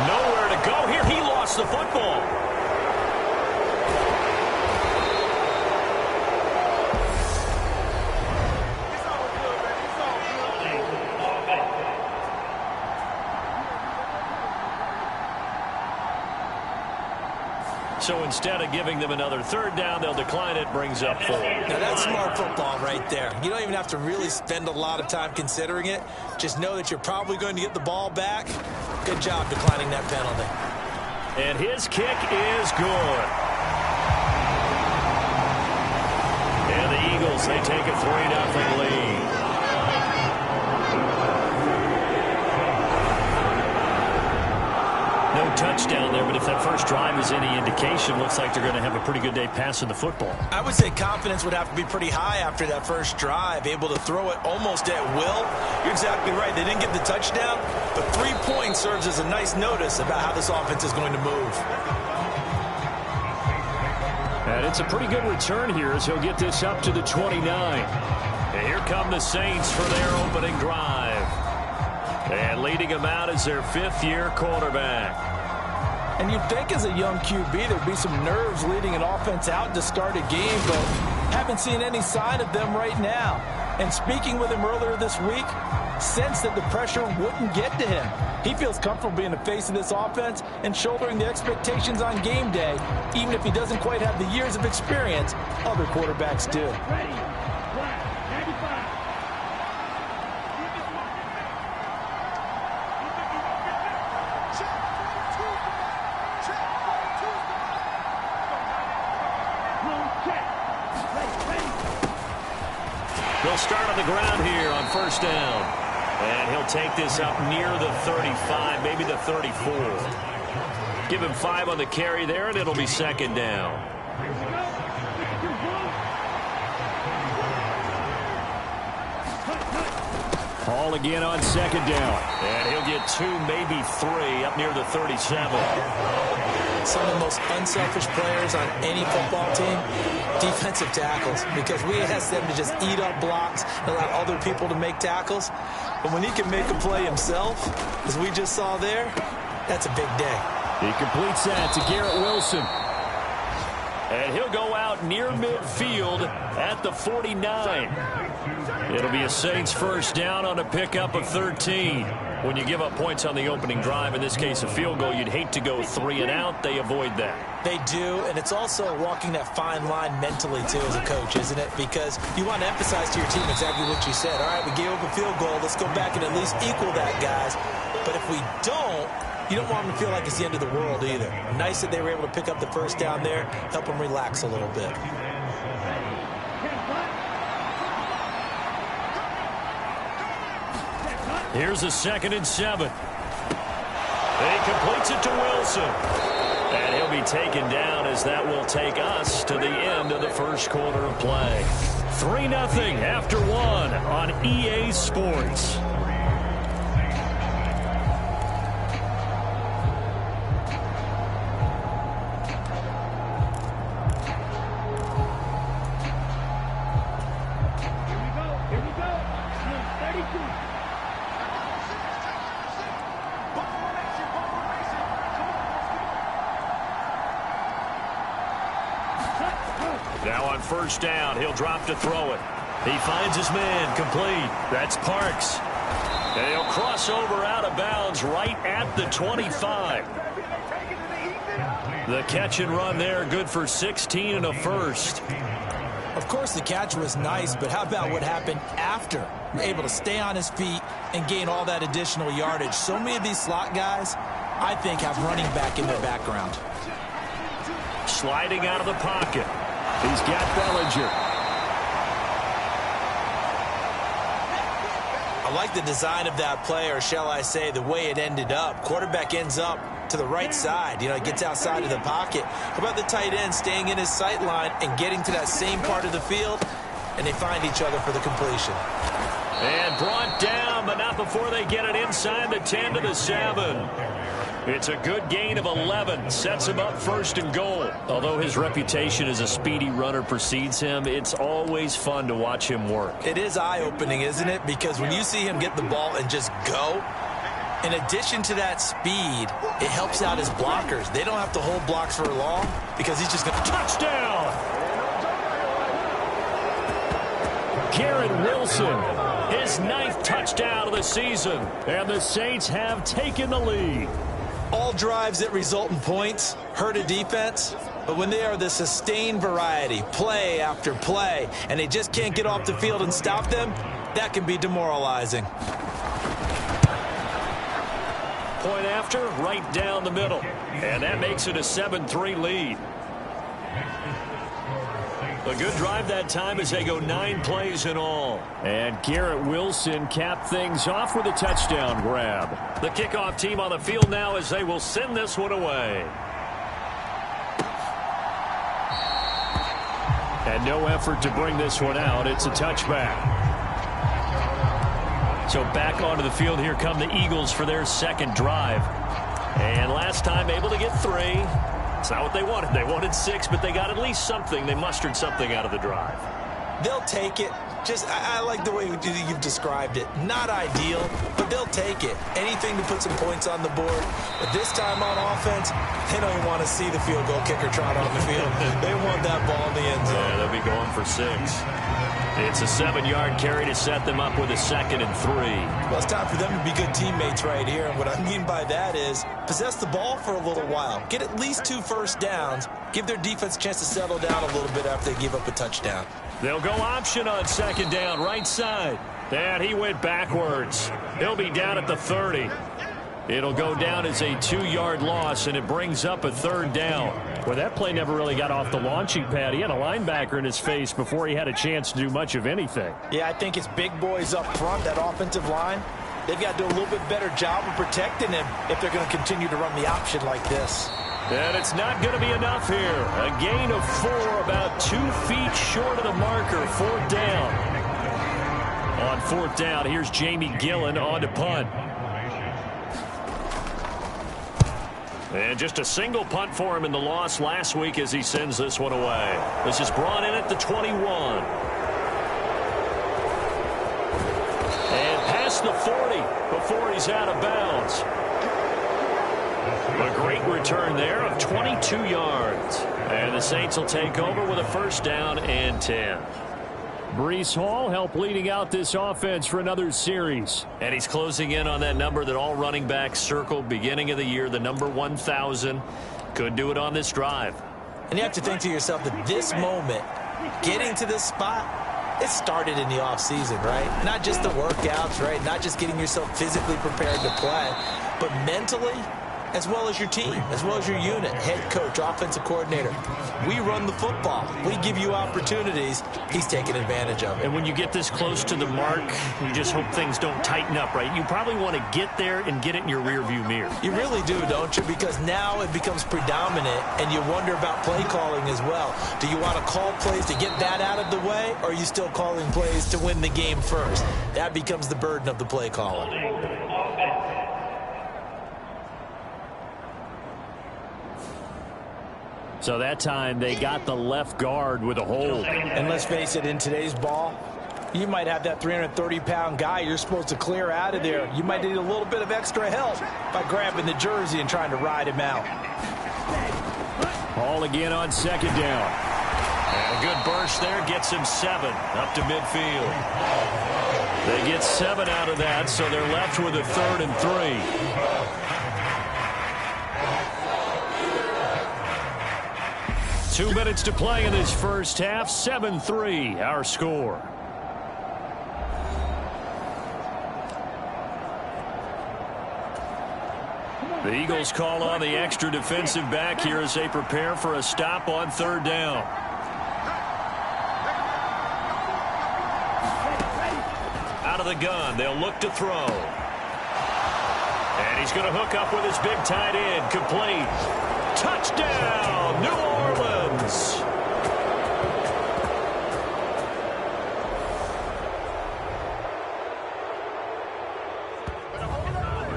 Nowhere to go here. He lost the football. So instead of giving them another 3rd down, they'll decline it. Brings up 4. Now that's smart football right there. You don't even have to really spend a lot of time considering it. Just know that you're probably going to get the ball back. Good job declining that penalty. And his kick is good. And the Eagles, they take a 3-0 lead. No touchdown there, but if that first drive is any indication, looks like they're going to have a pretty good day passing the football. I would say confidence would have to be pretty high after that first drive, able to throw it almost at will. You're exactly right. They didn't get the touchdown, but 3 points serves as a nice notice about how this offense is going to move. And it's a pretty good return here as he'll get this up to the 29. And here come the Saints for their opening drive. And leading them out is their 5th-year quarterback. And you'd think as a young QB there'd be some nerves leading an offense out to start a game, but haven't seen any sign of them right now. And speaking with him earlier this week, sensed that the pressure wouldn't get to him. He feels comfortable being the face of this offense and shouldering the expectations on game day, even if he doesn't quite have the years of experience other quarterbacks do. start on the ground here on first down. And he'll take this up near the 35, maybe the 34. Give him 5 on the carry there, and it'll be second down. Hall again on second down. And he'll get 2, maybe 3 up near the 37. Some of the most unselfish players on any football team, defensive tackles, because we ask them to just eat up blocks and allow other people to make tackles. But when he can make a play himself, as we just saw there, that's a big day. He completes that to Garrett Wilson. And he'll go out near midfield at the 49. It'll be a Saints first down on a pickup of 13. When you give up points on the opening drive, in this case a field goal, you'd hate to go 3 and out. They avoid that. They do, and it's also walking that fine line mentally, too, as a coach, isn't it? Because you want to emphasize to your team exactly what you said. All right, we gave up a field goal. Let's go back and at least equal that, guys. But if we don't, you don't want them to feel like it's the end of the world either. Nice that they were able to pick up the first down there, help them relax a little bit. Here's a 2nd and 7. And he completes it to Wilson. And he'll be taken down as that will take us to the end of the first quarter of play. 3-0 after 1 on EA Sports. Now on first down, he'll drop to throw it. He finds his man, complete. That's Parks. And he'll cross over out of bounds right at the 25. The catch and run there, good for 16 and a first. Of course, the catch was nice, but how about what happened after? Able to stay on his feet and gain all that additional yardage. So many of these slot guys, I think, have running back in their background. Sliding out of the pocket. He's got Bellinger. I like the design of that play, or shall I say the way it ended up. Quarterback ends up to the right side. You know, it gets outside of the pocket. How about the tight end staying in his sight line and getting to that same part of the field, and they find each other for the completion. And brought down, but not before they get it inside the 10 to the 7. It's a good gain of 11. Sets him up first and goal. Although his reputation as a speedy runner precedes him, it's always fun to watch him work. It is eye-opening, isn't it? Because when you see him get the ball and just go, in addition to that speed, it helps out his blockers. They don't have to hold blocks for long because he's just going to touchdown. Garrett Wilson, his 9th touchdown of the season. And the Saints have taken the lead. All drives that result in points hurt a defense, but when they are the sustained variety, play after play, and they just can't get off the field and stop them, that can be demoralizing. Point after, right down the middle. And that makes it a 7-3 lead. A good drive that time as they go 9 plays in all. And Garrett Wilson capped things off with a touchdown grab. The kickoff team on the field now as they will send this one away. And no effort to bring this one out. It's a touchback. So back onto the field, here come the Eagles for their 2nd drive. And last time able to get 3. It's not what they wanted. They wanted 6, but they got at least something. They mustered something out of the drive. They'll take it. I like the way you've described it. Not ideal, but they'll take it. Anything to put some points on the board. But this time on offense, they don't even want to see the field goal kicker trot on the field. They want that ball in the end zone. Yeah, they'll be going for 6. It's a 7-yard carry to set them up with a 2nd and 3. Well, it's time for them to be good teammates right here. And what I mean by that is possess the ball for a little while. Get at least 2 first downs. Give their defense a chance to settle down a little bit after they give up a touchdown. They'll go option on 2nd down, right side. And he went backwards. He'll be down at the 30. It'll go down as a 2-yard loss, and it brings up a 3rd down. Well, that play never really got off the launching pad. He had a linebacker in his face before he had a chance to do much of anything. Yeah, I think it's big boys up front, that offensive line. They've got to do a little bit better job of protecting him if they're going to continue to run the option like this. And it's not going to be enough here. A gain of 4, about 2 feet short of the marker. 4th down. On 4th down, here's Jamie Gillen on to punt. And just a single punt for him in the loss last week as he sends this one away. This is brought in at the 21. And past the 40 before he's out of bounds. A great return there of 22 yards. And the Saints will take over with a 1st down and 10. Breece Hall helped leading out this offense for another series. And he's closing in on that number that all running backs circled beginning of the year, the number 1,000. Could do it on this drive. And you have to think to yourself that this moment, getting to this spot, it started in the offseason, right? Not just the workouts, right? Not just getting yourself physically prepared to play, but mentally, as well as your team, as well as your unit, head coach, offensive coordinator. We run the football. We give you opportunities. He's taking advantage of it. And when you get this close to the mark, you just hope things don't tighten up, right? You probably want to get there and get it in your rearview mirror. You really do, don't you? Because now it becomes predominant, and you wonder about play calling as well. Do you want to call plays to get that out of the way, or are you still calling plays to win the game first? That becomes the burden of the play calling. So that time they got the left guard with a hold. And let's face it, in today's ball, you might have that 330-pound guy you're supposed to clear out of there. You might need a little bit of extra help by grabbing the jersey and trying to ride him out. Hall again on 2nd down. And a good burst there gets him 7 up to midfield. They get 7 out of that, so they're left with a 3rd and 3. 2 minutes to play in this first half. 7-3, our score. The Eagles call on the extra defensive back here as they prepare for a stop on 3rd down. Out of the gun, they'll look to throw. And he's going to hook up with his big tight end. Complete. Touchdown, New Orleans.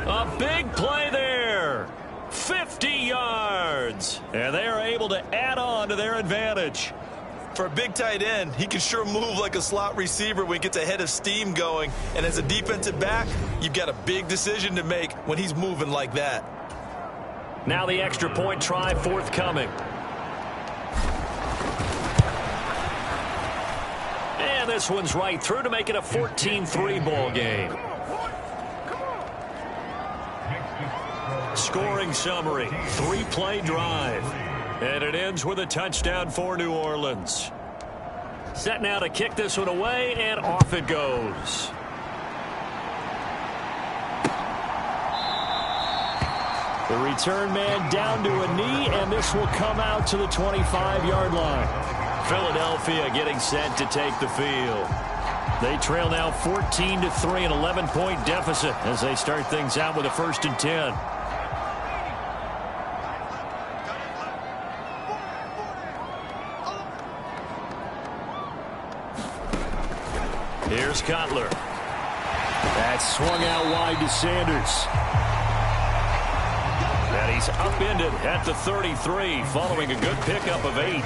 A big play there. 50 yards. And they are able to add on to their advantage. For a big tight end, he can sure move like a slot receiver when he gets a head of steam going. And as a defensive back, you've got a big decision to make when he's moving like that. Now the extra point try forthcoming. And this one's right through to make it a 14-3 ball game. Scoring summary, 3-play drive. And it ends with a touchdown for New Orleans. Set now to kick this one away, and off it goes. The return man down to a knee, and this will come out to the 25-yard line. Philadelphia getting set to take the field. They trail now 14-3, an 11-point deficit as they start things out with a 1st and 10. Here's Cutler. That's swung out wide to Sanders. And he's upended at the 33 following a good pickup of 8.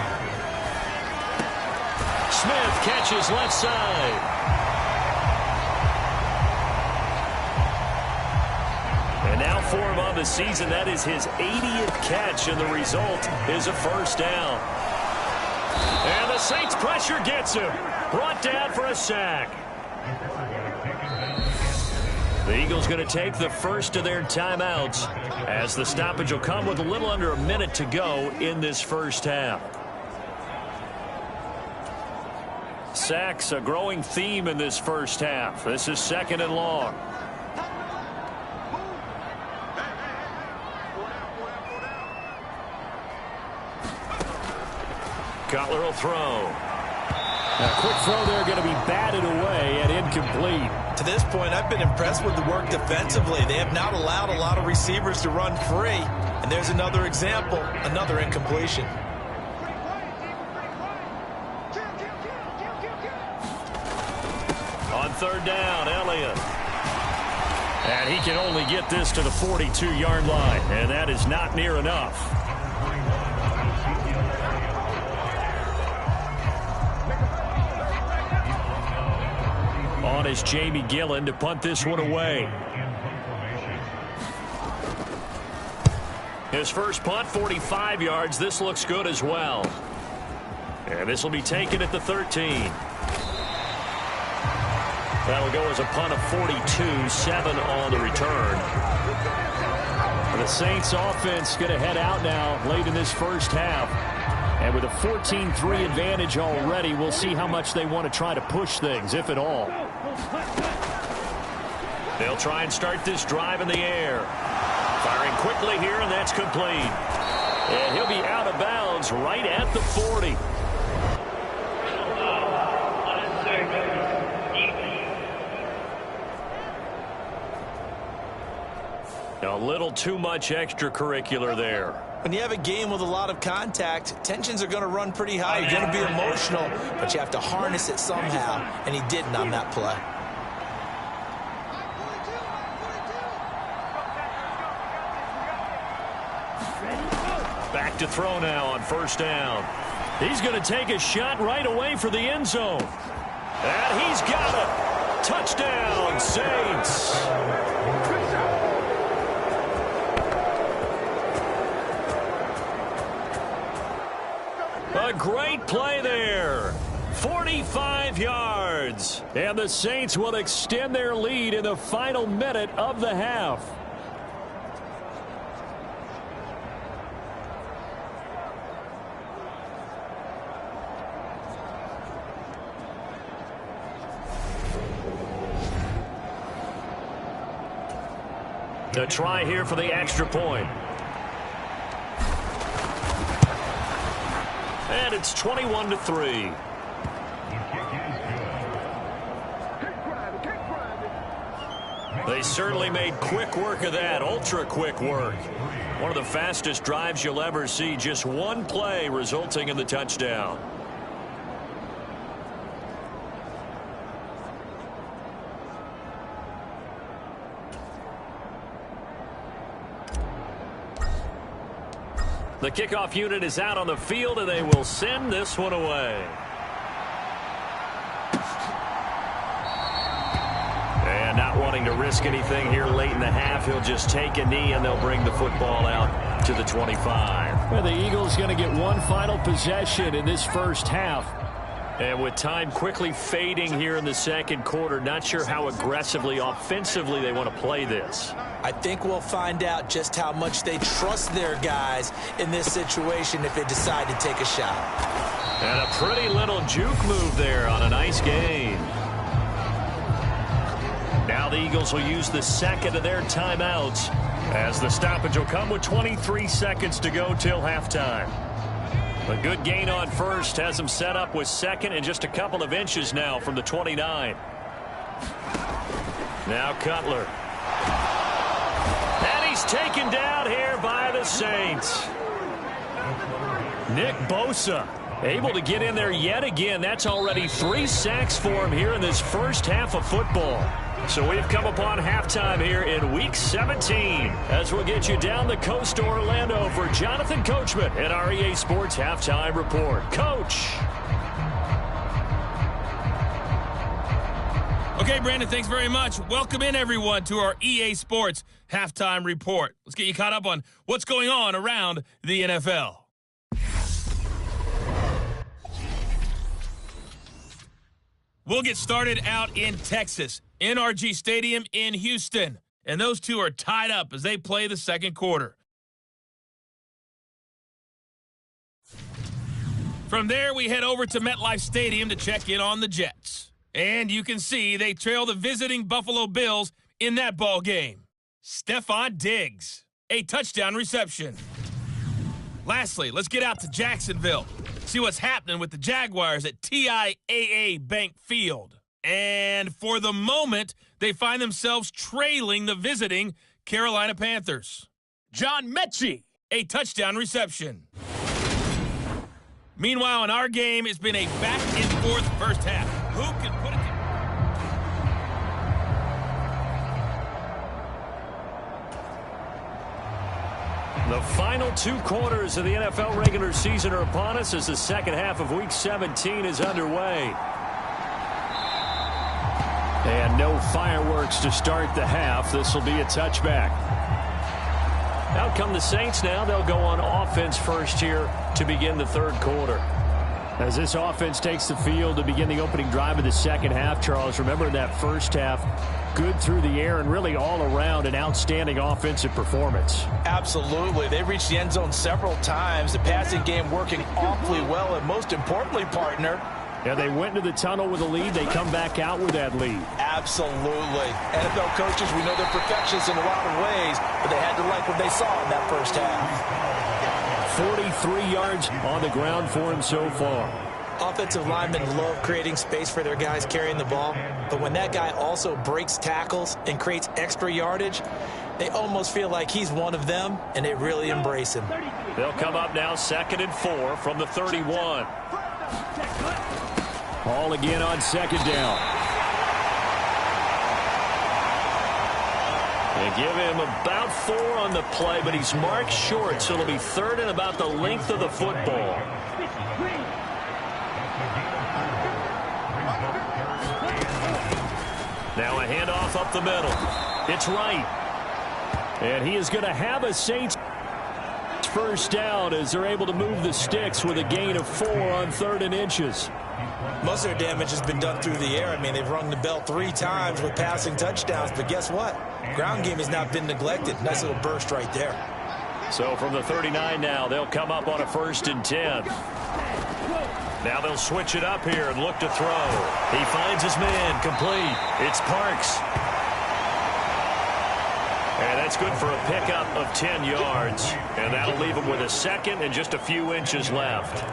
Smith catches left side. And now for him on the season, that is his 80th catch, and the result is a 1st down. And the Saints pressure gets him. Brought down for a sack. The Eagles going to take the first of their timeouts as the stoppage will come with a little under a minute to go in this first half. Sacks, a growing theme in this first half. This is 2nd and long. Cutler will throw. A quick throw there going to be batted away and incomplete. To this point, I've been impressed with the work defensively. They have not allowed a lot of receivers to run free. And there's another example, another incompletion. On third down, Elliott. And he can only get this to the 42-yard line, and that is not near enough. On is Jamie Gillen to punt this one away. His first punt, 45 yards. This looks good as well. And this will be taken at the 13. That'll go as a punt of 42, 7 on the return. And the Saints offense going to head out now late in this first half. And with a 14-3 advantage already, we'll see how much they want to try to push things, if at all. They'll try and start this drive in the air. Firing quickly here, and that's complete. And he'll be out of bounds right at the 40. A little too much extracurricular there. When you have a game with a lot of contact, tensions are going to run pretty high. You're going to be emotional, but you have to harness it somehow, and he didn't on that play. Back to throw now on first down. He's going to take a shot right away for the end zone. And he's got it. Touchdown, Saints. A great play there. 45 yards. And the Saints will extend their lead in the final minute of the half. A try here for the extra point. And it's 21-3. They certainly made quick work of that, ultra quick work. One of the fastest drives you'll ever see, just one play resulting in the touchdown. The kickoff unit is out on the field, and they will send this one away. And not wanting to risk anything here late in the half, he'll just take a knee, and they'll bring the football out to the 25. Well, the Eagles going to get one final possession in this first half. And with time quickly fading here in the second quarter, not sure how aggressively, offensively they want to play this. I think we'll find out just how much they trust their guys in this situation if they decide to take a shot. And a pretty little juke move there on a nice gain. Now the Eagles will use the second of their timeouts as the stoppage will come with 23 seconds to go till halftime. A good gain on first has them set up with second and just a couple of inches now from the 29. Now Cutler. And he's taken down here by the Saints. Nick Bosa able to get in there yet again. That's already 3 sacks for him here in this first half of football. So we've come upon halftime here in Week 17 as we'll get you down the coast to Orlando for Jonathan Coachman at our EA Sports Halftime Report. Coach. Okay, Brandon, thanks very much. Welcome in, everyone, to our EA Sports Halftime Report. Let's get you caught up on what's going on around the NFL. We'll get started out in Texas, NRG Stadium in Houston. And those two are tied up as they play the second quarter. From there, we head over to MetLife Stadium to check in on the Jets. And you can see they trail the visiting Buffalo Bills in that ball game. Stephon Diggs, a touchdown reception. Lastly, let's get out to Jacksonville. See what's happening with the Jaguars at TIAA Bank Field. And for the moment, they find themselves trailing the visiting Carolina Panthers. John Mechie. A touchdown reception. Meanwhile, in our game, it's been a back-and-forth first half. Who can put it The final 2 quarters of the NFL regular season are upon us as the second half of Week 17 is underway. And no fireworks to start the half. This will be a touchback. Out come the Saints now. They'll go on offense first here to begin the third quarter. As this offense takes the field to begin the opening drive of the second half, Charles, remember that first half, good through the air and really all around an outstanding offensive performance. Absolutely. They reached the end zone several times. The passing game working awfully well, and most importantly, partner, yeah, they went into the tunnel with a lead. They come back out with that lead. absolutely. NFL coaches, we know they're perfectionists in a lot of ways, but they had to like what they saw in that first half. 43 yards on the ground for him so far. Offensive linemen love creating space for their guys carrying the ball, but when that guy also breaks tackles and creates extra yardage, they almost feel like he's one of them, and they really embrace him. They'll come up now 2nd and 4 from the 31. Ball again on second down. They give him about 4 on the play, but he's marked short, so it'll be 3rd and about the length of the football. Now a handoff up the middle. It's right. And he is going to have a Saints first down as they're able to move the sticks with a gain of 4 on 3rd and inches. Most of their damage has been done through the air. I mean, they've rung the bell 3 times with passing touchdowns, but guess what? Ground game has not been neglected. Nice little burst right there. So from the 39 now, they'll come up on a 1st and 10. Now they'll switch it up here and look to throw. He finds his man, complete. It's Parks. And that's good for a pickup of 10 yards. And that'll leave him with a 2nd and just a few inches left.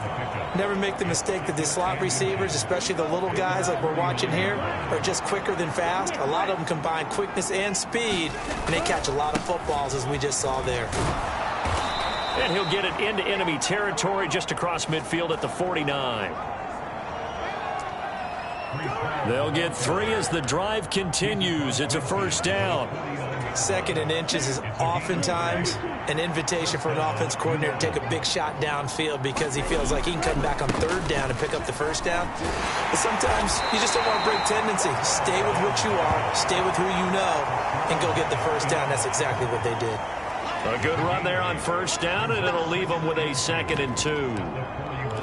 Never make the mistake that the slot receivers, especially the little guys like we're watching here, are just quicker than fast. A lot of them combine quickness and speed, and they catch a lot of footballs, as we just saw there. And he'll get it into enemy territory just across midfield at the 49. They'll get 3 as the drive continues. It's a first down. 2nd and inches is oftentimes an invitation for an offense coordinator to take a big shot downfield because he feels like he can come back on 3rd down and pick up the first down. But sometimes you just don't want to break tendency. Stay with what you are, stay with who you know, and go get the first down. That's exactly what they did. A good run there on first down, and it'll leave them with a 2nd and 2.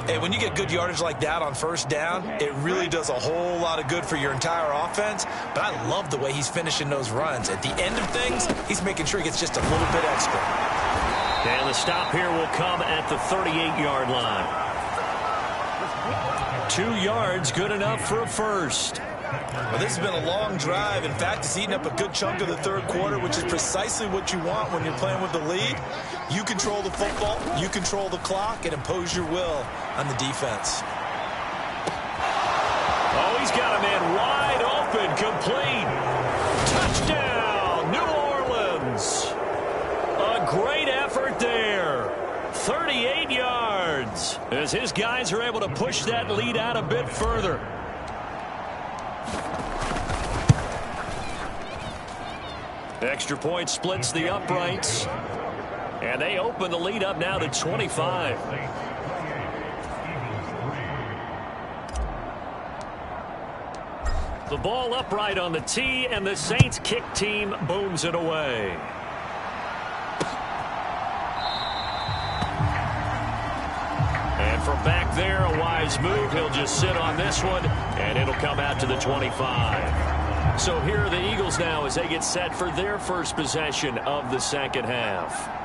Hey, when you get good yardage like that on first down, it really does a whole lot of good for your entire offense. But I love the way he's finishing those runs. At the end of things, he's making sure he gets just a little bit extra. And the stop here will come at the 38-yard line. 2 yards, good enough for a first. Well, this has been a long drive. In fact, it's eaten up a good chunk of the third quarter, which is precisely what you want when you're playing with the lead. You control the football, you control the clock, and impose your will on the defense. Oh, he's got a man wide open, complete. Touchdown, New Orleans. A great effort there. 38 yards as his guys are able to push that lead out a bit further. Extra point splits the uprights. And they open the lead up now to 25. The ball upright on the tee, and the Saints kick team booms it away. And from back there, a wise move. He'll just sit on this one, and it'll come out to the 25. So here are the Eagles now as they get set for their first possession of the second half.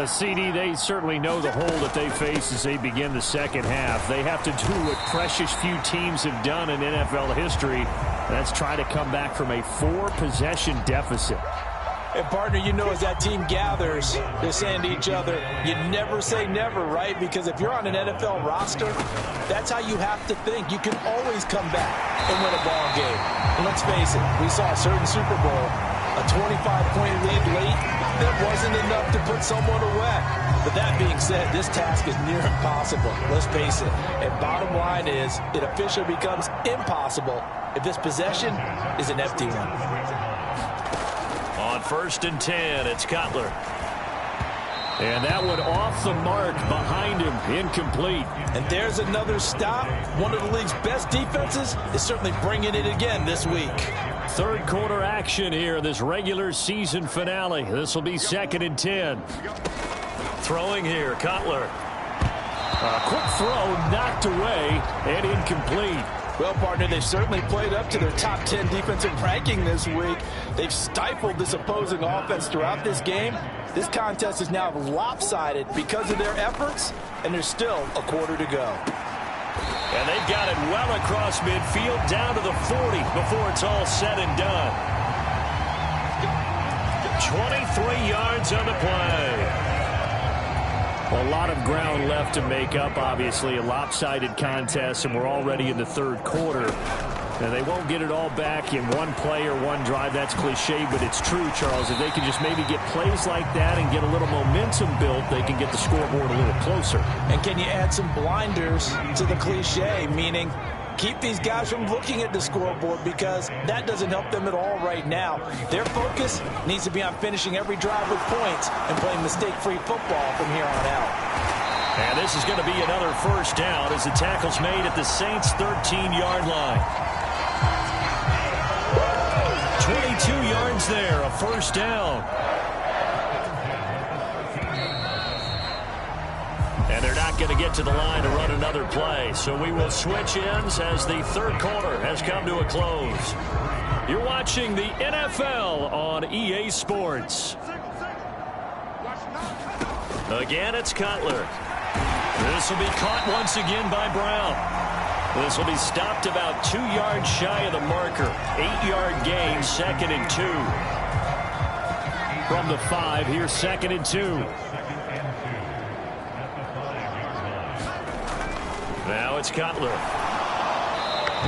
CD, they certainly know the hole that they face as they begin the second half. They have to do what precious few teams have done in NFL history. That's try to come back from a 4-possession deficit. And, partner, you know, as that team gathers, they're saying to each other, you never say never, right? Because if you're on an NFL roster, that's how you have to think. You can always come back and win a ball game. And let's face it, we saw a certain Super Bowl, a 25-point lead late, that wasn't enough to put someone away. But that being said, this task is near impossible. Let's face it. And bottom line is, it officially becomes impossible if this possession is an empty one. On 1st and 10, it's Cutler. And that one off the mark behind him, incomplete. And there's another stop. One of the league's best defenses is certainly bringing it again this week. Third quarter action here, this regular season finale. This will be 2nd and 10. Throwing here, Cutler. A quick throw knocked away and incomplete. Well, partner, they've certainly played up to their top 10 defensive ranking this week. They've stifled this opposing offense throughout this game. This contest is now lopsided because of their efforts, and there's still a quarter to go. And they've got it well across midfield down to the 40 before it's all said and done. 23 yards on the play. A lot of ground left to make up, obviously. A lopsided contest, and we're already in the third quarter. And they won't get it all back in one play or one drive. That's cliche, but it's true, Charles. If they can just maybe get plays like that and get a little momentum built, they can get the scoreboard a little closer. And can you add some blinders to the cliche, meaning keep these guys from looking at the scoreboard, because that doesn't help them at all right now. Their focus needs to be on finishing every drive with points and playing mistake-free football from here on out. And this is going to be another first down as the tackle's made at the Saints' 13-yard line. 22 yards there, a first down. And they're not going to get to the line to run another play. So we will switch ends as the third quarter has come to a close. You're watching the NFL on EA Sports. Again, it's Cutler. This will be caught once again by Brown. This will be stopped about 2 yards shy of the marker. 8-yard gain, 2nd and 2. From the 5, here's 2nd and 2. Now it's Cutler.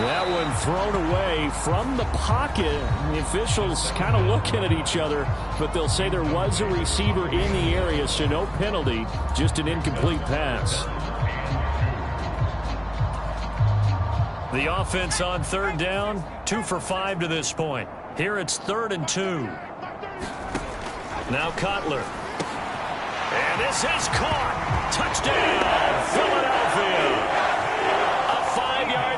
That one thrown away from the pocket. The officials kind of looking at each other, but they'll say there was a receiver in the area, so no penalty, just an incomplete pass. The offense on third down, 2 for 5 to this point. Here it's 3rd and 2. Now Cutler. And this is caught. Touchdown, Philadelphia.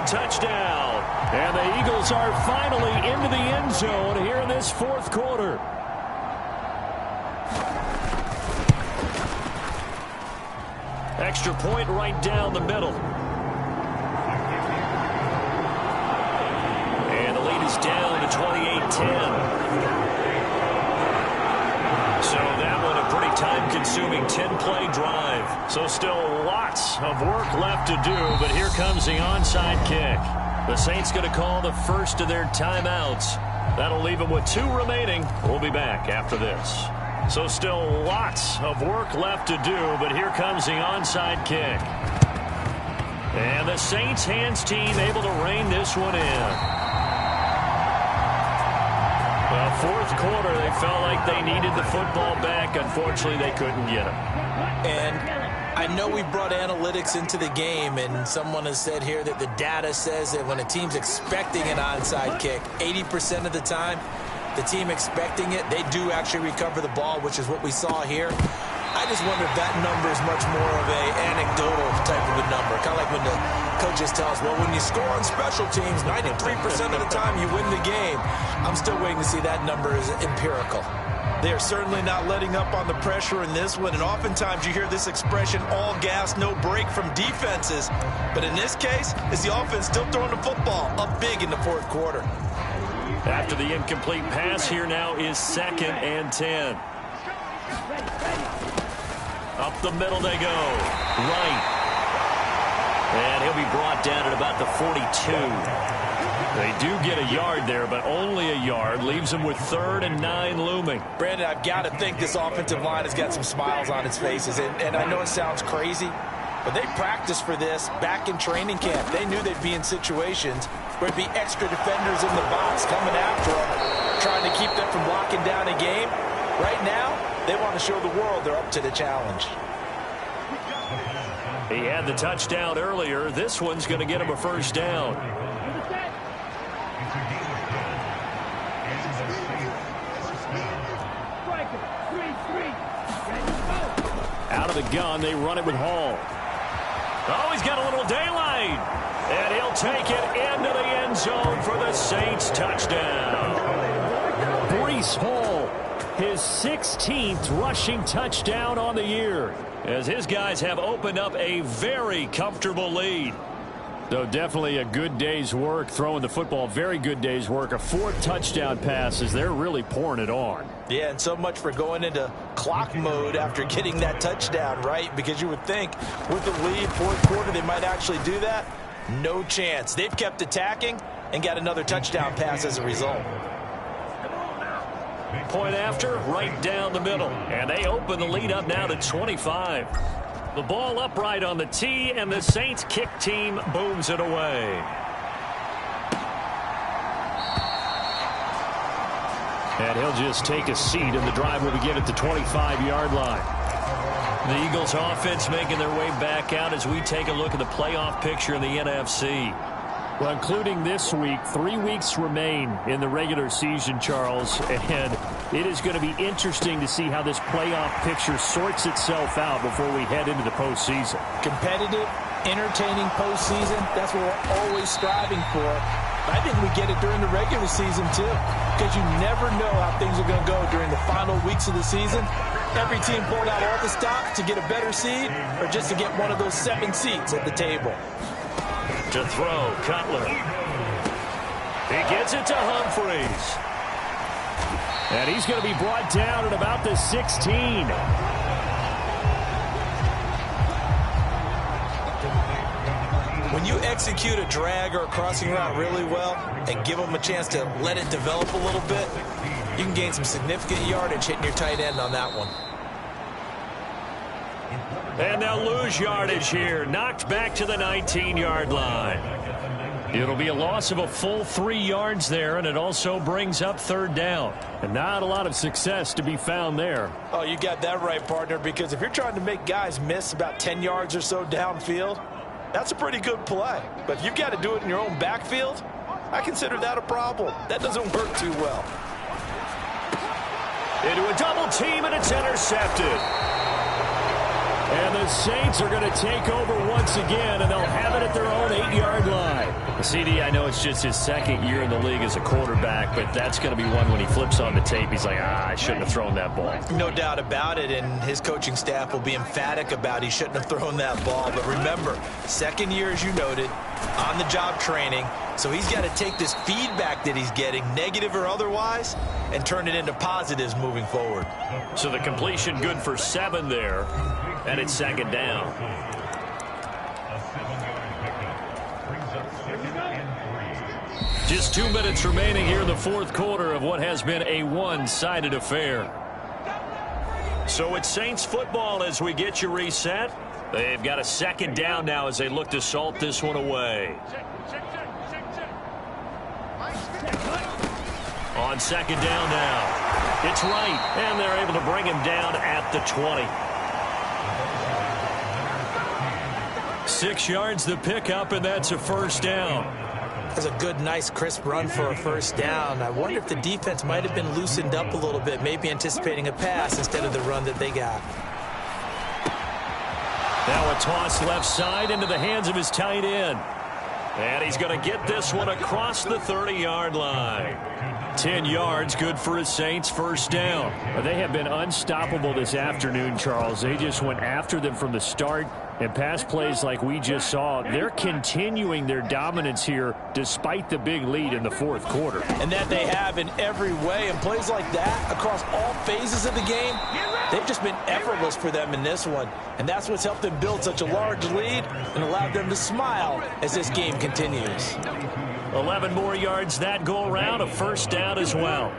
Touchdown. And the Eagles are finally into the end zone here in this fourth quarter. Extra point right down the middle. And the lead is down to 28-10. So that one a pretty time-consuming 10-play drive. So still lots of work left to do, but here comes the onside kick. The Saints going to call the first of their timeouts. That'll leave them with 2 remaining. We'll be back after this. So still lots of work left to do, but here comes the onside kick. And the Saints hands team able to rein this one in. Well, fourth quarter, they felt like they needed the football back. Unfortunately, they couldn't get it. And I know we brought analytics into the game, and someone has said here that the data says that when a team's expecting an onside kick, 80% of the time, the team expecting it, they do actually recover the ball, which is what we saw here. I just wonder if that number is much more of a anecdotal type of a number. Kind of like when the coaches tell us, well, when you score on special teams, 93% of the time you win the game. I'm still waiting to see that number is empirical. They are certainly not letting up on the pressure in this one, and oftentimes you hear this expression, all gas, no break from defenses. But in this case, it's the offense still throwing the football up big in the fourth quarter. After the incomplete pass, here now is 2nd and 10. Up the middle they go. Right. And he'll be brought down at about the 42. They do get a yard there, but only a yard. Leaves them with 3rd and 9 looming. Brandon, I've got to think this offensive line has got some smiles on its faces. And I know it sounds crazy, but they practiced for this back in training camp. They knew they'd be in situations where there'd be extra defenders in the box coming after them, trying to keep them from locking down a game. Right now, they want to show the world they're up to the challenge. He had the touchdown earlier. This one's going to get him a first down. Out of the gun, they run it with Hall. Oh, he's got a little daylight. And he'll take it into the end zone for the Saints touchdown. Breece Hall, his 16th rushing touchdown on the year, as his guys have opened up a very comfortable lead. So definitely a good day's work throwing the football. Very good day's work. A 4th touchdown pass as they're really pouring it on. Yeah, and so much for going into clock mode after getting that touchdown, right? Because you would think with the lead, 4th quarter, they might actually do that. No chance. They've kept attacking and got another touchdown pass as a result. Point after, right down the middle. And they open the lead up now to 25. The ball upright on the tee, and the Saints kick team booms it away. And he'll just take a seat, and the drive will begin at the 25-yard line. The Eagles offense making their way back out as we take a look at the playoff picture in the NFC. Well, including this week, 3 weeks remain in the regular season, Charles, and it is going to be interesting to see how this playoff picture sorts itself out before we head into the postseason. Competitive, entertaining postseason, that's what we're always striving for. I think we get it during the regular season, too, because you never know how things are going to go during the final weeks of the season. Every team pulling out all the stops to get a better seed or just to get one of those 7 seats at the table. To throw, Cutler. He gets it to Humphreys. And he's going to be brought down at about the 16. When you execute a drag or a crossing route really well and give them a chance to let it develop a little bit, you can gain some significant yardage hitting your tight end on that one. And they'll lose yardage here. Knocked back to the 19-yard line. It'll be a loss of a full 3 yards there, and it also brings up 3rd down. And not a lot of success to be found there. Oh, you got that right, partner, because if you're trying to make guys miss about 10 yards or so downfield, that's a pretty good play. But if you've got to do it in your own backfield, I consider that a problem. That doesn't work too well. Into a double team, and it's intercepted. And the Saints are going to take over once again, and they'll have it at their own 8-yard line. CD, I know it's just his 2nd year in the league as a quarterback, but that's going to be one when he flips on the tape. He's like, I shouldn't have thrown that ball. No doubt about it, and his coaching staff will be emphatic about he shouldn't have thrown that ball. But remember, 2nd year, as you noted, on-the-job training. So he's got to take this feedback that he's getting, negative or otherwise, and turn it into positives moving forward. So the completion good for 7 there, and it's 2nd down. Just 2 minutes remaining here in the 4th quarter of what has been a one-sided affair. So it's Saints football as we get you reset. They've got a 2nd down now as they look to salt this one away. On 2nd down now. It's right, and they're able to bring him down at the 20. 6 yards the pickup, and that's a first down. That's a good, nice, crisp run for a first down. I wonder if the defense might have been loosened up a little bit, maybe anticipating a pass instead of the run that they got. Now a toss left side into the hands of his tight end. And he's going to get this one across the 30-yard line. 10 yards, good for a Saints first down. Well, they have been unstoppable this afternoon, Charles. They just went after them from the start. And pass plays like we just saw, they're continuing their dominance here despite the big lead in the fourth quarter. And that they have in every way. And plays like that across all phases of the game, they've just been effortless for them in this one. And that's what's helped them build such a large lead and allowed them to smile as this game continues. 11 more yards that go around, a first down as well.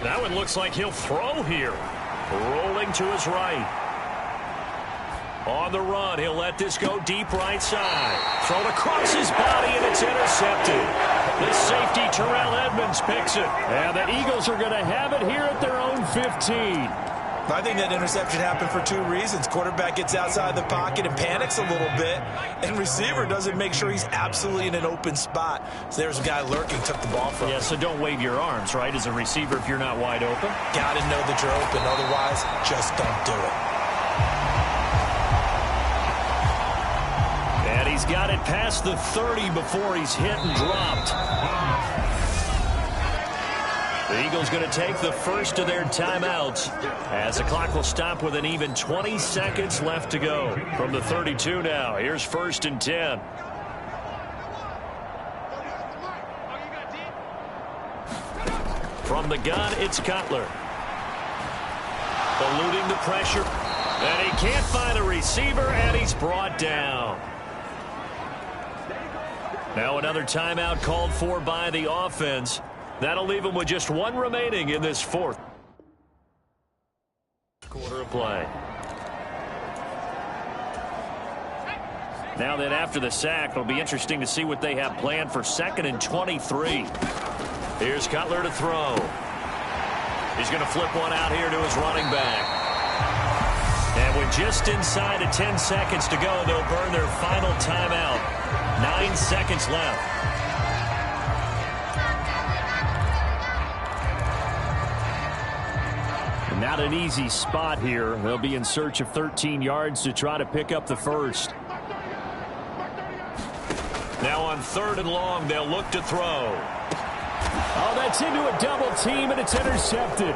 That one looks like he'll throw here. Rolling to his right. On the run, he'll let this go deep right side. Thrown across his body, and it's intercepted. The safety, Terrell Edmonds, picks it. And the Eagles are going to have it here at their own 15. I think that interception happened for two reasons. Quarterback gets outside the pocket and panics a little bit, and receiver doesn't make sure he's absolutely in an open spot. So there's a guy lurking, took the ball from him. Yeah, so don't wave your arms, right, as a receiver if you're not wide open. Got to know that you're open. Otherwise, just don't do it. And he's got it past the 30 before he's hit and dropped. The Eagles going to take the first of their timeouts as the clock will stop with an even 20 seconds left to go. From the 32 now, here's 1st and 10. From the gun, it's Cutler. Eluding the pressure. And he can't find a receiver, and he's brought down. Now another timeout called for by the offense. That'll leave him with just one remaining in this fourth quarter of play. Now that after the sack, it'll be interesting to see what they have planned for 2nd and 23. Here's Cutler to throw. He's going to flip one out here to his running back. And with just inside of 10 seconds to go, they'll burn their final timeout. 9 seconds left. Not an easy spot here. They'll be in search of 13 yards to try to pick up the first. Now on 3rd and long, they'll look to throw. Oh, that's into a double team, and it's intercepted.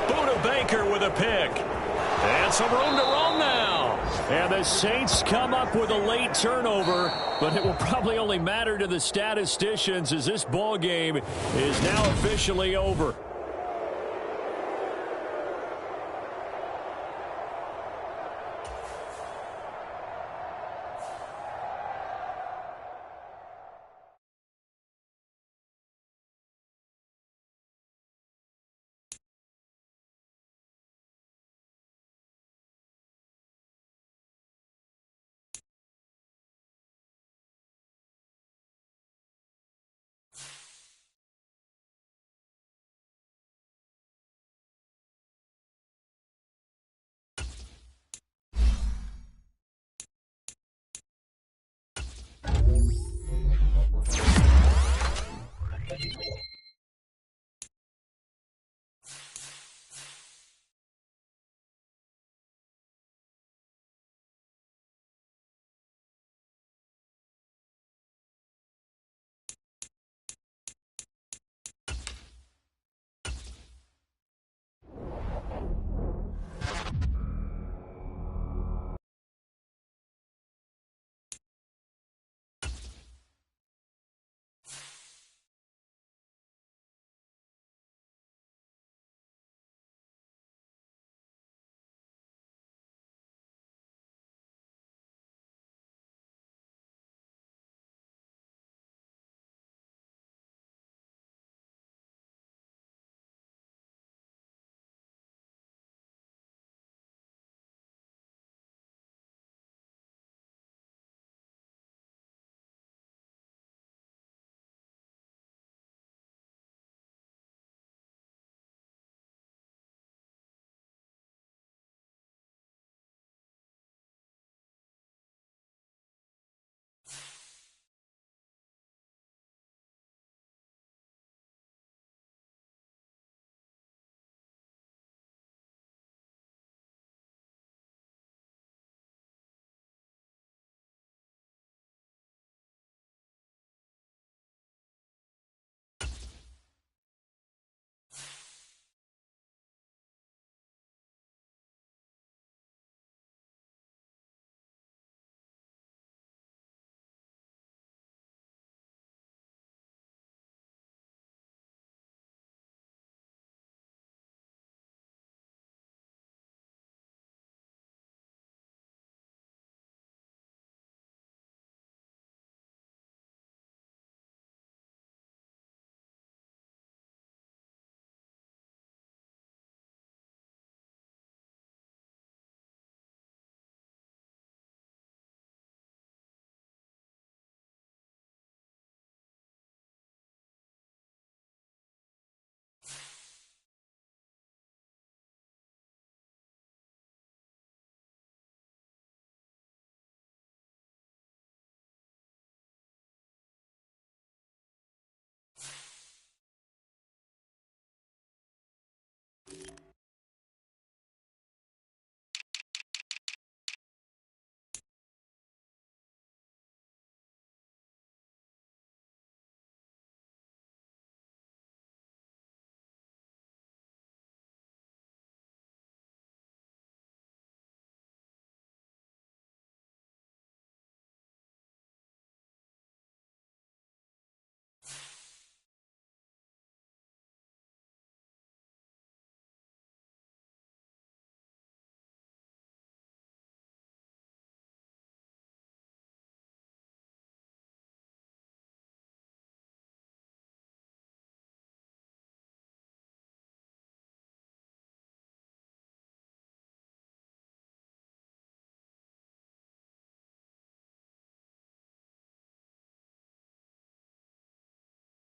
Buda Baker with a pick. And some room to roam now. And the Saints come up with a late turnover, but it will probably only matter to the statisticians as this ball game is now officially over.